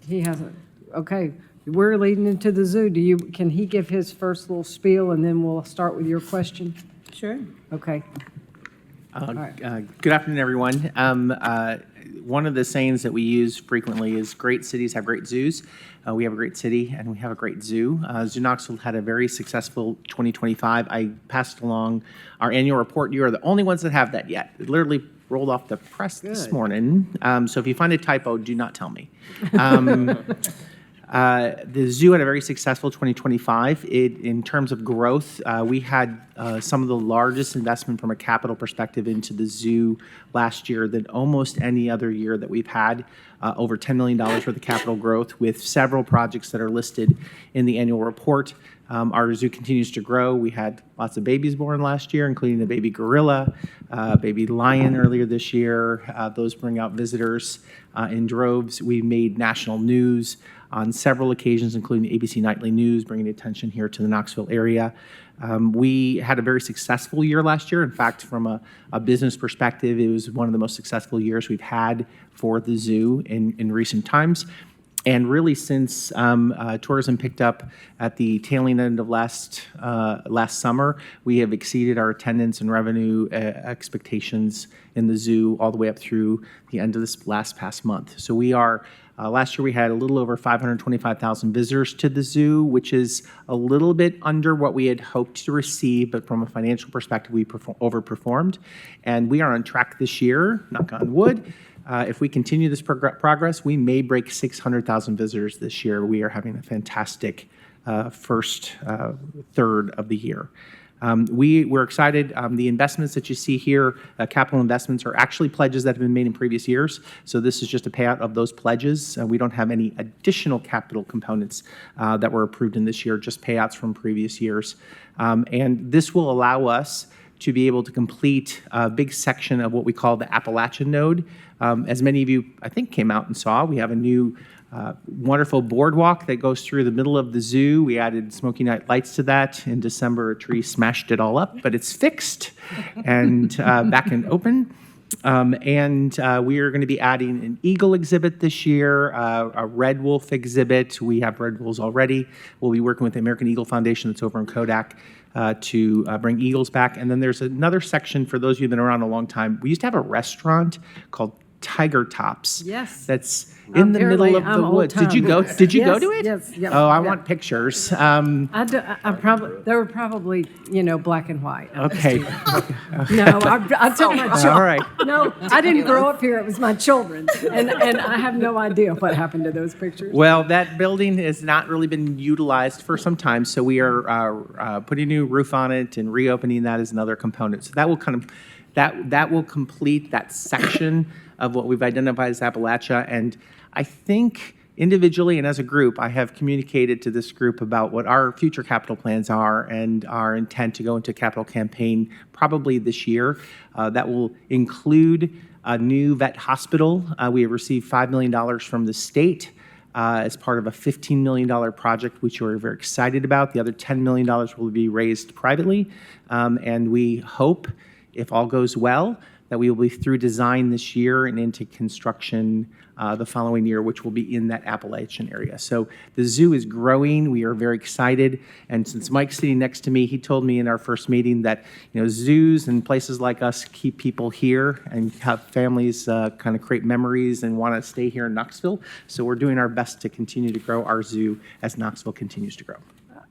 He hasn't. Okay, we're leading into the zoo. Can he give his first little spiel, and then we'll start with your question? Sure. Okay. Good afternoon, everyone. One of the sayings that we use frequently is great cities have great zoos. We have a great city and we have a great zoo. Zoo Knoxville had a very successful 2025. I passed along our annual report. You are the only ones that have that yet. It literally rolled off the press this morning. So if you find a typo, do not tell me. The zoo had a very successful 2025. In terms of growth, we had some of the largest investment from a capital perspective into the zoo last year than almost any other year that we've had. Over $10 million worth of capital growth with several projects that are listed in the annual report. Our zoo continues to grow. We had lots of babies born last year, including a baby gorilla, baby lion earlier this year. Those bring out visitors in droves. We made national news on several occasions, including the ABC Nightly News, bringing attention here to the Knoxville area. We had a very successful year last year. In fact, from a business perspective, it was one of the most successful years we've had for the zoo in recent times. And really, since tourism picked up at the tailing end of last summer, we have exceeded our attendance and revenue expectations in the zoo all the way up through the end of this past month. So we are, last year we had a little over 525,000 visitors to the zoo, which is a little bit under what we had hoped to receive, but from a financial perspective, we overperformed. And we are on track this year, knock on wood. If we continue this progress, we may break 600,000 visitors this year. We are having a fantastic first third of the year. We're excited. The investments that you see here, capital investments, are actually pledges that have been made in previous years. So this is just a payout of those pledges. We don't have any additional capital components that were approved in this year, just payouts from previous years. And this will allow us to be able to complete a big section of what we call the Appalachian Node. As many of you, I think, came out and saw, we have a new wonderful boardwalk that goes through the middle of the zoo. We added smoky night lights to that. In December, a tree smashed it all up, but it's fixed and back and open. We are going to be adding an eagle exhibit this year, a red wolf exhibit. We have red wolves already. We'll be working with the American Eagle Foundation that's over in Kodak to bring eagles back. And then there's another section for those of you that are around a long time. We used to have a restaurant called Tiger Tops. Yes. That's in the middle of I'm the woods. Did you go? Did you go to it? Yes. Yes. Oh, I want pictures. I probably, they were probably, black and white. Okay. No, I took my children. All right. No, I didn't grow up here. It was my children. And I have no idea what happened to those pictures. Well, that building has not really been utilized for some time, so we are putting a new roof on it and reopening that as another component. So that will that will complete that section of what we've identified as Appalachia. And I think individually and as a group, I have communicated to this group about what our future capital plans are and our intent to go into a capital campaign probably this year. That will include a new vet hospital. We have received $5 million from the state as part of a $15 million project, which we're very excited about. The other $10 million will be raised privately. And we hope, if all goes well, that we will be through design this year and into construction the following year, which will be in that Appalachian area. So the zoo is growing. We are very excited. And since Mike's sitting next to me, he told me in our first meeting that zoos and places like us keep people here and have families kind of create memories and want to stay here in Knoxville. So we're doing our best to continue to grow our zoo as Knoxville continues to grow.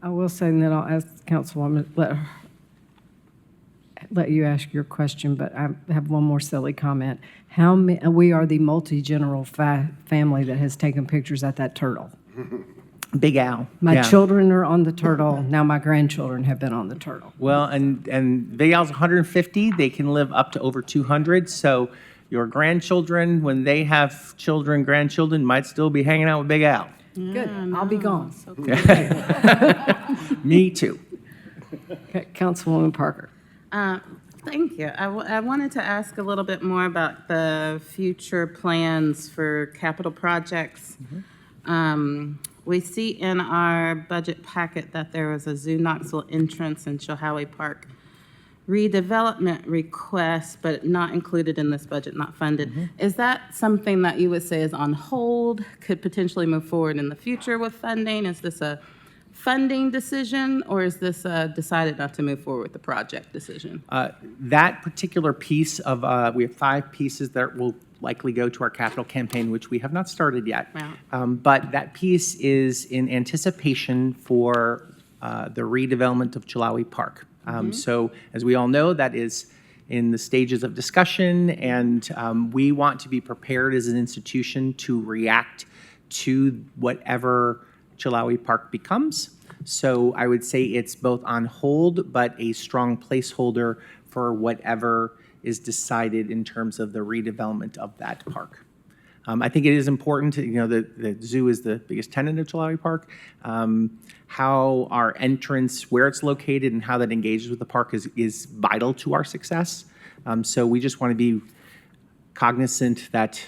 I will say, and then I'll ask Councilwoman, let you ask your question, but I have one more silly comment. We are the multi-general family that has taken pictures at that turtle. Big Al. My children are on the turtle. Now my grandchildren have been on the turtle. Well, and Big Al's 150. They can live up to over 200. So your grandchildren, when they have children, grandchildren, might still be hanging out with Big Al. Good. I'll be gone. So Me too. Okay, Councilwoman Parker. Thank you. I wanted to ask a little bit more about the future plans for capital projects. We see in our budget packet that there was a Zoo Knoxville entrance and Chilhowie Park redevelopment request, but not included in this budget, not funded. Is that something that you would say is on hold, could potentially move forward in the future with funding? Is this a funding decision, or is this decided not to move forward with the project decision? That particular piece of, we have 5 pieces that will likely go to our capital campaign, which we have not started yet. Wow. But that piece is in anticipation for the redevelopment of Chilhowie Park. So as we all know, that is in the stages of discussion, and we want to be prepared as an institution to react to whatever Chilhowie Park becomes. So I would say it's both on hold, but a strong placeholder for whatever is decided in terms of the redevelopment of that park. I think it is important to, the zoo is the biggest tenant of Chilhowie Park. How our entrance, where it's located, and how that engages with the park is vital to our success. So we just want to be cognizant that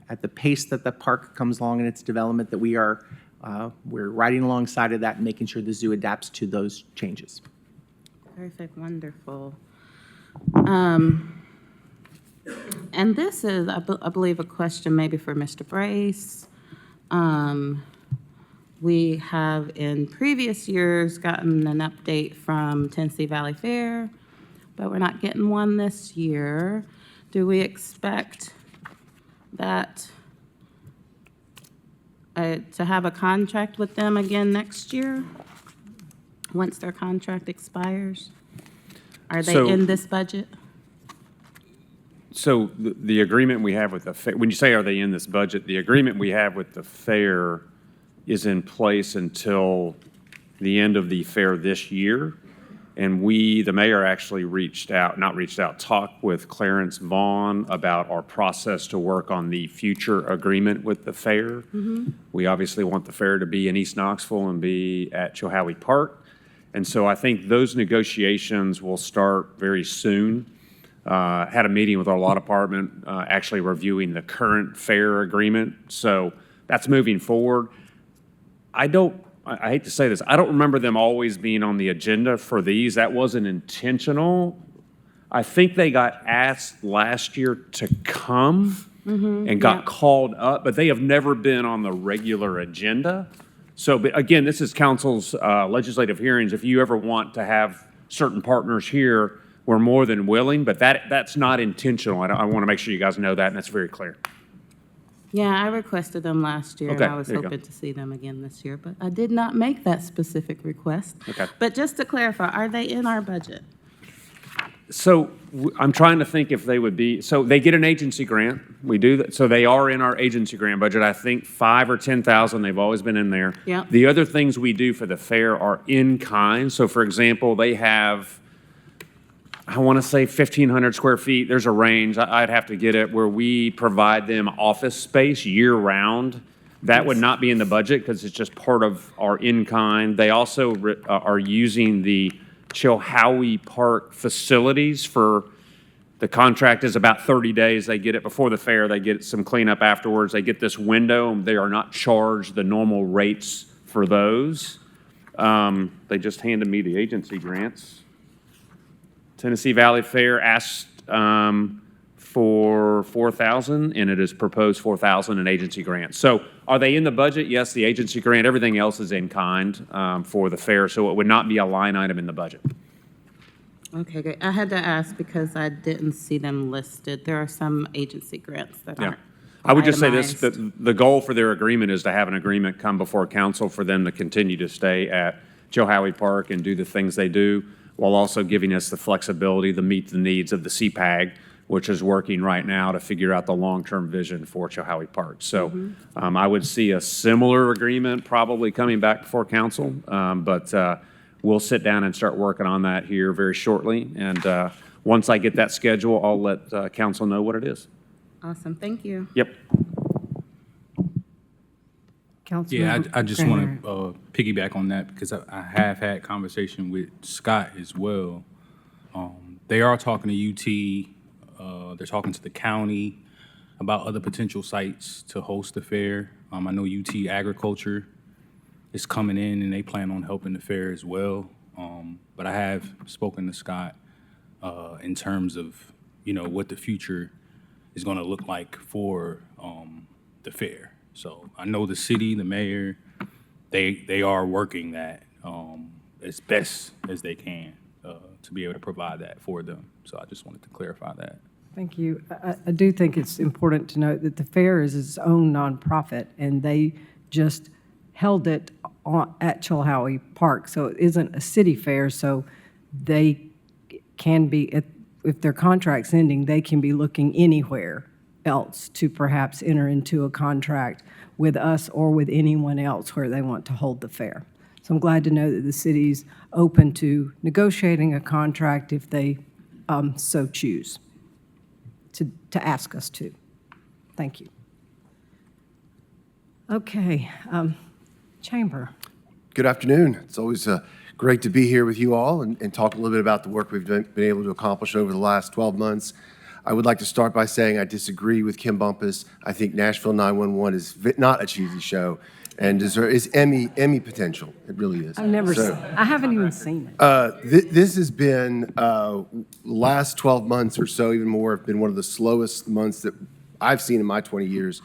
at the pace that the park comes along in its development, that we're riding alongside of that and making sure the zoo adapts to those changes. Perfect, wonderful. And this is, I believe, a question maybe for Mr. Brace. We have in previous years gotten an update from Tennessee Valley Fair, but we're not getting one this year. Do we expect that to have a contract with them again next year, once their contract expires? Are they in this budget? So the agreement we have with the fair, when you say are they in this budget, the agreement we have with the fair is in place until the end of the fair this year. And the mayor actually talked with Clarence Vaughn about our process to work on the future agreement with the fair. We obviously want the fair to be in East Knoxville and be at Chilhowie Park. And so I think those negotiations will start very soon. Had a meeting with our law department, actually reviewing the current fare agreement. So that's moving forward. I hate to say this, I don't remember them always being on the agenda for these. That wasn't intentional. I think they got asked last year to come and got called up, but they have never been on the regular agenda. So, but again, this is council's legislative hearings. If you ever want to have certain partners here, we're more than willing, but that's not intentional. I want to make sure you guys know that, and that's very clear. Yeah, I requested them last year, and Okay, I was there you go. hoping to see them again this year, but I did not make that specific request. Okay. But just to clarify, are they in our budget? So I'm trying to think if they would be, so they get an agency grant. We do that. So they are in our agency grant budget. I think 5 or 10,000, they've always been in there. Yep. The other things we do for the fair are in kind. So for example, they have, I want to say 1,500 square feet. There's a range. I'd have to get it where we provide them office space year round. That would not be in the budget because it's just part of our in kind. They also are using the Chilhowie Park facilities for, the contract is about 30 days. They get it before the fair. They get some cleanup afterwards. They get this window. They are not charged the normal rates for those. They just handed me the agency grants. Tennessee Valley Fair asked for 4,000, and it is proposed 4,000 in agency grants. So are they in the budget? Yes, the agency grant. Everything else is in kind for the fair, so it would not be a line item in the budget. Okay, great. I had to ask because I didn't see them listed. There are some agency grants that Yeah. aren't I would just say this, itemized. that the goal for their agreement is to have an agreement come before council for them to continue to stay at Chilhowie Park and do the things they do, while also giving us the flexibility to meet the needs of the CPAG, which is working right now to figure out the long-term vision for Chilhowie Park. So I would see a similar agreement probably coming back before council, but we'll sit down and start working on that here very shortly. And once I get that schedule, I'll let council know what it is. Awesome, thank you. Yep. Yeah, I just Kramer. want to piggyback on that because I have had conversation with Scott as well. They are talking to UT, they're talking to the county about other potential sites to host the fair. I know UT Agriculture is coming in and they plan on helping the fair as well. But I have spoken to Scott in terms of, what the future is going to look like for the fair. So I know the city, the mayor, they are working that as best as they can to be able to provide that for them. So I just wanted to clarify that. Thank you. I do think it's important to note that the fair is its own nonprofit, and they just held it at Chilhowie Park. So it isn't a city fair, so they can be, if their contract's ending, they can be looking anywhere else to perhaps enter into a contract with us or with anyone else where they want to hold the fair. So I'm glad to know that the city's open to negotiating a contract if they so choose to ask us to. Thank you. Okay, Chamber. Good afternoon. It's always great to be here with you all and talk a little bit about the work we've been able to accomplish over the last 12 months. I would like to start by saying I disagree with Kim Bumpus. I think Nashville 911 is not a cheesy show and is Emmy potential. It really is. I've never So, seen, I haven't even seen it. This has been, last 12 months or so, even more, have been one of the slowest months that I've seen in my 20 years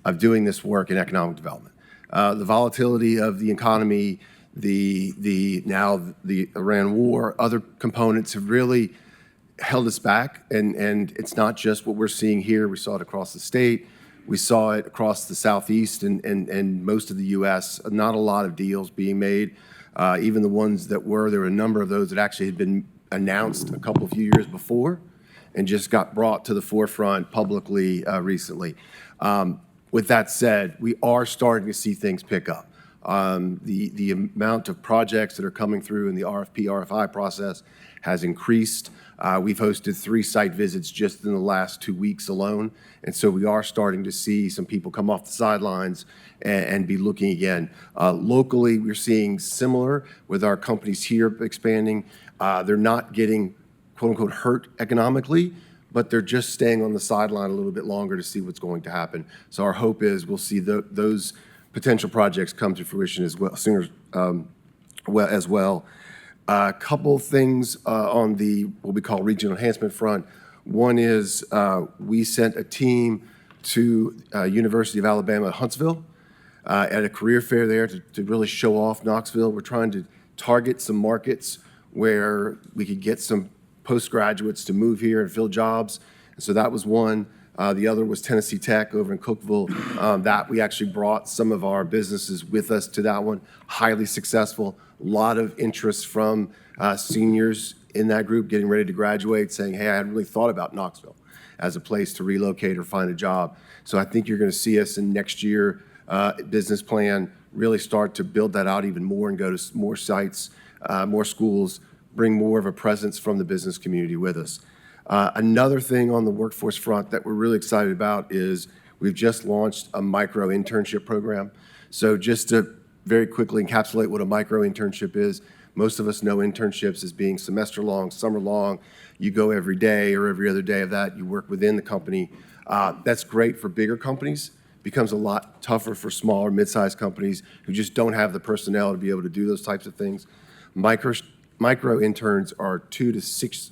of doing this work in economic development. The volatility of the economy, now the Iran war, other components have really held us back, and it's not just what we're seeing here. We saw it across the state. We saw it across the Southeast and most of the U.S. Not a lot of deals being made. Even the ones that were, there were a number of those that actually had been announced a couple of few years before and just got brought to the forefront publicly recently. With that said, we are starting to see things pick up. The amount of projects that are coming through in the RFP, RFI process has increased. We've hosted 3 site visits just in the last 2 weeks alone, and so we are starting to see some people come off the sidelines and be looking again. Locally, we're seeing similar with our companies here expanding. They're not getting quote-unquote hurt economically, but they're just staying on the sideline a little bit longer to see what's going to happen. So our hope is we'll see those potential projects come to fruition as well, sooner as well. A couple things on the what we call regional enhancement front. One is we sent a team to University of Alabama at Huntsville at a career fair there to really show off Knoxville. We're trying to target some markets where we could get some postgraduates to move here and fill jobs. And so that was one. The other was Tennessee Tech over in Cookeville. That we actually brought some of our businesses with us to that one. Highly successful. A lot of interest from seniors in that group getting ready to graduate saying, hey, I hadn't really thought about Knoxville as a place to relocate or find a job. So I think you're going to see us in next year business plan really start to build that out even more and go to more sites, more schools, bring more of a presence from the business community with us. Another thing on the workforce front that we're really excited about is we've just launched a micro internship program. So just to very quickly encapsulate what a micro internship is, most of us know internships as being semester long, summer long. You go every day or every other day of that. You work within the company. That's great for bigger companies. Becomes a lot tougher for smaller, mid-sized companies who just don't have the personnel to be able to do those types of things. Micro interns are 2 to 6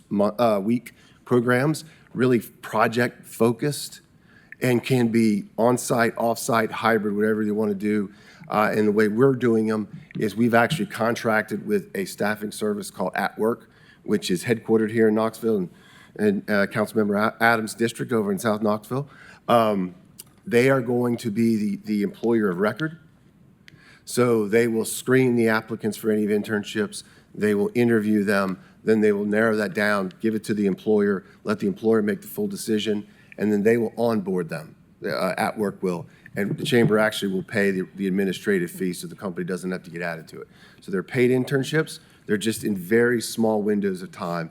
week programs, really project focused, and can be on-site, off-site, hybrid, whatever you want to do. And the way we're doing them is we've actually contracted with a staffing service called At Work, which is headquartered here in Knoxville and Councilmember Adams' district over in South Knoxville. They are going to be the employer of record. So they will screen the applicants for any internships. They will interview them. Then they will narrow that down, give it to the employer, let the employer make the full decision, and then they will onboard them. At Work will. And the chamber actually will pay the administrative fee so the company doesn't have to get added to it. So they're paid internships. They're just in very small windows of time.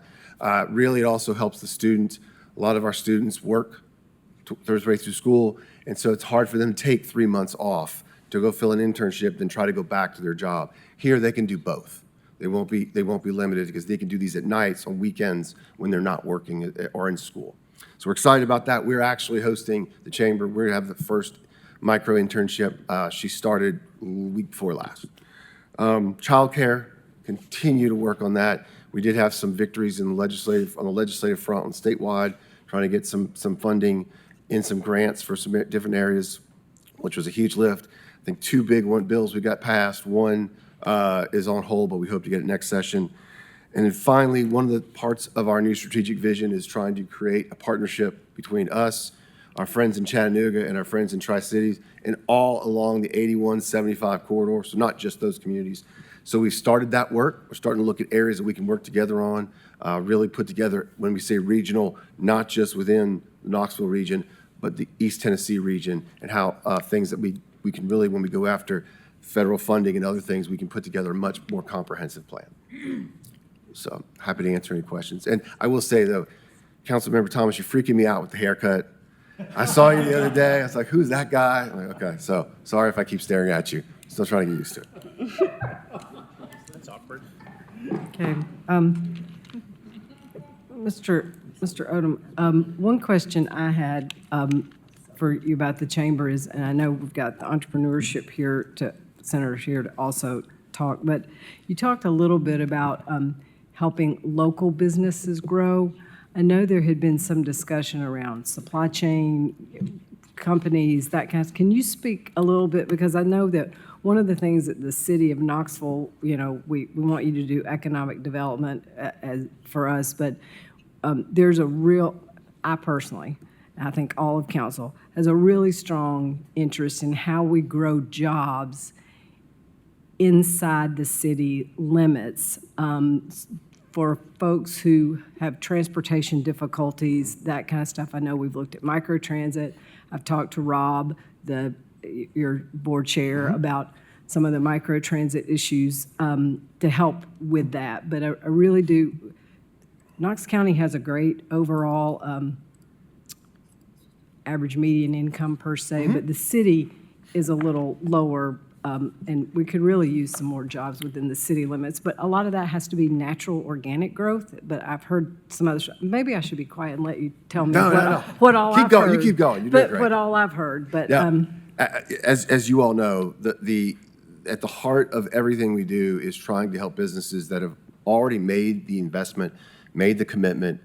Really, it also helps the students. A lot of our students work Thursday through school, and so it's hard for them to take 3 months off to go fill an internship, then try to go back to their job. Here, they can do both. They won't be limited because they can do these at nights, on weekends, when they're not working or in school. So we're excited about that. We're actually hosting the chamber. We're going to have the first micro internship. She started week before last. Childcare, continue to work on that. We did have some victories on the legislative front on statewide, trying to get some funding in some grants for some different areas, which was a huge lift. I think 2 big bills we got passed. One is on hold, but we hope to get it next session. And then finally, one of the parts of our new strategic vision is trying to create a partnership between us, our friends in Chattanooga, and our friends in Tri-Cities, and all along the 81-75 corridor, so not just those communities. So we've started that work. We're starting to look at areas that we can work together on, really put together, when we say regional, not just within the Knoxville region, but the East Tennessee region, and how things that we can really, when we go after federal funding and other things, we can put together a much more comprehensive plan. So happy to answer any questions. And I will say, though, Councilmember Thomas, you're freaking me out with the haircut. I saw you the other day. I was like, who's that guy? I'm like, okay, so sorry if I keep staring at you. Still trying to get used to it. That's awkward. Okay. Mr. Odom, one question I had for you about the chamber is, and I know we've got the entrepreneurship here, senators here to also talk, but you talked a little bit about helping local businesses grow. I know there had been some discussion around supply chain companies, that kind of. Can you speak a little bit, because I know that one of the things that the city of Knoxville, we want you to do economic development for us, but there's a real, I personally, I think all of council, has a really strong interest in how we grow jobs inside the city limits for folks who have transportation difficulties, that kind of stuff. I know we've looked at microtransit. I've talked to Rob, your board chair, about some of the microtransit issues to help with that. But I really do, Knox County has a great overall average median income per se, but the city is a little lower, and we could really use some more jobs within the city limits. But a lot of that has to be natural, organic growth. But I've heard some other, maybe I should be quiet and let you tell me what all I've heard. You keep going. You're doing But great. what all I've heard. But As you all know, at the heart of everything we do is trying to help businesses that have already made the investment, made the commitment,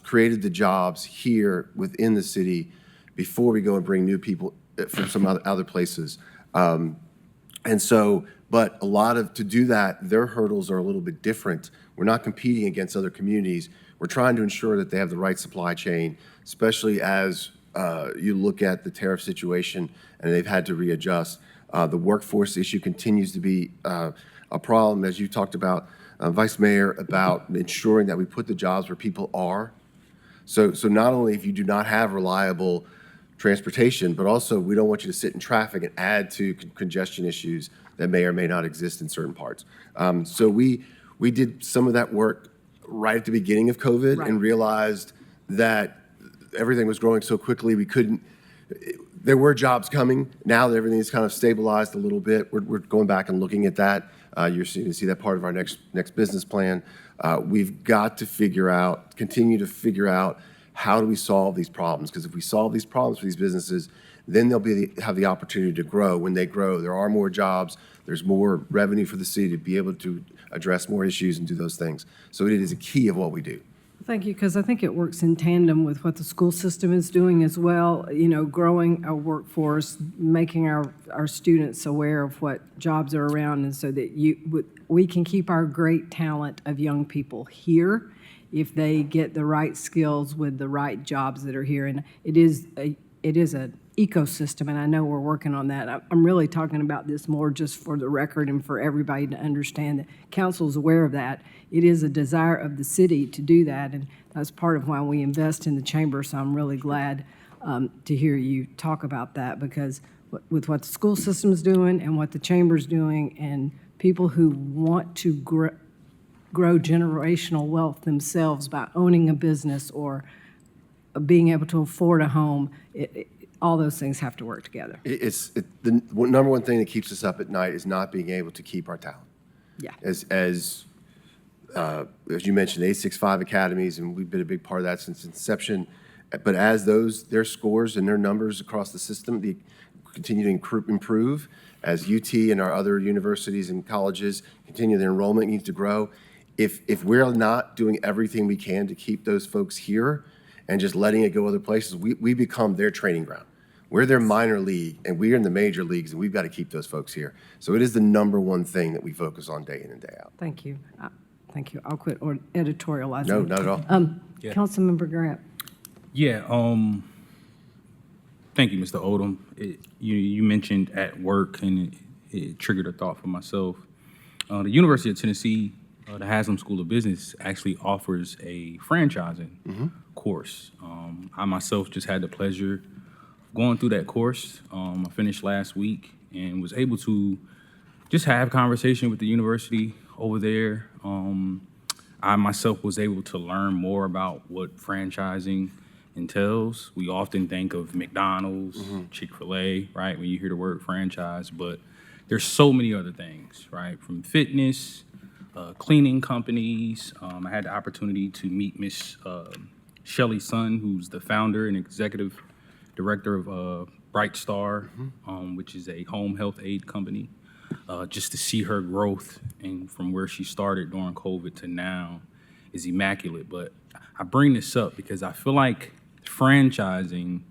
created the jobs here within the city before we go and bring new people from some other places. And so, but to do that, their hurdles are a little bit different. We're not competing against other communities. We're trying to ensure that they have the right supply chain, especially as you look at the tariff situation and they've had to readjust. The workforce issue continues to be a problem, as you talked about, Vice Mayor, about ensuring that we put the jobs where people are. So not only if you do not have reliable transportation, but also we don't want you to sit in traffic and add to congestion issues that may or may not exist in certain parts. So we did some of that work right at the beginning of COVID and realized that everything was growing so quickly we couldn't. There were jobs coming. Now that everything's kind of stabilized a little bit, we're going back and looking at that. You're seeing to see that part of our next business plan. We've got to continue to figure out how do we solve these problems? Because if we solve these problems for these businesses, then they'll have the opportunity to grow. When they grow, there are more jobs. There's more revenue for the city to be able to address more issues and do those things. So it is a key of what we do. thank you, because I think it works in tandem with what the school system is doing as well, growing our workforce, making our students aware of what jobs are around, and so that we can keep our great talent of young people here if they get the right skills with the right jobs that are here. And it is an ecosystem, and I know we're working on that. I'm really talking about this more just for the record and for everybody to understand that council's aware of that. It is a desire of the city to do that, and that's part of why we invest in the chamber. So I'm really glad to hear you talk about that, because with what the school system's doing and what the chamber's doing, and people who want to grow generational wealth themselves by owning a business or being able to afford a home, all those things have to work together. The number one thing that keeps us up at night is not being able to keep our talent. Yeah. As you mentioned, 865 academies, and we've been a big part of that since inception. But as their scores and their numbers across the system continue to improve, as UT and our other universities and colleges continue, their enrollment needs to grow. If we're not doing everything we can to keep those folks here and just letting it go other places, we become their training ground. We're their minor league, and we're in the major leagues, and we've got to keep those folks here. So it is the number one thing that we focus on day in and day out. Thank you. Thank you. I'll quit editorializing. No, not at all. Councilmember Grant. Yeah, thank you, Mr. Odom. You mentioned at work, and it triggered a thought for myself. The University of Tennessee, the Haslam School of Business actually offers a franchising course. I myself just had the pleasure of going through that course. I finished last week and was able to just have conversation with the university over there. I myself was able to learn more about what franchising entails. We often think of McDonald's, Chick-fil-A, right, when you hear the word franchise, but there's so many other things, right, from fitness, cleaning companies. I had the opportunity to meet Miss Shelley Sun, who's the founder and executive director of Bright Star, which is a home health aid company. Just to see her growth and from where she started during COVID to now is immaculate. But I bring this up because I feel like franchising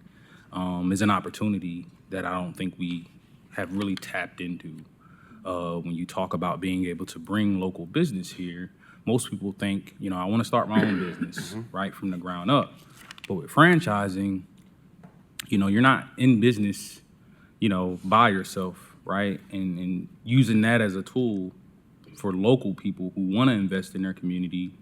is an opportunity that I don't think we have really tapped into. When you talk about being able to bring local business here, most people think, I want to start my own business right from the ground up. But with franchising, you're not in business, by yourself, right? And using that as a tool for local people who want to invest in their community,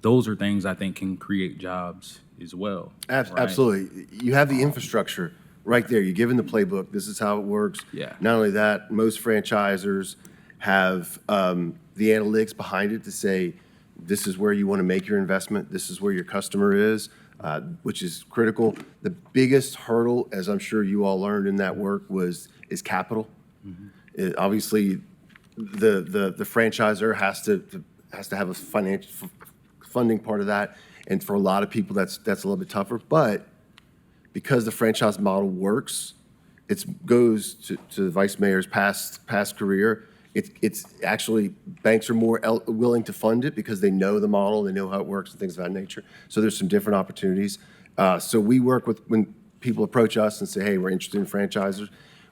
those are things I think can create jobs as well. Absolutely. You have the infrastructure right there. You're given the playbook. This is how it works. Yeah. Not only that, most franchisors have the analytics behind it to say, this is where you want to make your investment. This is where your customer is, which is critical. The biggest hurdle, as I'm sure you all learned in that work, is capital. Obviously, the franchisor has to have a financial funding part of that, and for a lot of people, that's a little bit tougher. But because the franchise model works, it goes to the vice mayor's past career. It's actually, banks are more willing to fund it because they know the model, they know how it works and things of that nature. So there's some different opportunities. So we work with, when people approach us and say, hey, we're interested in franchisers,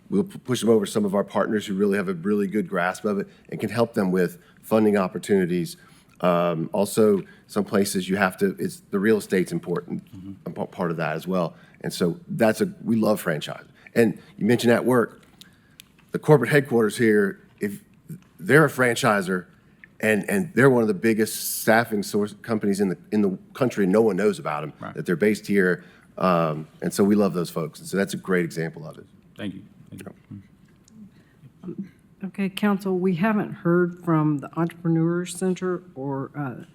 we'll push them over to some of our partners who really have a really good grasp of it and can help them with funding opportunities. Also, some places you have to, the real estate's important, part of that as well. And so we love franchise. And you mentioned at work, the corporate headquarters here, if they're a franchisor and they're one of the biggest staffing source companies in the country, no one knows about them, that they're based here. And so we love those folks. And so that's a great example of it. Thank you. Okay, council, we haven't heard from the Entrepreneur Center or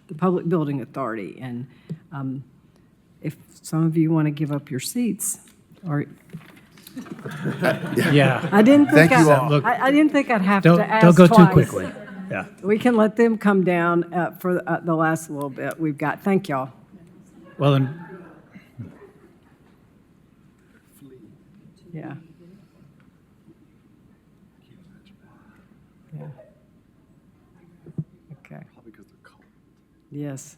the Public Building Authority. And if some of you want to give up your seats, or Yeah. I didn't think Thank you all. Look, I didn't think I'd have Don't to ask don't go too twice. quickly. Yeah. We can let them come down for the last little bit we've got. Thank y'all. Well, and Yeah. Yeah. Okay. Yes.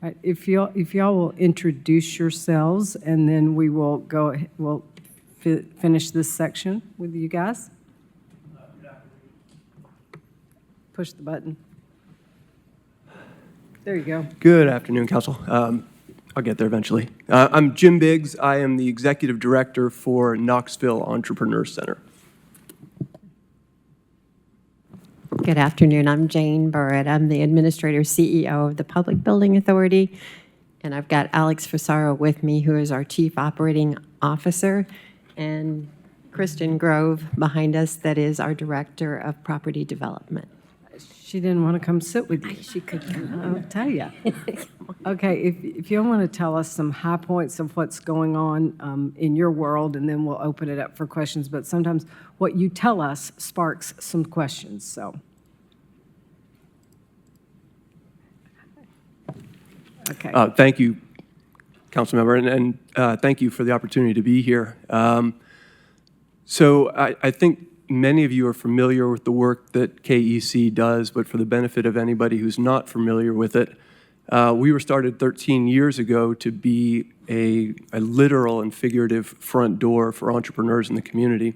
All right, if y'all will introduce yourselves, and then we will we'll finish this section with you guys. Push the button. There you go. Good afternoon, Council. I'll get there eventually. I'm Jim Biggs. I am the Executive Director for Knoxville Entrepreneur Center. Good afternoon. I'm Jane Burrett. I'm the Administrator CEO of the Public Building Authority, and I've got Alex Fasaro with me, who is our Chief Operating Officer, and Kristen Grove behind us, that is our Director of Property Development. She didn't want to come sit with you. She could, I'll tell you. Okay, if you want to tell us some high points of what's going on in your world, and then we'll open it up for questions. But sometimes what you tell us sparks some questions, so. Okay. Thank you, Councilmember, and thank you for the opportunity to be here. So I think many of you are familiar with the work that KEC does, but for the benefit of anybody who's not familiar with it, we were started 13 years ago to be a literal and figurative front door for entrepreneurs in the community,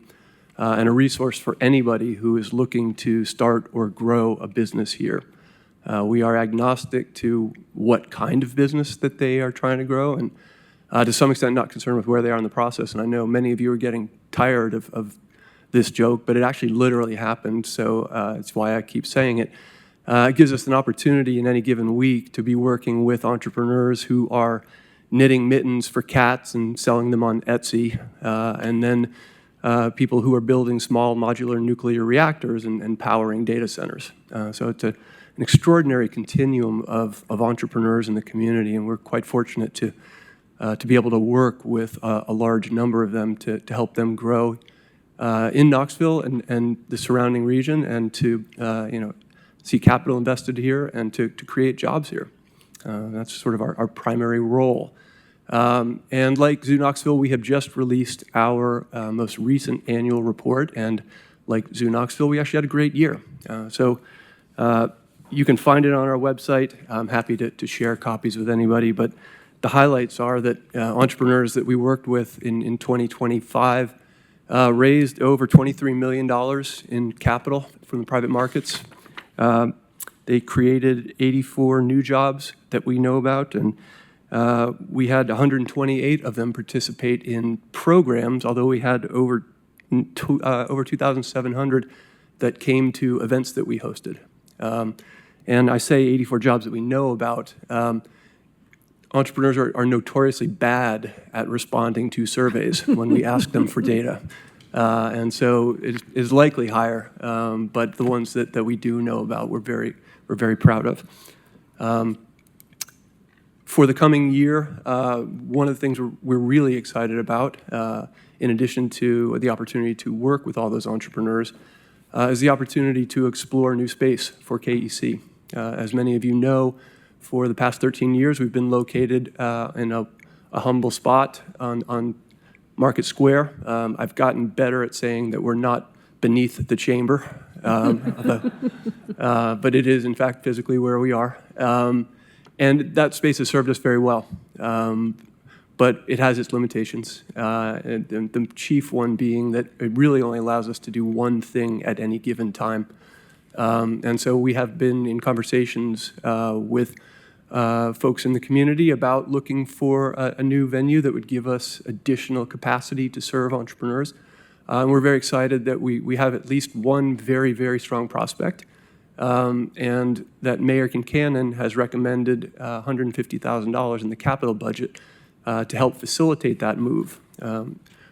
and a resource for anybody who is looking to start or grow a business here. We are agnostic to what kind of business that they are trying to grow, and to some extent not concerned with where they are in the process. And I know many of you are getting tired of this joke, but it actually literally happened, so it's why I keep saying it. It gives us an opportunity in any given week to be working with entrepreneurs who are knitting mittens for cats and selling them on Etsy, and then people who are building small modular nuclear reactors and powering data centers. So it's an extraordinary continuum of entrepreneurs in the community, and we're quite fortunate to be able to work with a large number of them to help them grow in Knoxville and the surrounding region, and to see capital invested here and to create jobs here. That's sort of our primary role. And like Zoo Knoxville, we have just released our most recent annual report, and like Zoo Knoxville, we actually had a great year. So you can find it on our website. I'm happy to share copies with anybody, but the highlights are that entrepreneurs that we worked with in 2025 raised over $23 million in capital from the private markets. They created 84 new jobs that we know about, and we had 128 of them participate in programs, although we had over 2,700 that came to events that we hosted. And I say 84 jobs that we know about. entrepreneurs are notoriously bad at responding to surveys when we ask them for data. And so it is likely higher, but the ones that we do know about, we're very proud of. For the coming year, one of the things we're really excited about, in addition to the opportunity to work with all those entrepreneurs, is the opportunity to explore new space for KEC. As many of you know, for the past 13 years, we've been located in a humble spot on Market Square. I've gotten better at saying that we're not beneath the chamber, but it is, in fact, physically where we are. And that space has served us very well, but it has its limitations. And the chief one being that it really only allows us to do one thing at any given time. And so we have been in conversations with folks in the community about looking for a new venue that would give us additional capacity to serve entrepreneurs. And we're very excited that we have at least one very, very strong prospect, and that Mayor Kincannon has recommended $150,000 in the capital budget to help facilitate that move.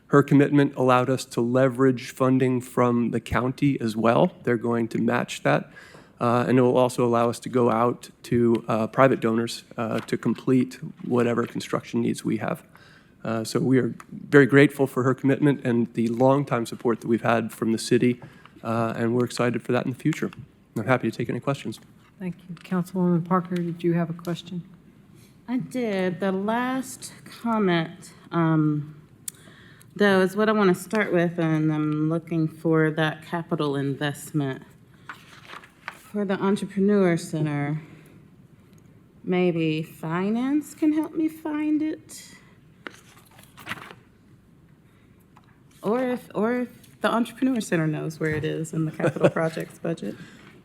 Her commitment allowed us to leverage funding from the county as well. They're going to match that. And it will also allow us to go out to private donors to complete whatever construction needs we have. So we are very grateful for her commitment and the longtime support that we've had from the city, and we're excited for that in the future. I'm happy to take any questions. Thank you. Councilwoman Parker, did you have a question? I did. The last comment, though, is what I want to start with, and I'm looking for that capital investment. For the Entrepreneur Center, maybe finance can help me find it? Or if the Entrepreneur Center knows where it is in the capital projects budget.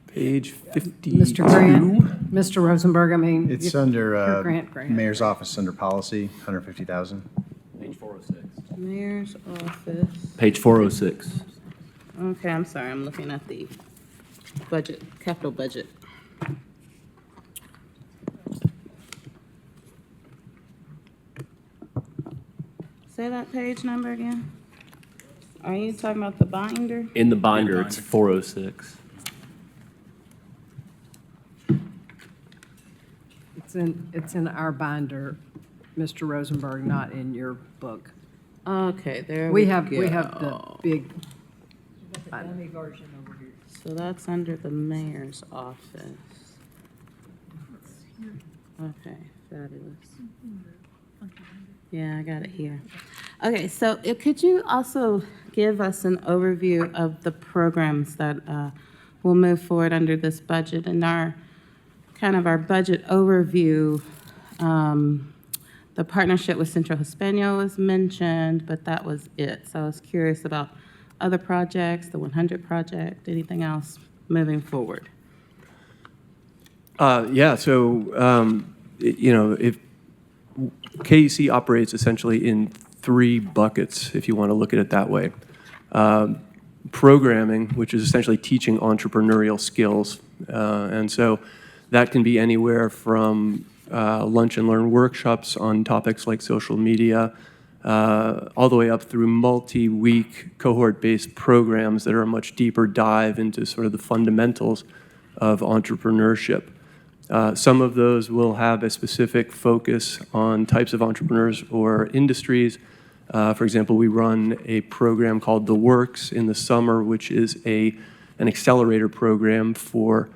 Page 52. Mr. Grant, Mr. Rosenberg, I mean. It's your under grant. Mayor's Office, under Policy, 150,000. Page 406. Mayor's Office. Page 406. Okay, I'm sorry, I'm looking at the budget, capital budget. Say that page number again? Are you talking about the binder? In the binder, it's 406. It's in our binder, Mr. Rosenberg, not in your book. Okay, there We we have go. the big. So that's under the mayor's office. Okay, fabulous. Yeah, I got it here. Okay, so could you also give us an overview of the programs that will move forward under this budget? And our budget overview, the partnership with Centro Hispano was mentioned, but that was it. So I was curious about other projects, the 100 project, anything else moving forward? If KEC operates essentially in three buckets, if you want to look at it that way. Programming, which is essentially teaching entrepreneurial skills. And so that can be anywhere from lunch and learn workshops on topics like social media, all the way up through multi-week cohort-based programs that are a much deeper dive into sort of the fundamentals of entrepreneurship. Some of those will have a specific focus on types of entrepreneurs or industries. For example, we run a program called The Works in the summer, which is an accelerator program for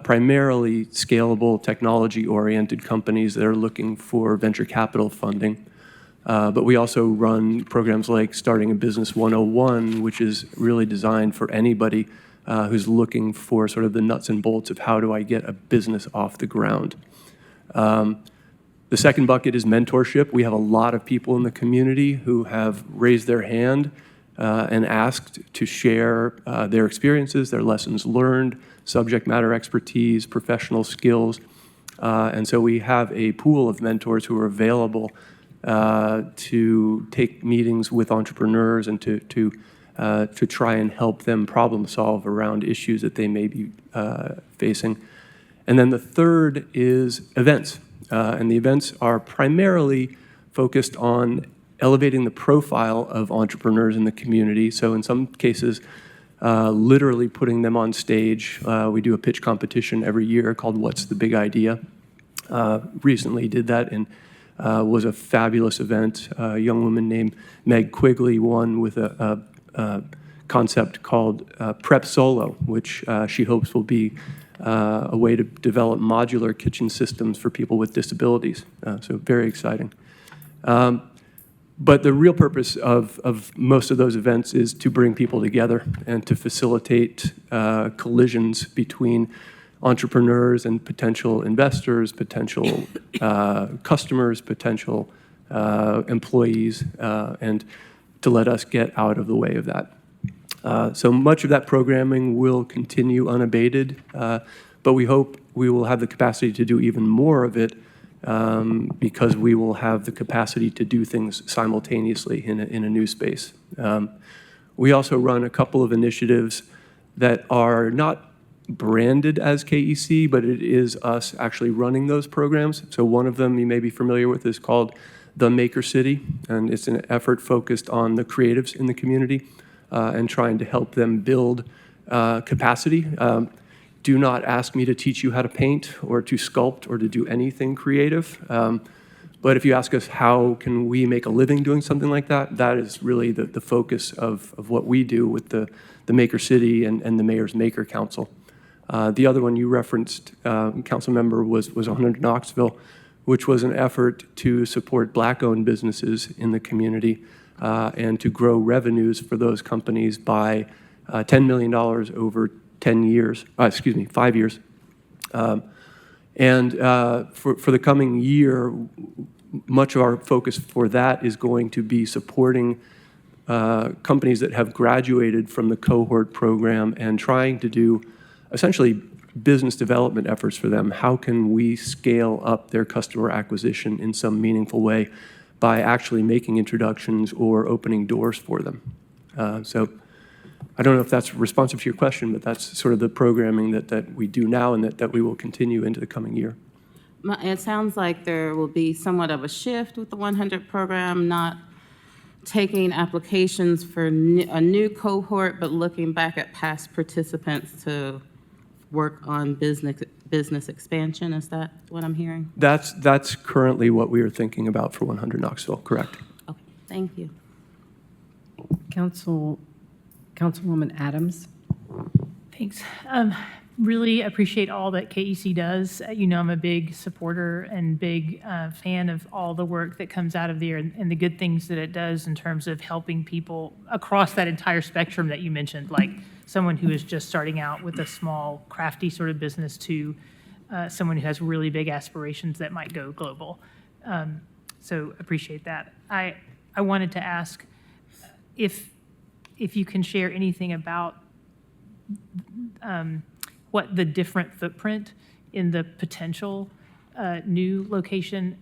primarily scalable, technology-oriented companies that are looking for venture capital funding. But we also run programs like Starting a Business 101, which is really designed for anybody who's looking for sort of the nuts and bolts of how do I get a business off the ground. The second bucket is mentorship. We have a lot of people in the community who have raised their hand and asked to share their experiences, their lessons learned, subject matter expertise, professional skills. And so we have a pool of mentors who are available to take meetings with entrepreneurs and to try and help them problem solve around issues that they may be facing. And then the third is events. And the events are primarily focused on elevating the profile of entrepreneurs in the community. So in some cases, literally putting them on stage. We do a pitch competition every year called What's the Big Idea? Recently did that and was a fabulous event. A young woman named Meg Quigley won with a concept called Prep Solo, which she hopes will be a way to develop modular kitchen systems for people with disabilities. So very exciting. But the real purpose of most of those events is to bring people together and to facilitate collisions between entrepreneurs and potential investors, potential customers, potential employees, and to let us get out of the way of that. So much of that programming will continue unabated, but we hope we will have the capacity to do even more of it because we will have the capacity to do things simultaneously in a new space. We also run a couple of initiatives that are not branded as KEC, but it is us actually running those programs. So one of them you may be familiar with is called The Maker City, and it's an effort focused on the creatives in the community and trying to help them build capacity. Do not ask me to teach you how to paint or to sculpt or to do anything creative. But if you ask us how can we make a living doing something like that, that is really the focus of what we do with the Maker City and the Mayor's Maker Council. The other one you referenced, council member, was 100 Knoxville, which was an effort to support Black-owned businesses in the community and to grow revenues for those companies by $10 million over 5 years. And for the coming year, much of our focus for that is going to be supporting companies that have graduated from the cohort program and trying to do essentially business development efforts for them. How can we scale up their customer acquisition in some meaningful way by actually making introductions or opening doors for them? So I don't know if that's responsive to your question, but that's sort of the programming that we do now and that we will continue into the coming year. It sounds like there will be somewhat of a shift with the 100 program, not taking applications for a new cohort, but looking back at past participants to work on business expansion. Is that what I'm hearing? That's currently what we are thinking about for 100 Knoxville, correct? Okay, thank you. Councilwoman Adams. Thanks. Really appreciate all that KEC does. You know, I'm a big supporter and big fan of all the work that comes out of there and the good things that it does in terms of helping people across that entire spectrum that you mentioned, like someone who is just starting out with a small, crafty sort of business to someone who has really big aspirations that might go global. So appreciate that. I wanted to ask if you can share anything about what the different footprint in the potential new location,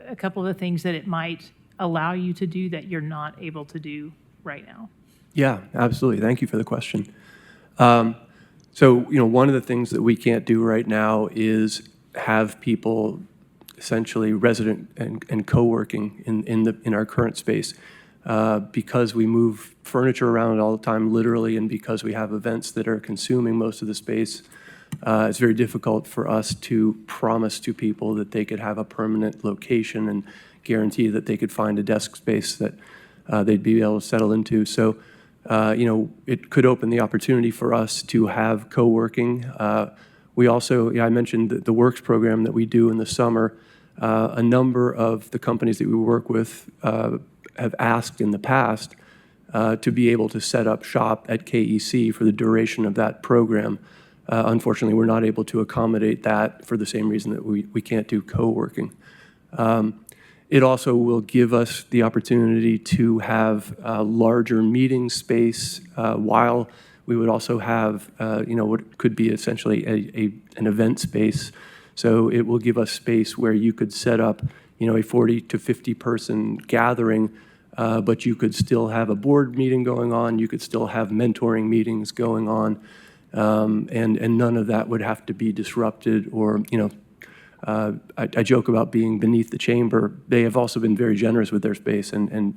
a couple of the things that it might allow you to do that you're not able to do right now. Yeah, absolutely. Thank you for the question. So, one of the things that we can't do right now is have people essentially resident and co-working in our current space. Because we move furniture around all the time, literally, and because we have events that are consuming most of the space, it's very difficult for us to promise to people that they could have a permanent location and guarantee that they could find a desk space that they'd be able to settle into. So, it could open the opportunity for us to have co-working. We also, I mentioned the Works program that we do in the summer. A number of the companies that we work with have asked in the past to be able to set up shop at KEC for the duration of that program. Unfortunately, we're not able to accommodate that for the same reason that we can't do co-working. It also will give us the opportunity to have larger meeting space while we would also have what could be essentially an event space. So it will give us space where you could set up a 40 to 50 person gathering, but you could still have a board meeting going on, you could still have mentoring meetings going on, and none of that would have to be disrupted or, I joke about being beneath the chamber. They have also been very generous with their space, and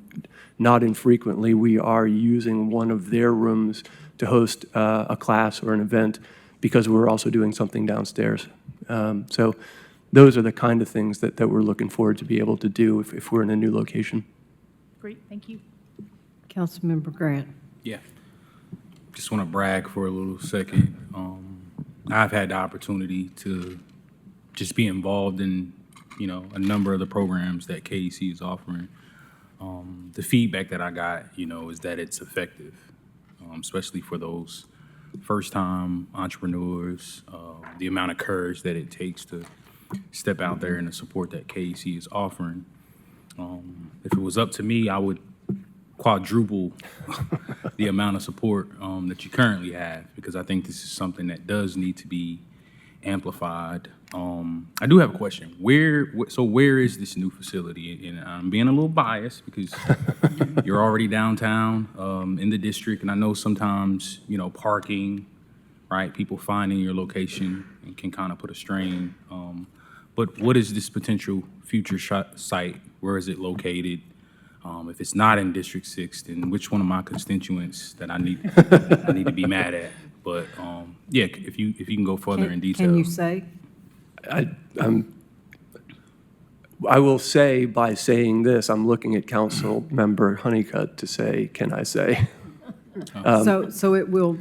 not infrequently, we are using one of their rooms to host a class or an event because we're also doing something downstairs. So those are the kind of things that we're looking forward to be able to do if we're in a new location. Great, thank you. Councilmember Grant. Yeah. Just want to brag for a little second. I've had the opportunity to just be involved in, a number of the programs that KEC is offering. The feedback that I got, is that it's effective, especially for those first-time entrepreneurs, the amount of courage that it takes to step out there and the support that KEC is offering. If it was up to me, I would quadruple the amount of support that you currently have, because I think this is something that does need to be amplified. I do have a question. Where is this new facility? And I'm being a little biased because you're already downtown in the district, and I know sometimes, parking, right? People finding your location can kind of put a strain. But what is this potential future site? Where is it located? If it's not in District 6, then which one of my constituents that I need to be mad at? But yeah, if you can go further in detail. Can you say? I will say by saying this, I'm looking at Council Member Honeycutt to say, can I say? So it will.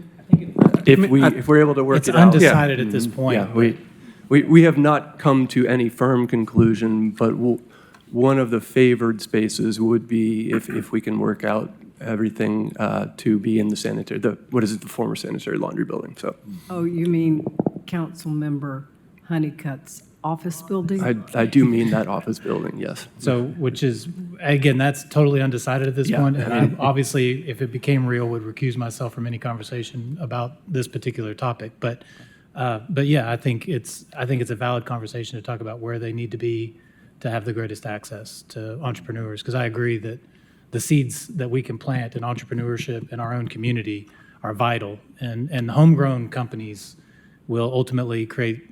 If we're able to work It's it out. undecided at this point. Yeah, we have not come to any firm conclusion, but one of the favored spaces would be if we can work out everything to be in the sanitary, the former sanitary laundry building, so. Oh, you mean Councilmember Honeycutt's office building? I do mean that office building, yes. So, which is, again, that's totally undecided at this Yeah, point. I And mean- I, obviously, if it became real, would recuse myself from any conversation about this particular topic. But yeah, I think it's a valid conversation to talk about where they need to be to have the greatest access to entrepreneurs. Because I agree that the seeds that we can plant in entrepreneurship in our own community are vital. And homegrown companies will ultimately create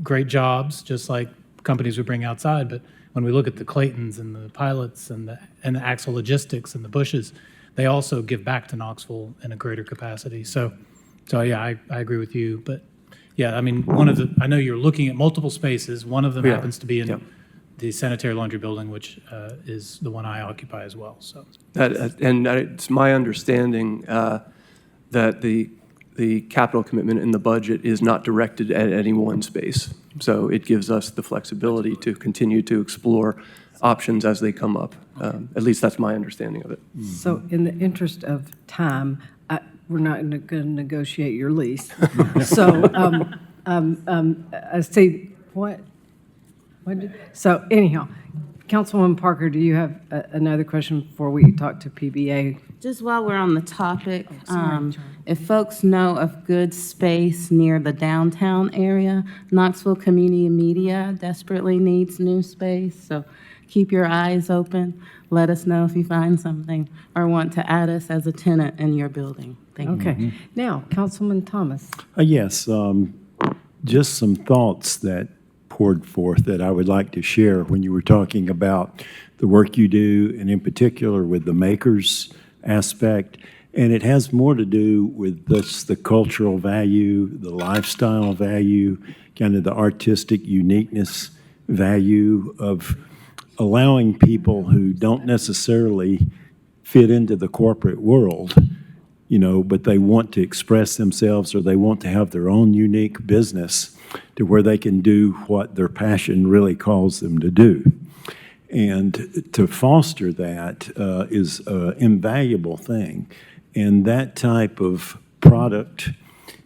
great jobs, just like companies we bring outside. But when we look at the Claytons and the Pilots and the Axle Logistics and the Bushes, they also give back to Knoxville in a greater capacity. So yeah, I agree with you. But yeah, I mean, I know you're looking at multiple spaces. One of them We are. happens to be in Yep. the sanitary laundry building, which is the one I occupy as well. So And it's my understanding that the capital commitment in the budget is not directed at any one space. So it gives us the flexibility to continue to explore options as they come up. At least that's my understanding of it. So in the interest of time, we're not going to negotiate your lease. So, I see, so anyhow, Councilwoman Parker, do you have another question before we talk to PBA? Just while we're on the topic, if folks know of good space near the downtown area, Knoxville Community Media desperately needs new space, so keep your eyes open. Let us know if you find something or want to add us as a tenant in your building. Thank you. Okay. Now, Councilman Thomas. Yes, just some thoughts that poured forth that I would like to share when you were talking about the work you do, and in particular with the makers aspect. And it has more to do with the cultural value, the lifestyle value, kind of the artistic uniqueness value of allowing people who don't necessarily fit into the corporate world, but they want to express themselves or they want to have their own unique business to where they can do what their passion really calls them to do. And to foster that is an invaluable thing. And that type of product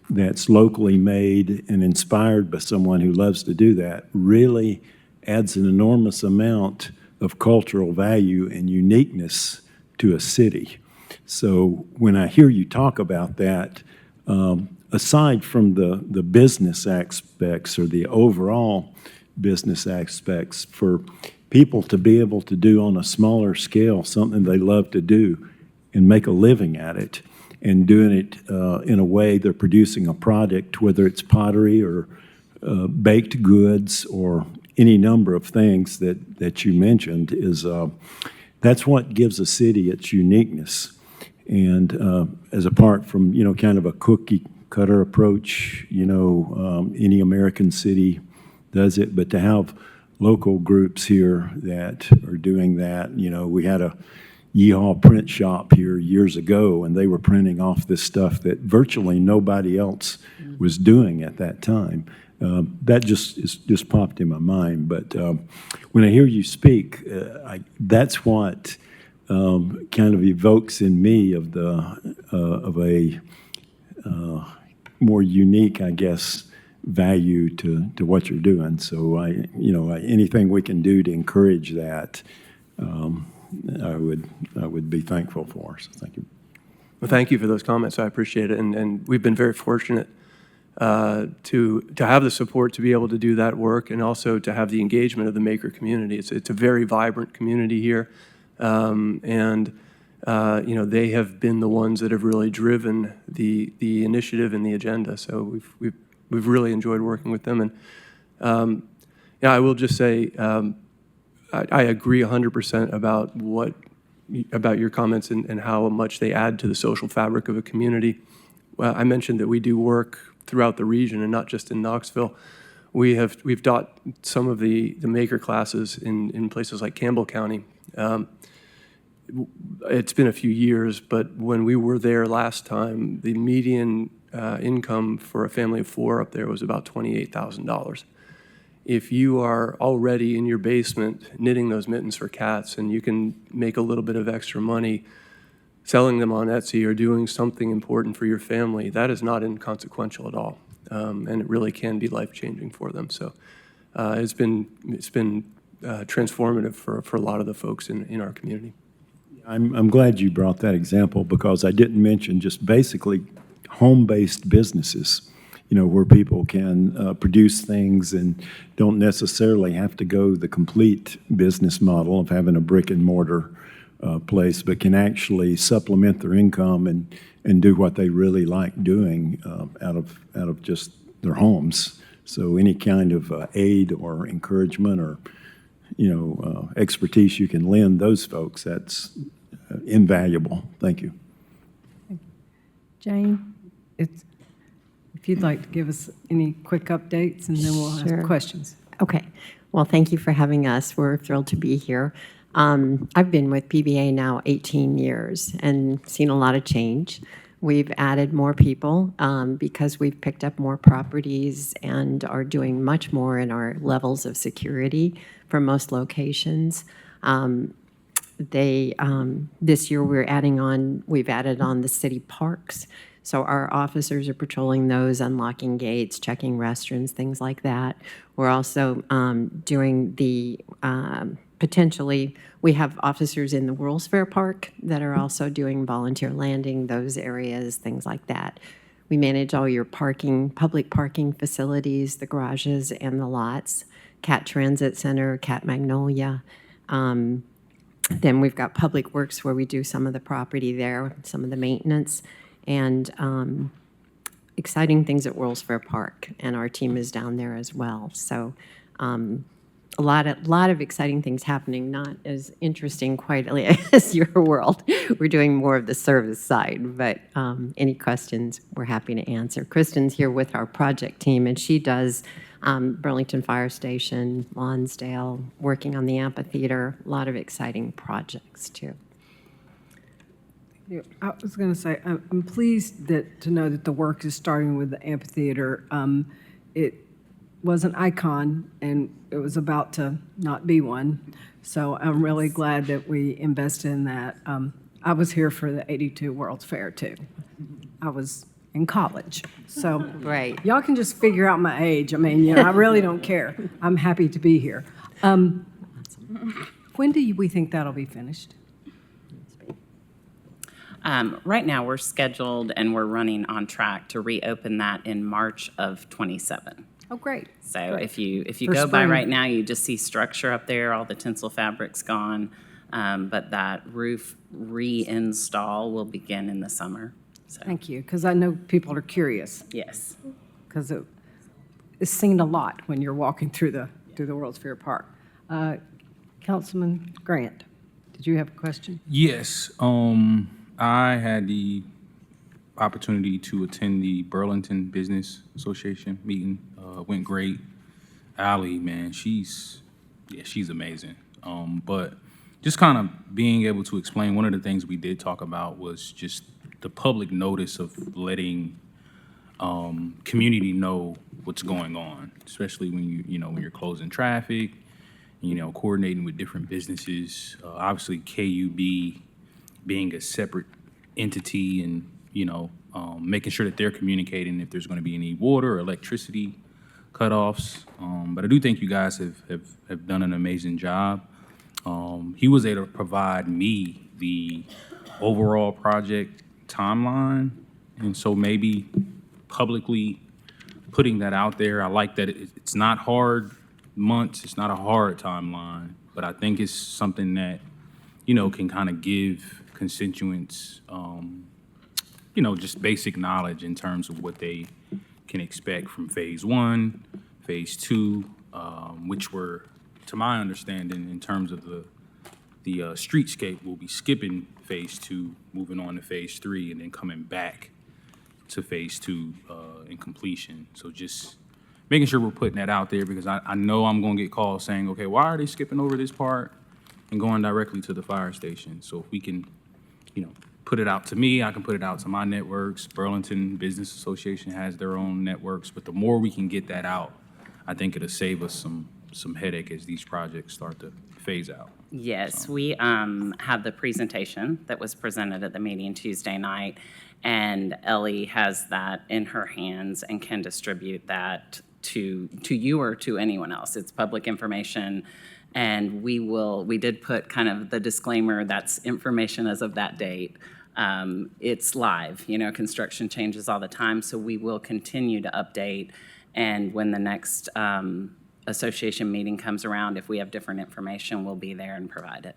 that's locally made and inspired by someone who loves to do that really adds an enormous amount of cultural value and uniqueness to a city. So when I hear you talk about that, aside from the business aspects or the overall business aspects, for people to be able to do on a smaller scale something they love to do and make a living at it, and doing it in a way they're producing a product, whether it's pottery or baked goods or any number of things that you mentioned is that's what gives a city its uniqueness. And as apart from, kind of a cookie cutter approach, any American city does it, but to have local groups here that are doing that, we had a Yeehaw print shop here years ago, and they were printing off this stuff that virtually nobody else was doing at that time. That just popped in my mind. But when I hear you speak, that's what kind of evokes in me of a more unique, I guess, value to what you're doing. So anything we can do to encourage that, I would be thankful for. So thank you. Well, thank you for those comments. I appreciate it. And we've been very fortunate to have the support to be able to do that work, and also to have the engagement of the maker community. It's a very vibrant community here. They have been the ones that have really driven the initiative and the agenda. So we've really enjoyed working with them. And I will just say, I agree 100% about your comments and how much they add to the social fabric of a community. Well, I mentioned that we do work throughout the region and not just in Knoxville. We've taught some of the maker classes in places like Campbell County. It's been a few years, but when we were there last time, the median income for a family of 4 up there was about $28,000. If you are already in your basement knitting those mittens for cats, and you can make a little bit of extra money selling them on Etsy or doing something important for your family, that is not inconsequential at all. And it really can be life-changing for them. So it's been transformative for a lot of the folks in our community. I'm glad you brought that example, because I didn't mention just basically home-based businesses, where people can produce things and don't necessarily have to go the complete business model of having a brick and mortar place, but can actually supplement their income and do what they really like doing out of just their homes. So any kind of aid or encouragement or expertise you can lend those folks, that's invaluable. Thank you. Jane, if you'd like to give us any quick updates, and then we'll Sure. have questions. Okay. Well, thank you for having us. We're thrilled to be here. I've been with PBA now 18 years and seen a lot of change. We've added more people because we've picked up more properties and are doing much more in our levels of security for most locations. This year we've added on the city parks. So our officers are patrolling those, unlocking gates, checking restrooms, things like that. We're also doing potentially, we have officers in the World's Fair Park that are also doing volunteer landing, those areas, things like that. We manage all your public parking facilities, the garages and the lots, Cat Transit Center, Cat Magnolia. Then we've got Public Works, where we do some of the property there, some of the maintenance, and exciting things at World's Fair Park, and our team is down there as well. So a lot of exciting things happening, not as interesting quite as your world. We're doing more of the service side, but any questions, we're happy to answer. Kristen's here with our project team, and she does Burlington Fire Station, Lonsdale, working on the amphitheater, a lot of exciting projects too. I was going to say, I'm pleased to know that the work is starting with the amphitheater. It was an icon, and it was about to not be one. So I'm really glad that we invested in that. I was here for the '82 World's Fair, too. I was in college. So right. Y'all can just figure out my age. I mean, I really don't care. I'm happy to be here. When do we think that'll be finished? Right now, we're scheduled and we're running on track to reopen that in March of '27. Oh, great. So Great. if you For go by spring. right now, you just see structure up there, all the tinsel fabric's gone, but that roof reinstall will begin in the summer. So, Thank you, because I know people are curious. yes. Because it's seen a lot when you're walking through through the World's Fair Park. Councilman Grant, did you have a question? Yes, I had the opportunity to attend the Burlington Business Association meeting. Went great. Allie, man, she's amazing. But just kind of being able to explain, one of the things we did talk about was just the public notice of letting community know what's going on, especially when when you're closing traffic, coordinating with different businesses. Obviously, KUB being a separate entity and making sure that they're communicating if there's going to be any water or electricity cutoffs. But I do think you guys have done an amazing job. He was able to provide me the overall project timeline, and so maybe publicly putting that out there. I like that it's not hard months, it's not a hard timeline, but I think it's something that can kind of give constituents just basic knowledge in terms of what they can expect from phase 1, phase 2, which were, to my understanding, in terms of the streetscape, we'll be skipping phase 2, moving on to phase 3, and then coming back to phase 2 in completion. So just making sure we're putting that out there, because I know I'm going to get calls saying, okay, why are they skipping over this part and going directly to the fire station? So if we can, put it out to me, I can put it out to my networks. Burlington Business Association has their own networks, but the more we can get that out, I think it'll save us some headache as these projects start to phase out. Yes, we have the presentation that was presented at the meeting Tuesday night, and Ellie has that in her hands and can distribute that to you or to anyone else. It's public information, and we did put kind of the disclaimer that's information as of that date. It's live, construction changes all the time, so we will continue to update, and when the next association meeting comes around, if we have different information, we'll be there and provide it.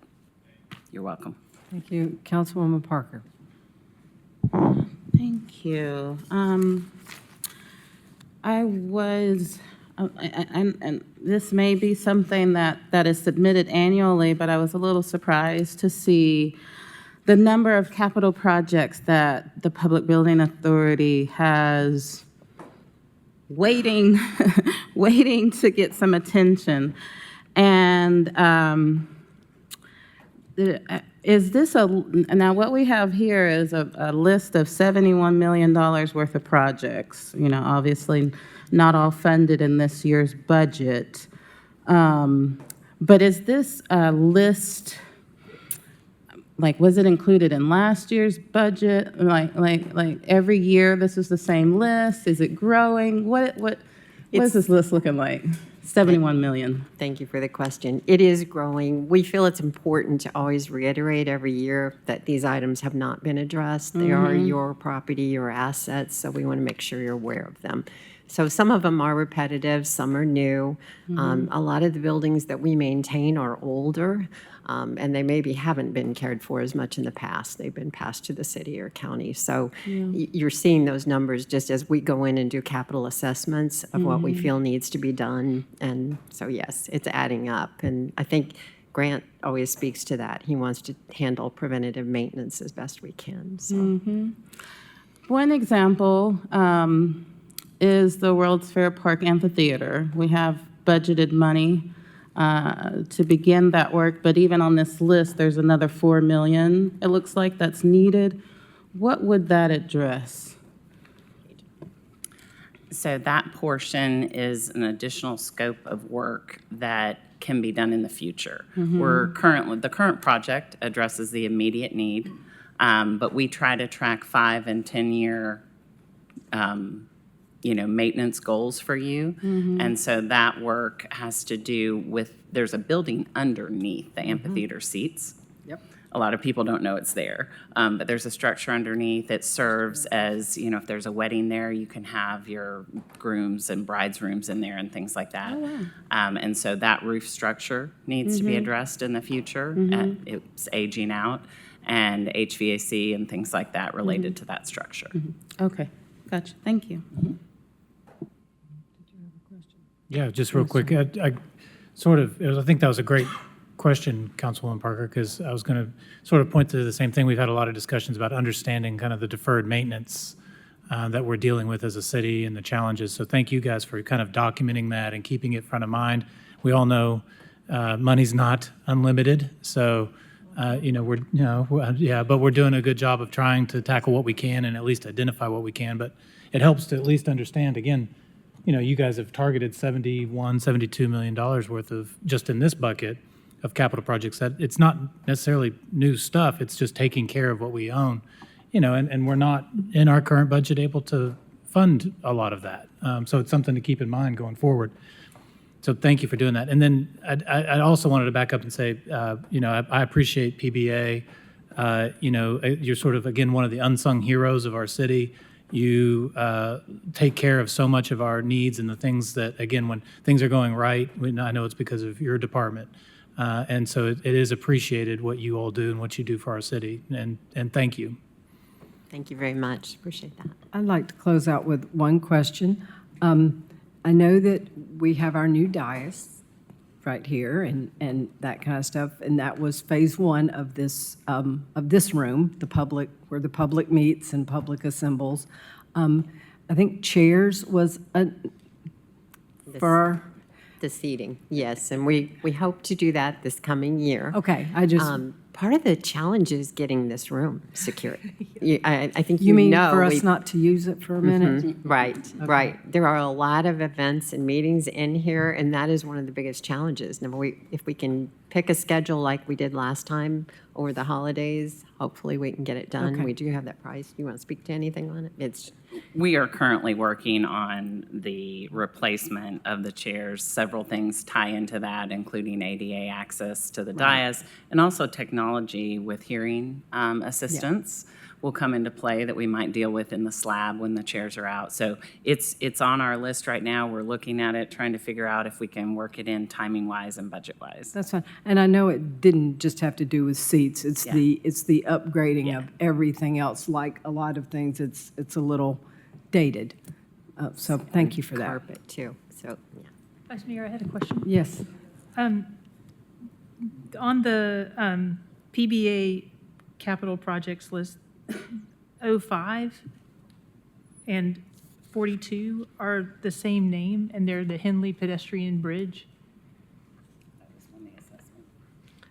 You're welcome. Thank you. Councilwoman Parker. Thank you. I was, and this may be something that is submitted annually, but I was a little surprised to see the number of capital projects that the Public Building Authority has waiting to get some attention. And is this now what we have here is a list of $71 million worth of projects, obviously not all funded in this year's budget. But is this a list, was it included in last year's budget? Like every year this is the same list? Is it growing? What is this list looking like? 71 million. Thank you for the question. It is growing. We feel it's important to always reiterate every year that these items have not been addressed. They are your property, your assets, so we want to make sure you're aware of them. So some of them are repetitive, some are new. A lot of the buildings that we maintain are older, and they maybe haven't been cared for as much in the past. They've been passed to the city or county. So you're seeing those numbers just as we go in and do capital assessments of what we feel needs to be done. And so, yes, it's adding up. And I think Grant always speaks to that. He wants to handle preventative maintenance as best we can. So. One example is the World's Fair Park Amphitheater. We have budgeted money to begin that work, but even on this list, there's another $4 million, it looks like, that's needed. What would that address? So that portion is an additional scope of work that can be done in the future. The current project addresses the immediate need, but we try to track 5 and 10-year maintenance goals for you. And so that work has to do with, there's a building underneath the amphitheater seats. Yep. A lot of people don't know it's there, but there's a structure underneath that serves as, if there's a wedding there, you can have your grooms and brides' rooms in there and things like that. And so that roof structure needs to be addressed in the future. It's aging out, and HVAC and things like that related to that structure. Okay, gotcha, thank you. Yeah, just real quick, I think that was a great question, Councilwoman Parker, because I was going to sort of point to the same thing. We've had a lot of discussions about understanding kind of the deferred maintenance that we're dealing with as a city and the challenges. So thank you guys for kind of documenting that and keeping it front of mind. We all know money's not unlimited, so but we're doing a good job of trying to tackle what we can and at least identify what we can. But it helps to at least understand, again, you guys have targeted $72 million worth of, just in this bucket, of capital projects. That it's not necessarily new stuff, it's just taking care of what we own, and we're not in our current budget able to fund a lot of that. So it's something to keep in mind going forward. So thank you for doing that. And then I also wanted to back up and say, I appreciate PBA. You're sort of, again, one of the unsung heroes of our city. You take care of so much of our needs and the things that, again, when things are going right, I know it's because of your department. And so it is appreciated what you all do and what you do for our city. And thank you. Thank you very much. Appreciate that. I'd like to close out with one question. I know that we have our new dais right here and that kind of stuff, and that was phase one of this room, where the public meets and public assembles. I think chairs was for the seating, yes, and we hope to do that this coming year. Okay, part of the challenge is getting this room secured. I think you mean for us not to use it for a minute? Mm-hmm. Right. There are a lot of events and meetings in here, and that is one of the biggest challenges. Now, if we can pick a schedule like we did last time over the holidays, hopefully we can get it done. Okay. We do have that price. Do you want to speak to anything on it? We are currently working on the replacement of the chairs. Several things tie into that, including ADA access to the dais, and also technology with hearing assistance will come into play that we might deal with in the slab when the chairs are out. So it's on our list right now. We're looking at it, trying to figure out if we can work it in timing-wise and budget-wise. That's fine. And I know it didn't just have to do with seats. It's the upgrading of everything else. Like a lot of things, it's a little dated. So thank you for that. Carpet too. So Vice Mayor, I had a question. Yes. On the PBA capital projects list, 05 and 42 are the same name, and they're the Henley Pedestrian Bridge.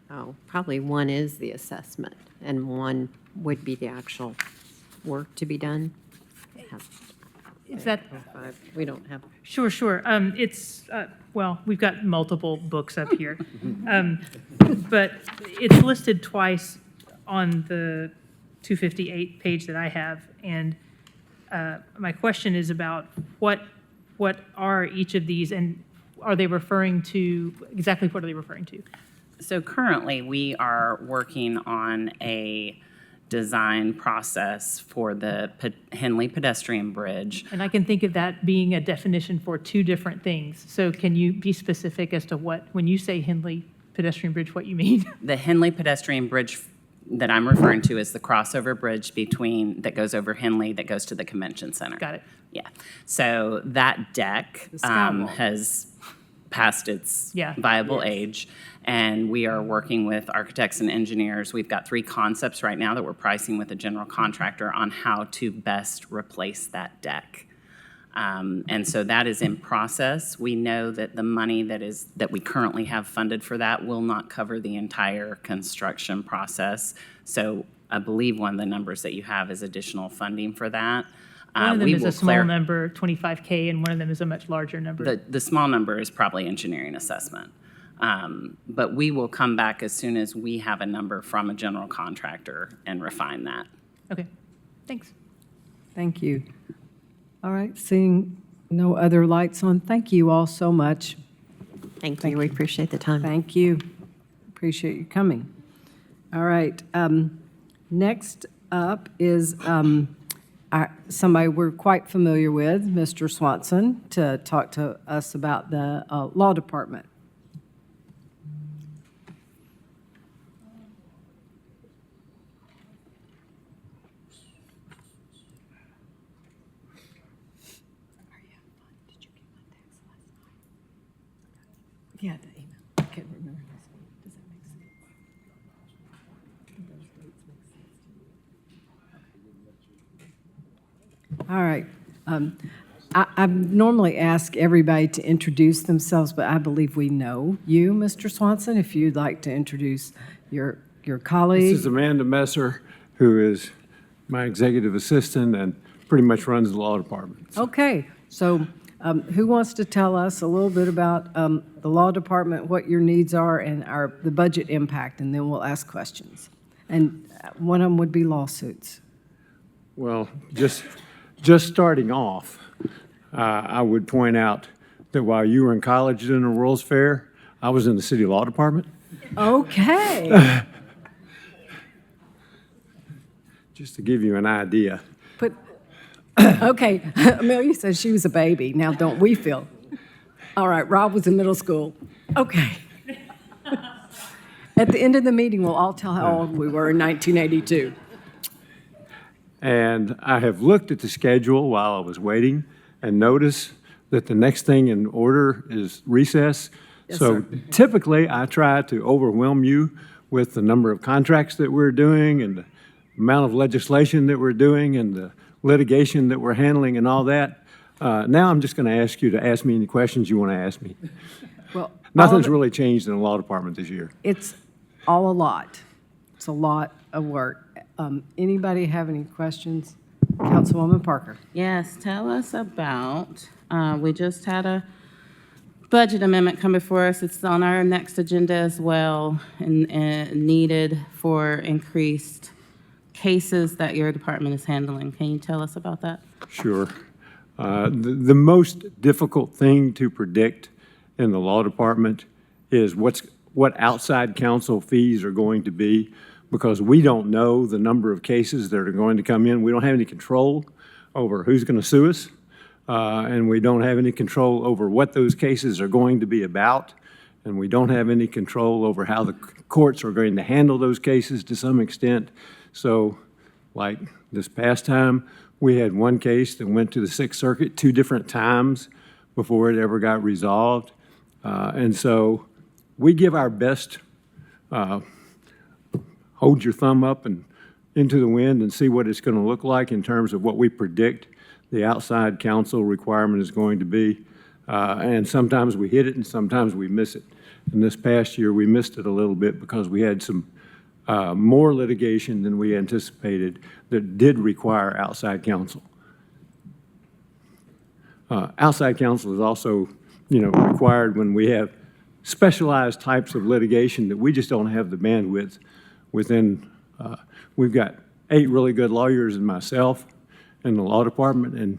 Oh, probably one is the assessment, and one would be the actual work to be done. Is that? We don't have. Sure. Well, we've got multiple books up here. But it's listed twice on the 258 page that I have. And my question is about what are each of these, and are they referring to, exactly what are they referring to? So currently, we are working on a design process for the Henley Pedestrian Bridge. And I can think of that being a definition for two different things. So can you be specific as to when you say Henley Pedestrian Bridge, what you mean? The Henley Pedestrian Bridge that I'm referring to is the crossover bridge that goes over Henley, that goes to the convention center. Got it. Yeah. So that deck has past its viable age, and we are working with architects and engineers. We've got 3 concepts right now that we're pricing with a general contractor on how to best replace that deck. And so that is in process. We know that the money that we currently have funded for that will not cover the entire construction process. So I believe one of the numbers that you have is additional funding for that. One of them is a small number, 25K, and one of them is a much larger number. The small number is probably engineering assessment. But we will come back as soon as we have a number from a general contractor and refine that. Okay, thanks. Thank you. All right, seeing no other lights on, thank you all so much. Thank you. We appreciate the time. Thank you. Appreciate you coming. All right, next up is somebody we're quite familiar with, Mr. Swanson, to talk to us about the law department. Yeah, the email. I can't remember. Does that make sense? Those dates make sense to you? All right. I normally ask everybody to introduce themselves, but I believe we know you, Mr. Swanson, if you'd like to introduce your colleague. This is Amanda Messer, who is my executive assistant and pretty much runs the law department. Okay, so who wants to tell us a little bit about the law department, what your needs are, and the budget impact, and then we'll ask questions. And one of them would be lawsuits. Well, just starting off, I would point out that while you were in college doing the World's Fair, I was in the city law department. Okay. Just to give you an idea. But, okay, Amelia says she was a baby. Now, don't we feel? All right, Rob was in middle school. Okay. At the end of the meeting, we'll all tell how old we were in 1982. And I have looked at the schedule while I was waiting and noticed that the next thing in order is recess. Yes, So sir. typically, I try to overwhelm you with the number of contracts that we're doing and the amount of legislation that we're doing and the litigation that we're handling and all that. Now I'm just going to ask you to ask me any questions you want to ask me. Well, Nothing's really changed in the law department this year. It's all a lot. It's a lot of work. Anybody have any questions? Councilwoman Parker. Yes, tell us about, we just had a budget amendment come before us. It's on our next agenda as well, and needed for increased cases that your department is handling. Can you tell us about that? Sure. The most difficult thing to predict in the law department is what outside counsel fees are going to be, because we don't know the number of cases that are going to come in. We don't have any control over who's going to sue us, and we don't have any control over what those cases are going to be about, and we don't have any control over how the courts are going to handle those cases to some extent. So, like this past time, we had one case that went to the Sixth Circuit 2 different times before it ever got resolved. And so we give our best, hold your thumb up and into the wind and see what it's going to look like in terms of what we predict the outside counsel requirement is going to be. And sometimes we hit it and sometimes we miss it. And this past year, we missed it a little bit because we had some more litigation than we anticipated that did require outside counsel. Outside counsel is also, required when we have specialized types of litigation that we just don't have the bandwidth within. We've got 8 really good lawyers and myself in the law department, and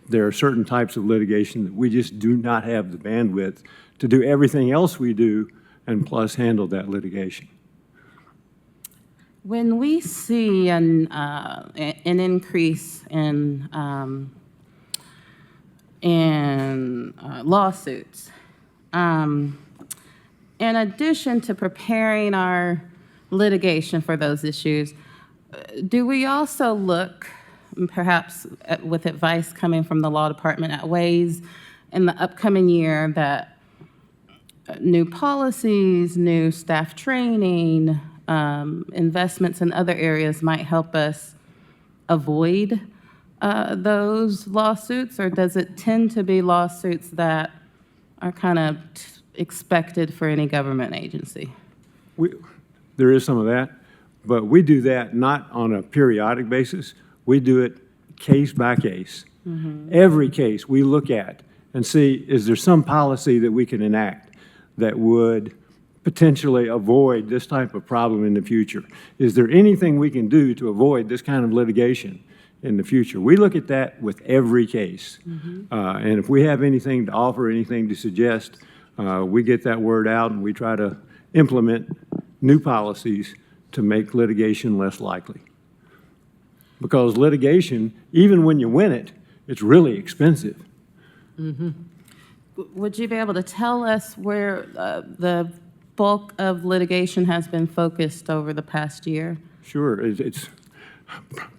there are certain types of litigation that we just do not have the bandwidth to do everything else we do and plus handle that litigation. When we see an increase in lawsuits, in addition to preparing our litigation for those issues, do we also look, perhaps with advice coming from the law department, at ways in the upcoming year that new policies, new staff training, investments in other areas might help us avoid those lawsuits? Or does it tend to be lawsuits that are kind of expected for any government agency? There is some of that, but we do that not on a periodic basis. We do it case by case. Every case we look at and see, is there some policy that we can enact that would potentially avoid this type of problem in the future? Is there anything we can do to avoid this kind of litigation in the future? We look at that with every case. And if we have anything to offer, anything to suggest, we get that word out and we try to implement new policies to make litigation less likely. Because litigation, even when you win it, it's really expensive. Would you be able to tell us where the bulk of litigation has been focused over the past year? Sure. It's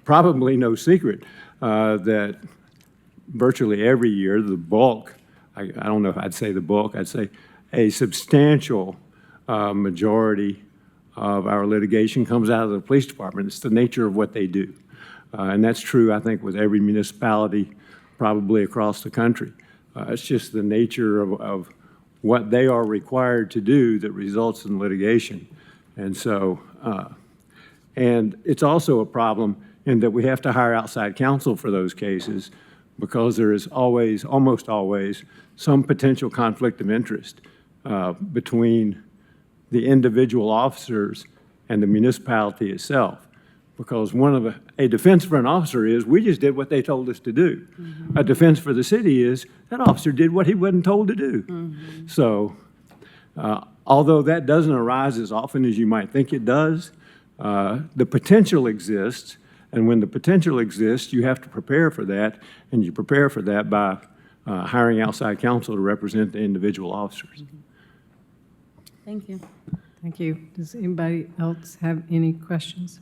probably no secret that virtually every year the bulk, I don't know if I'd say the bulk, I'd say a substantial majority of our litigation comes out of the police department. It's the nature of what they do. And that's true, I think, with every municipality probably across the country. It's just the nature of what they are required to do that results in litigation. And so, and it's also a problem in that we have to hire outside counsel for those cases because there is always, almost always, some potential conflict of interest between the individual officers and the municipality itself. Because a defense for an officer is, we just did what they told us to do. A defense for the city is, that officer did what he wasn't told to do. So, although that doesn't arise as often as you might think it does, the potential exists, and when the potential exists, you have to prepare for that, and you prepare for that by hiring outside counsel to represent the individual officers. Thank you. Thank you. Does anybody else have any questions?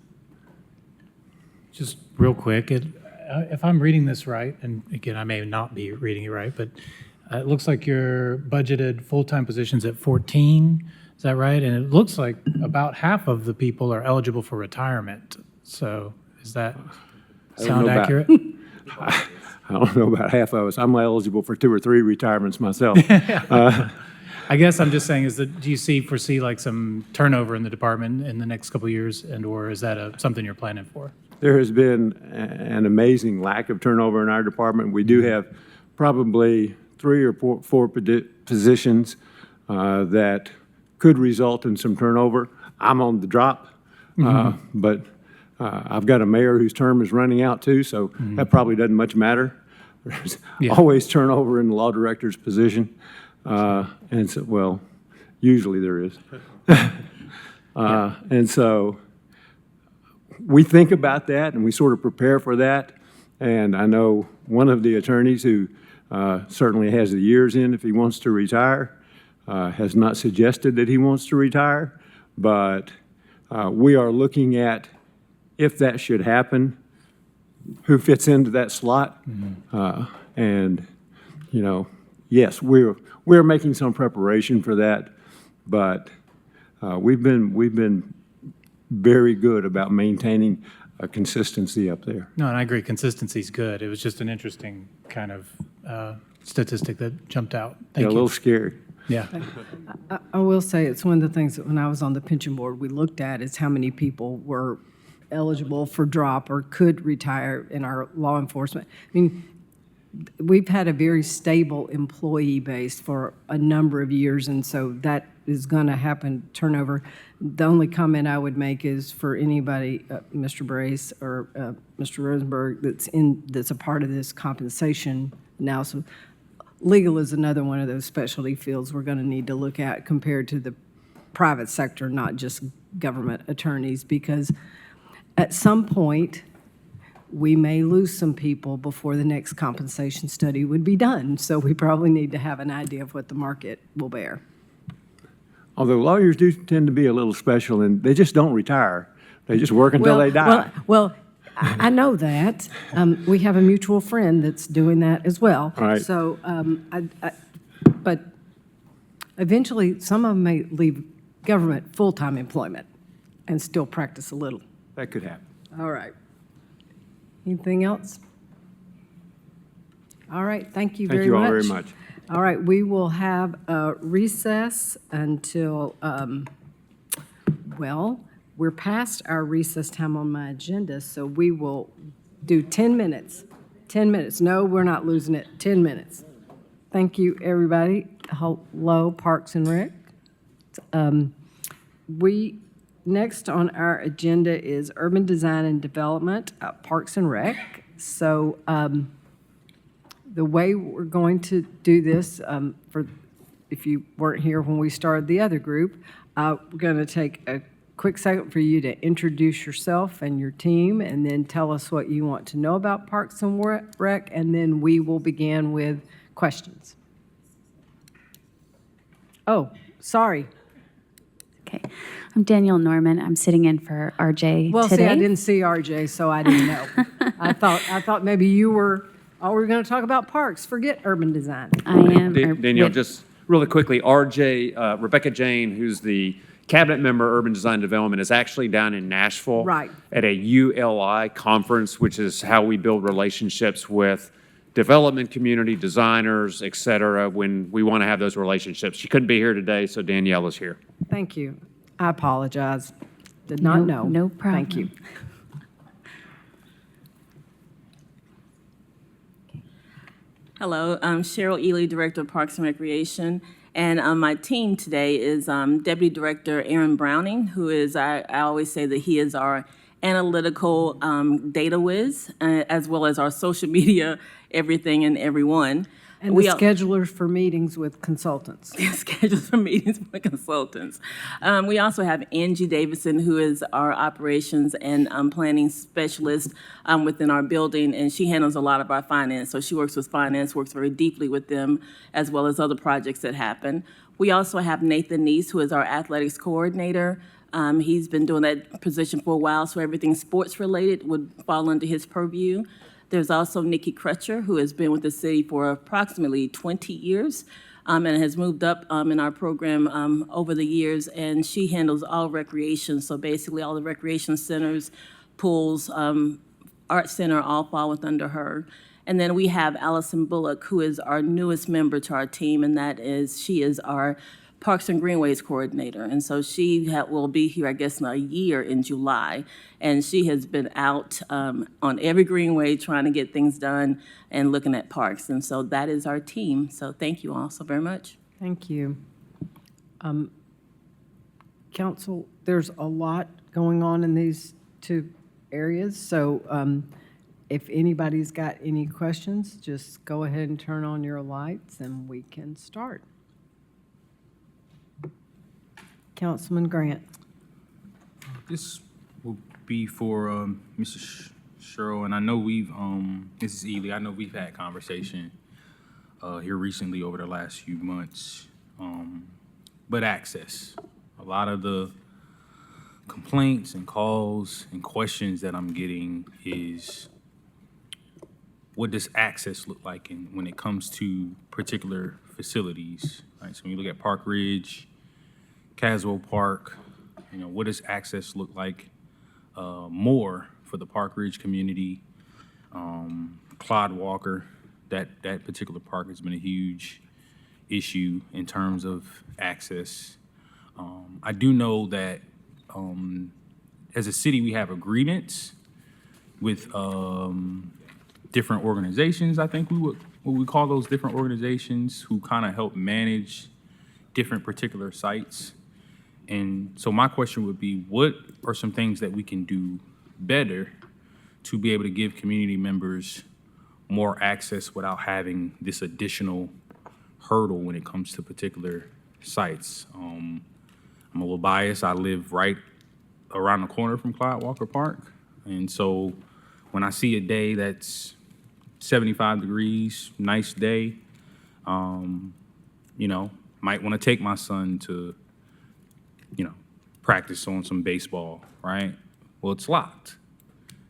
Just real quick, if I'm reading this right, and again, I may not be reading it right, but it looks like your budgeted full-time positions at 14, is that right? And it looks like about half of the people are eligible for retirement. So is that sound accurate? I don't know about half of us. I'm eligible for 2 or 3 retirements myself. I guess I'm just saying, do you foresee like some turnover in the department in the next couple of years, or is that something you're planning for? There has been an amazing lack of turnover in our department. We do have probably 3 or 4 positions that could result in some turnover. I'm on the drop, but I've got a mayor whose term is running out too, so that probably doesn't much matter. There's always turnover in the law director's position. And so, well, usually there is. And so we think about that and we sort of prepare for that. And I know one of the attorneys who certainly has the years in if he wants to retire, has not suggested that he wants to retire, but we are looking at if that should happen, who fits into that slot. And, you know, yes, we're making some preparation for that, but we've been very good about maintaining a consistency up there. No, and I agree, consistency is good. It was just an interesting kind of statistic that jumped out. Thank you. A little scary. Yeah. I will say it's one of the things that when I was on the pension board, we looked at is how many people were eligible for drop or could retire in our law enforcement. I mean, we've had a very stable employee base for a number of years, and so that is going to happen, turnover. The only comment I would make is for anybody, Mr. Brace or Mr. Rosenberg, that's a part of this compensation analysis. Legal is another one of those specialty fields we're going to need to look at compared to the private sector, not just government attorneys, because at some point, we may lose some people before the next compensation study would be done. So we probably need to have an idea of what the market will bear. Although lawyers do tend to be a little special, and they just don't retire. They just work until they die. Well, I know that. We have a mutual friend that's doing that as well. Right. So, but eventually, some of them may leave government full-time employment and still practice a little. That could happen. All right. Anything else? All right, thank you very much. Thank you all very much. All right, we will have a recess until, well, we're past our recess time on my agenda, so we will do 10 minutes. 10 minutes. No, we're not losing it. 10 minutes. Thank you, everybody. Hello, Parks and Rec. Next on our agenda is Urban Design and Development, Parks and Rec. So the way we're going to do this, if you weren't here when we started the other group, we're going to take a quick second for you to introduce yourself and your team, and then tell us what you want to know about Parks and Rec, and then we will begin with questions. Oh, sorry. Okay. I'm Danielle Norman. I'm sitting in for RJ Well, today. see, I didn't see RJ, so I didn't know. I thought maybe you were, oh, we're going to talk about parks. Forget urban design. I am. Danielle, just really quickly, Rebecca Jane, who's the cabinet member, Urban Design Development, is actually down in Nashville. Right. At a ULI conference, which is how we build relationships with development community, designers, et cetera, when we want to have those relationships. She couldn't be here today, so Danielle is here. Thank you. I apologize. Did not know. No problem. Thank you. Hello, I'm Cheryl Ely, Director of Parks and Recreation. And my team today is Deputy Director Aaron Browning, who is, I always say that he is our analytical data whiz, as well as our social media, everything and everyone. And the schedulers for meetings with consultants. Schedules for meetings with consultants. We also have Angie Davison, who is our operations and planning specialist within our building, and she handles a lot of our finance. So she works with finance, works very deeply with them, as well as other projects that happen. We also have Nathan Neese, who is our athletics coordinator. He's been doing that position for a while, so everything sports related would fall under his purview. There's also Nikki Crutcher, who has been with the city for approximately 20 years and has moved up in our program over the years, and she handles all recreation. So basically all the recreation centers, pools, art center all fall under her. And then we have Allison Bullock, who is our newest member to our team, and she is our Parks and Greenways coordinator. And so she will be here, I guess, in a year in July. And she has been out on every greenway trying to get things done and looking at parks. And so that is our team. So thank you all so very much. Thank you. Council, there's a lot going on in these two areas. So if anybody's got any questions, just go ahead and turn on your lights and we can start. Councilman Grant. This will be for Mrs. Cheryl, and I know Mrs. Ely, I know we've had conversation here recently over the last few months, but access. A lot of the complaints and calls and questions that I'm getting is, what does access look like when it comes to particular facilities, right? So when you look at Park Ridge, Caswell Park, what does access look like more for the Park Ridge community? Clyde Walker, that particular park has been a huge issue in terms of access. I do know that as a city, we have agreements with different organizations, I think what we call those different organizations, who kind of help manage different particular sites. And so my question would be, what are some things that we can do better to be able to give community members more access without having this additional hurdle when it comes to particular sites? I'm a little biased. I live right around the corner from Clyde Walker Park. And so when I see a day that's 75 degrees, nice day, might want to take my son to practice on some baseball, right? Well, it's locked.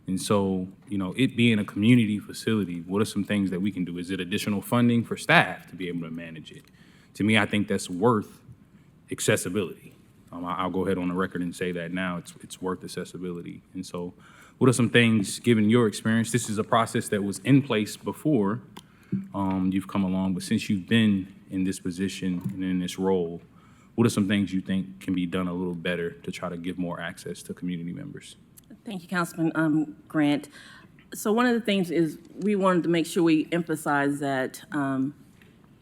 And so, it being a community facility, what are some things that we can do? Is it additional funding for staff to be able to manage it? To me, I think that's worth accessibility. I'll go ahead on the record and say that now, it's worth accessibility. And so what are some things, given your experience, this is a process that was in place before you've come along, but since you've been in this position and in this role, what are some things you think can be done a little better to try to give more access to community members? Thank you, Councilman Grant. So one of the things is we wanted to make sure we emphasize that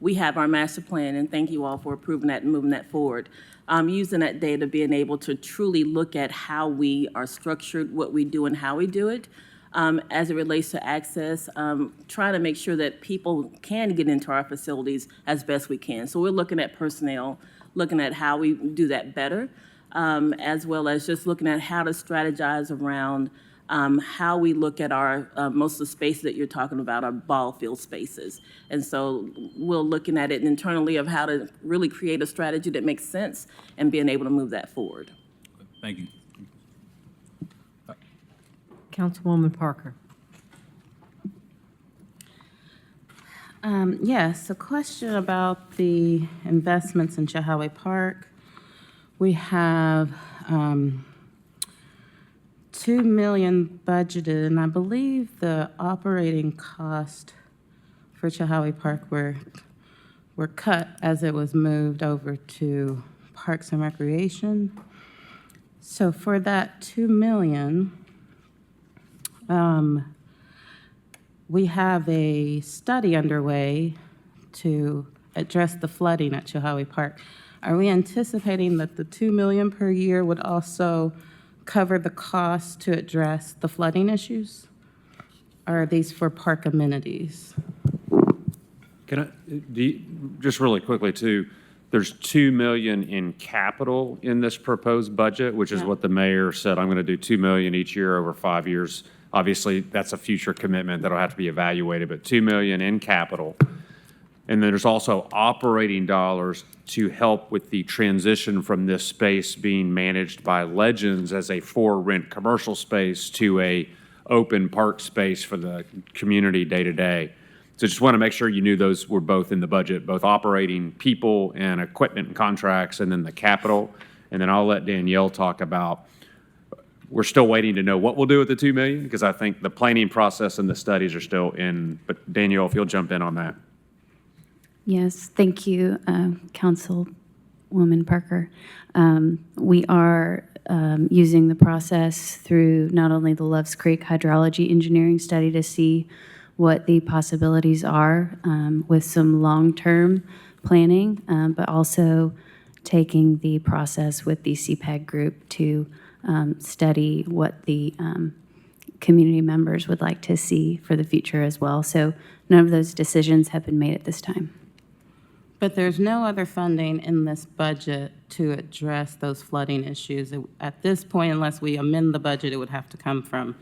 we have our master plan, and thank you all for approving that and moving that forward. Using that data, being able to truly look at how we are structured, what we do and how we do it. As it relates to access, trying to make sure that people can get into our facilities as best we can. So we're looking at personnel, looking at how we do that better, as well as just looking at how to strategize around how we look at our, most of the spaces that you're talking about are ball field spaces. And so we're looking at it internally of how to really create a strategy that makes sense and being able to move that forward. Thank you. Councilwoman Parker. Yes, a question about the investments in Chahaway Park. We have 2 million budgeted, and I believe the operating cost for Chahaway Park were cut as it was moved over to Parks and Recreation. So for that 2 million, we have a study underway to address the flooding at Chahaway Park. Are we anticipating that the 2 million per year would also cover the cost to address the flooding issues? Or are these for park amenities? Can I, just really quickly too, there's 2 million in capital in this proposed budget, which is what the mayor said, I'm gonna do 2 million each year over 5 years. Obviously, that's a future commitment that'll have to be evaluated, but 2 million in capital. And then there's also operating dollars to help with the transition from this space being managed by Legends as a for-rent commercial space to a open park space for the community day-to-day. So just want to make sure you knew those were both in the budget, both operating people and equipment and contracts, and then the capital. And then I'll let Danielle talk about, we're still waiting to know what we'll do with the 2 million, because I think the planning process and the studies are still in, but Danielle, if you'll jump in on that. Yes, thank you, Councilwoman Parker. We are using the process through not only the Loves Creek hydrology engineering study to see what the possibilities are with some long-term planning, but also taking the process with the CPAG group to study what the community members would like to see for the future as well. So none of those decisions have been made at this time. But there's no other funding in this budget to address those flooding issues. At this point, unless we amend the budget, it would have to come from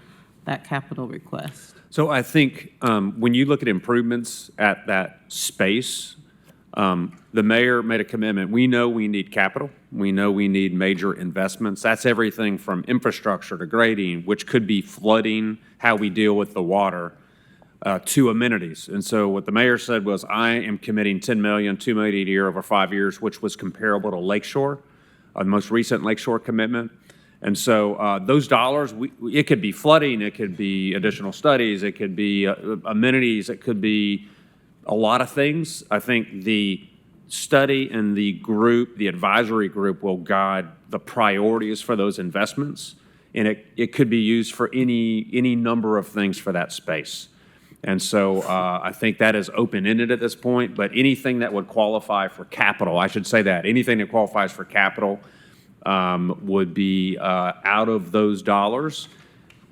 that capital request. So I think when you look at improvements at that space, the mayor made a commitment. We know we need capital. We know we need major investments. That's everything from infrastructure to grading, which could be flooding, how we deal with the water, to amenities. And so what the mayor said was, I am committing 10 million, 2 million a year over 5 years, which was comparable to Lakeshore, the most recent Lakeshore commitment. And so those dollars, it could be flooding, it could be additional studies, it could be amenities, it could be a lot of things. I think the study and the group, the advisory group, will guide the priorities for those investments. And it could be used for any number of things for that space. And so I think that is open-ended at this point, but anything that would qualify for capital, I should say that, anything that qualifies for capital would be out of those dollars.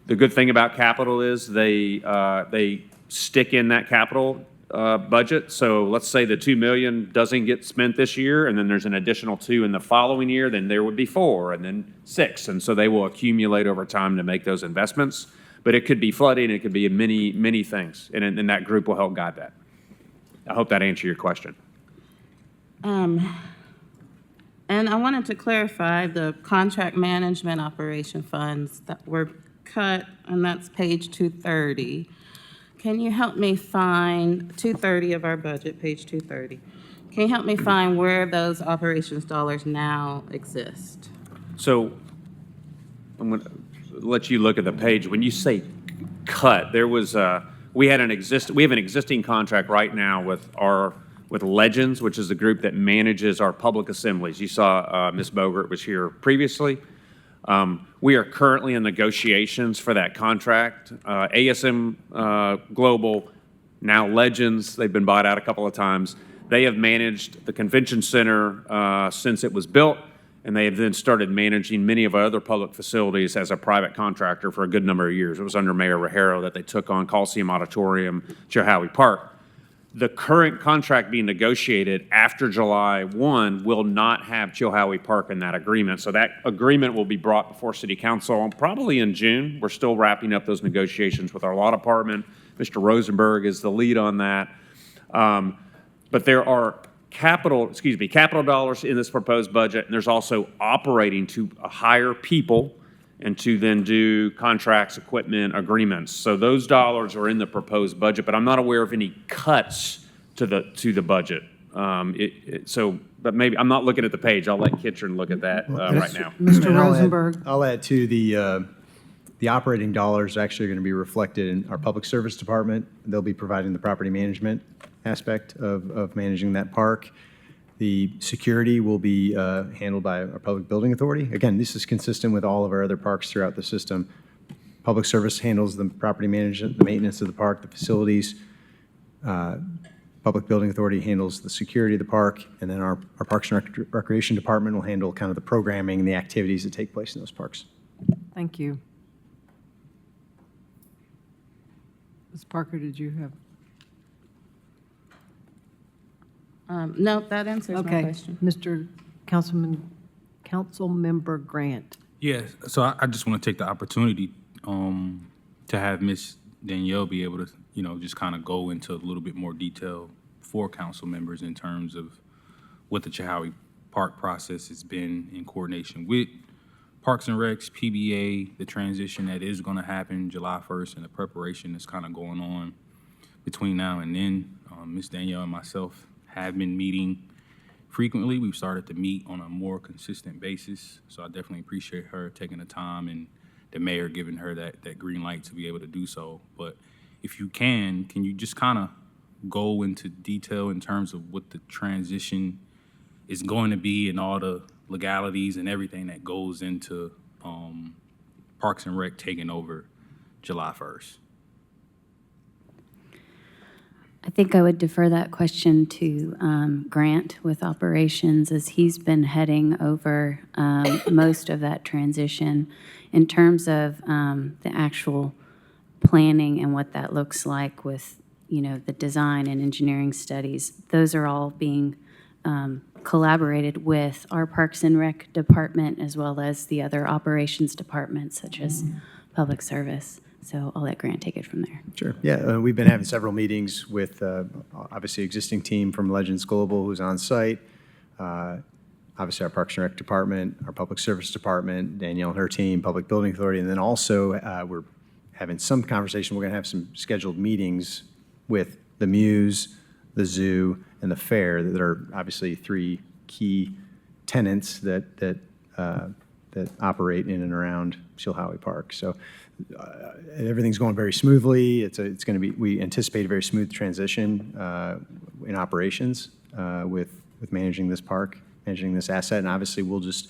The good thing about capital is they stick in that capital budget. So let's say the 2 million doesn't get spent this year, and then there's an additional 2 in the following year, then there would be 4, and then 6. And so they will accumulate over time to make those investments. But it could be flooding, it could be many things, and that group will help guide that. I hope that answered your question. And I wanted to clarify the contract management operation funds that were cut, and that's page 230. Can you help me find 230 of our budget, page 230? Can you help me find where those operations dollars now exist? So I'm going to let you look at the page. When you say cut, there was we have an existing contract right now with Legends, which is the group that manages our public assemblies. You saw Ms. Bogert was here previously. We are currently in negotiations for that contract. ASM Global, now Legends, they've been bought out a couple of times. They have managed the convention center since it was built, and they have then started managing many of our other public facilities as a private contractor for a good number of years. It was under Mayor Rajero that they took on Coliseum Auditorium, Chahaway Park. The current contract being negotiated after July 1 will not have Chilhowie Park in that agreement. So that agreement will be brought before City Council probably in June. We're still wrapping up those negotiations with our law department. Mr. Rosenberg is the lead on that. But there are capital dollars in this proposed budget, and there's also operating to hire people and to then do contracts, equipment, agreements. So those dollars are in the proposed budget, but I'm not aware of any cuts to the budget. But maybe, I'm not looking at the page. I'll let Kitchen look at that right now. Mr. And Rosenberg? I'll add to the operating dollars actually are going to be reflected in our public service department. They'll be providing the property management aspect of managing that park. The security will be handled by our public building authority. Again, this is consistent with all of our other parks throughout the system. Public service handles the property management, the maintenance of the park, the facilities. Public building authority handles the security of the park, and then our Parks and Recreation department will handle kind of the programming and the activities that take place in those parks. Thank you. Ms. Parker, did you have? No, that answers my Okay, question. Mr. Councilmember Grant. Yes, so I just want to take the opportunity to have Ms. Danielle be able to, just kind of go into a little bit more detail for council members in terms of what the Chilhowie Park process has been in coordination with Parks and Recs, PBA, the transition that is going to happen July 1st, and the preparation that's kind of going on between now and then. Ms. Danielle and myself have been meeting frequently. We've started to meet on a more consistent basis, so I definitely appreciate her taking the time and the mayor giving her that green light to be able to do so. But if you can you just kind of go into detail in terms of what the transition is going to be and all the legalities and everything that goes into Parks and Rec taking over July 1st? I think I would defer that question to Grant with operations, as he's been heading over most of that transition. In terms of the actual planning and what that looks like with, the design and engineering studies, those are all being collaborated with our Parks and Rec department, as well as the other operations departments, such as Public Service. So I'll let Grant take it from there. Sure. Yeah, we've been having several meetings with, obviously, existing team from Legends Global who's on site, obviously our Parks and Rec department, our Public Service department, Danielle and her team, Public Building Authority, and then also we're having some conversation. We're going to have some scheduled meetings with the Muse, the zoo, and the fair that are obviously three key tenants that operate in and around Chilhowie Park. So everything's going very smoothly. It's going to be, we anticipate a very smooth transition in operations with managing this park, managing this asset, and obviously we'll just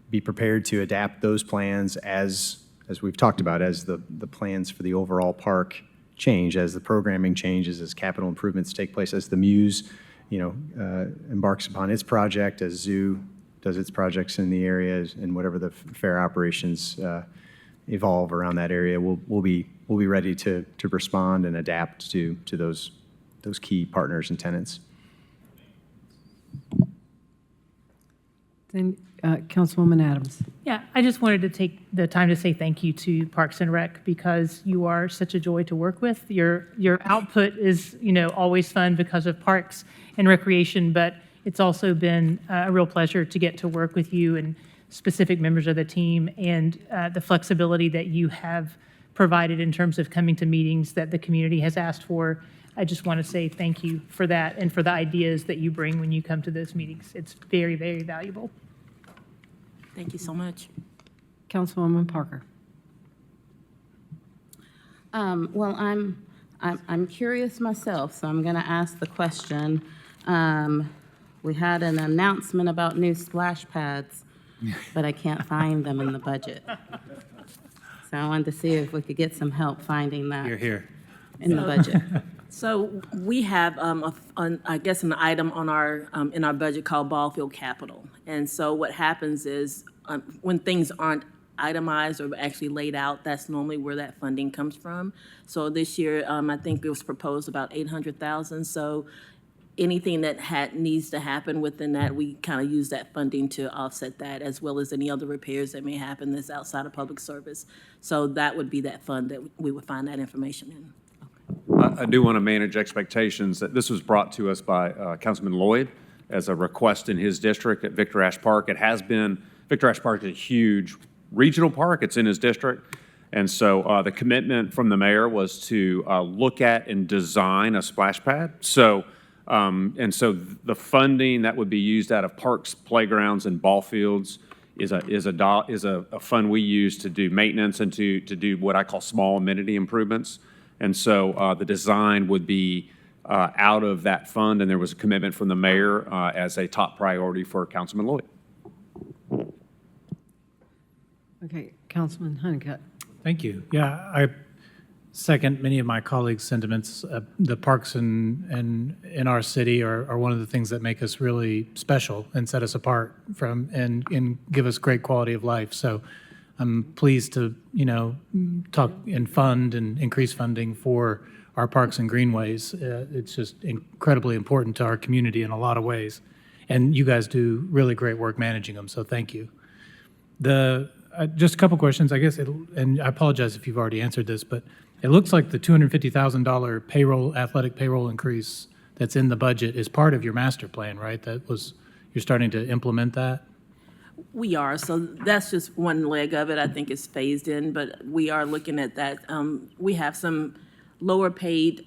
be prepared to adapt those plans as we've talked about, as the plans for the overall park change, as the programming changes, as capital improvements take place, as the Muse, embarks upon its project, as Zoo does its projects in the area, and whatever the fair operations evolve around that area, we'll be ready to respond and adapt to those key partners and tenants. Then, Councilwoman Adams. Yeah, I just wanted to take the time to say thank you to Parks and Rec, because you are such a joy to work with. Your output is, always fun because of Parks and Recreation, but it's also been a real pleasure to get to work with you and specific members of the team, and the flexibility that you have provided in terms of coming to meetings that the community has asked for. I just want to say thank you for that and for the ideas that you bring when you come to those meetings. It's very, very valuable. Thank you so much. Councilwoman Parker. Well, I'm curious myself, so I'm going to ask the question. We had an announcement about new splash pads, but I can't find them in the budget. So I wanted to see if we could get some help finding that. Here. In the budget. So we have, I guess, an item on our in our budget called ball field capital. And so what happens is when things aren't itemized or actually laid out, that's normally where that funding comes from. So this year, I think it was proposed about $800,000. So anything that needs to happen within that, we kind of use that funding to offset that, as well as any other repairs that may happen that's outside of public service. So that would be that fund that we would find that information in. I do want to manage expectations. That this was brought to us by Councilman Lloyd as a request in his district at Victor Ashe Park. It has been, Victor Ashe Park is a huge regional park. It's in his district. And so the commitment from the mayor was to look at and design a splash pad. So And so the funding that would be used out of parks, playgrounds, and ball fields is a fund we use to do maintenance and to do what I call small amenity improvements. And so the design would be out of that fund, and there was a commitment from the mayor as a top priority for Councilman Lloyd. Okay, Councilman Honeycutt. Thank you. Yeah, I second many of my colleagues' sentiments. The parks in our city are one of the things that make us really special and set us apart from and give us great quality of life. So I'm pleased to, talk and fund and increase funding for our parks and greenways. It's just incredibly important to our community in a lot of ways. And you guys do really great work managing them, so thank you. Just a couple questions, I guess, and I apologize if you've already answered this, but it looks like the $250,000 athletic payroll increase that's in the budget is part of your master plan, right? You're starting to implement that? We are, so that's just one leg of it. I think it's phased in, but we are looking at that. We have some lower paid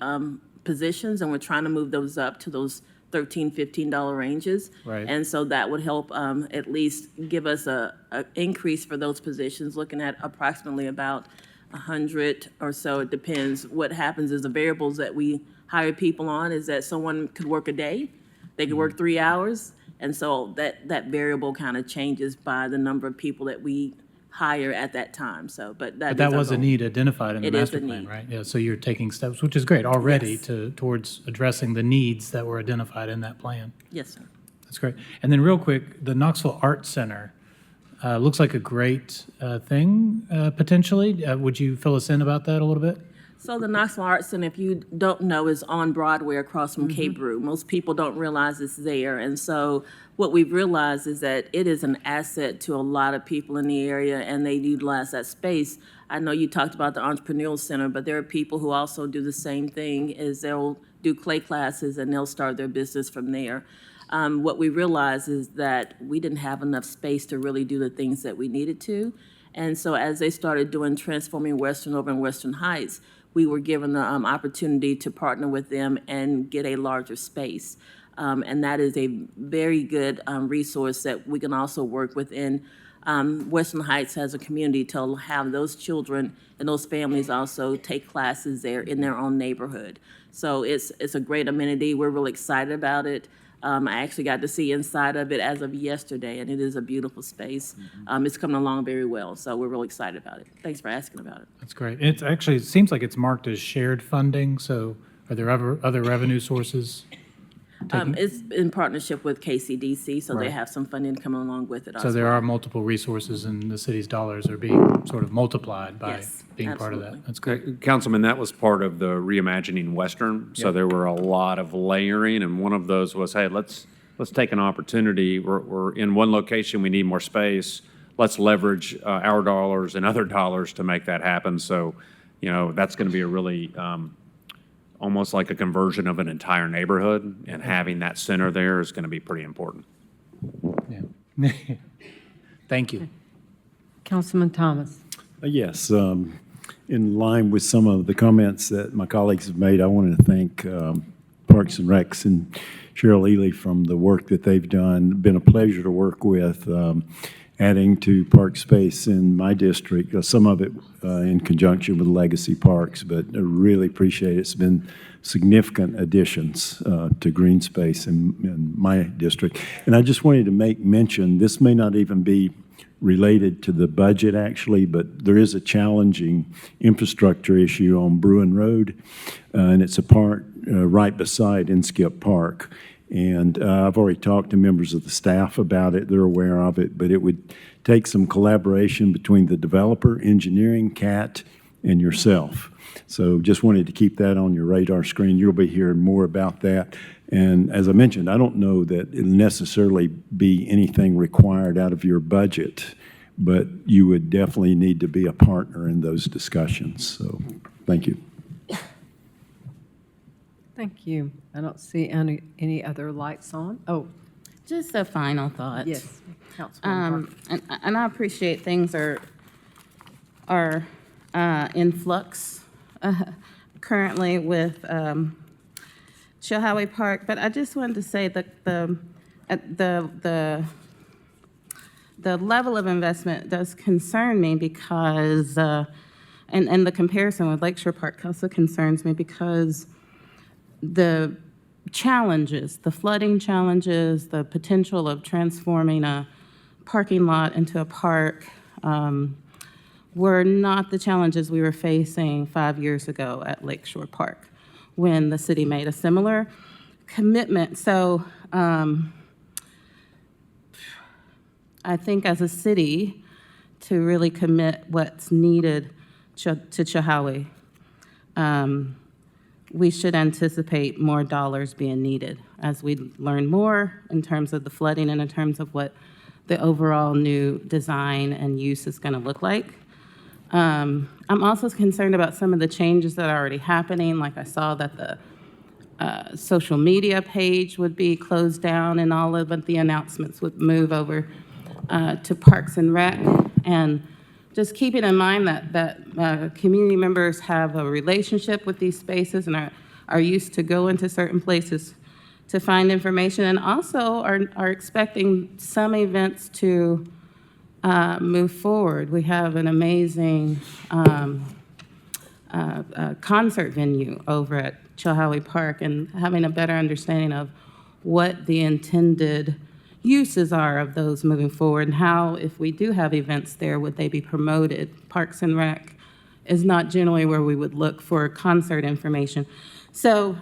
positions, and we're trying to move those up to those $13, $15 ranges. Right. And so that would help at least give us a increase for those positions, looking at approximately about 100 or so. It depends. What happens is the variables that we hire people on is that someone could work a day, they could work 3 hours, and so that variable kind of changes by the number of people that we hire at that time. So, but That was a need identified in the It is master a plan, need. right? Yeah, so you're taking steps, which is great, already Yes. towards addressing the needs that were identified in that plan. Yes, sir. That's great. And then real quick, the Knoxville Art Center looks like a great thing, potentially. Would you fill us in about that a little bit? So the Knoxville Arts Center, if you don't know, is on Broadway across from Cape Brew. Most people don't realize it's there. And so what we've realized is that it is an asset to a lot of people in the area, and they utilize that space. I know you talked about the Entrepreneurial Center, but there are people who also do the same thing, is they'll do clay classes and they'll start their business from there. What we realized is that we didn't have enough space to really do the things that we needed to. And so as they started doing Transforming Western over in Western Heights, we were given the opportunity to partner with them and get a larger space. And that is a very good resource that we can also work within. Western Heights has a community to have those children and those families also take classes there in their own neighborhood. So it's a great amenity. We're really excited about it. I actually got to see inside of it as of yesterday, and it is a beautiful space. It's coming along very well, so we're really excited about it. Thanks for asking about it. That's great. It seems like it's marked as shared funding, so are there other revenue sources? It's in partnership with KCDC, so they Right. have some funding coming along with it. So as there well. are multiple resources, and the city's dollars are being sort of multiplied by Yes, being part of that. absolutely. That's great. Councilman, that was part of the Reimagining Western. So Yep. there were a lot of layering, and one of those was, hey, let's take an opportunity. We're in one location, we need more space. Let's leverage our dollars and other dollars to make that happen. So, that's going to be a really almost like a conversion of an entire neighborhood, and having that center there is going to be pretty important. Yeah. Thank you. Councilman Thomas. Yes, in line with some of the comments that my colleagues have made, I wanted to thank Parks and Recs and Cheryl Ely from the work that they've done. Been a pleasure to work with, adding to park space in my district, some of it in conjunction with Legacy Parks, but I really appreciate it. It's been significant additions to green space in my district. And I just wanted to make mention, this may not even be related to the budget actually, but there is a challenging infrastructure issue on Bruin Road, and it's a part right beside Inskip Park. And I've already talked to members of the staff about it. They're aware of it, but it would take some collaboration between the developer, engineering, CAT, and yourself. So just wanted to keep that on your radar screen. You'll be hearing more about that. And as I mentioned, I don't know that it'll necessarily be anything required out of your budget, but you would definitely need to be a partner in those discussions. So thank you. Thank you. I don't see any other lights on. Oh, Just a final thought. yes, Councilman Parker. And I appreciate things are in flux currently with Chilhowie Park, but I just wanted to say that the level of investment does concern me because, and the comparison with Lakeshore Park also concerns me because the challenges, the flooding challenges, the potential of transforming a parking lot into a park were not the challenges we were facing 5 years ago at Lakeshore Park when the city made a similar commitment. So I think as a city, to really commit what's needed to Chilhowie, we should anticipate more dollars being needed as we learn more in terms of the flooding and in terms of what the overall new design and use is going to look like. I'm also concerned about some of the changes that are already happening. Like I saw that the social media page would be closed down and all of the announcements would move over to Parks and Rec. And just keeping in mind that community members have a relationship with these spaces and are used to go into certain places to find information, and also are expecting some events to move forward. We have an amazing concert venue over at Chilhowie Park, and having a better understanding of what the intended uses are of those moving forward, and how, if we do have events there, would they be promoted? Parks and Rec is not generally where we would look for concert information. So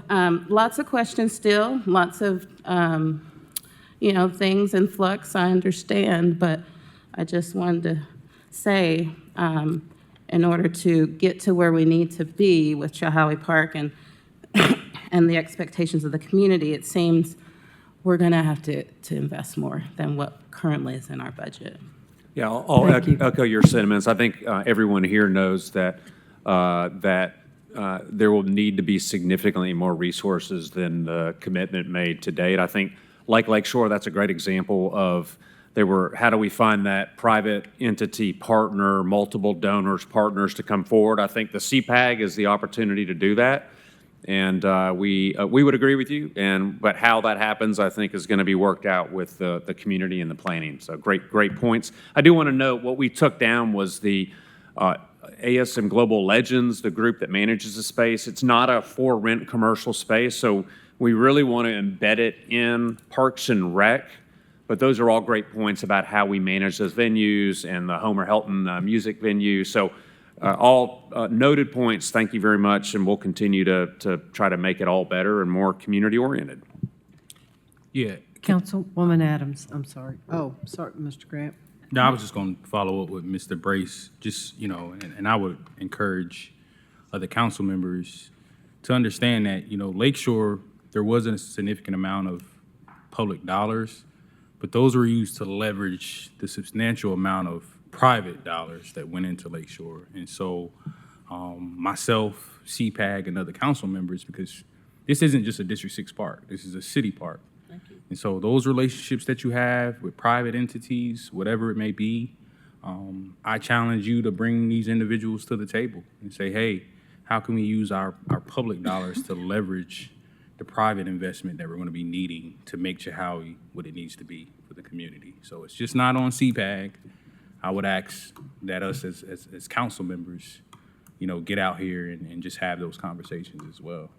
lots of questions still, lots of things in flux, I understand, but I just wanted to say, in order to get to where we need to be with Chilhowie Park and and the expectations of the community, it seems we're going to have to invest more than what currently is in our budget. Yeah, I'll echo your sentiments. I think everyone here knows that there will need to be significantly more resources than the commitment made to date. I think, like Lakeshore, that's a great example of how do we find that private entity partner, multiple donors, partners to come forward. I think the CPAG is the opportunity to do that. And we would agree with you, but how that happens, I think, is going to be worked out with the community and the planning. So great points. I do want to note what we took down was the ASM Global Legends, the group that manages the space. It's not a for-rent commercial space, so we really want to embed it in Parks and Rec. But those are all great points about how we manage those venues and the Homer Helton music venue. So all noted points. Thank you very much, and we'll continue to try to make it all better and more community-oriented. Yeah. Councilwoman Adams, I'm sorry. Oh, sorry, Mr. Grant. No, I was just going to follow up with Mr. Brace, and I would encourage other council members to understand that, Lakeshore, there wasn't a significant amount of public dollars, but those were used to leverage the substantial amount of private dollars that went into Lakeshore. And so myself, CPAG, and other council members, because this isn't just a District 6 park, this is a city park. And so those relationships that you have with private entities, whatever it may be, I challenge you to bring these individuals to the table and say, hey, how can we use our public dollars to leverage the private investment that we're going to be needing to make Chilhowie what it needs to be for the community? So it's just not on CPAG. I would ask that us as council members, get out here and just have those conversations as well.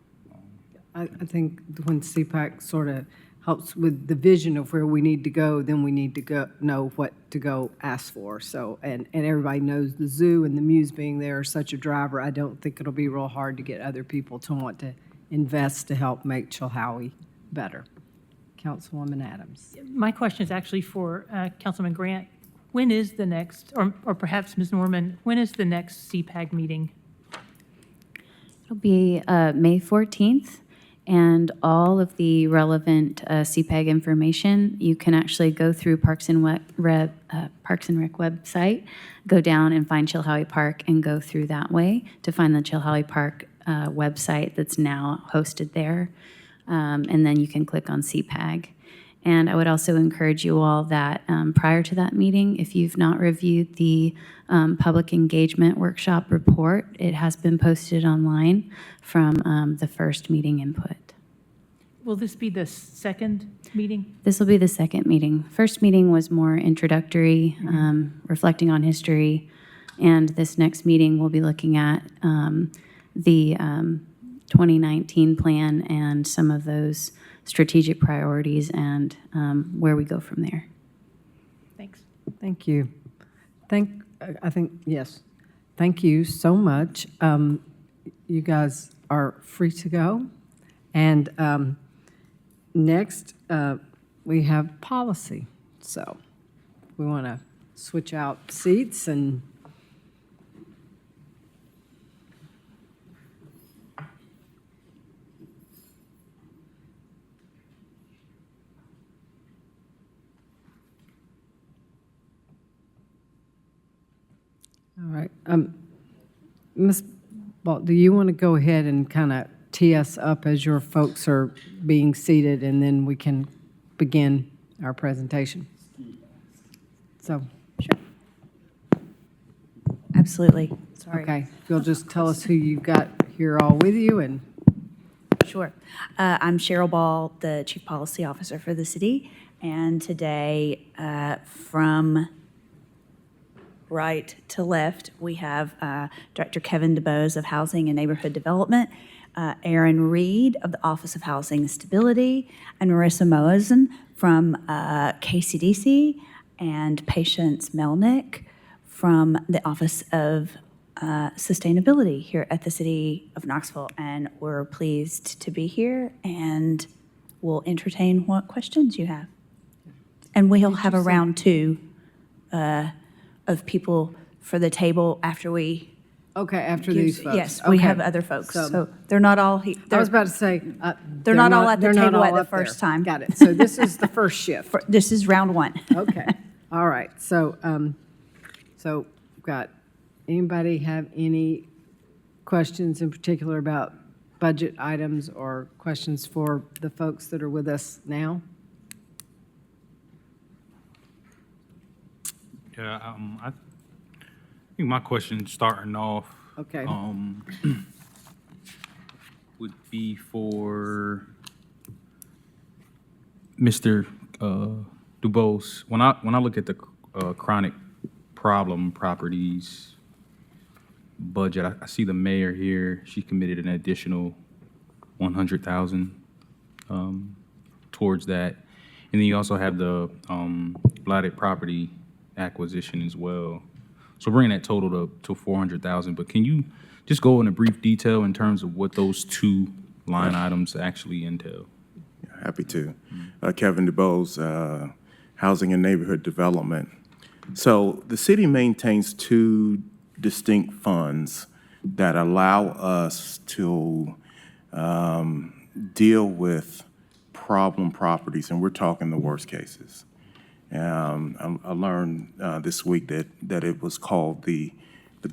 I think when CPAC sort of helps with the vision of where we need to go, then we need to know what to go ask for. So, and everybody knows the zoo and the Muse being there are such a driver. I don't think it'll be real hard to get other people to want to invest to help make Chilhowie better. Councilwoman Adams. My question is actually for Councilman Grant. When is the next, or perhaps Ms. Norman, when is the next CPAG meeting? It'll be May 14th, and all of the relevant CPAG information, you can actually go through Parks and Rec website, go down and find Chilhowie Park and go through that way to find the Chilhowie Park website that's now hosted there. And then you can click on CPAG. And I would also encourage you all that prior to that meeting, if you've not reviewed the public engagement workshop report, it has been posted online from the first meeting input. Will this be the second meeting? This will be the second meeting. First meeting was more introductory, reflecting on history, and this next meeting we'll be looking at the 2019 plan and some of those strategic priorities and where we go from there. Thanks. Thank you. Yes. Thank you so much. You guys are free to go. And next, we have policy. So we want to switch out seats and all right. Ms. Balt, do you want to go ahead and kind of tee us up as your folks are being seated, and then we can begin our presentation? So, Absolutely. Sorry. okay, if you'll just tell us who you've got here all with you and. Sure. I'm Cheryl Ball, the Chief Policy Officer for the city, and today, from right to left, we have Director Kevin DeBose of Housing and Neighborhood Development, Aaron Reed of the Office of Housing and Stability, and Marissa Moazen from KCDC, and Patience Melnick from the Office of Sustainability here at the City of Knoxville. And we're pleased to be here, and we'll entertain what questions you have. And we'll have a round two of people for the table after we. Okay, after these folks. Yes, we Okay. have other folks. So they're not all here. I was about to say. They're not all at the they're not table all at the up there. first time. Got it. So this is the first shift. This is round one. Okay, all right. So, so we've got, anybody have any questions in particular about budget items or questions for the folks that are with us now? Yeah, I think my question starting off. Okay. Would be for Mr. DuBose. When I look at the chronic problem properties budget, I see the mayor here. She committed an additional 100,000 towards that, and then you also have the blighted property acquisition as well. So bringing that total to 400,000. But can you just go into brief detail in terms of what those two line items actually entail? Happy to. Kevin DeBose, Housing and Neighborhood Development. So the city maintains two distinct funds that allow us to deal with problem properties, and we're talking the worst cases. I learned this week that it was called the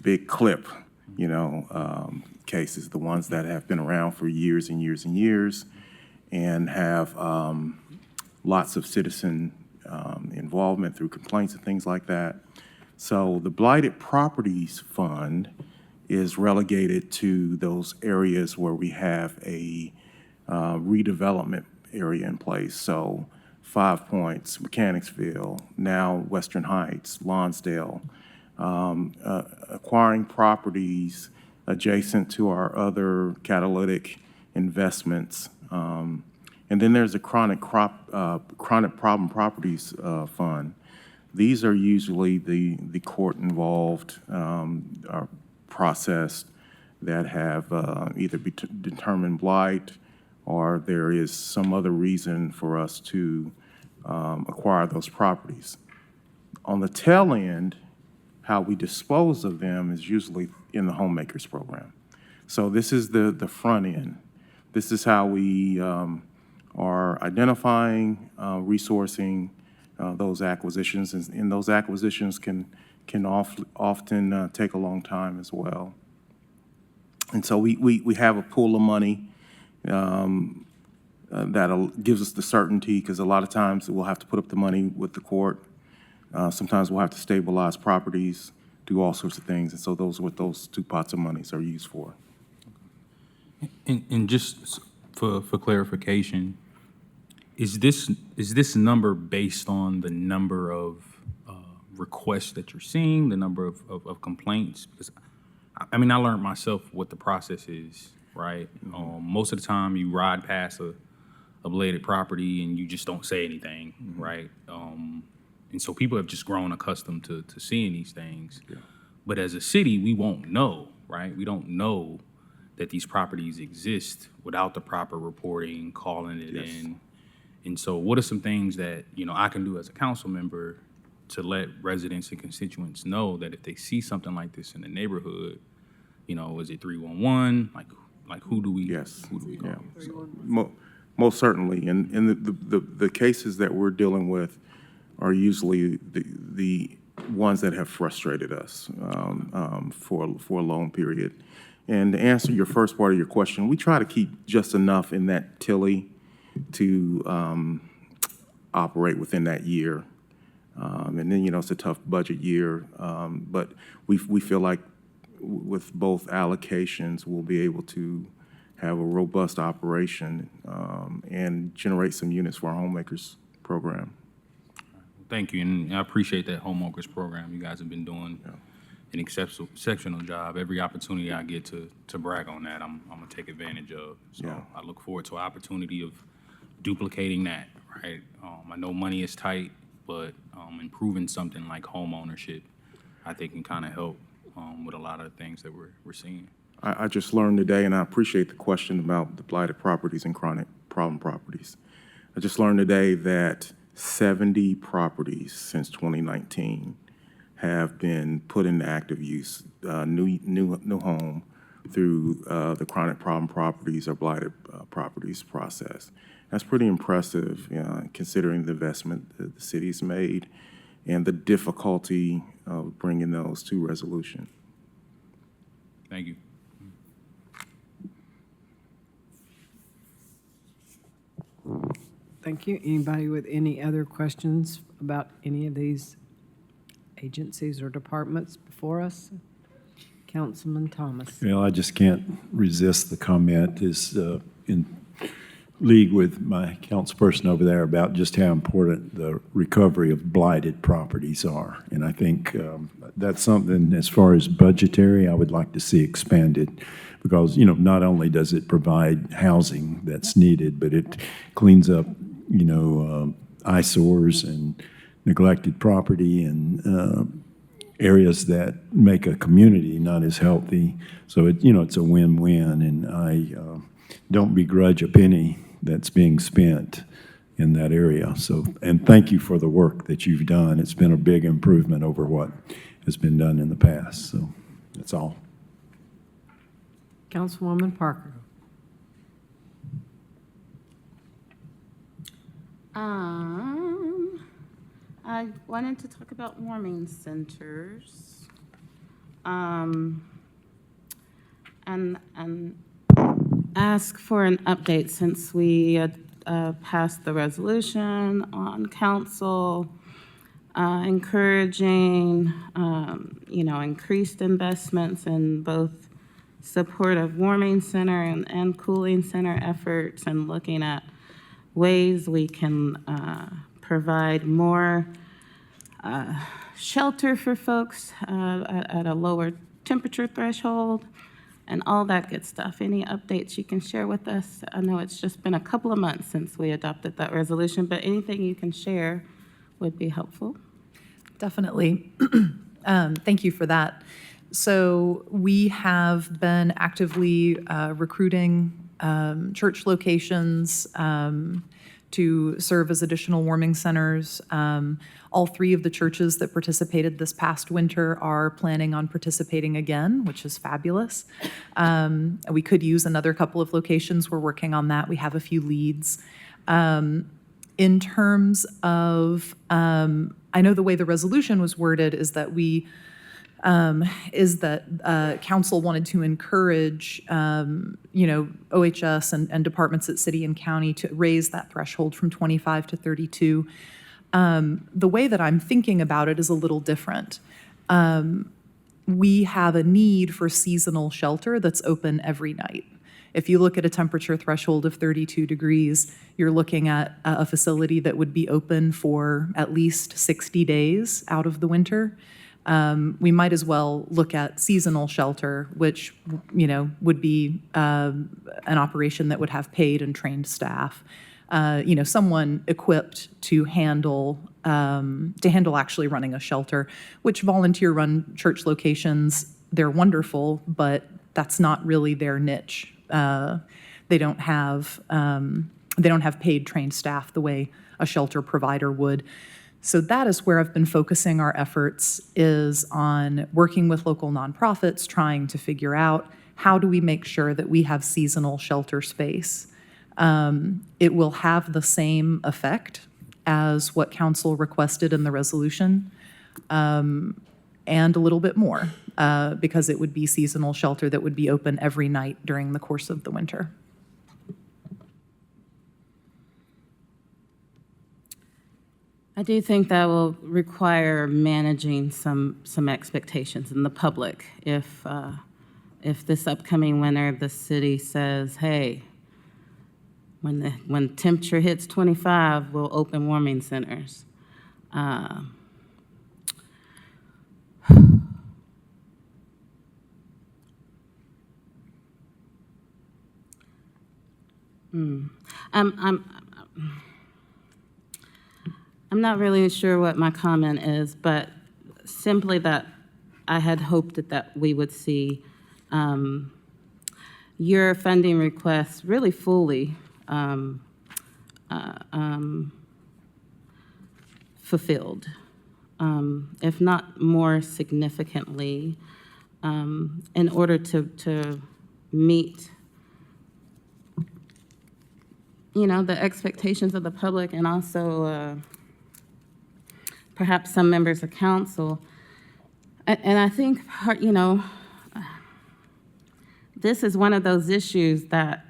big clip, cases, the ones that have been around for years and years and years, and have lots of citizen involvement through complaints and things like that. So the Blighted Properties Fund is relegated to those areas where we have a redevelopment area in place. So 5 Points, Mechanicsville, now Western Heights, Lonsdale, acquiring properties adjacent to our other catalytic investments. And then there's a chronic problem properties fund. These are usually the court-involved process that have either determined blight, or there is some other reason for us to acquire those properties. On the tail end, how we dispose of them is usually in the homemakers program. So this is the front end. This is how we are identifying, resourcing those acquisitions, and those acquisitions can often take a long time as well. And so we have a pool of money that gives us the certainty, because a lot of times we'll have to put up the money with the court. Sometimes we'll have to stabilize properties, do all sorts of things, and so those are what those two pots of monies are used for. And just for clarification, is this number based on the number of requests that you're seeing, the number of complaints? Because I mean, I learned myself what the process is, right? Most of the time, you ride past a blighted property and you just don't say anything, right? And so people have just grown accustomed to seeing these things. Yeah. But as a city, we won't know, right? We don't know that these properties exist without the proper reporting, calling it in. And so what are some things that, I can do as a council member to let residents and constituents know that if they see something like this in the neighborhood, is it 311? Like who do we call? Yeah. Most certainly. And the cases that we're dealing with are usually the ones that have frustrated us for a long period. And to answer your first part of your question, we try to keep just enough in that Tilly to operate within that year. And then, it's a tough budget year, but we feel like with both allocations, we'll be able to have a robust operation and generate some units for our homemakers program. Thank you, and I appreciate that homemakers program. You guys have been doing an exceptional job. Every opportunity I get to brag on that, I'm gonna take advantage of. So I look forward to an opportunity of duplicating that, right? I know money is tight, but improving something like home ownership, I think can kind of help with a lot of the things that we're seeing. I just learned today, and I appreciate the question about the blighted properties and chronic problem properties. I just learned today that 70 properties since 2019 have been put into active use, new home through the chronic problem properties or blighted properties process. That's pretty impressive, considering the investment that the city's made and the difficulty of bringing those to resolution. Thank you. Thank you. Anybody with any other questions about any of these agencies or departments before us? Councilman Thomas. Well, I just can't resist the comment is in league with my councilperson over there about just how important the recovery of blighted properties are. And I think that's something, as far as budgetary, I would like to see expanded because, not only does it provide housing that's needed, but it cleans up, eyesores and neglected property and areas that make a community not as healthy. So, it's a win-win, and I don't begrudge a penny that's being spent in that area. So, and thank you for the work that you've done. It's been a big improvement over what has been done in the past. So that's all. Councilwoman Parker. I wanted to talk about warming centers. And ask for an update since we passed the resolution on council, encouraging, increased investments in both support of warming center and cooling center efforts, and looking at ways we can provide more shelter for folks at a lower temperature threshold, and all that good stuff. Any updates you can share with us? I know it's just been a couple of months since we adopted that resolution, but anything you can share would be helpful. Definitely. Thank you for that. So we have been actively recruiting church locations to serve as additional warming centers. All three of the churches that participated this past winter are planning on participating again, which is fabulous. We could use another couple of locations. We're working on that. We have a few leads. In terms of, I know the way the resolution was worded is that council wanted to encourage, OHS and departments at city and county to raise that threshold from 25 to 32. The way that I'm thinking about it is a little different. We have a need for seasonal shelter that's open every night. If you look at a temperature threshold of 32 degrees, you're looking at a facility that would be open for at least 60 days out of the winter. We might as well look at seasonal shelter, which, would be an operation that would have paid and trained staff. Someone equipped to handle actually running a shelter, which volunteer-run church locations, they're wonderful, but that's not really their niche. They don't have paid trained staff the way a shelter provider would. So that is where I've been focusing our efforts, is on working with local nonprofits, trying to figure out how do we make sure that we have seasonal shelter space. It will have the same effect as what council requested in the resolution, and a little bit more, because it would be seasonal shelter that would be open every night during the course of the winter. I do think that will require managing some expectations in the public. If this upcoming winter, the city says, hey, when temperature hits 25, we'll open warming centers. I'm not really sure what my comment is, but simply that I had hoped that we would see your funding requests really fully fulfilled, if not more significantly, in order to meet the expectations of the public, and also perhaps some members of council. And I think, this is one of those issues that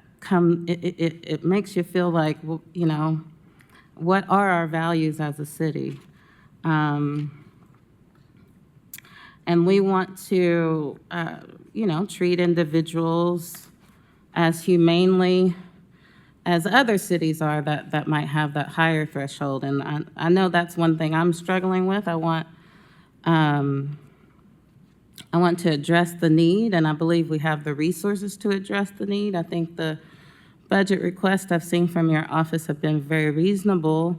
it makes you feel like, well, what are our values as a city? And we want to, treat individuals as humanely as other cities are that might have that higher threshold. And I know that's one thing I'm struggling with. I want to address the need, and I believe we have the resources to address the need. I think the budget requests I've seen from your office have been very reasonable,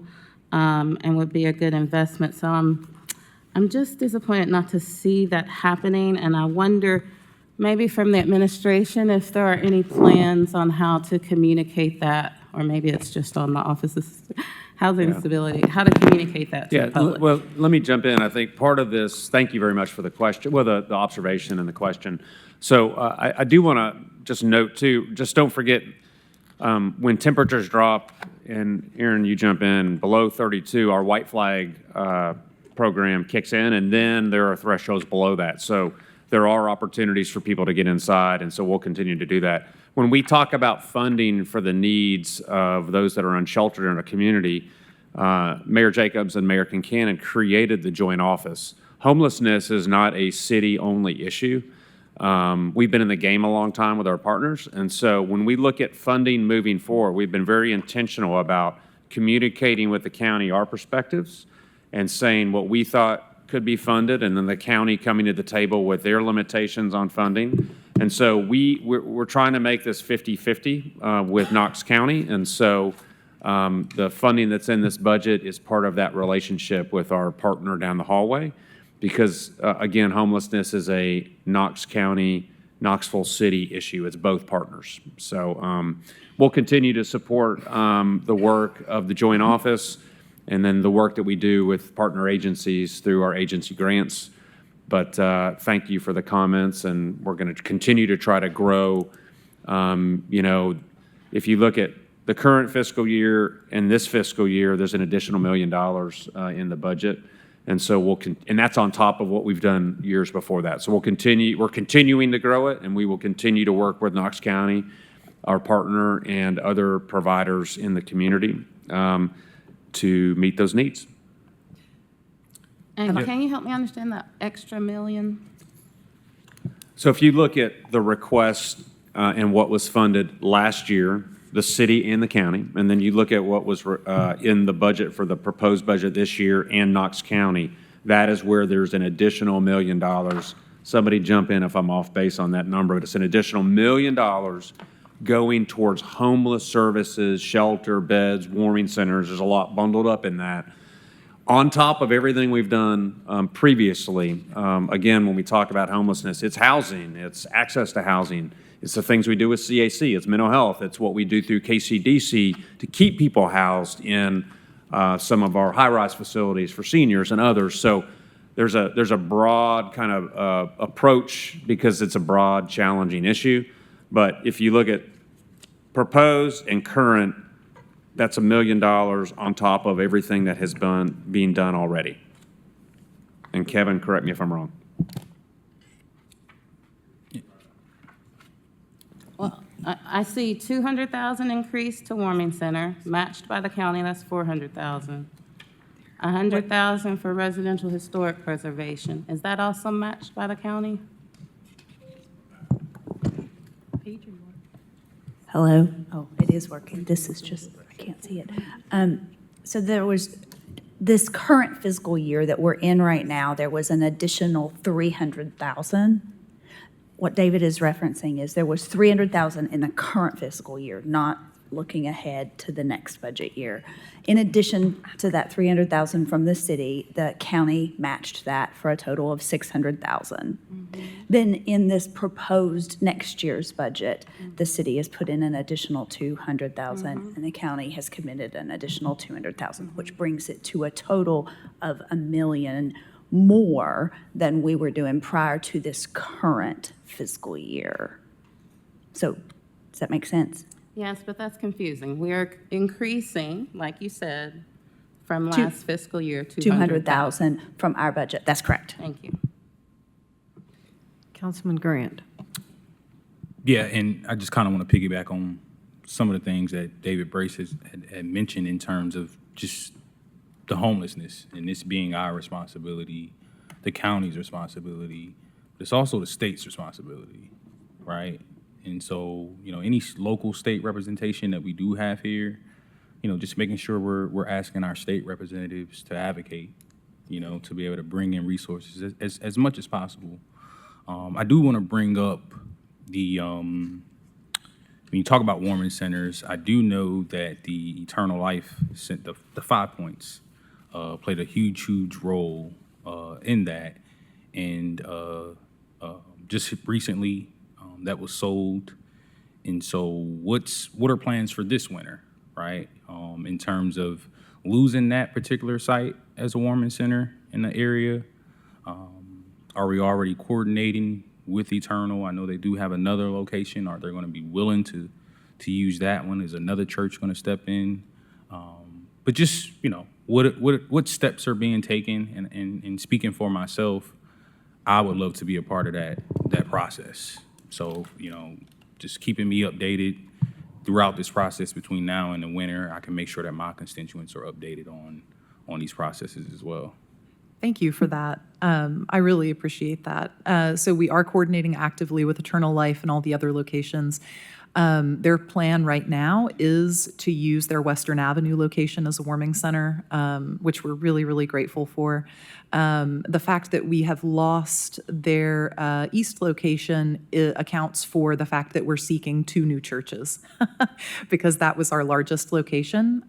and would be a good investment. So I'm just disappointed not to see that happening, and I wonder, maybe from the administration, if there are any plans on how to communicate that, or maybe it's just on the Office of Housing Stability, how to communicate that to the public. Well, let me jump in. I think part of this, thank you very much for the question, well, the observation and the question. So I do want to just note too, just don't forget, when temperatures drop, and Aaron, you jump in, below 32, our white flag program kicks in, and then there are thresholds below that. So there are opportunities for people to get inside, and so we'll continue to do that. When we talk about funding for the needs of those that are unsheltered in a community, Mayor Jacobs and Mayor Kincannon created the joint office. Homelessness is not a city-only issue. We've been in the game a long time with our partners, and so when we look at funding moving forward, we've been very intentional about communicating with the county our perspectives and saying what we thought could be funded, and then the county coming to the table with their limitations on funding. And so we're trying to make this 50-50 with Knox County, and so the funding that's in this budget is part of that relationship with our partner down the hallway, because again, homelessness is a Knox County, Knoxville City issue. It's both partners. So we'll continue to support the work of the joint office, and then the work that we do with partner agencies through our agency grants. But thank you for the comments, and we're going to continue to try to grow. If you look at the current fiscal year and this fiscal year, there's an additional $1 million in the budget. And so and that's on top of what we've done years before that. So we're continuing to grow it, and we will continue to work with Knox County, our partner, and other providers in the community to meet those needs. And can you help me understand that extra $1 million? So if you look at the request and what was funded last year, the city and the county, and then you look at what was in the budget for the proposed budget this year and Knox County, that is where there's an additional $1 million. Somebody jump in if I'm off base on that number, but it's an additional $1 million going towards homeless services, shelter, beds, warming centers. There's a lot bundled up in that. On top of everything we've done previously, again, when we talk about homelessness, it's housing, it's access to housing, it's the things we do with CAC, it's mental health, it's what we do through KCDC to keep people housed in some of our high-rise facilities for seniors and others. So there's a broad kind of approach because it's a broad, challenging issue. But if you look at proposed and current, that's $1 million on top of everything that has been being done already. And Kevin, correct me if I'm wrong. Well, I see 200,000 increase to warming center, matched by the county, that's 400,000. 100,000 for residential historic preservation. Is that also matched by the county? Hello? Oh, it is working. This is just, I can't see it. So there was, this current fiscal year that we're in right now, there was an additional 300,000. What David is referencing is there was 300,000 in the current fiscal year, not looking ahead to the next budget year. In addition to that 300,000 from the city, the county matched that for a total of 600,000. Then in this proposed next year's budget, the city has put in an additional 200,000 and the county has committed an additional 200,000, which brings it to a total of $1 million more than we were doing prior to this current fiscal year. So does that make sense? Yes, but that's confusing. We are increasing, like you said, from last fiscal year, 200,000 from our budget. That's correct. Thank you. Councilman Grant. Yeah, and I just kind of want to piggyback on some of the things that David Brace had mentioned in terms of just the homelessness and this being our responsibility, the county's responsibility, but it's also the state's responsibility, right? And so, you know, any local state representation that we do have here, you know, just making sure we're asking our state representatives to advocate, you know, to be able to bring in resources as much as possible. I do want to bring up the, when you talk about warming centers, I do know that the Eternal Life, the 5 points, played a huge role in that. And just recently, that was sold. And so what are plans for this winter, right? In terms of losing that particular site as a warming center in the area? Are we already coordinating with Eternal? I know they do have another location. Are they going to be willing to use that one? Is another church going to step in? But just, you know, what steps are being taken? And speaking for myself, I would love to be a part of that process. So, you know, just keeping me updated throughout this process between now and the winter, I can make sure that my constituents are updated on these processes as well. Thank you for that. I really appreciate that. So we are coordinating actively with Eternal Life and all the other locations. Their plan right now is to use their Western Avenue location as a warming center, which we're really grateful for. The fact that we have lost their east location accounts for the fact that we're seeking 2 new churches because that was our largest location.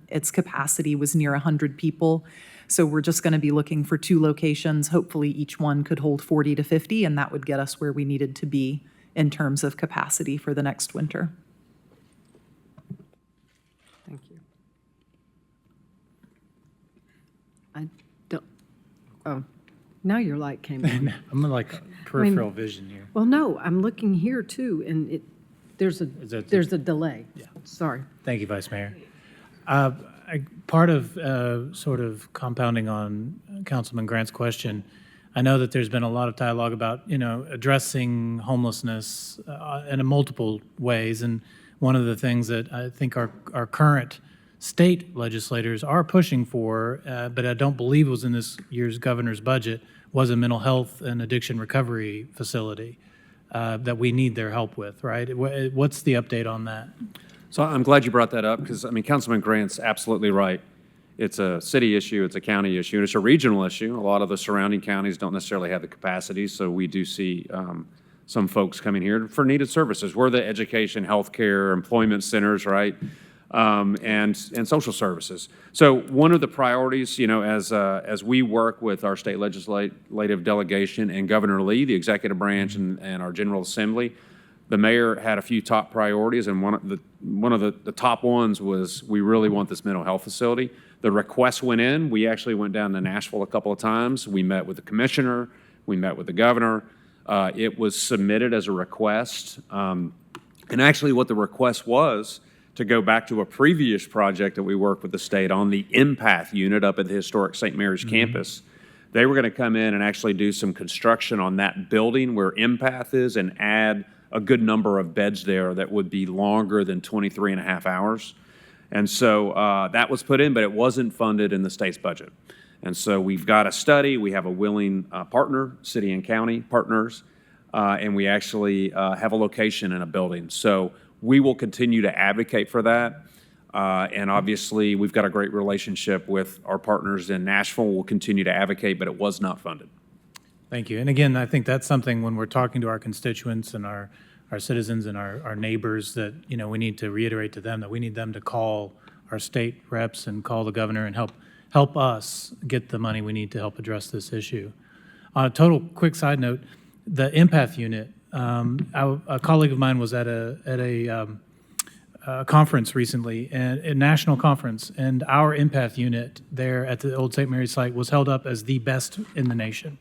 Its capacity was near 100 people. So we're just going to be looking for 2 locations. Hopefully each one could hold 40 to 50, and that would get us where we needed to be in terms of capacity for the next winter. Thank you. I don't, oh, now your light came on. I'm like peripheral vision here. Well, no, I'm looking here too, and there's a delay. Yeah. Sorry. Thank you, Vice Mayor. Part of sort of compounding on Councilman Grant's question, I know that there's been a lot of dialogue about, you know, addressing homelessness in multiple ways. And one of the things that I think our current state legislators are pushing for, but I don't believe was in this year's governor's budget, was a mental health and addiction recovery facility. that we need their help with, right? What's the update on that? So I'm glad you brought that up because, I mean, Councilman Grant's absolutely right. It's a city issue, it's a county issue, and it's a regional issue. A lot of the surrounding counties don't necessarily have the capacity, so we do see some folks coming here for needed services. We're the education, healthcare, employment centers, right? And social services. So one of the priorities, you know, as we work with our state legislative delegation and Governor Lee, the executive branch, and our General Assembly, the mayor had a few top priorities, and one of the top ones was we really want this mental health facility. The request went in. We actually went down to Nashville a couple of times. We met with the commissioner. We met with the governor. It was submitted as a request. And actually what the request was to go back to a previous project that we worked with the state on, the Empath unit up at the historic St. Mary's campus. They were going to come in and actually do some construction on that building where Empath is and add a good number of beds there that would be longer than 23 and a half hours. And so that was put in, but it wasn't funded in the state's budget. And so we've got a study, we have a willing partner, city and county partners, and we actually have a location in a building. So we will continue to advocate for that. And obviously, we've got a great relationship with our partners in Nashville. We'll continue to advocate, but it was not funded. Thank you. And again, I think that's something when we're talking to our constituents and our citizens and our neighbors that, you know, we need to reiterate to them that we need them to call our state reps and call the governor and help us get the money we need to help address this issue. On a total quick side note, the Empath unit, a colleague of mine was at a conference recently, a national conference, and our Empath unit there at the old St. Mary's site was held up as the best in the nation.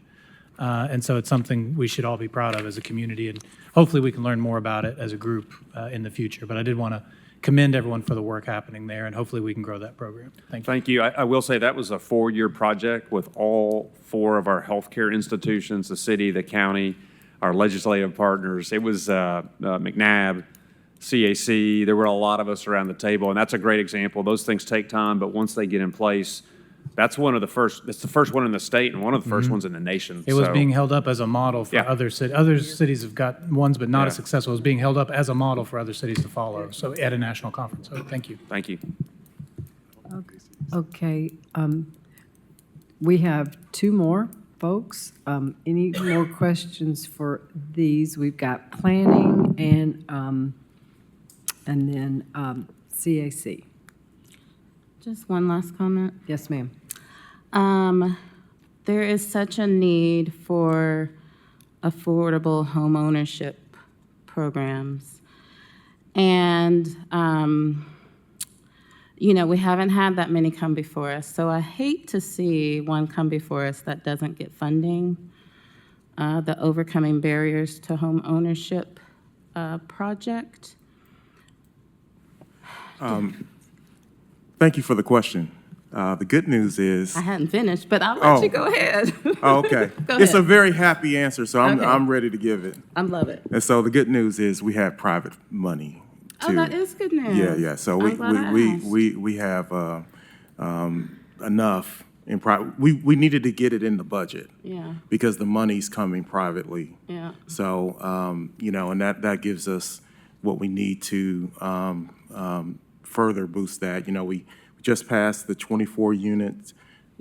And so it's something we should all be proud of as a community, and hopefully we can learn more about it as a group in the future. But I did want to commend everyone for the work happening there, and hopefully we can grow that program. Thank you. Thank you. I will say that was a 4-year project with all 4 of our healthcare institutions, the city, the county, our legislative partners. It was McNabb, CAC. There were a lot of us around the table, and that's a great example. Those things take time, but once they get in place, that's one of the first. It's the first one in the state and one of the first ones in the nation. It was being held up as a model for other cities. Other cities have got ones, but not as successful. It was being held up as a model for other cities to follow. So at a national conference. So thank you. Thank you. Okay, we have 2 more folks. Any more questions for these? We've got planning and then CAC. Just one last comment. Yes, ma'am. There is such a need for affordable home ownership programs. And, you know, we haven't had that many come before us. So I hate to see one come before us that doesn't get funding. The Overcoming Barriers to Home Ownership project. Thank you for the question. The good news is... I hadn't finished, but I'll let you go ahead. Oh, okay. Go It's ahead. a very happy answer, so Okay. I'm ready to give it. I love it. And so the good news is we have private money, too. Oh, that is good news. Yeah. So I'm glad I asked. we have enough in we needed to get it in the budget. Yeah. Because the money's coming privately. Yeah. So, you know, and that gives us what we need to further boost that. You know, we just passed the 24 units,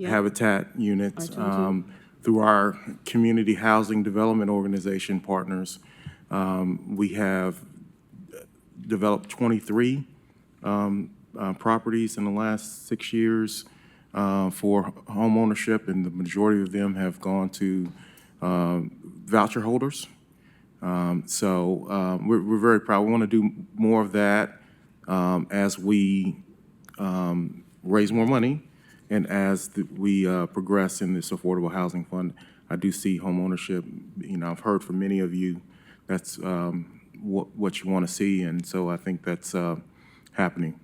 habitat units, through our community housing development organization partners. We have developed 23 properties in the last 6 years for home ownership, and the majority of them have gone to voucher holders. So we're very proud. We want to do more of that as we raise more money, and as we progress in this affordable housing fund. I do see home ownership. You know, I've heard from many of you that's what you want to see, and so I think that's happening.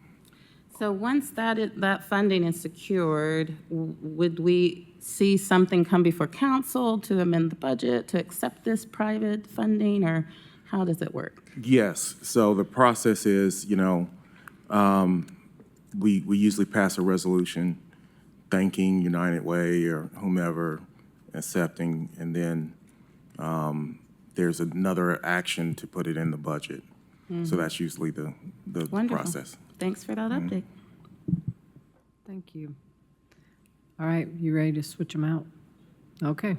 So once that funding is secured, would we see something come before council to amend the budget to accept this private funding, or how does it work? Yes. So the process is, you know, we usually pass a resolution thanking United Way or whomever, accepting, and then there's another action to put it in the budget. So that's usually the Wonderful. process. Thanks for that update. Thank you. All right, you ready to switch them out? Okay.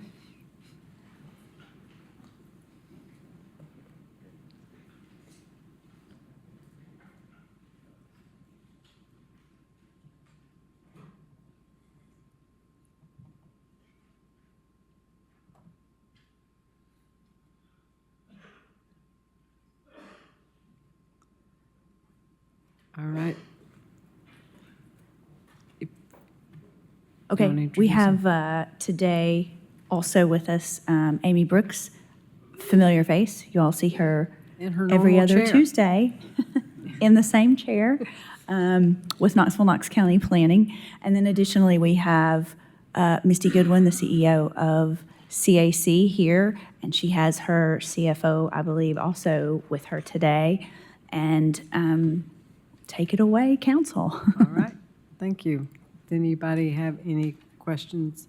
All right. Okay, wanna we introduce have today also with us Amy Brooks, familiar face. You all see her In her every normal other chair. Tuesday in the same chair with Knoxville, Knox County Planning. And then additionally, we have Misty Goodwin, the CEO of CAC here, and she has her CFO, I believe, also with her today. And take it away, council. All right, thank you. Does anybody have any questions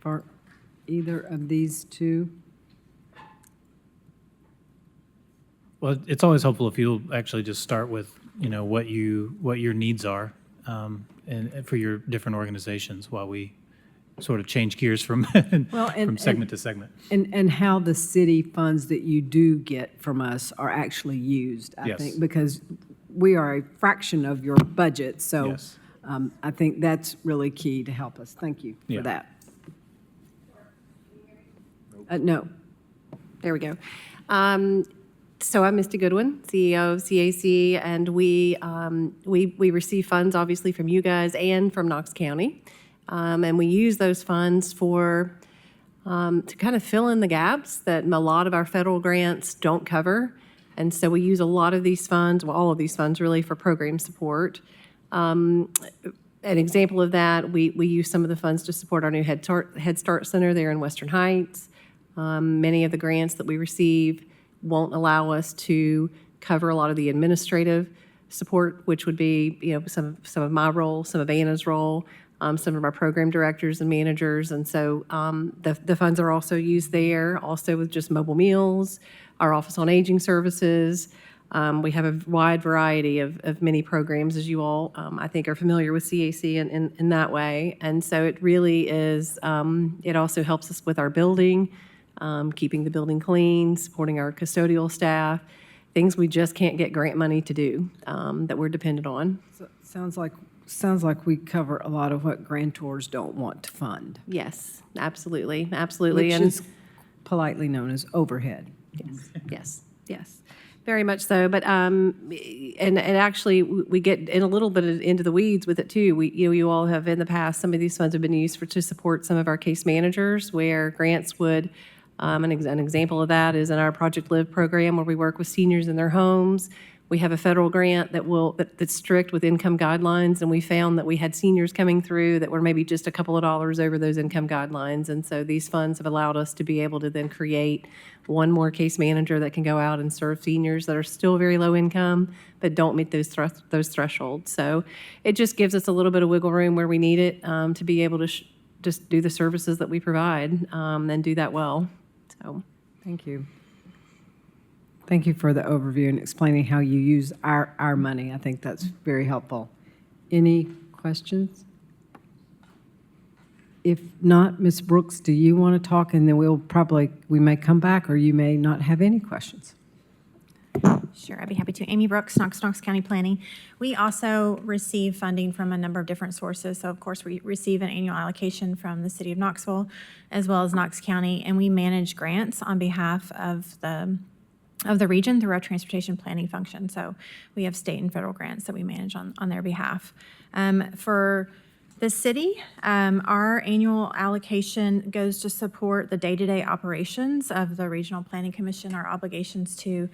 for either of these two? Well, it's always helpful if you'll actually just start with, what your needs are, and for your different organizations while we sort of change gears from, from segment to segment. And how the city funds that you do get from us are actually used, I Yes. think, because we are a fraction of your budget, so Yes. I think that's really key to help us. Thank you Yeah. for that. No. There we go. So I'm Misty Goodwin, CEO of CAC, and we receive funds obviously from you guys and from Knox County. And we use those funds to kind of fill in the gaps that a lot of our federal grants don't cover. And so we use a lot of these funds, well, all of these funds really, for program support. An example of that, we use some of the funds to support our new Head Start Center there in Western Heights. Many of the grants that we receive won't allow us to cover a lot of the administrative support, which would be, some of my role, some of Anna's role, some of our program directors and managers. And so the funds are also used there, also with just mobile meals, our Office on Aging services. We have a wide variety of many programs, as you all, I think, are familiar with CAC in that way. And so it really is, it also helps us with our building, keeping the building clean, supporting our custodial staff, things we just can't get grant money to do, that we're dependent on. So, sounds like we cover a lot of what grantors don't want to fund. Yes, absolutely, absolutely. Which And is politely known as overhead. Yes, very much so. But and actually, we get in a little bit into the weeds with it too. You all have in the past, some of these funds have been used to support some of our case managers, where grants would. An example of that is in our Project Live program, where we work with seniors in their homes. We have a federal grant that's strict with income guidelines, and we found that we had seniors coming through that were maybe just a couple of dollars over those income guidelines. And so these funds have allowed us to be able to then create one more case manager that can go out and serve seniors that are still very low income but don't meet those thresholds. So it just gives us a little bit of wiggle room where we need it, to be able to just do the services that we provide, and do that well. So Thank you. Thank you for the overview and explaining how you use our money. I think that's very helpful. Any questions? If not, Ms. Brooks, do you want to talk? And then we may come back, or you may not have any questions. Sure, I'd be happy to. Amy Brooks, Knox County Planning. We also receive funding from a number of different sources. So, of course, we receive an annual allocation from the City of Knoxville, as well as Knox County, and we manage grants on behalf of the region through our transportation planning function. So we have state and federal grants that we manage on their behalf. For the city, our annual allocation goes to support the day-to-day operations of the Regional Planning Commission, our obligations to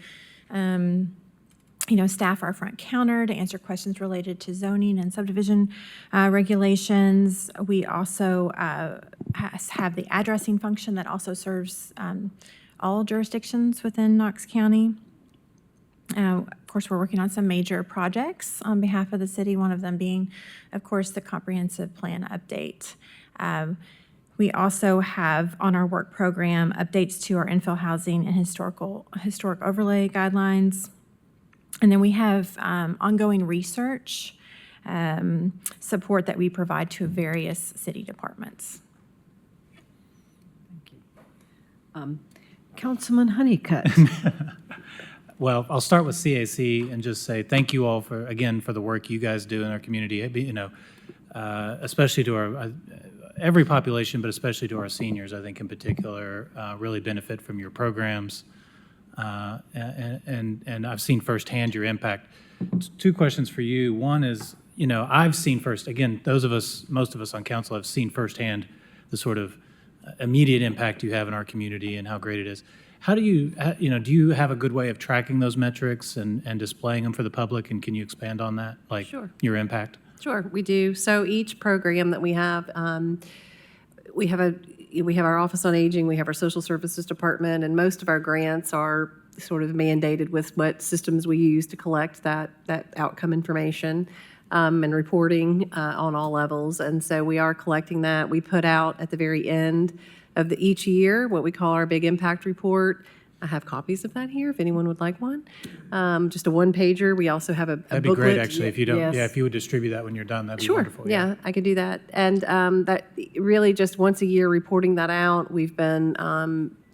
staff our front counter, to answer questions related to zoning and subdivision regulations. We also have the addressing function that also serves all jurisdictions within Knox County. Of course, we're working on some major projects on behalf of the city, one of them being, of course, the comprehensive plan update. We also have on our work program updates to our infill housing and historic overlay guidelines. And then we have ongoing research support that we provide to various city departments. Councilman Honeycutt. Well, I'll start with CAC and just say thank you all for, again, for the work you guys do in our community, you know, especially to our, every population, but especially to our seniors, I think in particular, really benefit from your programs. And I've seen firsthand your impact. Two questions for you. One is, you know, I've seen first, again, those of us, most of us on council have seen firsthand the sort of immediate impact you have in our community and how great it is. How do you, you know, do you have a good way of tracking those metrics and displaying them for the public? And can you expand on that, like Sure. your impact? Sure, we do. So each program that we have our Office on Aging, we have our Social Services Department, and most of our grants are sort of mandated with what systems we use to collect that outcome information and reporting on all levels. And so we are collecting that. We put out at the very end of each year what we call our Big Impact Report. I have copies of that here if anyone would like one. Just a one-pager. We also have a That'd be booklet. great, actually, if you don't, Yes. yeah, if you would distribute that when you're done, that'd be Sure. wonderful. Yeah, I could do that. And that really just once a year reporting that out. We've been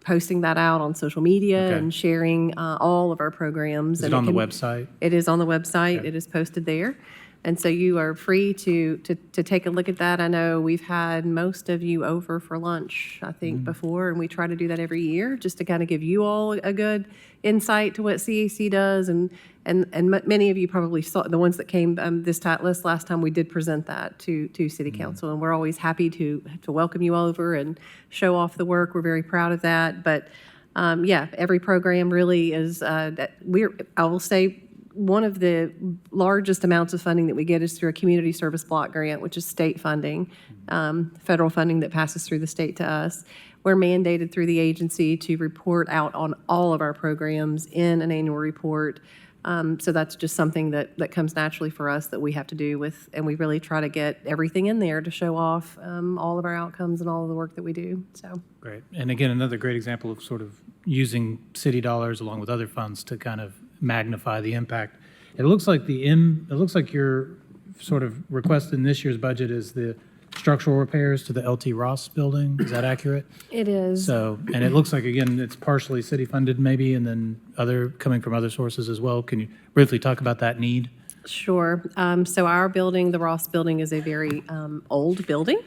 posting that out on social media Okay. and sharing all of our programs. Is And it on the website? It is on the website. Okay. It is posted there. And so you are free to take a look at that. I know we've had most of you over for lunch, I think, before, and we try to do that every year just to kind of give you all a good insight to what CAC does. And many of you probably saw the ones that came last time we did present that to City Council. And we're always happy to welcome you over and show off the work. We're very proud of that. But yeah, every program really is, I will say, one of the largest amounts of funding that we get is through a community service block grant, which is state funding, federal funding that passes through the state to us. We're mandated through the agency to report out on all of our programs in an annual report. So that's just something that comes naturally for us that we have to do with, and we really try to get everything in there to show off all of our outcomes and all of the work that we do. So Great. And again, another great example of sort of using city dollars along with other funds to kind of magnify the impact. It looks like your sort of request in this year's budget is the structural repairs to the LT Ross building. Is that accurate? it is. So, and it looks like, again, it's partially city funded maybe, and then coming from other sources as well. Can you briefly talk about that need? Sure. So our building, the Ross Building, is a very old building.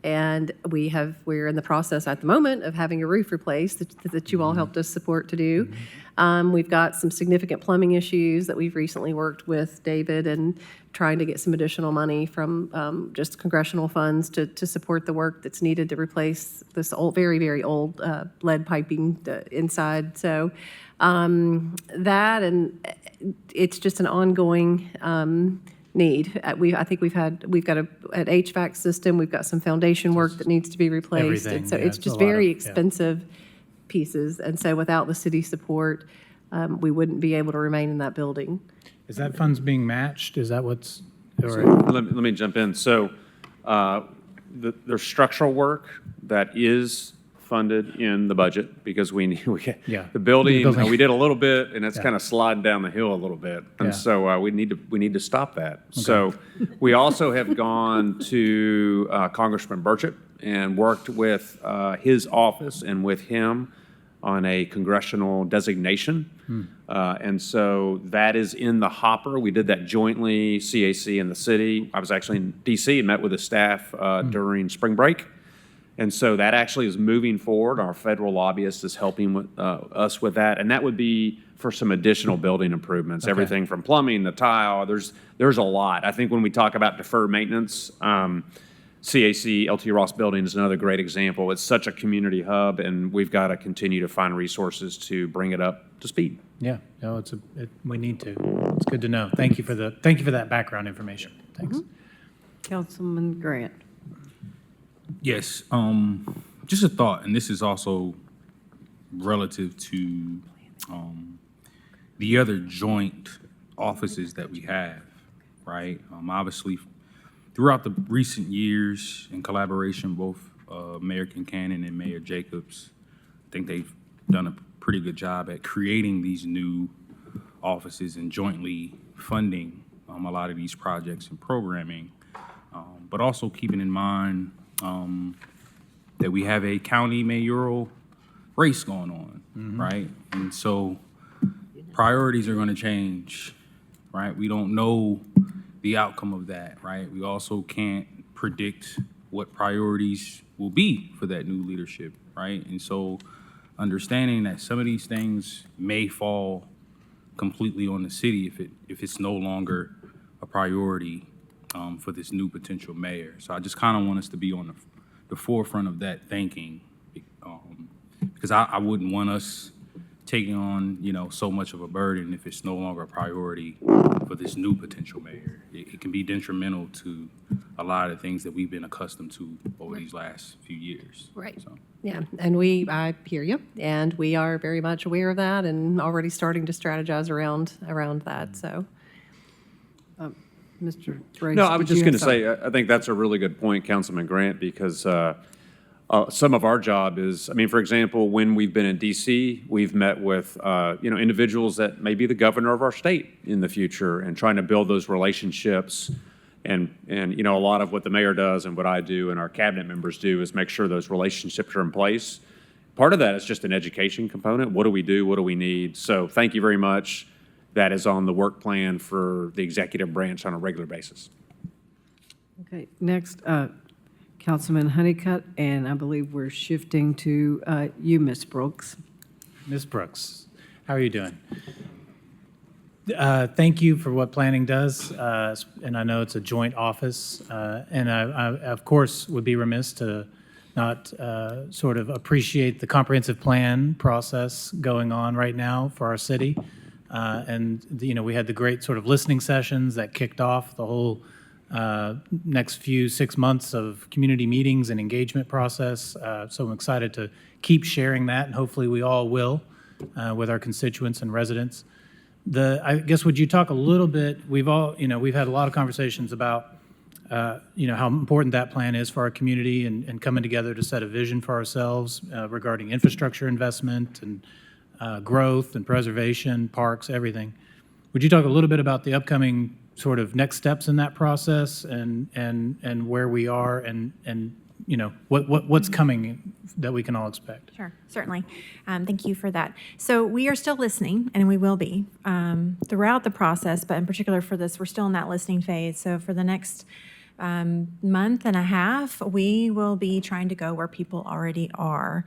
And we're in the process at the moment of having a roof replaced that you all helped us support to do. We've got some significant plumbing issues that we've recently worked with David and trying to get some additional money from just congressional funds to support the work that's needed to replace this old, very, very old lead piping inside. So that, and it's just an ongoing need. I think we've got an HVAC system. We've got some foundation work that needs to be replaced. Everything, And so yeah, it's it's just a lot of- very yeah. expensive pieces. And so without the city support, we wouldn't be able to remain in that building. Is that funds being matched? Is that what's, or? Let me jump in. So there's structural work that is funded in the budget because Yeah. the building, The building. we did a little bit and it's Yeah. kind of sliding down the hill a little bit. Yeah. And so we need to stop that. So we also have gone to Congressman Burchett and worked with his office and with him on a congressional designation. And so that is in the hopper. We did that jointly, CAC and the city. I was actually in DC and met with the staff during spring break. And so that actually is moving forward. Our federal lobbyist is helping us with that. And that would be for some additional building improvements, Okay. everything from plumbing, the tile. There's a lot. I think when we talk about deferred maintenance, CAC LT Ross Building is another great example. It's such a community hub, and we've got to continue to find resources to bring it up to speed. Yeah, no, we need to. It's good to know. Thank you for that background information. Thanks. Councilman Grant. Yes, just a thought, and this is also relative to the other joint offices that we have, right? Obviously, throughout the recent years in collaboration, both Mayor Kincannon and Mayor Jacobs. I think they've done a pretty good job at creating these new offices and jointly funding a lot of these projects and programming, but also keeping in mind that we have a county mayoral race going on, right? And so priorities are going to change, right? We don't know the outcome of that, right? We also can't predict what priorities will be for that new leadership, right? And so understanding that some of these things may fall completely on the city if it's no longer a priority for this new potential mayor. So I just kind of want us to be on the forefront of that thinking, because I wouldn't want us taking on, so much of a burden if it's no longer a priority for this new potential mayor. It can be detrimental to a lot of things that we've been accustomed to over these last few years. Right. So. Yeah, and I hear you, and we are very much aware of that and already starting to strategize around that, so. Mr. Brace? No, I was did just you going to have something? say, I think that's a really good point, Councilman Grant, because some of our job is, for example, when we've been in D.C., we've met with, individuals that may be the governor of our state in the future and trying to build those relationships. And a lot of what the mayor does and what I do and our cabinet members do is make sure those relationships are in place. Part of that is just an education component. What do we do? What do we need? So thank you very much. That is on the work plan for the executive branch on a regular basis. Okay, next, Councilman Honeycutt, and I believe we're shifting to you, Ms. Brooks. Ms. Brooks, how are you doing? Thank you for what planning does, and I know it's a joint office, and I, of course, would be remiss to not sort of appreciate the comprehensive plan process going on right now for our city. And, we had the great sort of listening sessions that kicked off the whole next few 6 months of community meetings and engagement process. So I'm excited to keep sharing that, and hopefully we all will with our constituents and residents. I guess, would you talk a little bit, we've had a lot of conversations about, how important that plan is for our community and coming together to set a vision for ourselves regarding infrastructure investment and growth and preservation, parks, everything. Would you talk a little bit about the upcoming sort of next steps in that process and where we are and what's coming that we can all expect? Sure, certainly. Thank you for that. So we are still listening, and we will be throughout the process, but in particular for this, we're still in that listening phase. So for the next month and a half, we will be trying to go where people already are.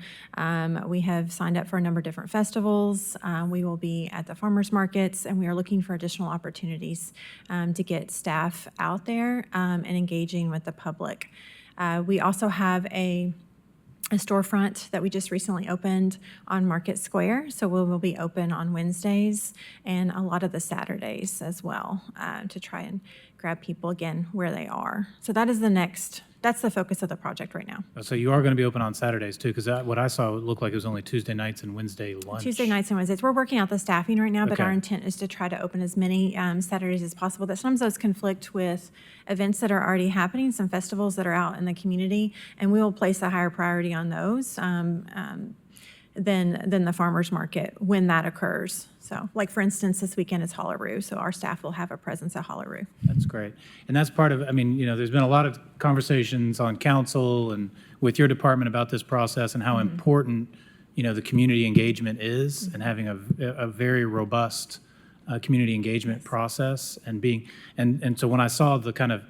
We have signed up for a number of different festivals. We will be at the farmers markets, and we are looking for additional opportunities to get staff out there and engaging with the public. We also have a storefront that we just recently opened on Market Square. So we will be open on Wednesdays and a lot of the Saturdays as well to try and grab people again where they are. So that's the focus of the project right now. So you are going to be open on Saturdays too, because what I saw, it looked like it was only Tuesday nights and Wednesday lunch. Tuesday nights and Wednesdays. We're working out the staffing right now, but Okay. our intent is to try to open as many Saturdays as possible. That sometimes those conflict with events that are already happening, some festivals that are out in the community, and we will place a higher priority on those than the farmers market when that occurs. So, like for instance, this weekend is Holaroo, so our staff will have a presence at Holaroo. That's great. And that's part of, there's been a lot of conversations on council and with your department about this process and how important, the community engagement is and having a very robust community engagement process and so when I saw the kind of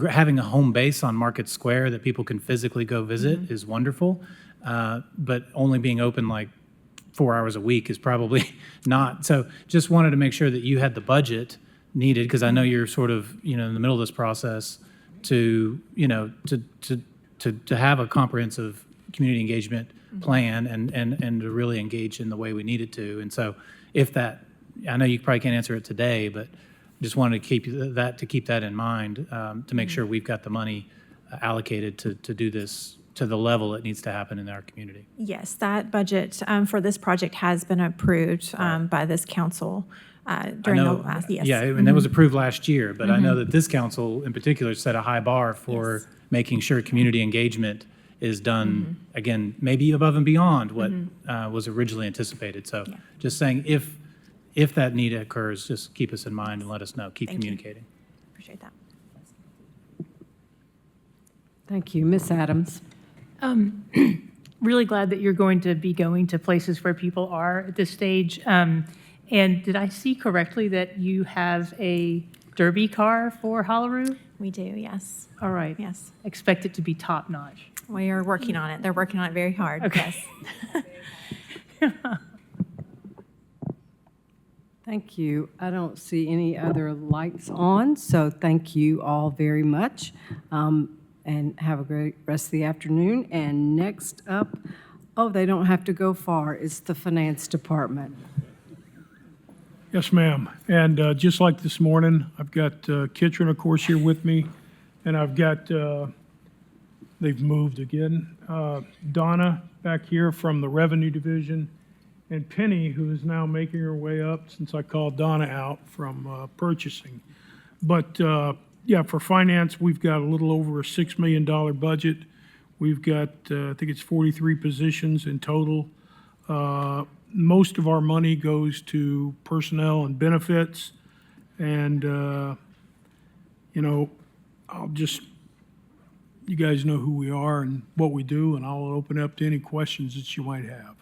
having a home base on Market Square that people can physically go visit is wonderful, but only being open like 4 hours a week is probably not. So just wanted to make sure that you had the budget needed, because I know you're sort of, in the middle of this process to have a comprehensive community engagement plan and to really engage in the way we need it to. And so I know you probably can't answer it today, but just wanted to keep that in mind to make sure we've got the money allocated to do this to the level it needs to happen in our community. Yes, that budget for this project has been approved by this council during the last, yes. Yeah, and that was approved last year, but I know that this council in particular set a high bar for making sure community engagement is done, again, maybe above and beyond what was originally anticipated. So just saying, if that need occurs, just keep us in mind and let us know. Keep communicating. Appreciate that. Thank you. Ms. Adams? Really glad that you're going to be going to places where people are at this stage. And did I see correctly that you have a derby car for Holaroo? We do, yes. All right. Yes. Expect it to be top-notch. We are working on it. They're working on it very hard. Okay. Yes. Thank you. I don't see any other lights on, so thank you all very much. And have a great rest of the afternoon. And next up, oh, they don't have to go far, it's the Finance Department. Yes, ma'am. And just like this morning, I've got Kitchen, of course, here with me, and I've got, they've moved again, Donna back here from the Revenue Division, and Penny, who is now making her way up since I called Donna out from purchasing. But yeah, for finance, we've got a little over a $6 million budget. We've got, I think it's 43 positions in total. Most of our money goes to personnel and benefits. And, you know, you guys know who we are and what we do, and I'll open up to any questions that you might have.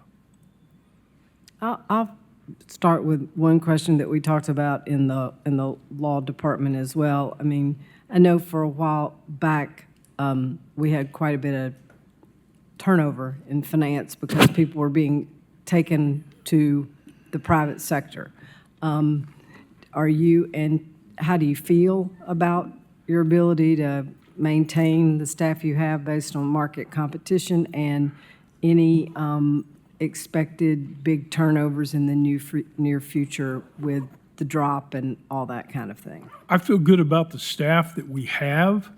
I'll start with one question that we talked about in the law department as well. I mean, I know for a while back, we had quite a bit of turnover in finance because people were being taken to the private sector. Are you, and how do you feel about your ability to maintain the staff you have based on market competition and any expected big turnovers in the near future with the drop and all that kind of thing? I feel good about the staff that we have,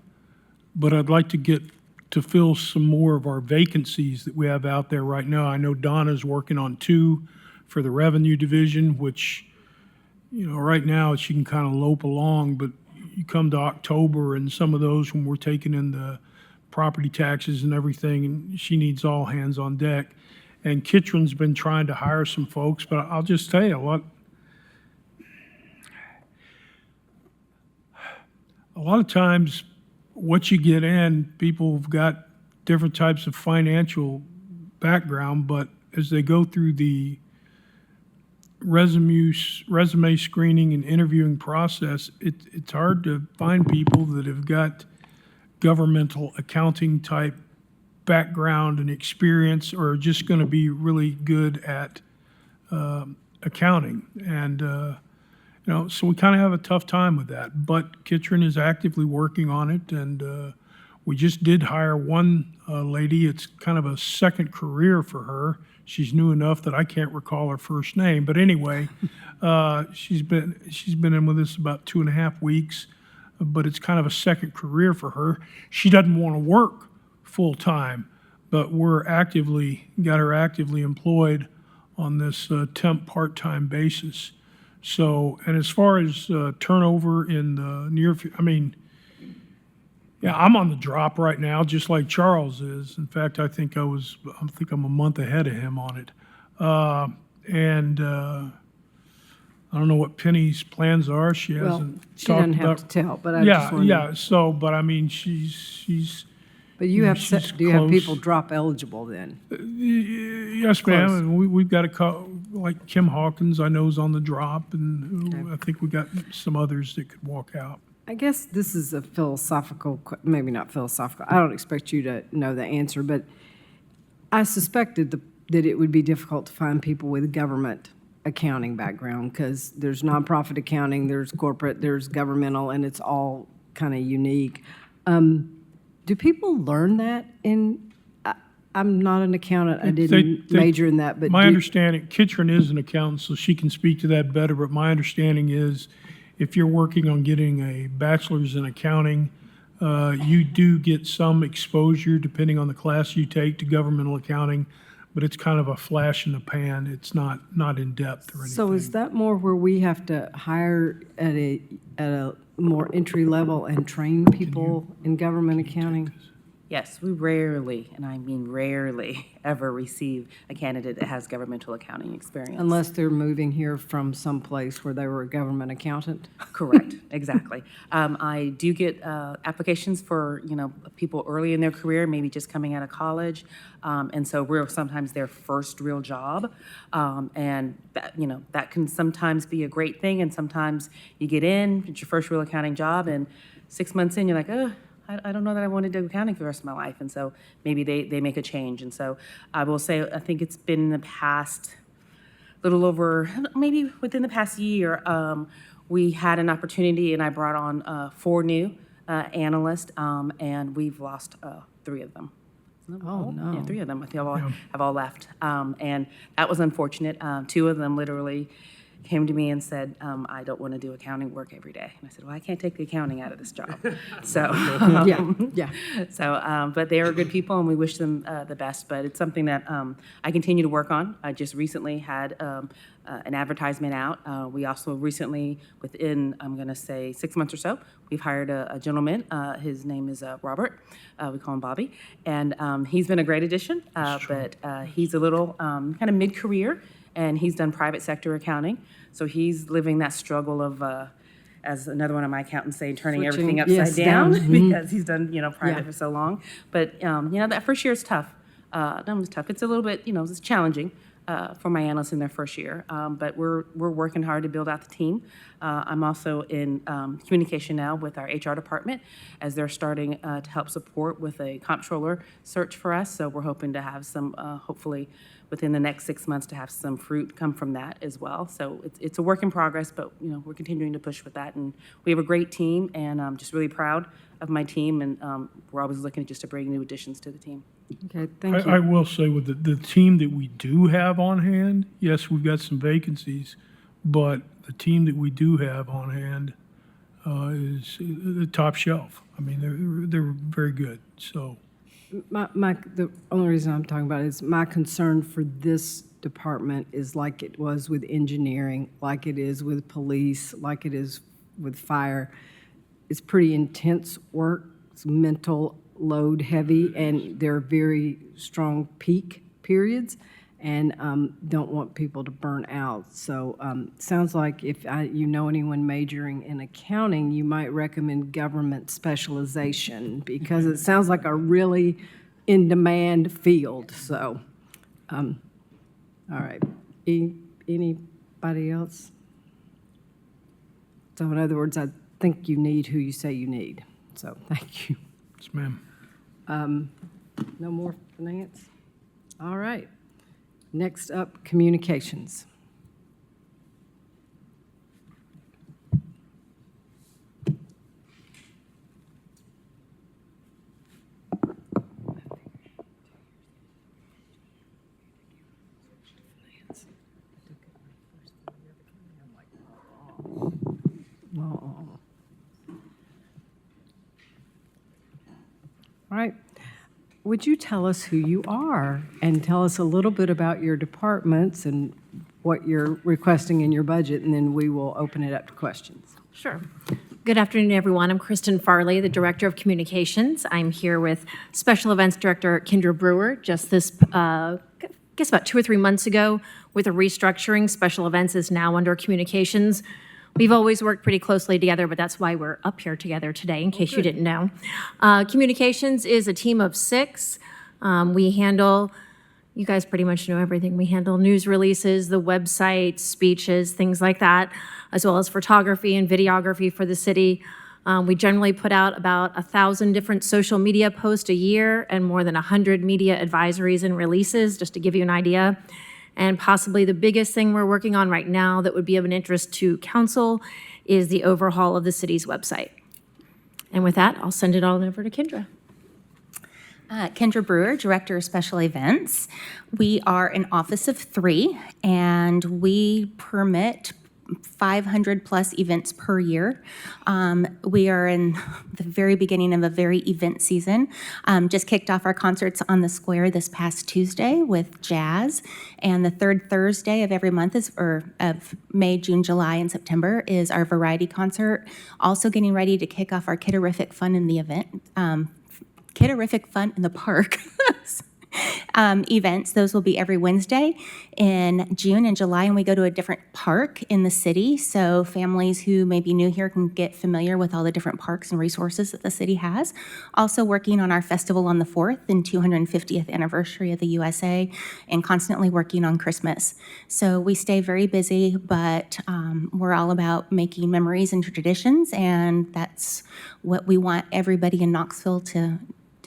but I'd like to get to fill some more of our vacancies that we have out there right now. I know Donna's working on 2 for the Revenue Division, which, you know, right now she can kind of lope along, but you come to October and some of those when we're taking in the property taxes and everything, and she needs all hands on deck. And Kitron's been trying to hire some folks, but I'll just tell you what, a lot of times what you get in, people have got different types of financial background, but as they go through the resume screening and interviewing process, it's hard to find people that have got governmental accounting type background and experience or are just going to be really good at accounting. And, you know, so we kind of have a tough time with that. But Kitron is actively working on it. And we just did hire one lady. It's kind of a second career for her. She's new enough that I can't recall her first name. But anyway, she's been in with us about 2.5 weeks. But it's kind of a second career for her. She doesn't want to work full-time, but we're got her actively employed on this temp part-time basis. So, and as far as turnover in the near future, I mean, yeah, I'm on the drop right now, just like Charles is. In fact, I think I'm a month ahead of him on it. And I don't know what Penny's plans are. She hasn't she talked doesn't about. have to tell, but I just wondered. Yeah, so, but I mean, she's. But you have, she's do you have close. people drop eligible then? Yes, ma'am. And we've got like Kim Hawkins, I know is on the drop, and I think we got some others that could walk out. I guess this is a philosophical, maybe not philosophical. I don't expect you to know the answer, but I suspected that it would be difficult to find people with government accounting background because there's nonprofit accounting, there's corporate, there's governmental, and it's all kind of unique. Do people learn that I'm not an accountant, I didn't major in that, but my understanding, Kitron is an accountant, so she can speak to that better, but my understanding is if you're working on getting a bachelor's in accounting, you do get some exposure, depending on the class you take, to governmental accounting, but it's kind of a flash in the pan. It's not in depth or anything. So is that more where we have to hire at a more entry level and train people in government accounting? Yes, we rarely, and I mean rarely, ever receive a candidate that has governmental accounting experience. Unless they're moving here from someplace where they were a government accountant? Correct, exactly. I do get applications for, people early in their career, maybe just coming out of college. And so we're sometimes their first real job. And that, that can sometimes be a great thing. And sometimes you get in, it's your first real accounting job, and 6 months in, you're like, oh, I don't know that I want to do accounting for the rest of my life. And so maybe they make a change. And so I will say, I think it's been in the past, little over, maybe within the past year, we had an opportunity and I brought on 4 new analysts, and we've lost 3 of them. Oh, no. Yeah, 3 of them, I think have all left. And that was unfortunate. 2 of them literally came to me and said, I don't want to do accounting work every day. And I said, well, I can't take the accounting out of this job. So, Yeah. So, but they are good people and we wish them the best. But it's something that I continue to work on. I just recently had an advertisement out. We also recently, within, I'm going to say 6 months or so, we've hired a gentleman. His name is Robert. We call him Bobby. And he's been a great addition, but he's a little kind of mid-career, and he's done private sector accounting. So he's living that struggle of, as another one of my accountants say, turning Switching, everything upside yes, down down. because he's done, private Yeah. for so long. But, that first year is tough. That was tough. It's a little bit, it's challenging for my analysts in their first year. But we're working hard to build out the team. I'm also in communication now with our HR department as they're starting to help support with a comptroller search for us. So we're hoping to have some, hopefully, within the next 6 months to have some fruit come from that as well. So it's a work in progress, but we're continuing to push with that. And we have a great team, and I'm just really proud of my team, and we're always looking just to bring new additions to the team. Okay, thank you. I will say with the team that we do have on hand, yes, we've got some vacancies, but the team that we do have on hand is the top shelf. I mean, they're very good, so. The only reason I'm talking about it is my concern for this department is like it was with engineering, like it is with police, like it is with fire. It's pretty intense work. It's mental load heavy, and there are very strong peak periods, and don't want people to burn out. So sounds like if you know anyone majoring in accounting, you might recommend government specialization, because it sounds like a really in-demand field. So, all right. Anybody else? So in other words, I think you need who you say you need. So thank you. Yes, ma'am. No more finance? All right. Next up, communications. All right. Would you tell us who you are and tell us a little bit about your departments and what you're requesting in your budget, and then we will open it up to questions. Sure. Good afternoon, everyone. I'm Kristen Farley, the Director of Communications. I'm here with Special Events Director Kendra Brewer. Just this, I guess about 2 or 3 months ago, with a restructuring, Special Events is now under Communications. We've always worked pretty closely together, but that's why we're up here together today, in case you didn't know. Communications is a team of 6. We handle, you guys pretty much know everything. We handle news releases, the website, speeches, things like that, as well as photography and videography for the city. We generally put out about 1,000 different social media posts a year and more than 100 media advisories and releases, just to give you an idea. And possibly the biggest thing we're working on right now that would be of an interest to council is the overhaul of the city's website. And with that, I'll send it all over to Kendra. Kendra Brewer, Director of Special Events. We are an office of 3, and we permit 500 plus events per year. We are in the very beginning of a very event season. Just kicked off our concerts on the square this past Tuesday with jazz, and the 3rd Thursday of every month of May, June, July, and September is our variety concert. Also getting ready to kick off our Kidderific Fun in the Event Kidderific Fun in the Park events. Those will be every Wednesday in June and July, and we go to a different park in the city. So families who may be new here can get familiar with all the different parks and resources that the city has. Also working on our festival on the 4th and 250th anniversary of the USA, and constantly working on Christmas. So we stay very busy, but we're all about making memories and traditions, and that's what we want everybody in Knoxville to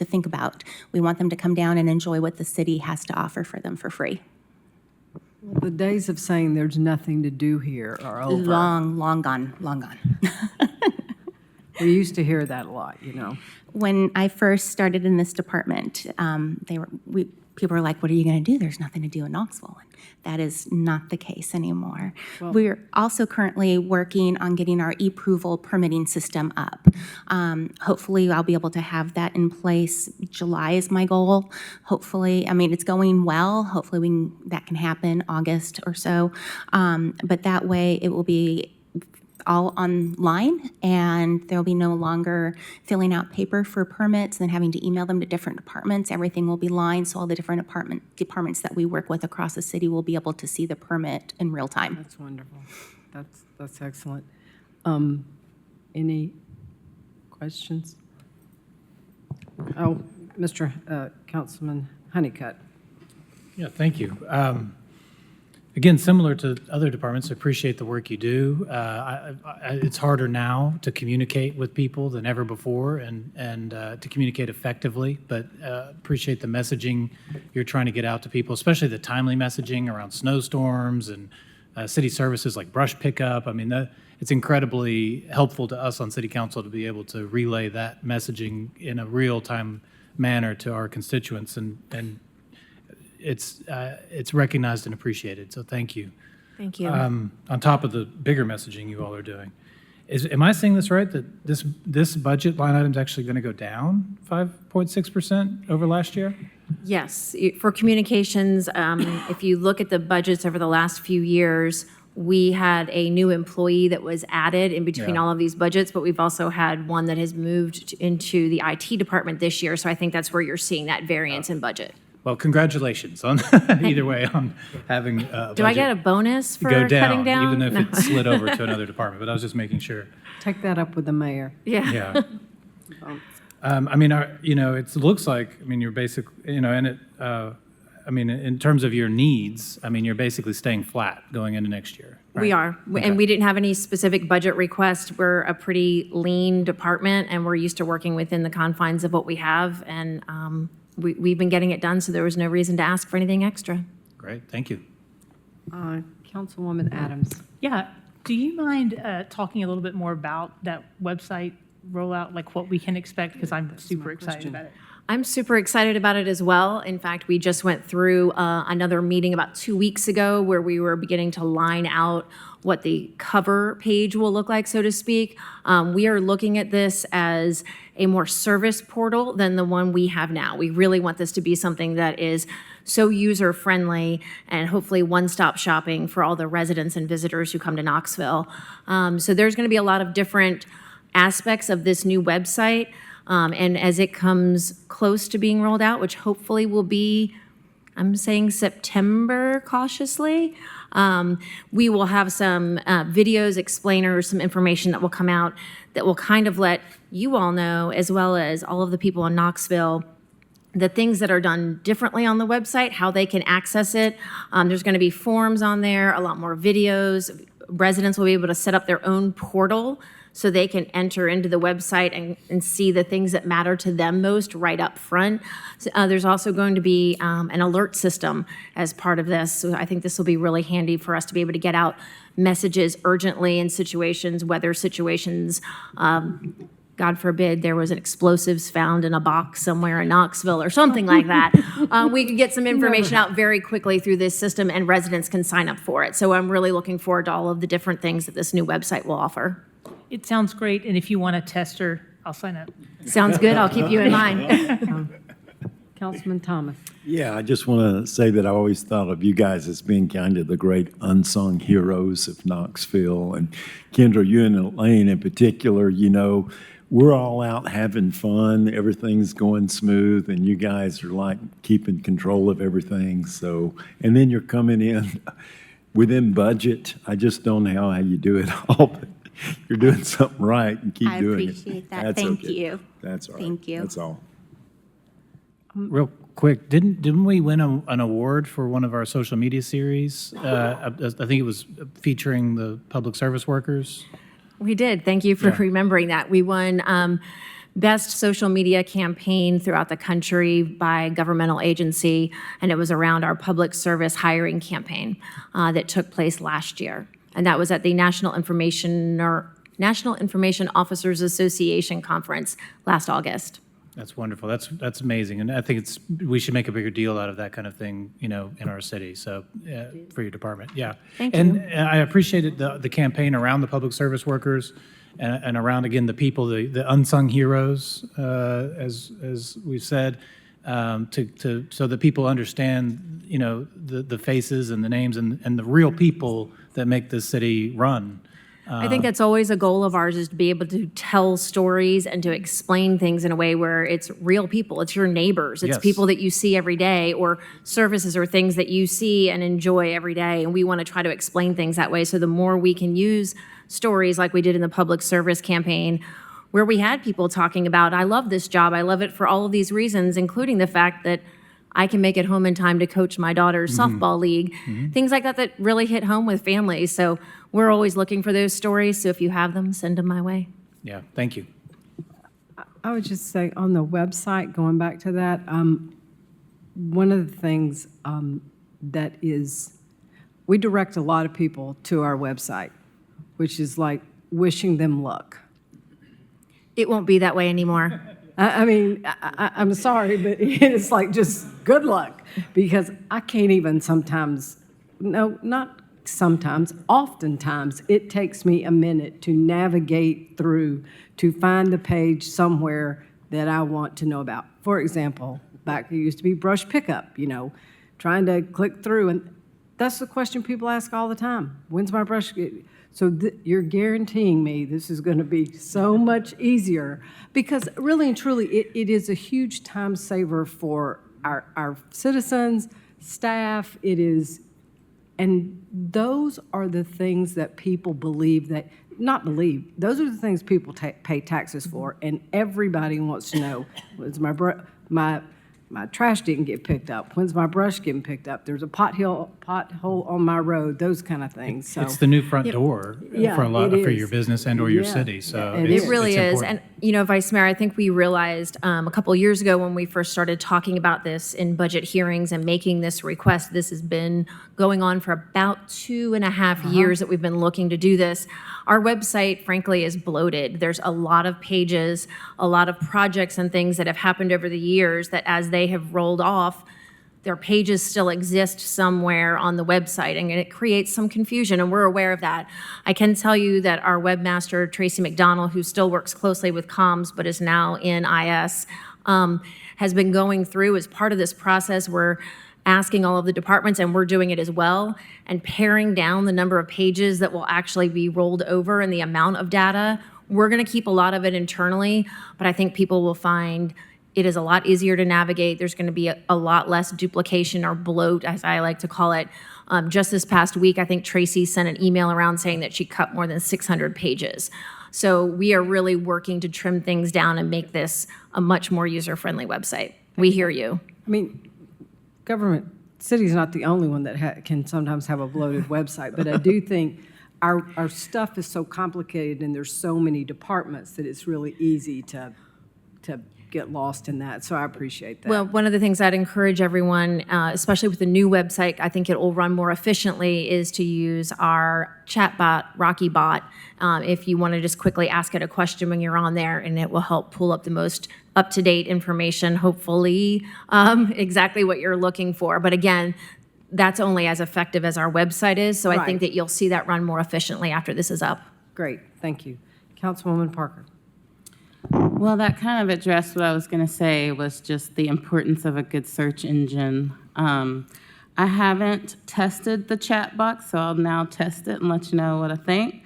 think about. We want them to come down and enjoy what the city has to offer for them for free. The days of saying there's nothing to do here are over. Long gone, long gone. We used to hear that a lot, you know. When I first started in this department, people were like, what are you going to do? There's nothing to do in Knoxville. And that is not the case anymore. Well, we're also currently working on getting our e-approval permitting system up. Hopefully, I'll be able to have that in place. July is my goal. Hopefully, I mean, it's going well. Hopefully, that can happen August or so. But that way, it will be all online, and there'll be no longer filling out paper for permits and then having to email them to different departments. Everything will be lined, so all the different departments that we work with across the city will be able to see the permit in real time. That's wonderful. That's excellent. Any questions? Oh, Mr. Councilman Honeycutt. Yeah, thank you. Again, similar to other departments, I appreciate the work you do. It's harder now to communicate with people than ever before and to communicate effectively, but appreciate the messaging you're trying to get out to people, especially the timely messaging around snowstorms and city services like brush pickup. I mean, it's incredibly helpful to us on city council to be able to relay that messaging in a real-time manner to our constituents, and it's recognized and appreciated, so thank you. Thank you. On top of the bigger messaging you all are doing. Am I saying this right, that this budget line item is actually going to go down 5.6% over last year? Yes, for communications, if you look at the budgets over the last few years, we had a new employee that was added in between all of these budgets, but we've also had one that has moved into the IT department this year, so I think that's where you're seeing that variance in budget. Well, congratulations on either way on having a Do I get a bonus for go cutting down? even if No. it slid over to another department, but I was just making sure. Take that up with the mayor. Yeah. Yeah. I mean, it looks like, I mean, you're basic, and it, I mean, in terms of your needs, I mean, you're basically staying flat going into next year. Right? We are, and we didn't have any specific budget requests. We're a pretty lean department, and we're used to working within the confines of what we have, and we've been getting it done, so there was no reason to ask for anything extra. Great, thank you. Councilwoman Adams. Yeah, do you mind talking a little bit more about that website rollout, like what we can expect? Because I'm super excited about it. I'm super excited about it as well. In fact, we just went through another meeting about 2 weeks ago where we were beginning to line out what the cover page will look like, so to speak. We are looking at this as a more service portal than the one we have now. We really want this to be something that is so user-friendly and hopefully one-stop shopping for all the residents and visitors who come to Knoxville. So there's going to be a lot of different aspects of this new website. And as it comes close to being rolled out, which hopefully will be, I'm saying September cautiously, we will have some videos, explainers, some information that will come out that will kind of let you all know, as well as all of the people in Knoxville, the things that are done differently on the website, how they can access it. There's going to be forms on there, a lot more videos. Residents will be able to set up their own portal so they can enter into the website and see the things that matter to them most right up front. So, there's also going to be an alert system as part of this. So I think this will be really handy for us to be able to get out messages urgently in situations, weather situations. God forbid there was an explosives found in a box somewhere in Knoxville or something like that. We could get some information out very quickly through this system, and residents can sign up for it. So I'm really looking forward to all of the different things that this new website will offer. It sounds great, and if you want a tester, I'll sign up. Sounds good. I'll keep you in mind. Councilman Thomas. Yeah, I just want to say that I always thought of you guys as being kind of the great unsung heroes of Knoxville. And Kendra, you and Elaine in particular, we're all out having fun, everything's going smooth, and you guys are like keeping control of everything, so, and then you're coming in within budget. I just don't know how you do it all, but you're doing something right and keep doing it. I appreciate that. That's Thank okay. you. That's all right. Thank you. That's all. Real quick, didn't we win an award for one of our social media series? I think it was featuring the public service workers. We did. Thank you for Yeah. remembering that. We won Best Social Media Campaign throughout the country by governmental agency, and it was around our public service hiring campaign that took place last year. And that was at the National Information Officers Association Conference last August. That's wonderful. That's amazing, and I think we should make a bigger deal out of that kind of thing, in our city. So for your department, yeah. Thank and, you. And I appreciated the campaign around the public service workers, and around again the people, the unsung heroes, as we've said, so that people understand, the faces and the names and the real people that make this city run. I think that's always a goal of ours, is to be able to tell stories and to explain things in a way where it's real people. It's your neighbors. It's Yes. people that you see every day, or services or things that you see and enjoy every day. And we want to try to explain things that way. So the more we can use stories like we did in the public service campaign, where we had people talking about, I love this job. I love it for all of these reasons, including the fact that I can make it home in time to coach my daughter's softball league, things like that really hit home with families. So we're always looking for those stories. So if you have them, send them my way. Yeah, thank you. I would just say on the website, going back to that, one of the things that is, we direct a lot of people to our website, which is like wishing them luck. It won't be that way anymore. I mean, I'm sorry, but it's like just good luck, because I can't even sometimes, no, not sometimes, oftentimes, it takes me a minute to navigate through to find the page somewhere that I want to know about. For example, back there used to be brush pickup, trying to click through, and that's the question people ask all the time. When's my brush? So you're guaranteeing me this is going to be so much easier, because really and truly, it is a huge time saver for our citizens, staff. It is, and those are the things that people believe that, not believe, those are the things people pay taxes for, and everybody wants to know, when's my trash didn't get picked up? When's my brush getting picked up? There's a pothole on my road, those kind of things. So It's the new front door Yeah, for it your is. business and or your Yeah, city. So it Really it's is. important. And, Vice Mayor, I think we realized a couple of years ago when we first started talking about this in budget hearings and making this request, this has been going on for about 2.5 years that we've been looking to do this. Our website, frankly, is bloated. There's a lot of pages, a lot of projects and things that have happened over the years that as they have rolled off, their pages still exist somewhere on the website, and it creates some confusion, and we're aware of that. I can tell you that our webmaster, Tracy McDonald, who still works closely with comms but is now in IS, has been going through, as part of this process, we're asking all of the departments, and we're doing it as well, and paring down the number of pages that will actually be rolled over and the amount of data. We're going to keep a lot of it internally, but I think people will find it is a lot easier to navigate. There's going to be a lot less duplication or bloat, as I like to call it. Just this past week, I think Tracy sent an email around saying that she cut more than 600 pages. So we are really working to trim things down and make this a much more user-friendly website. We hear you. I mean, city's not the only one that can sometimes have a bloated website, but I do think our stuff is so complicated and there's so many departments that it's really easy to get lost in that. So I appreciate that. Well, one of the things I'd encourage everyone, especially with the new website, I think it will run more efficiently, is to use our chatbot, RockyBot, if you want to just quickly ask it a question when you're on there, and it will help pull up the most up-to-date information, hopefully exactly what you're looking for. But again, that's only as effective as our website is, so I think that you'll see that run more efficiently after this is up. Great, thank you. Councilwoman Parker. Well, that kind of addressed what I was going to say, was just the importance of a good search engine. I haven't tested the chat box, so I'll now test it and let you know what I think.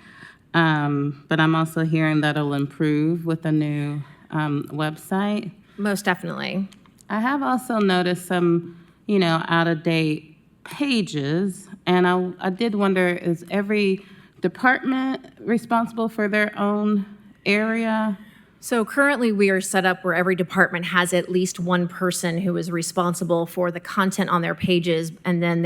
but I'm also hearing that it'll improve with a new website. Most definitely. I have also noticed some, out-of-date pages, and I did wonder, is every department responsible for their own area? So currently, we are set up where every department has at least one person who is responsible for the content on their pages, and then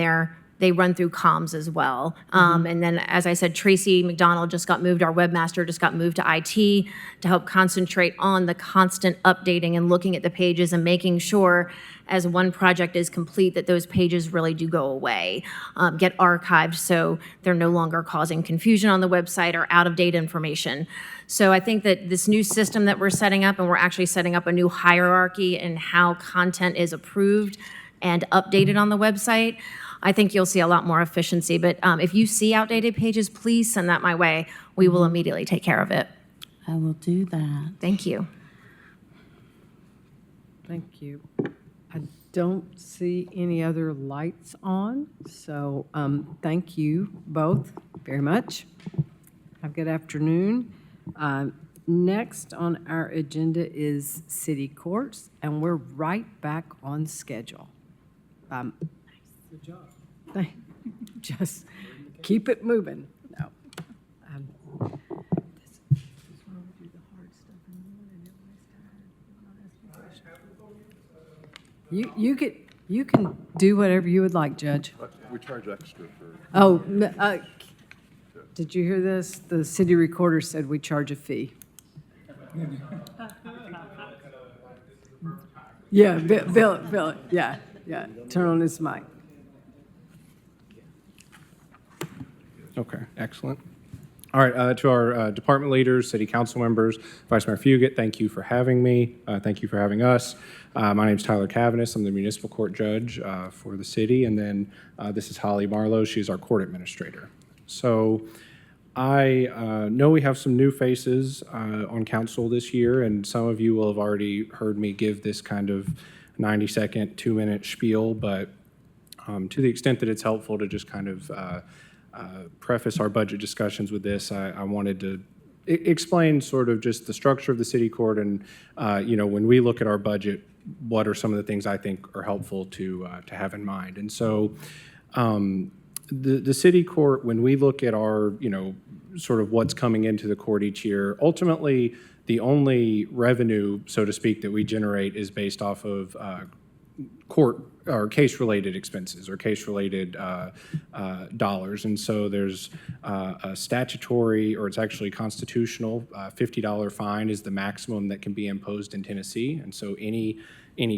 they run through comms as well. And then, as I said, Tracy McDonald just got moved, our webmaster just got moved to IT to help concentrate on the constant updating and looking at the pages and making sure as one project is complete that those pages really do go away, get archived so they're no longer causing confusion on the website or out-of-date information. So I think that this new system that we're setting up, and we're actually setting up a new hierarchy in how content is approved and updated on the website, I think you'll see a lot more efficiency. But if you see outdated pages, please send that my way. We will immediately take care of it. I will do that. Thank you. Thank you. I don't see any other lights on, so thank you both very much. Have a good afternoon. Next on our agenda is city courts, and we're right back on schedule. Good job. Just keep it moving. No. You can do whatever you would like, Judge. We charge extra for. Oh, did you hear this? The city recorder said we charge a fee. Yeah, Bill, yeah, turn on his mic. Okay, excellent. All right, to our department leaders, city council members, Vice Mayor Fugit, thank you for having me. Thank you for having us. My name is Tyler Cavanis. I'm the municipal court judge for the city. And then this is Holly Marlowe. She's our court administrator. So I know we have some new faces on council this year, and some of you will have already heard me give this kind of 90-second, 2-minute spiel, but to the extent that it's helpful to just kind of preface our budget discussions with this, I wanted to explain sort of just the structure of the city court and, when we look at our budget, what are some of the things I think are helpful to have in mind. And so the city court, when we look at our, sort of what's coming into the court each year, ultimately the only revenue, so to speak, that we generate is based off of court or case-related expenses or case-related dollars. And so there's a statutory, or it's actually constitutional, $50 fine is the maximum that can be imposed in Tennessee. And so any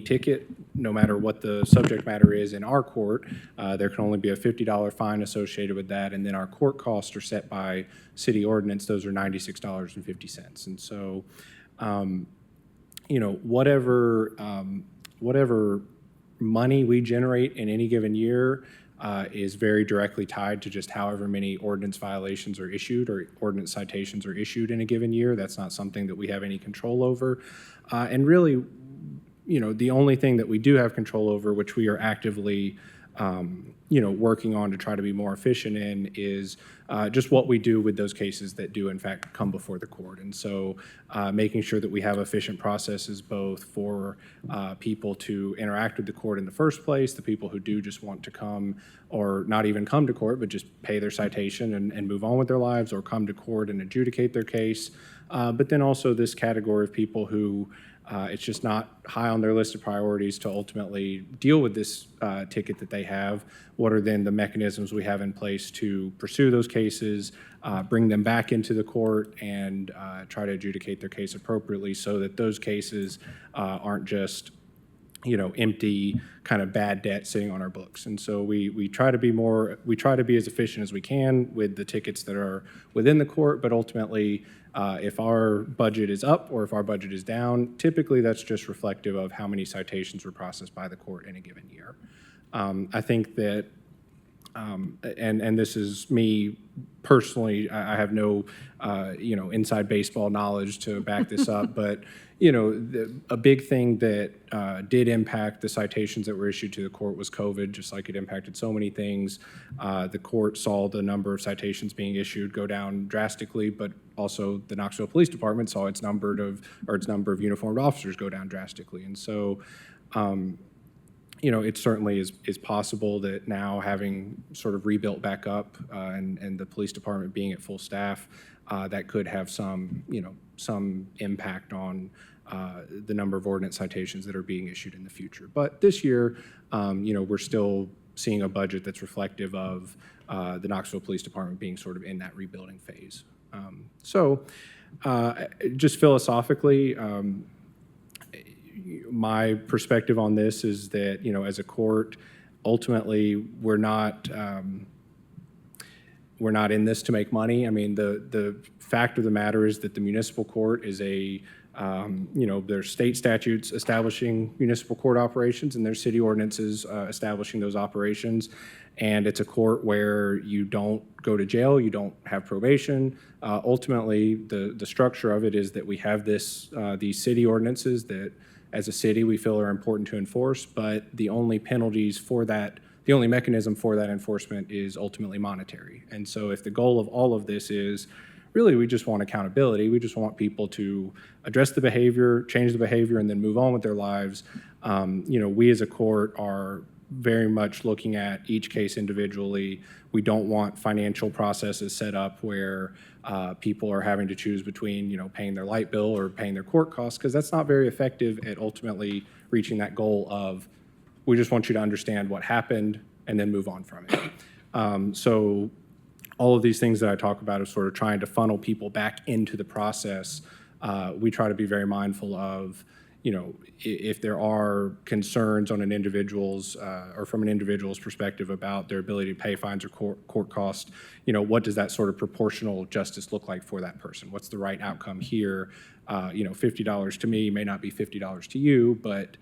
ticket, no matter what the subject matter is in our court, there can only be a $50 fine associated with that. And then our court costs are set by city ordinance. Those are $96.50. And so, whatever money we generate in any given year is very directly tied to just however many ordinance violations are issued or ordinance citations are issued in a given year. That's not something that we have any control over. And really, the only thing that we do have control over, which we are actively working on to try to be more efficient in, is just what we do with those cases that do in fact come before the court. And so making sure that we have efficient processes both for people to interact with the court in the first place, the people who do just want to come or not even come to court, but just pay their citation and move on with their lives, or come to court and adjudicate their case. But then also this category of people who it's just not high on their list of priorities to ultimately deal with this ticket that they have. What are then the mechanisms we have in place to pursue those cases, bring them back into the court, and try to adjudicate their case appropriately so that those cases aren't just empty kind of bad debt sitting on our books. And so we try to be as efficient as we can with the tickets that are within the court, but ultimately if our budget is up or if our budget is down, typically that's just reflective of how many citations were processed by the court in a given year. I think that, and this is me personally, I have no, inside baseball knowledge to back this up, but, a big thing that did impact the citations that were issued to the court was COVID, just like it impacted so many things. The court saw the number of citations being issued go down drastically, but also the Knoxville Police Department saw its number of uniformed officers go down drastically. And so, it certainly is possible that now, having sort of rebuilt back up and the police department being at full staff, that could have some impact on the number of ordinance citations that are being issued in the future. But this year, we're still seeing a budget that's reflective of the Knoxville Police Department being sort of in that rebuilding phase. Just philosophically, my perspective on this is that, as a court, ultimately, we're not in this to make money. I mean, the fact of the matter is that the municipal court is there's state statutes establishing municipal court operations, and there's city ordinances establishing those operations. And it's a court where you don't go to jail, you don't have probation. Ultimately, the structure of it is that we have these city ordinances that, as a city, we feel are important to enforce, but the only penalties for that, the only mechanism for that enforcement is ultimately monetary. And so if the goal of all of this is, really, we just want accountability, we just want people to address the behavior, change the behavior, and then move on with their lives, we as a court are very much looking at each case individually. We don't want financial processes set up where people are having to choose between, paying their light bill or paying their court costs, because that's not very effective at ultimately reaching that goal of, we just want you to understand what happened and then move on from it. So all of these things that I talk about is sort of trying to funnel people back into the process. We try to be very mindful of, if there are concerns on an individual's or from an individual's perspective about their ability to pay fines or court costs, what does that sort of proportional justice look like for that person? What's the right outcome here? $50 to me may not be $50 to you, but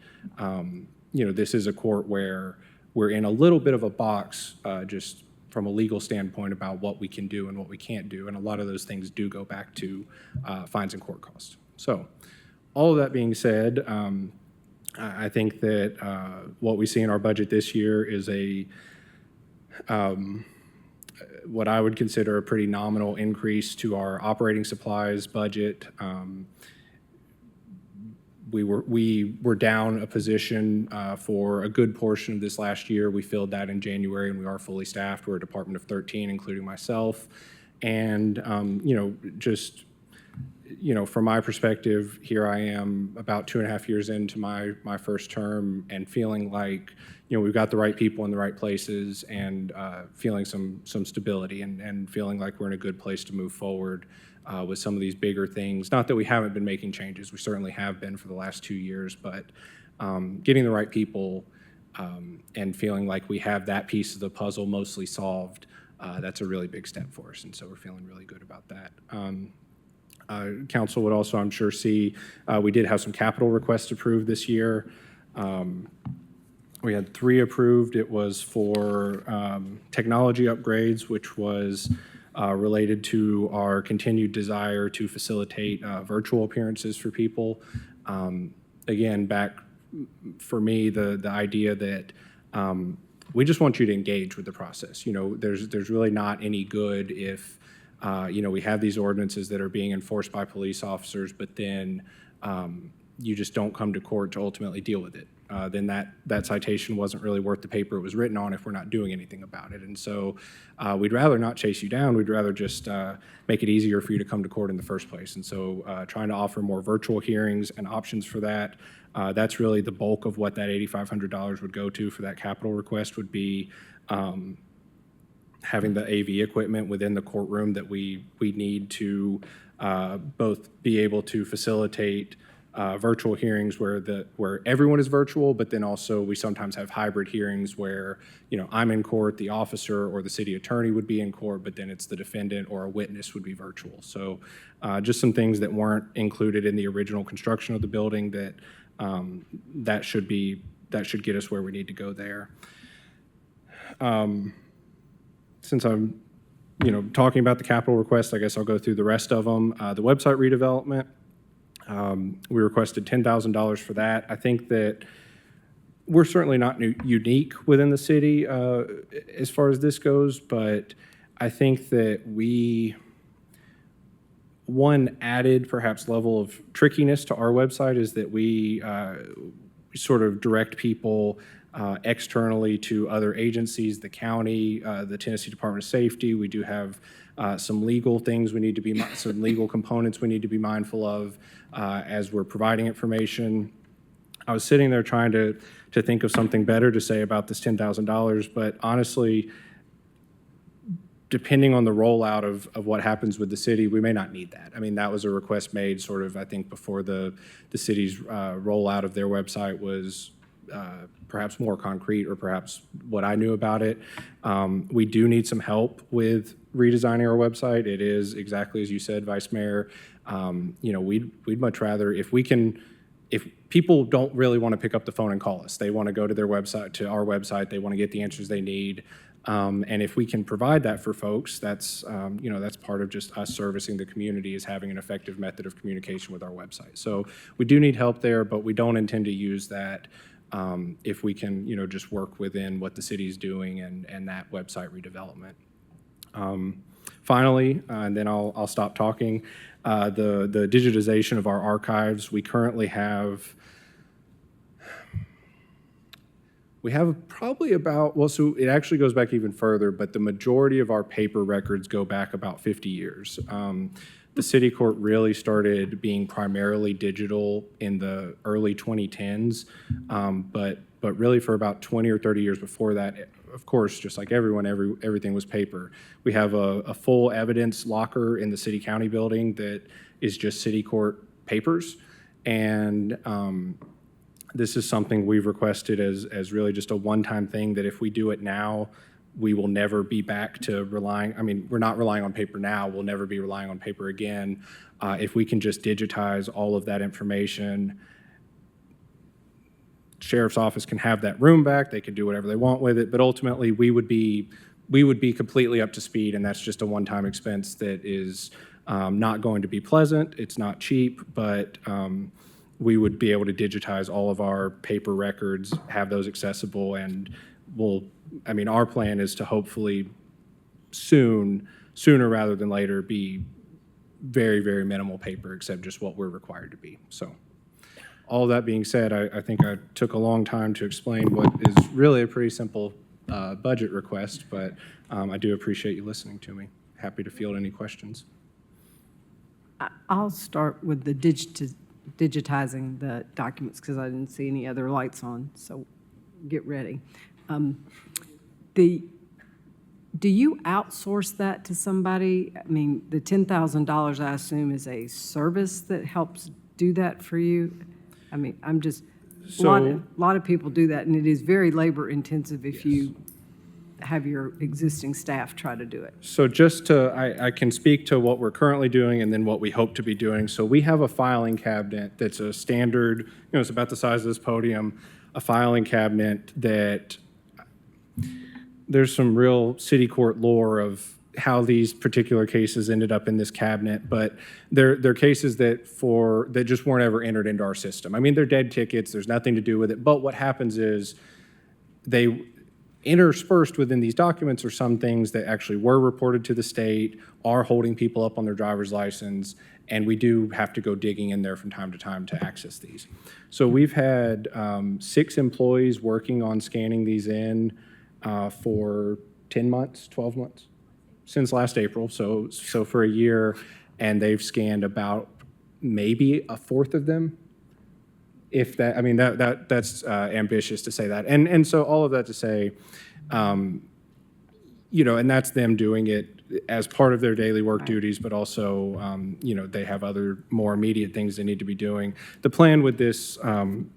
this is a court where we're in a little bit of a box just from a legal standpoint about what we can do and what we can't do. And a lot of those things do go back to fines and court costs. So all of that being said, I think that what we see in our budget this year is what I would consider a pretty nominal increase to our operating supplies budget. We were down a position for a good portion of this last year. We filled that in January, and we are fully staffed. We're a department of 13, including myself. And, from my perspective, here I am about 2.5 years into my first term and feeling like, we've got the right people in the right places and feeling some stability and feeling like we're in a good place to move forward with some of these bigger things. Not that we haven't been making changes. We certainly have been for the last 2 years, but getting the right people and feeling like we have that piece of the puzzle mostly solved, that's a really big step for us. And so we're feeling really good about that. Council would also, I'm sure, see we did have some capital requests approved this year. We had 3 approved. It was for technology upgrades, which was related to our continued desire to facilitate virtual appearances for people. Again, back for me, the idea that we just want you to engage with the process. There's really not any good if we have these ordinances that are being enforced by police officers, but then you just don't come to court to ultimately deal with it. Then that citation wasn't really worth the paper it was written on if we're not doing anything about it. And so we'd rather not chase you down. We'd rather just make it easier for you to come to court in the first place. And so trying to offer more virtual hearings and options for that, that's really the bulk of what that $8,500 would go to for that capital request would be having the AV equipment within the courtroom that we need to both be able to facilitate virtual hearings where everyone is virtual, but then also we sometimes have hybrid hearings where, I'm in court, the officer or the city attorney would be in court, but then it's the defendant or a witness would be virtual. So just some things that weren't included in the original construction of the building that should get us where we need to go there. Since I'm, talking about the capital request, I guess I'll go through the rest of them. The website redevelopment, We requested $10,000 for that. I think that we're certainly not unique within the city as far as this goes, but I think that one added perhaps level of trickiness to our website is that we sort of direct people externally to other agencies, the county, the Tennessee Department of Safety. We do have some legal things we need to be, some legal components we need to be mindful of as we're providing information. I was sitting there trying to think of something better to say about this $10,000, but honestly, depending on the rollout of what happens with the city, we may not need that. I mean, that was a request made sort of, I think, before the city's rollout of their website was perhaps more concrete, or perhaps what I knew about it. We do need some help with redesigning our website. It is exactly as you said, Vice Mayor. We'd much rather, if people don't really want to pick up the phone and call us, they want to go to their website, to our website, they want to get the answers they need. And if we can provide that for folks, that's part of just us servicing the community, is having an effective method of communication with our website. So we do need help there, but we don't intend to use that if we can, just work within what the city's doing and that website redevelopment. Finally, and then I'll stop talking, the digitization of our archives. We currently have probably about, well, so it actually goes back even further, but the majority of our paper records go back about 50 years. The city court really started being primarily digital in the early 2010s, but really for about 20 or 30 years before that, of course, just like everyone, everything was paper. We have a full evidence locker in the city county building that is just city court papers, and this is something we've requested as really just a one-time thing, that if we do it now, we will never be back to relying, I mean, we're not relying on paper now, we'll never be relying on paper again. If we can just digitize all of that information, sheriff's office can have that room back, they can do whatever they want with it, but ultimately we would be completely up to speed, and that's just a one-time expense that is not going to be pleasant, it's not cheap, but we would be able to digitize all of our paper records, have those accessible, and our plan is to hopefully sooner rather than later, be very, very minimal paper, except just what we're required to be. So all that being said, I think I took a long time to explain what is really a pretty simple budget request, but I do appreciate you listening to me. Happy to field any questions. I'll start with the digitizing the documents, because I didn't see any other lights on, so get ready. Do you outsource that to somebody? I mean, the $10,000, I assume, is a service that helps do that for you? I mean, a lot of people do that, and it is very labor intensive if you have your existing staff try to do it. So I can speak to what we're currently doing and then what we hope to be doing. So we have a filing cabinet that's a standard, it's about the size of this podium, a filing cabinet that there's some real city court lore of how these particular cases ended up in this cabinet, but they're cases that just weren't ever entered into our system. I mean, they're dead tickets, there's nothing to do with it, but what happens is they interspersed within these documents are some things that actually were reported to the state, are holding people up on their driver's license, and we do have to go digging in there from time to time to access these. So we've had 6 employees working on scanning these in for 10 months, 12 months, since last April, so for a year, and they've scanned about maybe a fourth of them. If that, I mean, that's ambitious to say that. And so all of that to say, and that's them doing it as part of their daily work duties, but also, they have other more immediate things they need to be doing. The plan with this, and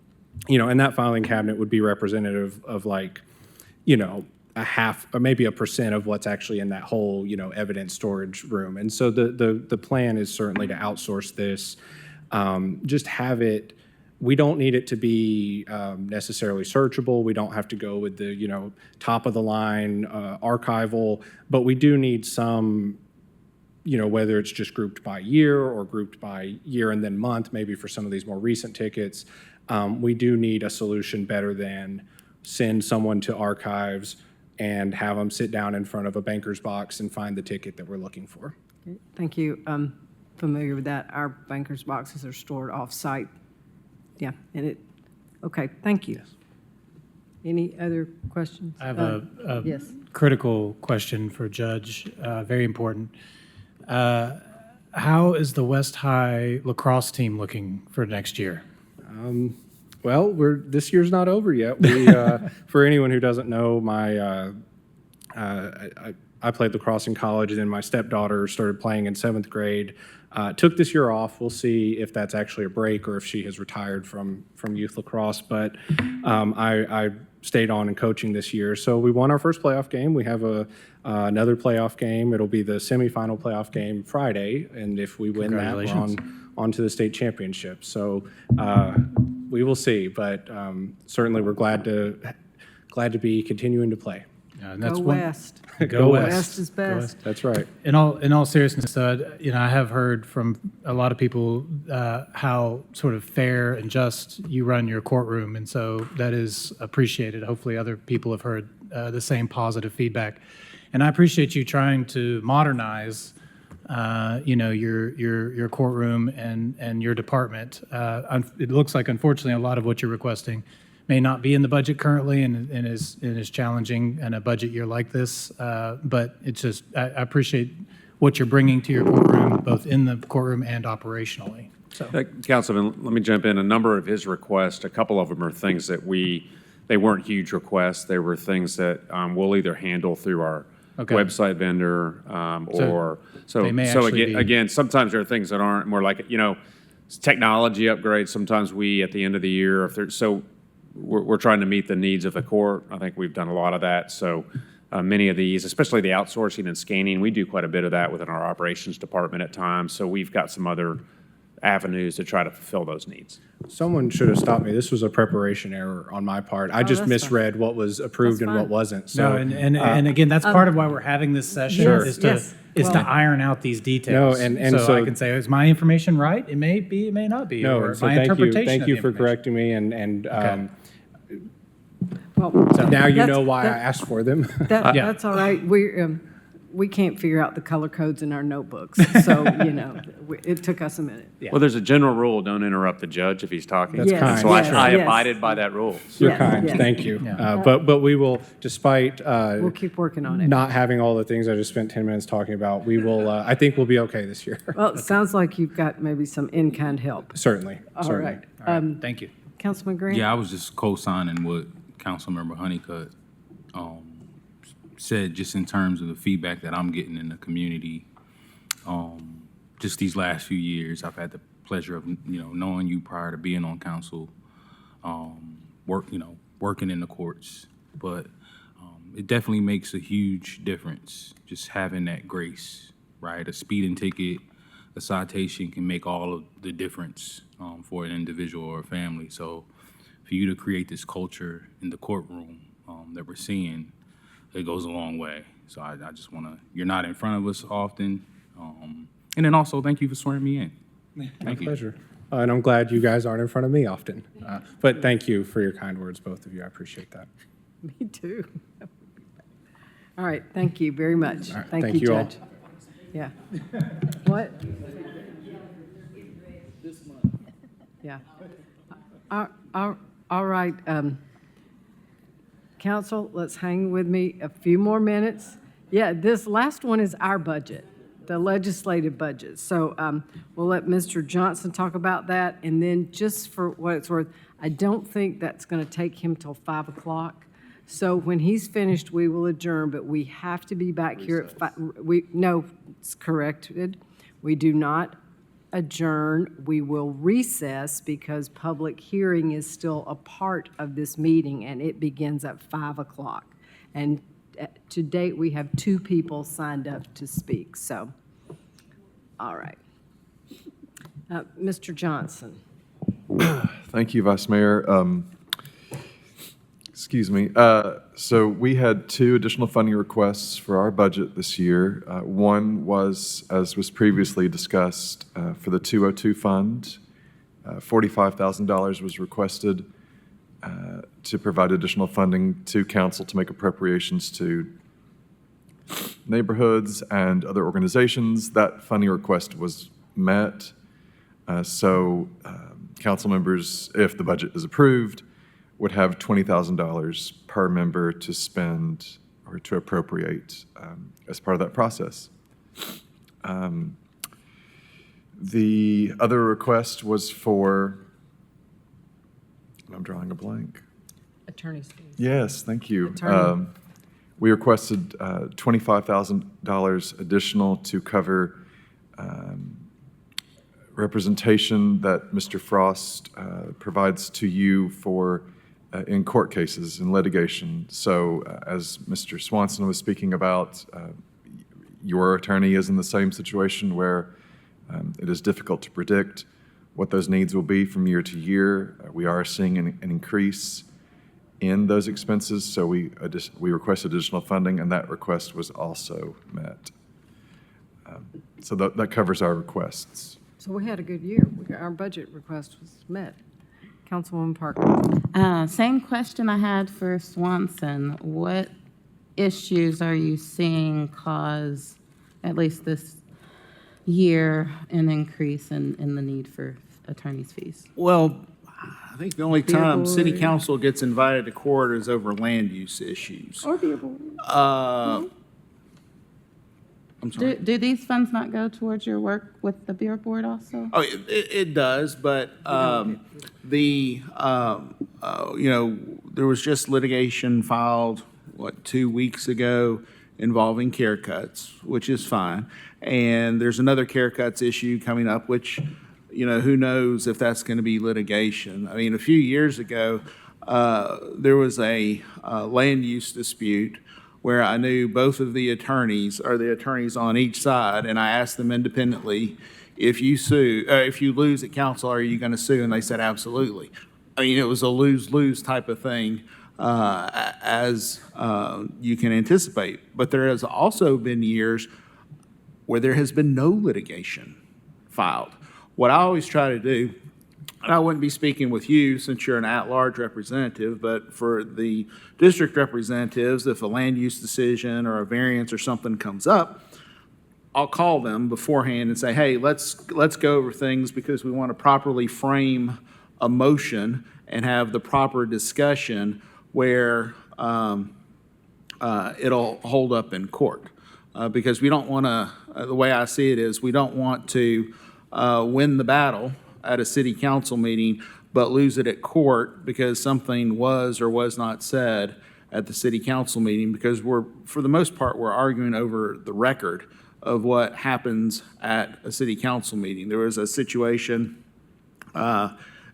that filing cabinet would be representative of a half or maybe 1% of what's actually in that whole, evidence storage room. And so the plan is certainly to outsource this, just have it. We don't need it to be necessarily searchable. We don't have to go with the, top of the line archival, but we do need some, whether it's just grouped by year or grouped by year and then month, maybe for some of these more recent tickets, we do need a solution better than send someone to archives and have them sit down in front of a banker's box and find the ticket that we're looking for. Thank you. I'm familiar with that. Our banker's boxes are stored off-site. Yeah, okay, thank you. Any other questions? I have a yes. critical question for Judge, very important. How is the West High lacrosse team looking for next year? Well, this year's not over yet. We, for anyone who doesn't know, I played lacrosse in college, and then my stepdaughter started playing in 7th grade. Took this year off. We'll see if that's actually a break or if she has retired from youth lacrosse. But I stayed on in coaching this year. So we won our first playoff game. We have another playoff game. It'll be the semifinal playoff game Friday, and if we win that, we're on to the state championship. So we will see, but certainly we're glad to be continuing to play. And that's Go one- West. Go West. West is best. West. That's right. In all seriousness, though, I have heard from a lot of people how sort of fair and just you run your courtroom, and so that is appreciated. Hopefully, other people have heard the same positive feedback, and I appreciate you trying to modernize, your courtroom and your department. It looks like, unfortunately, a lot of what you're requesting may not be in the budget currently and is challenging in a budget year like this. But it's just, I appreciate what you're bringing to your courtroom, both in the courtroom and operationally. So, Councilman, let me jump in. A number of his requests, a couple of them are things that they weren't huge requests. They were things that we'll either handle through our website vendor they may actually again, sometimes there are things that aren't more like, technology upgrades. Sometimes we, at the end of the year, we're trying to meet the needs of the court. I think we've done a lot of that. So many of these, especially the outsourcing and scanning, we do quite a bit of that within our operations department at times. So we've got some other avenues to try to fulfill those needs. Someone should have stopped me. This was a preparation error on my part. I just misread what was approved and what wasn't. So, and again, that's part of why we're having this session is to iron out these details. So I can say, is my information right? It may be, it may not be. No, or so my thank interpretation you of for the correcting me, and Well, now you know why I asked for them. That's all right. We can't figure out the color codes in our notebooks, so, it took us a minute. Well, there's a general rule, don't interrupt the judge if he's talking. That's kind. So Yes, I yes. abided by that rule. You're Yes, kind. yes. Thank you. But we will, despite We'll keep working on it. not having all the things I just spent 10 minutes talking about, we will, I think we'll be okay this year. Well, it sounds like you've got maybe some in-kind help. Certainly, All certainly. right. Thank you. Councilman Grant? Yeah, I was just co-signing what Councilmember Honeycutt said, just in terms of the feedback that I'm getting in the community. Just these last few years, I've had the pleasure of knowing you prior to being on council, working in the courts, but it definitely makes a huge difference just having that grace, right? A speeding ticket, a citation can make all of the difference for an individual or a family. So for you to create this culture in the courtroom that we're seeing, it goes a long way. So I just want to, you're not in front of us often. And then also, thank you for swearing me in. My pleasure. And I'm glad you guys aren't in front of me often. But thank you for your kind words, both of you. I appreciate that. Me too. All right, thank you very much. All right, Thank thank you, you all. Judge. Yeah. What? Yeah. All right, council, let's hang with me a few more minutes. Yeah, this last one is our budget, the legislative budget. So we'll let Mr. Johnson talk about that, and then just for what it's worth, I don't think that's going to take him till 5 o'clock. So when he's finished, we will adjourn, but we have to be back here at 5. No, it's corrected. We do not adjourn. We will recess because public hearing is still a part of this meeting, and it begins at 5 o'clock. And to date, we have 2 people signed up to speak, so, all right. Mr. Johnson. Thank you, Vice Mayor. Excuse me. So we had 2 additional funding requests for our budget this year. One was, as was previously discussed, for the 202 fund. $45,000 was requested to provide additional funding to council to make appropriations to neighborhoods and other organizations. That funding request was met. So council members, if the budget is approved, would have $20,000 per member to spend or to appropriate as part of that process. The other request was for, I'm drawing a blank. Attorney's fees. Yes, thank you. Attorney. We requested $25,000 additional to cover representation that Mr. Frost provides to you for in court cases, in litigation. So as Mr. Swanson was speaking about, your attorney is in the same situation where it is difficult to predict what those needs will be from year to year. We are seeing an increase in those expenses, so we requested additional funding, and that request was also met. So that covers our requests. So we had a good year. Our budget request was met. Councilwoman Parker. Same question I had for Swanson. What issues are you seeing cause, at least this year, an increase in the need for attorney's fees? Well, I think the only time city council gets invited to court is over land use issues. Or beer board. I'm sorry. Do these funds not go towards your work with the beer board also? Oh, it does, but you know, there was just litigation filed, 2 weeks ago involving care cuts, which is fine. And there's another care cuts issue coming up, which, you know, who knows if that's going to be litigation. I mean, a few years ago, there was a land use dispute where I knew both of the attorneys, or the attorneys on each side, and I asked them independently, if you lose at council, are you going to sue? And they said, absolutely. I mean, it was a lose-lose type of thing, as you can anticipate. But there has also been years where there has been no litigation filed. What I always try to do, and I wouldn't be speaking with you since you're an at-large representative, but for the district representatives, if a land use decision or a variance or something comes up, I'll call them beforehand and say, hey, let's go over things because we want to properly frame a motion and have the proper discussion where it'll hold up in court. Because we don't want to, the way I see it is, we don't want to win the battle at a city council meeting, but lose it at court because something was or was not said at the city council meeting, because for the most part, we're arguing over the record of what happens at a city council meeting. There was a situation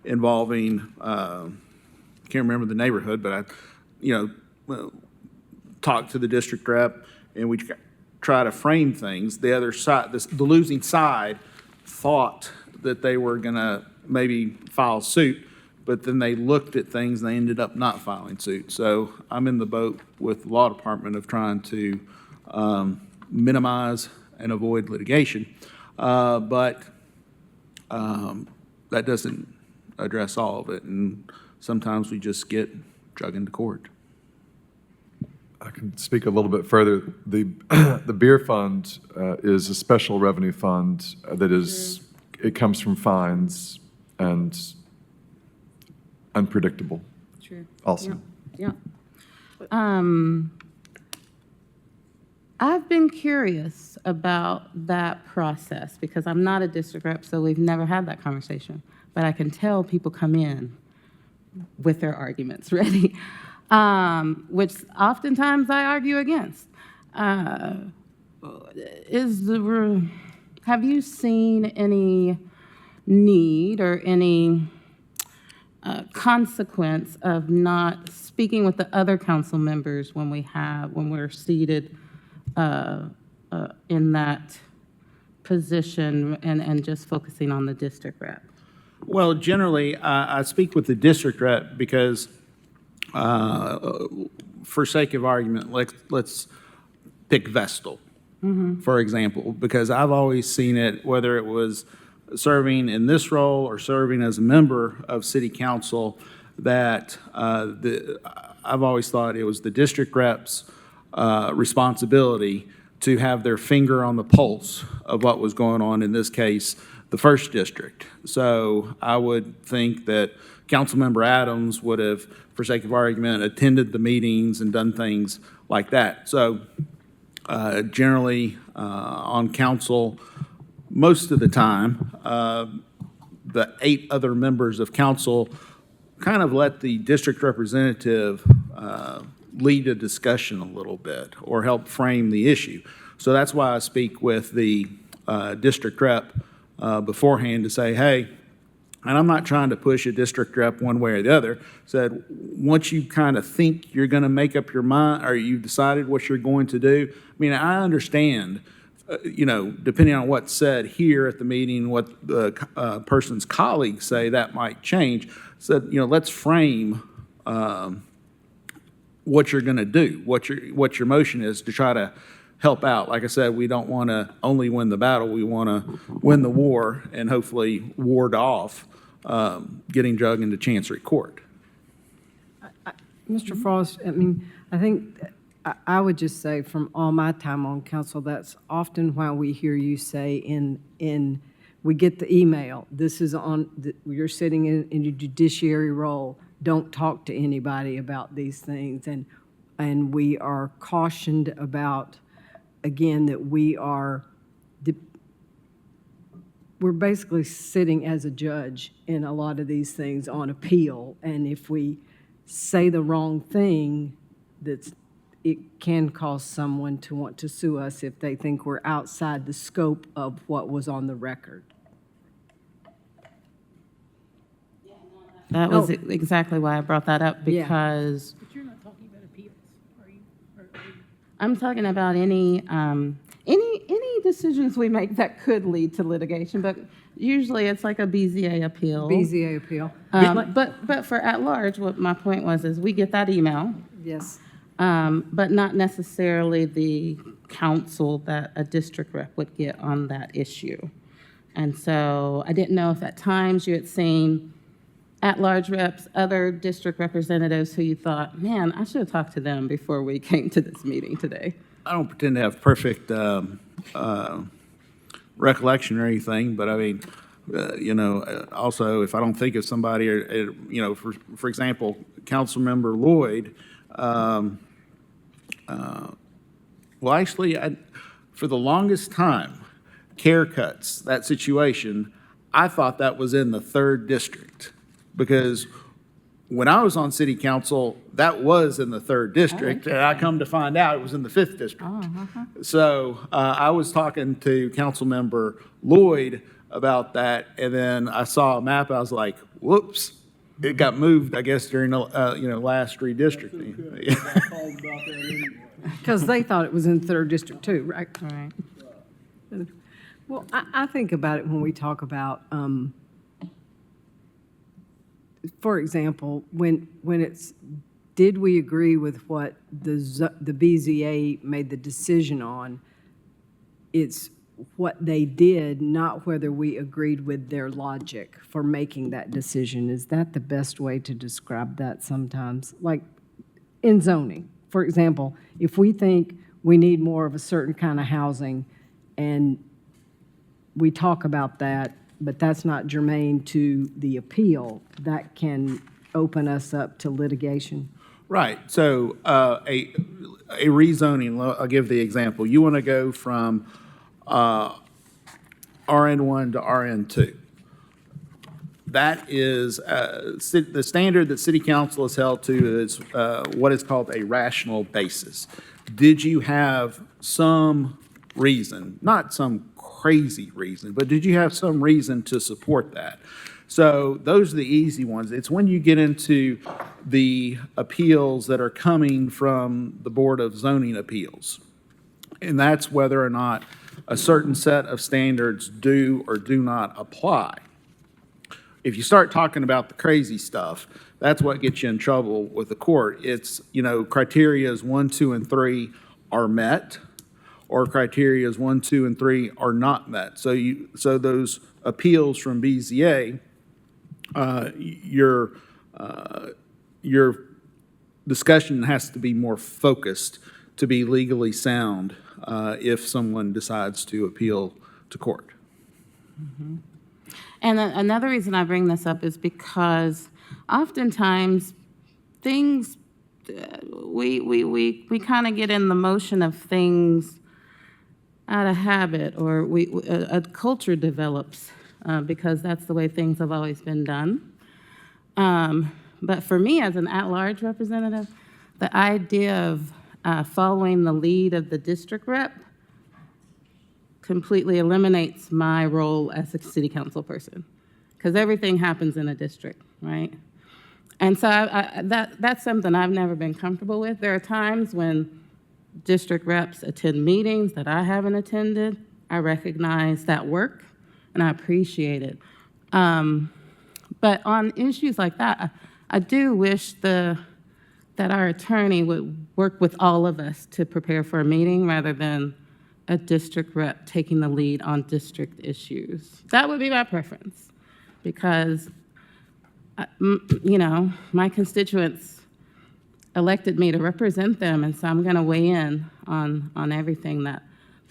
involving, can't remember the neighborhood, but I, talked to the district rep, and we try to frame things. The other side, the losing side, thought that they were going to maybe file suit, but then they looked at things and they ended up not filing suit. So I'm in the boat with the law department of trying to minimize and avoid litigation. But that doesn't address all of it, and sometimes we just get drug into court. I can speak a little bit further. The beer fund is a special revenue fund that is, it comes from fines and unpredictable. True. Also. Yeah. I've been curious about that process because I'm not a district rep, so we've never had that conversation. But I can tell people come in with their arguments ready. Which oftentimes I argue against. Have you seen any need or any consequence of not speaking with the other council members when we're seated in that position and just focusing on the district rep? Well, generally, I speak with the district rep because for sake of argument, let's pick Vestal, for example, because I've always seen it, whether it was serving in this role or serving as a member of city council, that I've always thought it was the district rep's responsibility to have their finger on the pulse of what was going on, in this case, the first district. So I would think that Councilmember Adams would have, for sake of argument, attended the meetings and done things like that. So generally on council, most of the time, the 8 other members of council kind of let the district representative lead a discussion a little bit or help frame the issue. So that's why I speak with the district rep beforehand to say, hey, and I'm not trying to push a district rep one way or the other, said, once you kind of think you're going to make up your mind or you've decided what you're going to do, I mean, I understand, depending on what's said here at the meeting, what the person's colleagues say, that might change. Said, let's frame what you're going to do, what your motion is to try to help out. Like I said, we don't want to only win the battle. We want to win the war and hopefully ward off getting drug into Chancery Court. Mr. Frost, I mean, I think I would just say from all my time on council, that's often why we hear you say we get the email, this is you're sitting in your judiciary role, don't talk to anybody about these things. And we are cautioned about, again, that we're basically sitting as a judge in a lot of these things on appeal. And if we say the wrong thing, it can cause someone to want to sue us if they think we're outside the scope of what was on the record. That was exactly why I brought that up, because But you're not talking about appeals, are you? I'm talking about any decisions we make that could lead to litigation, but usually it's like a BZA appeal. BZA appeal. But for at large, what my point was is we get that email. Yes. But not necessarily the counsel that a district rep would get on that issue. And so I didn't know if at times you had seen at-large reps, other district representatives who you thought, man, I should have talked to them before we came to this meeting today. I don't pretend to have perfect recollection or anything, but I mean, also, if I don't think of somebody, for example, Councilmember Lloyd, for the longest time, care cuts, that situation, I thought that was in the 3rd district, because when I was on city council, that was in the 3rd district, and I come to find out it was in the 5th district. So I was talking to Councilmember Lloyd about that, and then I saw a map, I was like, whoops, it got moved, I guess, during the last redistricting. Because they thought it was in 3rd district too, right? Right. Well, I think about it when we talk about, for example, when it's, did we agree with what the BZA made the decision on? It's what they did, not whether we agreed with their logic for making that decision. Is that the best way to describe that sometimes? Like in zoning, for example, if we think we need more of a certain kind of housing and we talk about that, but that's not germane to the appeal, that can open us up to litigation. Right. So a rezoning, I'll give the example. You want to go from RN1 to RN2. That is, the standard that City Council is held to is what is called a rational basis. Did you have some reason, not some crazy reason, but did you have some reason to support that? So those are the easy ones. It's when you get into the appeals that are coming from the Board of Zoning Appeals. And that's whether or not a certain set of standards do or do not apply. If you start talking about the crazy stuff, that's what gets you in trouble with the court. It's, criterias 1, 2, and 3 are met, or criterias 1, 2, and 3 are not met. So those appeals from BZA, your discussion has to be more focused to be legally sound if someone decides to appeal to court. And another reason I bring this up is because oftentimes things, we kind of get in the motion of things out of habit, or a culture develops because that's the way things have always been done. But for me, as an at-large representative, the idea of following the lead of the district rep completely eliminates my role as a city council person, because everything happens in a district, right? And so that's something I've never been comfortable with. There are times when district reps attend meetings that I haven't attended. I recognize that work, and I appreciate it. But on issues like that, I do wish that our attorney would work with all of us to prepare for a meeting rather than a district rep taking the lead on district issues. That would be my preference, because, my constituents elected me to represent them, and so I'm going to weigh in on everything that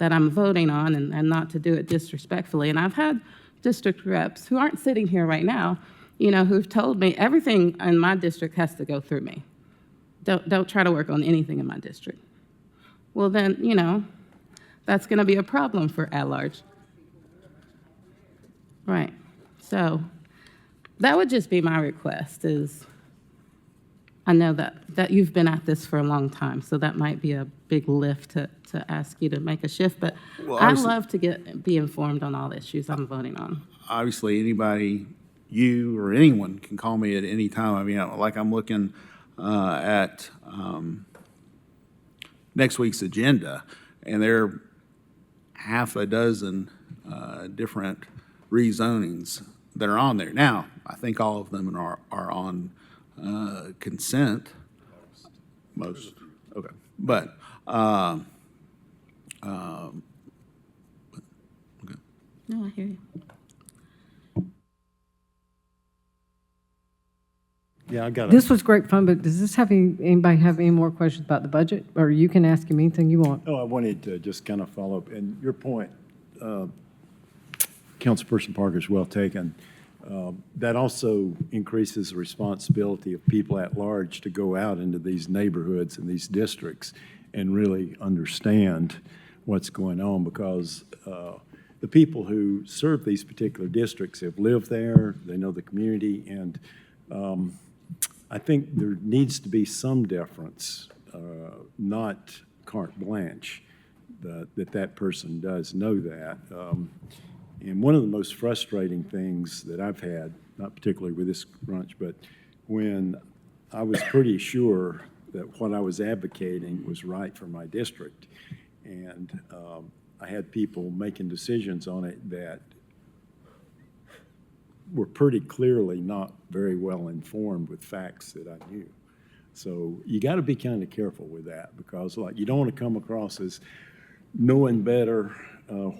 I'm voting on, and not to do it disrespectfully. And I've had district reps who aren't sitting here right now, who've told me everything in my district has to go through me. Don't try to work on anything in my district. Well, then, that's going to be a problem for at-large. Right. So that would just be my request is, I know that you've been at this for a long time, so that might be a big lift to ask you to make a shift, but Well, I love to be informed on all the issues I'm voting on. Obviously, anybody, you or anyone, can call me at any time. I mean, like I'm looking at next week's agenda, and there are half a dozen different rezonings that are on there. Now, I think all of them are on consent. Most, okay. But, okay. No, I hear you. Yeah, I got it. This was great fun, but does this have anybody have any more questions about the budget? Or you can ask him anything you want. Oh, I wanted to just kind of follow up, and your point, Councilperson Parker, is well taken. That also increases the responsibility of people at large to go out into these neighborhoods and these districts and really understand what's going on, because the people who serve these particular districts have lived there, they know the community, and I think there needs to be some deference, not carte blanche, that person does know that. And one of the most frustrating things that I've had, not particularly with this brunch, but when I was pretty sure that what I was advocating was right for my district, and I had people making decisions on it that were pretty clearly not very well informed with facts that I knew. So you got to be kind of careful with that, because you don't want to come across as knowing better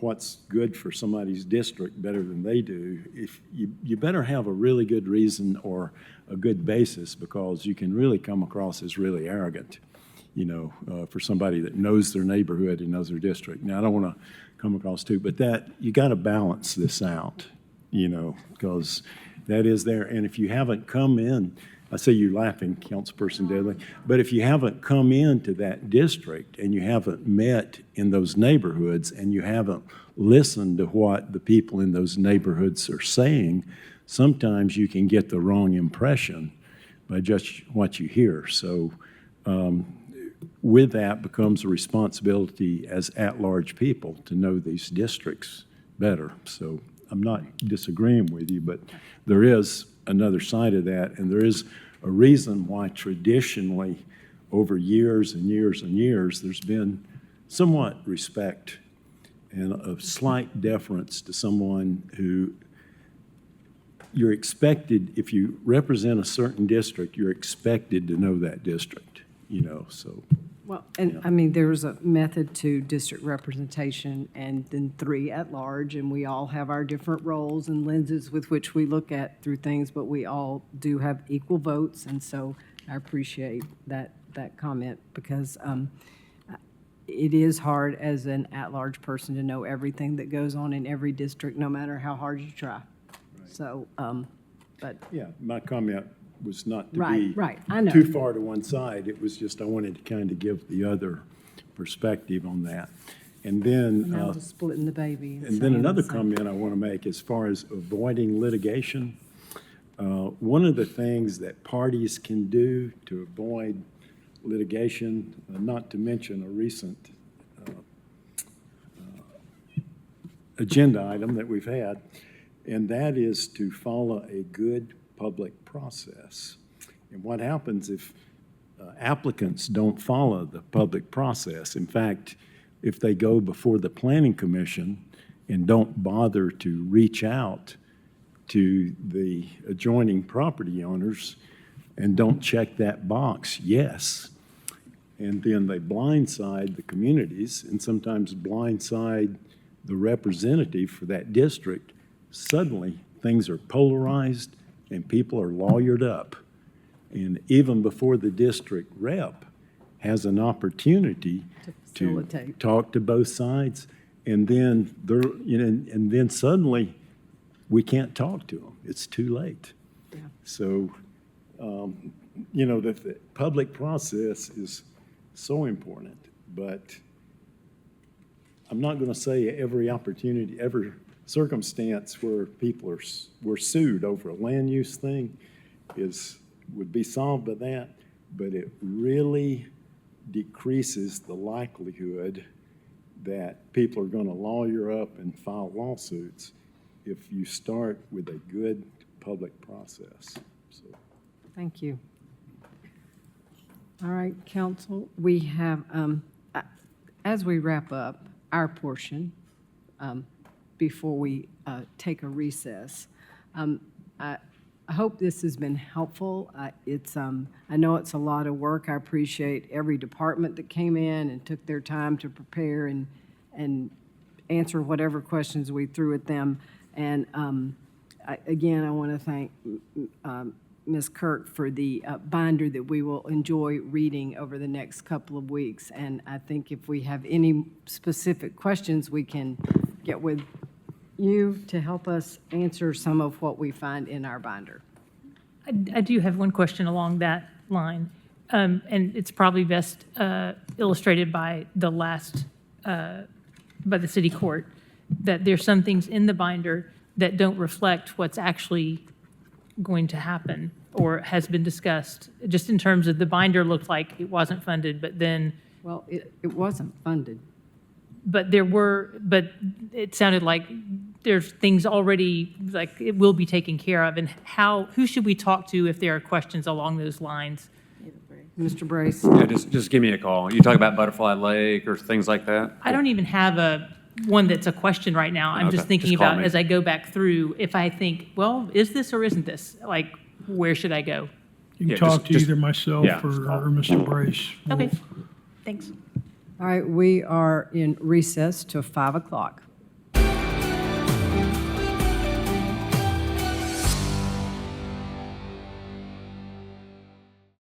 what's good for somebody's district better than they do. If you better have a really good reason or a good basis, because you can really come across as really arrogant, for somebody that knows their neighborhood and knows their district. Now, I don't want to come across too, but you got to balance this out, because that is there. And if you haven't come in, I say you're laughing, Councilperson Deadly, but if you haven't come into that district and you haven't met in those neighborhoods and you haven't listened to what the people in those neighborhoods are saying, sometimes you can get the wrong impression by just what you hear. So with that becomes a responsibility as at-large people to know these districts better. So I'm not disagreeing with you, but there is another side of that, and there is a reason why traditionally over years and years and years there's been somewhat respect and a slight deference to someone who you're expected, if you represent a certain district, you're expected to know that district, so. Well, and I mean, there's a method to district representation and then 3 at large, and we all have our different roles and lenses with which we look at through things, but we all do have equal votes, and so I appreciate that comment because it is hard as an at-large person to know everything that goes on in every district, no matter how hard you try. So, but. Yeah, my comment was not to Right, be right, I know. too far to one side. It was just I wanted to kind of give the other perspective on that. And then, Now to splitting the baby. and then another comment I want to make as far as avoiding litigation. One of the things that parties can do to avoid litigation, not to mention a recent agenda item that we've had, and that is to follow a good public process. And what happens if applicants don't follow the public process? In fact, if they go before the Planning Commission and don't bother to reach out to the adjoining property owners and don't check that box, yes, and then they blindside the communities and sometimes blindside the representative for that district, suddenly things are polarized and people are lawyered up. And even before the district rep has an opportunity to talk to both sides, and then and then suddenly we can't talk to them. It's too late. Yeah. So, the public process is so important, but I'm not going to say every opportunity, every circumstance where people were sued over a land use thing would be solved by that, but it really decreases the likelihood that people are going to lawyer up and file lawsuits if you start with a good public process. So. Thank you. All right, council, we have, as we wrap up our portion, before we take a recess, I hope this has been helpful. I know it's a lot of work. I appreciate every department that came in and took their time to prepare and answer whatever questions we threw at them. And again, I want to thank Ms. Kirk for the binder that we will enjoy reading over the next couple of weeks. And I think if we have any specific questions, we can get with you to help us answer some of what we find in our binder. I do have one question along that line, and it's probably best illustrated by the last, by the city court, that there's some things in the binder that don't reflect what's actually going to happen or has been discussed, just in terms of the binder looked like it wasn't funded, but then. Well, it wasn't funded. But but it sounded like there's things already, like it will be taken care of. And who should we talk to if there are questions along those lines? Mr. Brace? Yeah, just give me a call. You talk about Butterfly Lake or things like that? I don't even have one that's a question right now. I'm just Okay, thinking just call about, me. as I go back through, if I think, well, is this or isn't this? Like, where should I go? You can Yeah, talk to just- either myself yeah, or just call. Mr. Brace. Okay, thanks. All right, we are in recess till 5 o'clock.